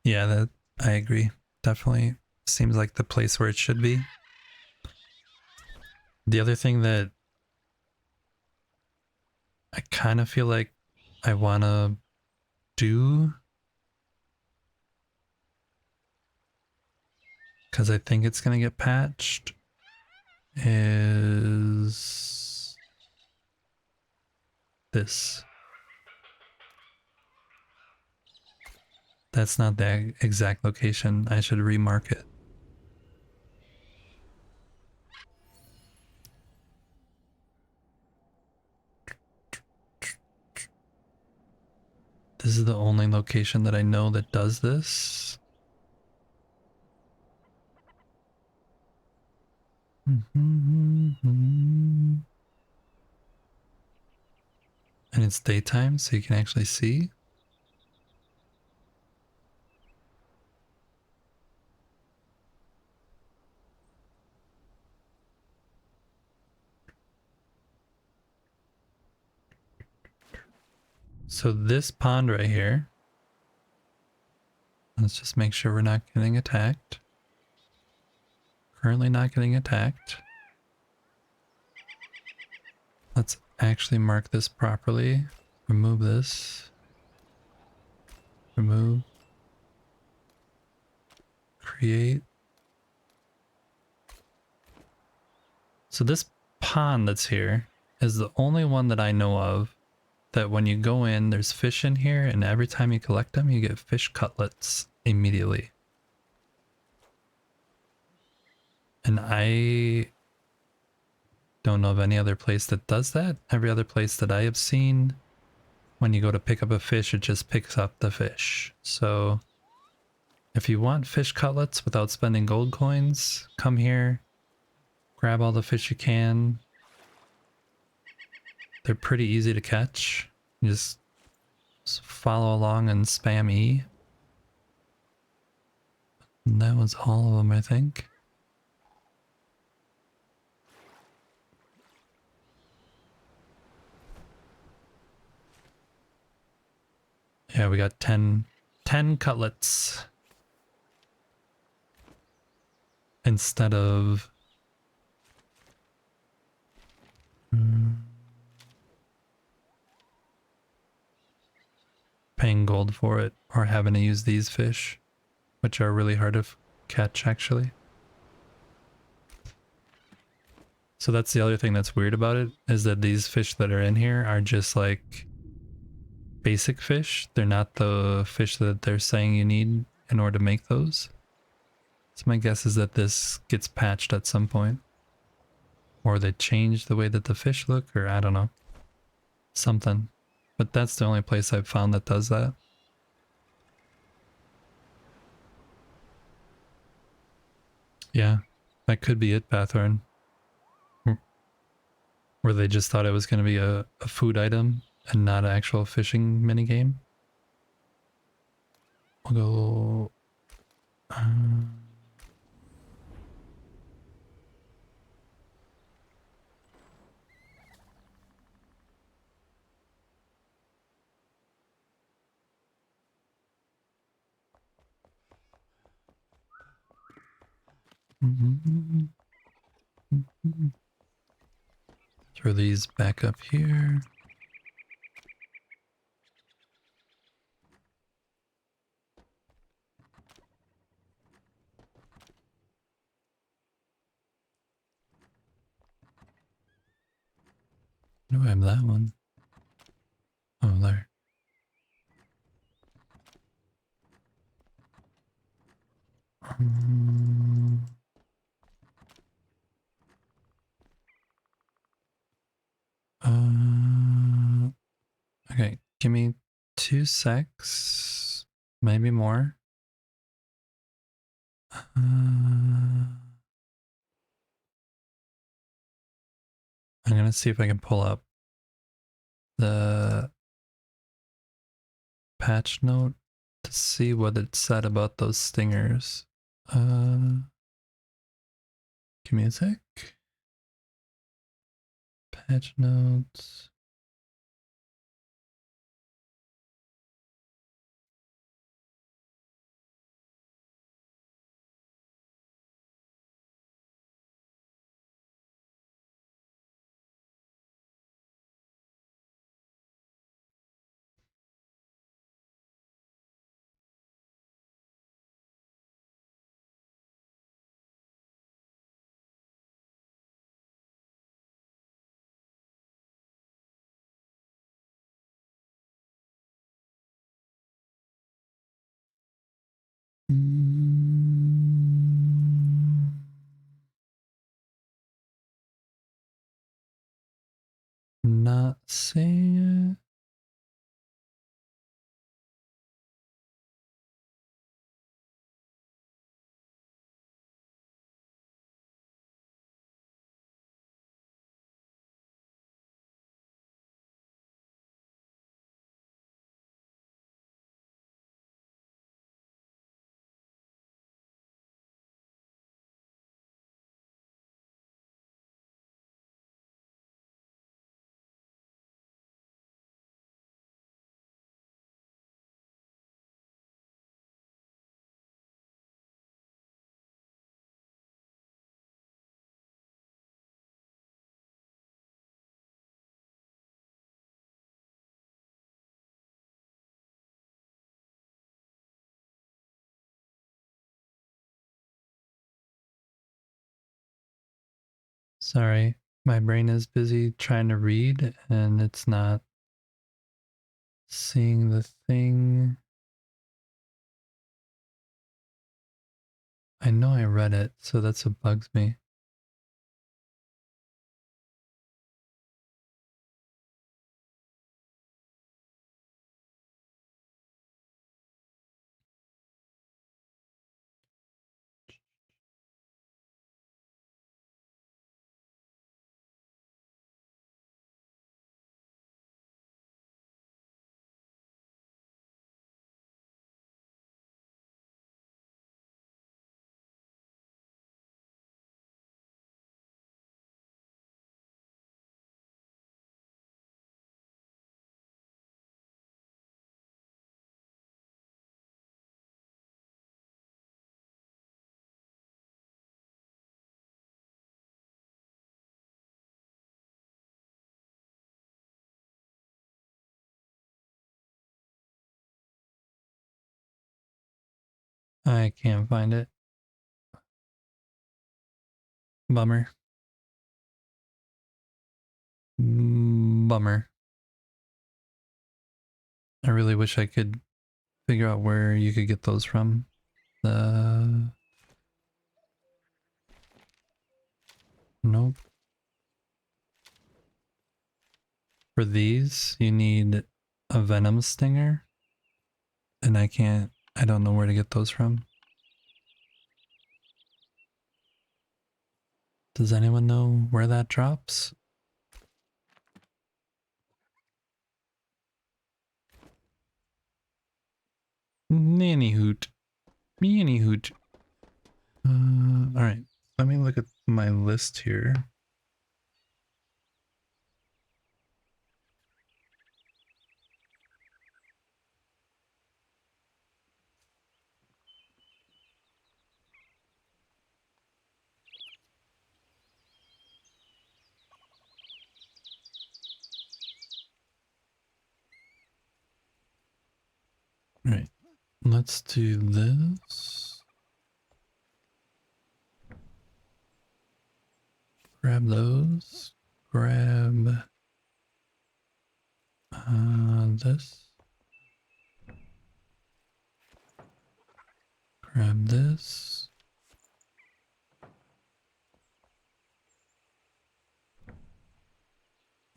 Yeah, that I agree. Definitely seems like the place where it should be. The other thing that I kind of feel like I want to do, because I think it's going to get patched, is this. That's not the exact location. I should remark it. This is the only location that I know that does this. And it's daytime, so you can actually see. So this pond right here, let's just make sure we're not getting attacked. Currently not getting attacked. Let's actually mark this properly. Remove this. Remove. Create. So this pond that's here is the only one that I know of that when you go in, there's fish in here, and every time you collect them, you get fish cutlets immediately. And I don't know of any other place that does that. Every other place that I have seen, when you go to pick up a fish, it just picks up the fish. So If you want fish cutlets without spending gold coins, come here, grab all the fish you can. They're pretty easy to catch. You just follow along and spam E. And that was all of them, I think. Yeah, we got 10 cutlets instead of paying gold for it or having to use these fish, which are really hard to catch actually. So that's the other thing that's weird about it, is that these fish that are in here are just like basic fish. They're not the fish that they're saying you need in order to make those. So my guess is that this gets patched at some point. Or they change the way that the fish look, or I don't know. Something. But that's the only place I've found that does that. Yeah, that could be it, Pathorn. Where they just thought it was going to be a food item and not an actual fishing minigame. We'll go... throw these back up here. Do I have that one? Oh, there. Okay, give me 2 secs, maybe more. I'm gonna see if I can pull up the patch note to see what it said about those stingers. Give me a sec. Patch notes. Not seeing it. Sorry, my brain is busy trying to read and it's not seeing the thing. I know I read it, so that's what bugs me. I can't find it. Bummer. Bummer. I really wish I could figure out where you could get those from. Nope. For these, you need a venom stinger. And I don't know where to get those from. Does anyone know where that drops? Nanny hoot. Nanny hoot. Alright. Let me look at my list here. Alright. Let's do this. Grab those. Grab this. Grab this.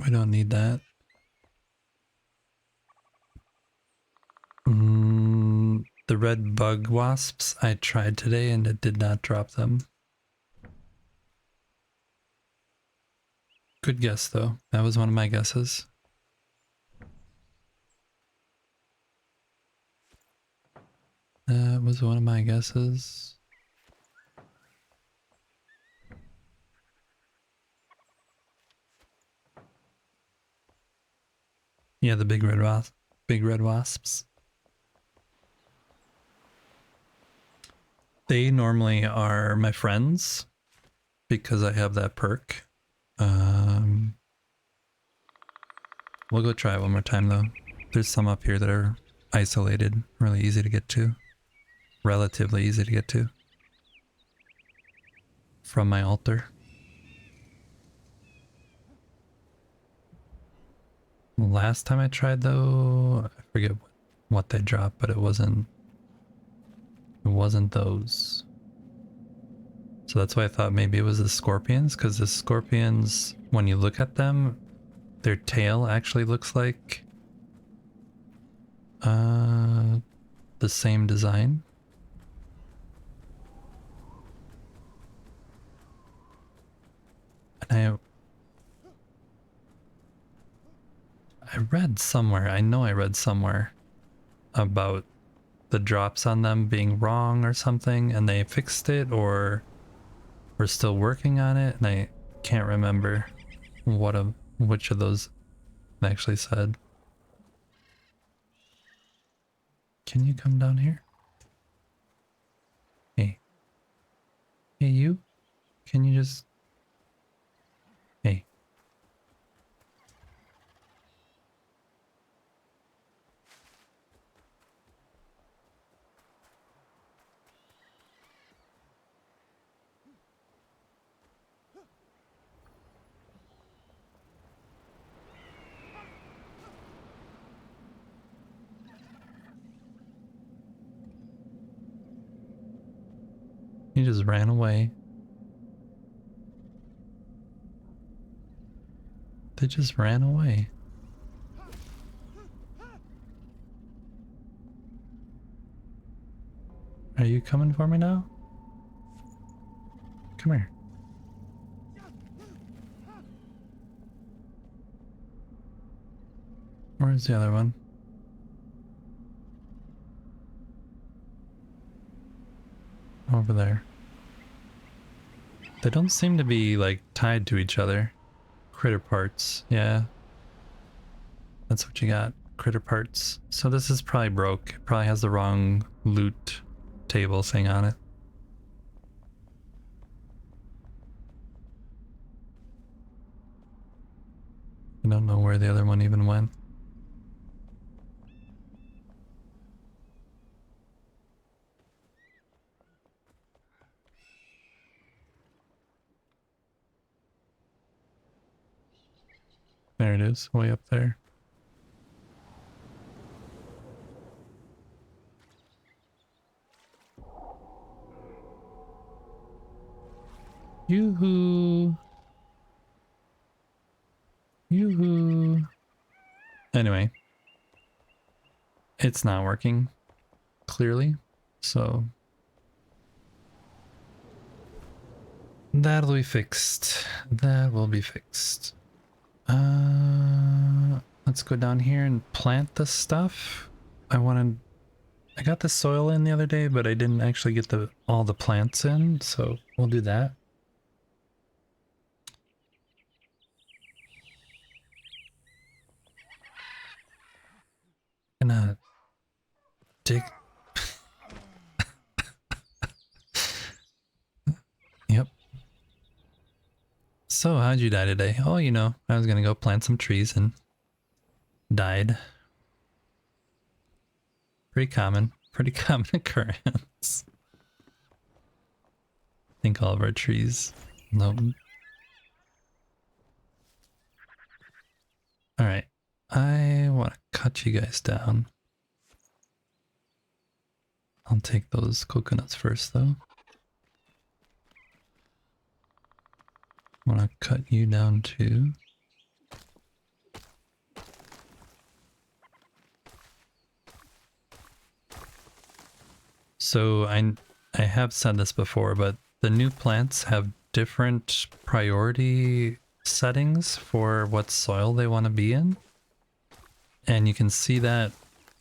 We don't need that. The red bug wasps I tried today and it did not drop them. Good guess though. That was one of my guesses. That was one of my guesses. Yeah, the big red wasps. They normally are my friends because I have that perk. We'll go try it one more time though. There's some up here that are isolated, really easy to get to. Relatively easy to get to. From my altar. Last time I tried though, I forget what they dropped, but it wasn't those. So that's why I thought maybe it was the scorpions, because the scorpions, when you look at them, their tail actually looks like the same design. And I read somewhere, I know I read somewhere about the drops on them being wrong or something, and they fixed it, or we're still working on it, and I can't remember which of those they actually said. Can you come down here? Hey. Hey, you? Can you just... Hey. He just ran away. They just ran away. Are you coming for me now? Come here. Where's the other one? Over there. They don't seem to be like tied to each other. Critter parts, yeah. That's what you got. Critter parts. So this is probably broke. It probably has the wrong loot table thing on it. I don't know where the other one even went. There it is, way up there. Yoo-hoo! Yoo-hoo! Anyway. It's not working, clearly, so... That'll be fixed. That will be fixed. Let's go down here and plant the stuff. I got the soil in the other day, but I didn't actually get all the plants in, so we'll do that. Gonna dig. Yep. So how'd you die today? Oh, you know, I was gonna go plant some trees and died. Pretty common occurrence. I think all of our trees. Nope. Alright. I want to cut you guys down. I'll take those coconuts first though. I want to cut you down too. So I have said this before, but the new plants have different priority settings for what soil they want to be in. And you can see that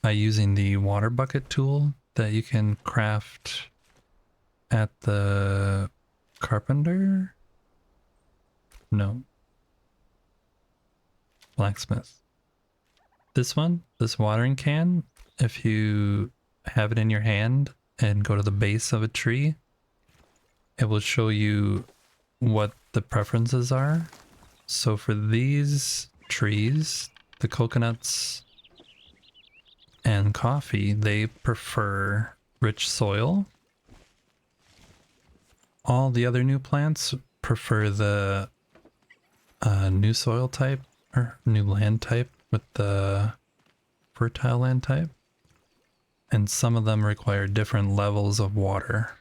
by using the water bucket tool that you can craft at the carpenter? No. Blacksmith. This one, this watering can, if you have it in your hand and go to the base of a tree, it will show you what the preferences are. So for these trees, the coconuts and coffee, they prefer rich soil. All the other new plants prefer the new soil type or new land type with the fertile land type. And some of them require different levels of water.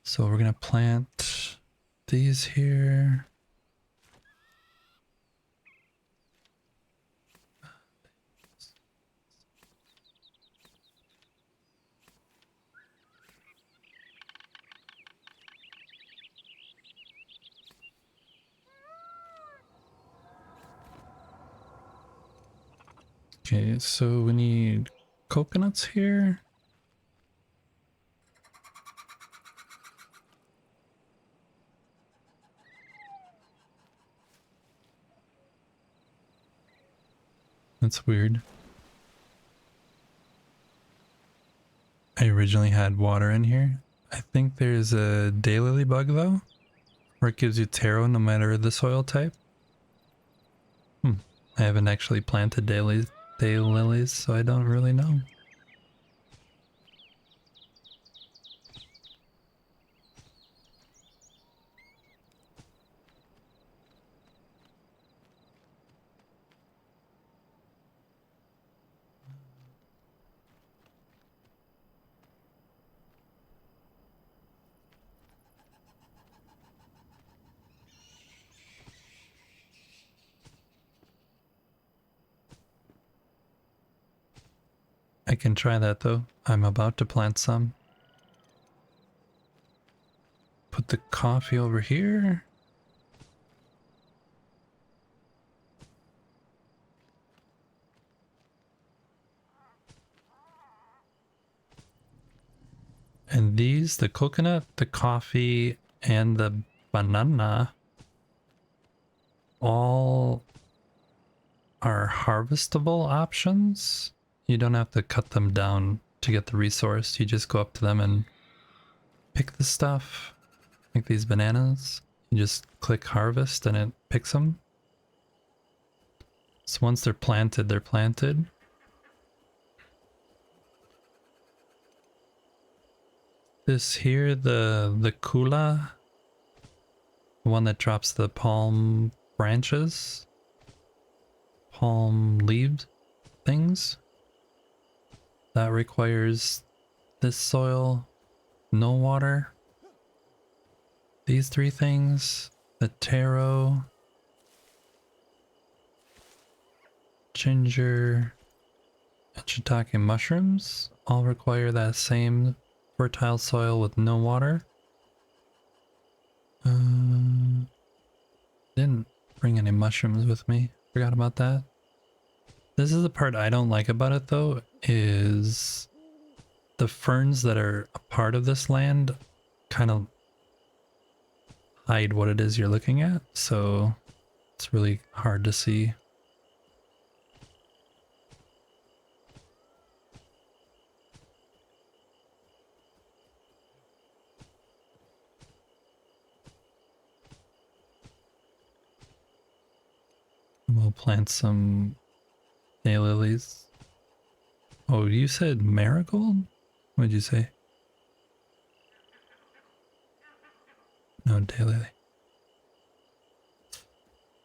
So we're gonna plant these here. Okay, so we need coconuts here. That's weird. I originally had water in here. I think there's a daylily bug though, where it gives you taro no matter the soil type. I haven't actually planted daylilies, so I don't really know. I can try that though. I'm about to plant some. Put the coffee over here. And these, the coconut, the coffee, and the banana, all are harvestable options. You don't have to cut them down to get the resource. You just go up to them and pick the stuff. Like these bananas. You just click harvest and it picks them. So once they're planted, they're planted. This here, the kula, the one that drops the palm branches, palm leaves things. That requires this soil, no water. These three things, the taro, ginger, and shiitake mushrooms all require that same fertile soil with no water. Didn't bring any mushrooms with me. Forgot about that. This is the part I don't like about it though, is the ferns that are a part of this land kind of hide what it is you're looking at, so it's really hard to see. We'll plant some daylilies. Oh, you said marigold? What did you say? No, daylily.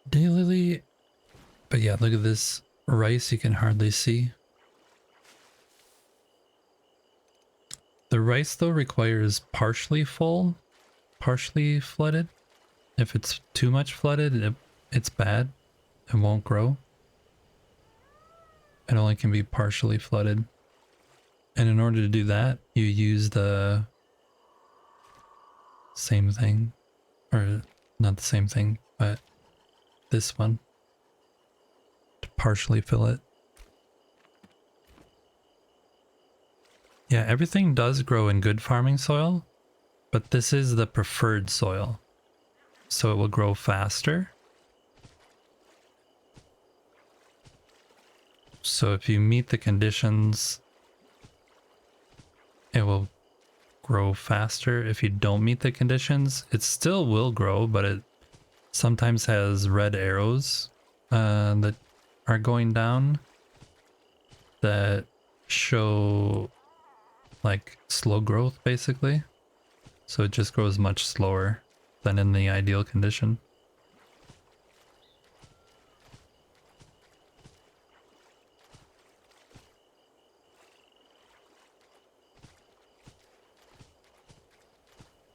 Daylily. But yeah, look at this rice you can hardly see. The rice though requires partially full, partially flooded. If it's too much flooded, it's bad. It won't grow. It only can be partially flooded. And in order to do that, you use the same thing. Or not the same thing, but this one. To partially fill it. Yeah, everything does grow in good farming soil, but this is the preferred soil. So it will grow faster. So if you meet the conditions, it will grow faster. If you don't meet the conditions, it still will grow, but it sometimes has red arrows that are going down that show like slow growth basically. So it just grows much slower than in the ideal condition.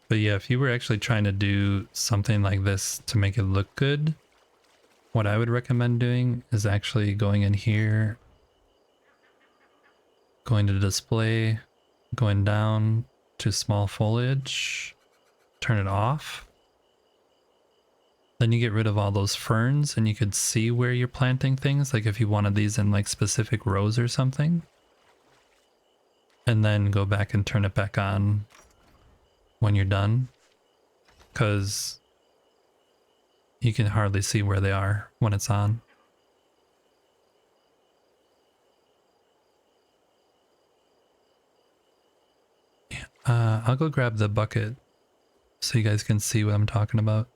But yeah, if you were actually trying to do something like this to make it look good, what I would recommend doing is actually going in here, going to display, going down to small foliage, turn it off. Then you get rid of all those ferns and you could see where you're planting things, like if you wanted these in like specific rows or something. And then go back and turn it back on when you're done, because you can hardly see where they are when it's on. Yeah, I'll go grab the bucket so you guys can see what I'm talking about.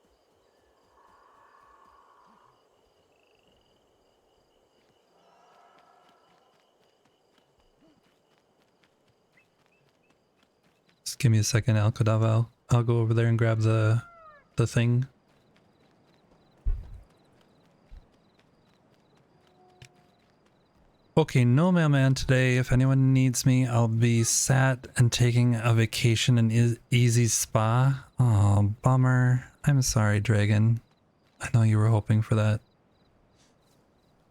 Just give me a second, Alcadaval. I'll go over there and grab the thing. Okay, no mailman today. If anyone needs me, I'll be sat and taking a vacation in Easy Spa. Oh, bummer. I'm sorry, Dragon. I know you were hoping for that.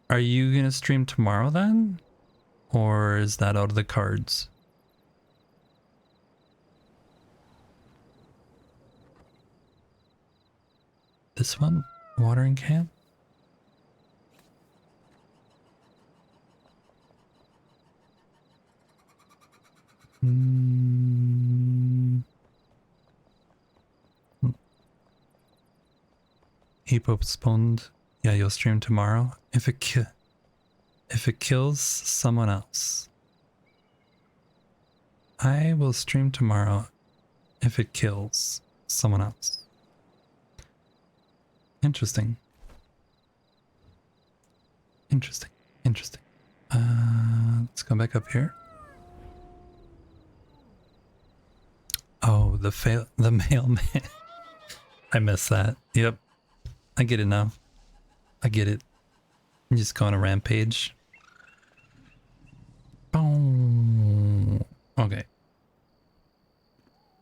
Are you gonna stream tomorrow then? Or is that out of the cards? This one? Watering can? He postponed. Yeah, you'll stream tomorrow. If it kills someone else. I will stream tomorrow if it kills someone else. Interesting. Interesting. Interesting. Let's go back up here. Oh, the mailman. I missed that. Yep. I get it now. I get it. You just go on a rampage. Boom. Okay.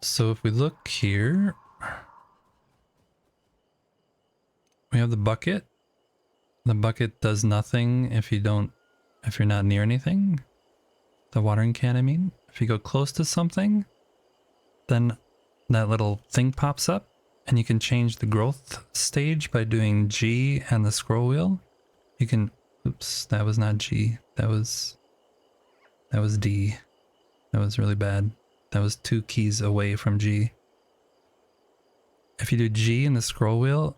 So if we look here, we have the bucket. The bucket does nothing if you're not near anything. The watering can, I mean. If you go close to something, then that little thing pops up and you can change the growth stage by doing G and the scroll wheel. You can, oops, that was not G. That was D. That was really bad. That was 2 keys away from G. If you do G in the scroll wheel,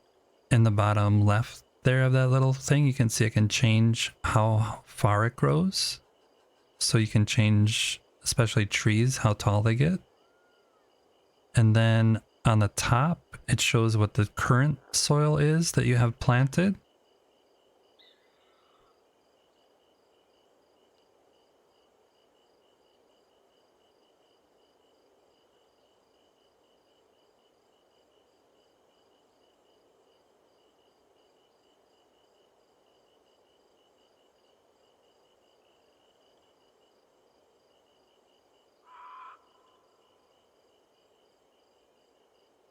in the bottom left there of that little thing, you can see I can change how far it grows. So you can change, especially trees, how tall they get. And then on the top, it shows what the current soil is that you have planted.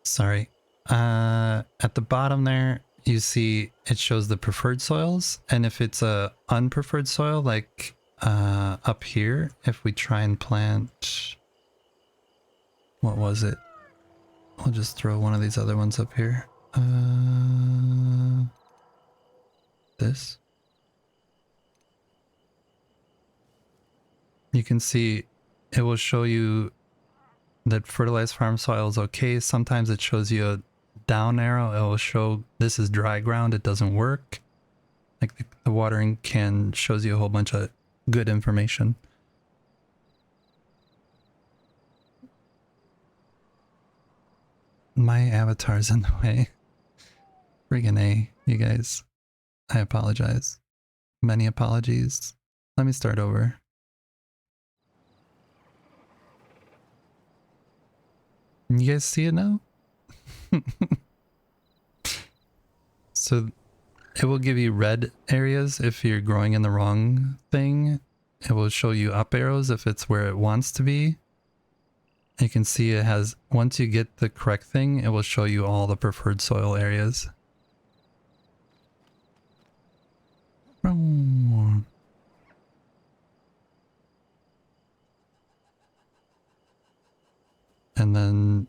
Sorry. At the bottom there, you see it shows the preferred soils. And if it's a unpreferred soil, like up here, if we try and plant, what was it? I'll just throw one of these other ones up here. This. You can see it will show you that fertilized farm soil is okay. Sometimes it shows you a down arrow. It will show this is dry ground. It doesn't work. Like the watering can shows you a whole bunch of good information. My avatar's in the way. Friggin' A, you guys. I apologize. Many apologies. Let me start over. You guys see it now? So it will give you red areas if you're growing in the wrong thing. It will show you up arrows if it's where it wants to be. You can see it has, once you get the correct thing, it will show you all the preferred soil areas. And then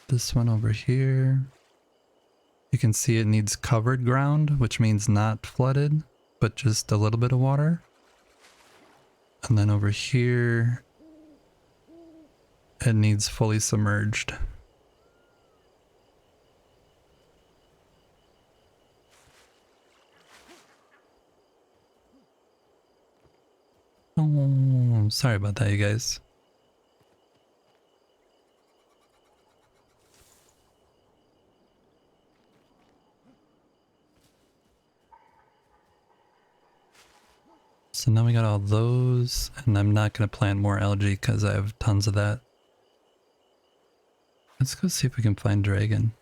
this one over here, you can see it needs covered ground, which means not flooded, but just a little bit of water. And then over here, it needs fully submerged. Oh, I'm sorry about that, you guys. So now we got all those, and I'm not going to plant more algae because I have tons of that. Let's go see if we can find dragon.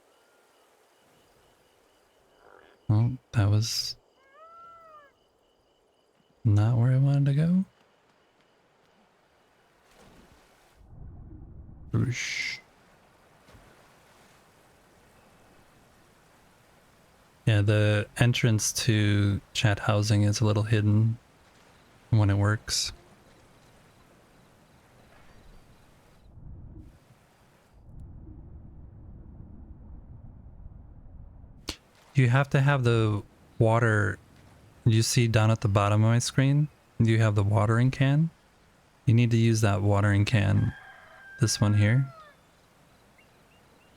Oh, that was not where I wanted to go. Whoosh. Yeah, the entrance to chat housing is a little hidden when it works. You have to have the water. You see down at the bottom of my screen, you have the watering can. You need to use that watering can, this one here.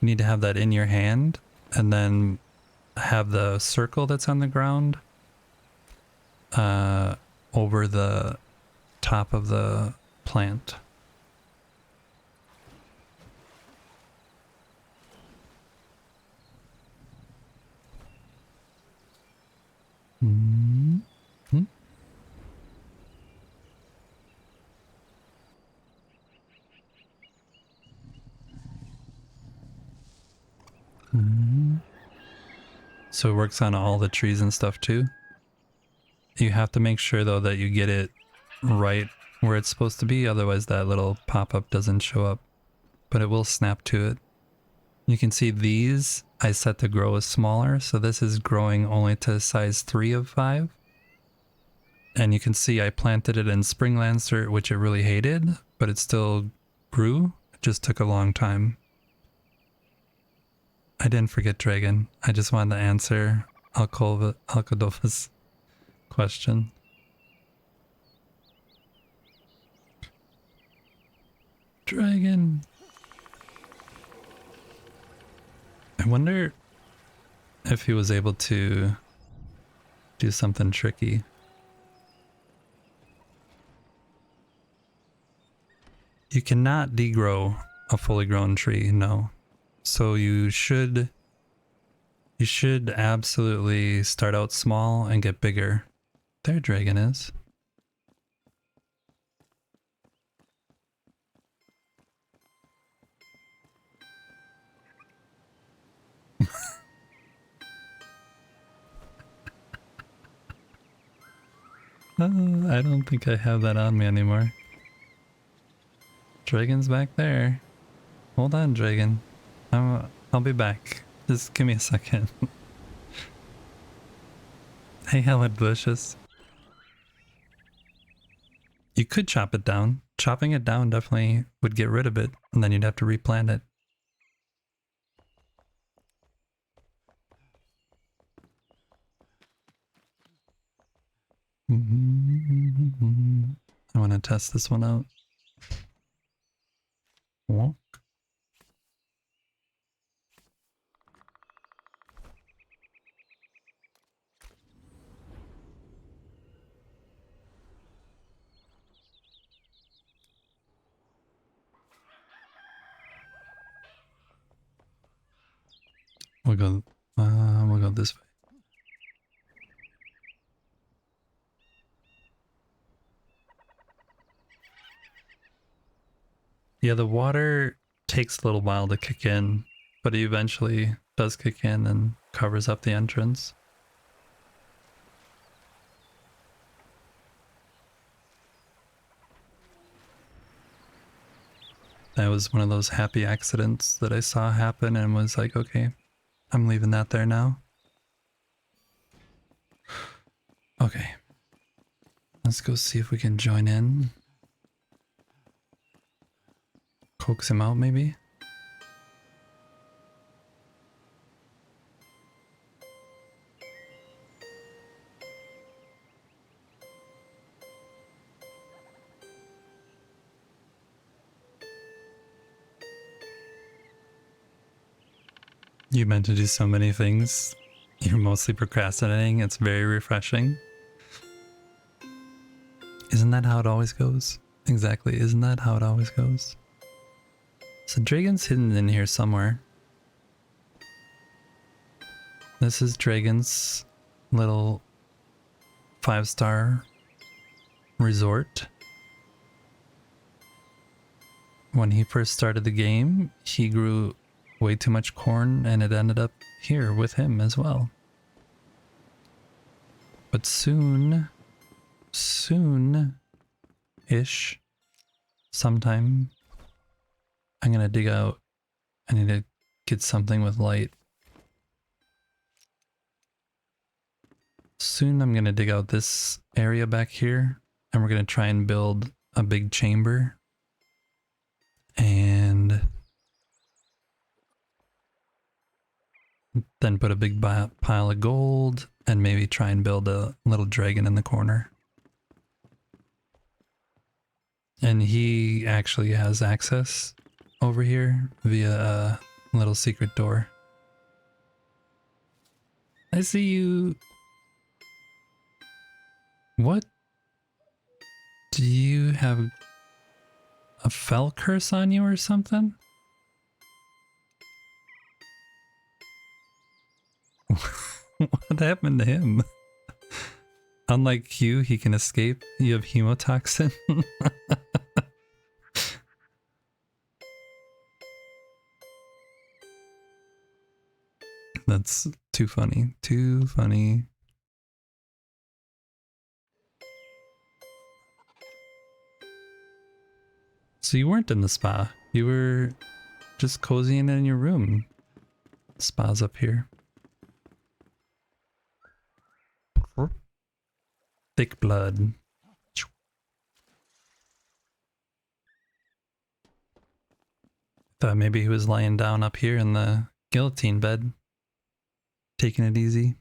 You need to have that in your hand and then have the circle that's on the ground over the top of the plant. Mm-hmm. So it works on all the trees and stuff too. You have to make sure though that you get it right where it's supposed to be, otherwise that little pop-up doesn't show up. But it will snap to it. You can see these I set to grow as smaller, so this is growing only to size 3 of 5. And you can see I planted it in Spring Lancer, which it really hated, but it still grew. It just took a long time. I didn't forget Dragon. I just wanted to answer Alcadova's question. Dragon. I wonder if he was able to do something tricky. You cannot degrow a fully grown tree, no. So you should absolutely start out small and get bigger. There Dragon is. I don't think I have that on me anymore. Dragon's back there. Hold on, Dragon. I'll be back. Just give me a second. Hey, hello, delicious. You could chop it down. Chopping it down definitely would get rid of it, and then you'd have to replant it. I want to test this one out. Walk. We'll go this way. Yeah, the water takes a little while to kick in, but it eventually does kick in and covers up the entrance. That was one of those happy accidents that I saw happen and was like, okay, I'm leaving that there now. Okay. Let's go see if we can join in. Coax him out, maybe? You meant to do so many things. You're mostly procrastinating. It's very refreshing. Isn't that how it always goes? Exactly. Isn't that how it always goes? So Dragon's hidden in here somewhere. This is Dragon's little 5-star resort. When he first started the game, he grew way too much corn and it ended up here with him as well. But soon-ish, sometime, I'm gonna dig out. I need to get something with light. Soon I'm gonna dig out this area back here and we're gonna try and build a big chamber. And then put a big pile of gold and maybe try and build a little dragon in the corner. And he actually has access over here via a little secret door. I see you. What? Do you have a fell curse on you or something? What happened to him? Unlike you, he can escape. You have hemotoxin. That's too funny. Too funny. So you weren't in the spa. You were just cozying in your room. The spa's up here. Thick blood. Thought maybe he was lying down up here in the guillotine bed. Taking it easy.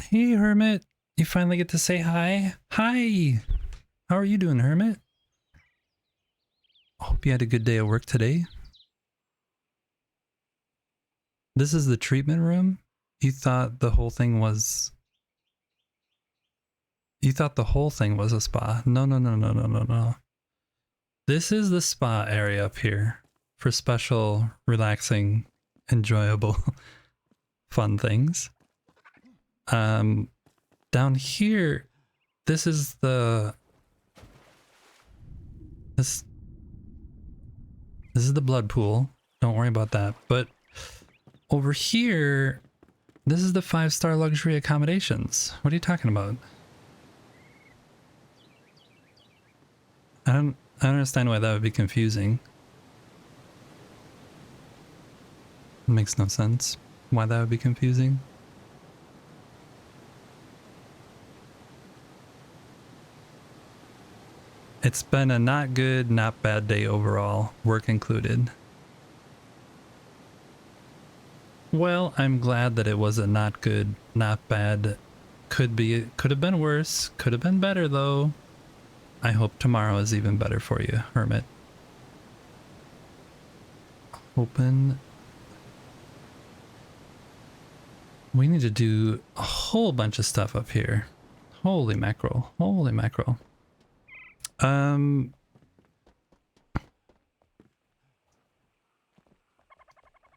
Hey, Hermit. You finally get to say hi. Hi. How are you doing, Hermit? Hope you had a good day at work today. This is the treatment room? You thought the whole thing was... You thought the whole thing was a spa. No, no, no, no, no, no, no. This is the spa area up here for special, relaxing, enjoyable, fun things. Down here, this is the... This is the blood pool. Don't worry about that. But over here, this is the 5-star luxury accommodations. What are you talking about? I don't understand why that would be confusing. It makes no sense why that would be confusing. It's been a not good, not bad day overall, work included. Well, I'm glad that it was a not good, not bad. Could have been worse, could have been better though. I hope tomorrow is even better for you, Hermit. Open. We need to do a whole bunch of stuff up here. Holy mackerel, holy mackerel.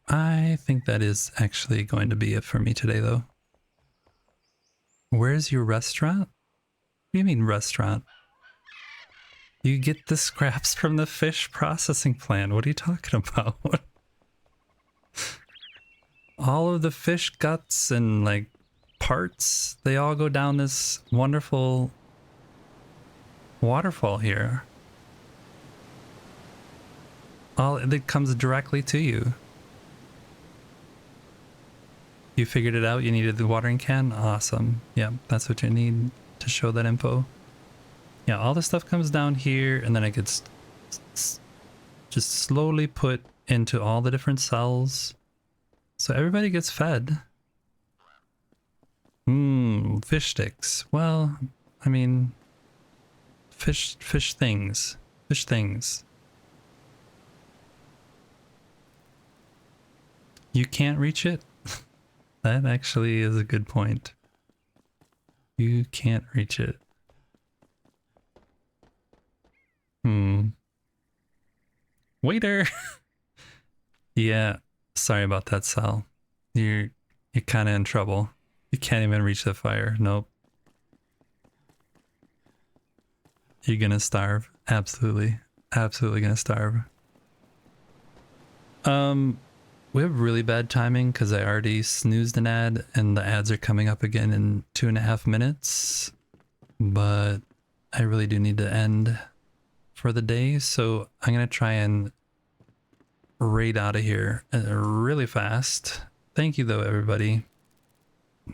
I think that is actually going to be it for me today though. Where's your restaurant? What do you mean restaurant? You get the scraps from the fish processing plant. What are you talking about? All of the fish guts and like parts, they all go down this wonderful waterfall here. All it comes directly to you. You figured it out? You needed the watering can? Awesome. Yeah, that's what you need to show that info. Yeah, all the stuff comes down here and then it gets just slowly put into all the different cells. So everybody gets fed. Fish sticks. Well, I mean, fish things. Fish things. You can't reach it? That actually is a good point. You can't reach it. Waiter! Yeah, sorry about that, Sal. You're kind of in trouble. You can't even reach the fire. Nope. You're gonna starve. Absolutely. Absolutely gonna starve. We have really bad timing because I already snoozed an ad and the ads are coming up again in 2.5 minutes. But I really do need to end for the day, so I'm gonna try and raid out of here really fast. Thank you though, everybody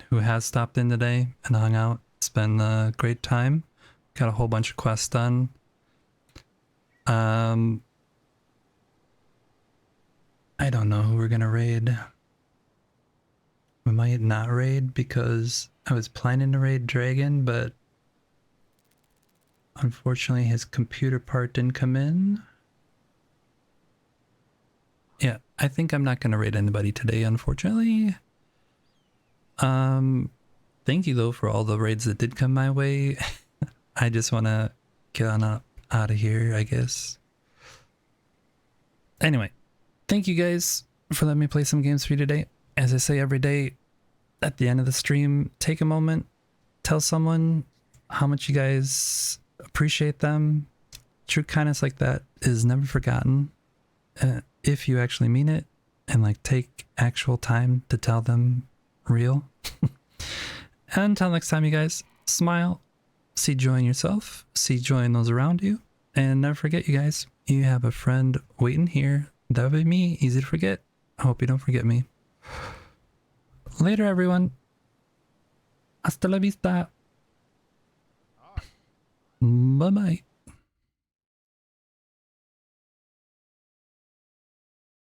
who has stopped in today and hung out. It's been a great time. Got a whole bunch of quests done. I don't know who we're gonna raid. We might not raid because I was planning to raid Dragon, but unfortunately his computer part didn't come in. Yeah, I think I'm not gonna raid anybody today, unfortunately. Thank you though for all the raids that did come my way. I just wanna get on up out of here, I guess. Anyway, thank you guys for letting me play some games for you today. As I say every day at the end of the stream, take a moment, tell someone how much you guys appreciate them. True kindness like that is never forgotten if you actually mean it, and like take actual time to tell them real. And until next time, you guys, smile, see joy in yourself, see joy in those around you, and never forget, you guys, you have a friend waiting here. That would be me, easy to forget. I hope you don't forget me. Later, everyone. Hasta la vista. Bye-bye.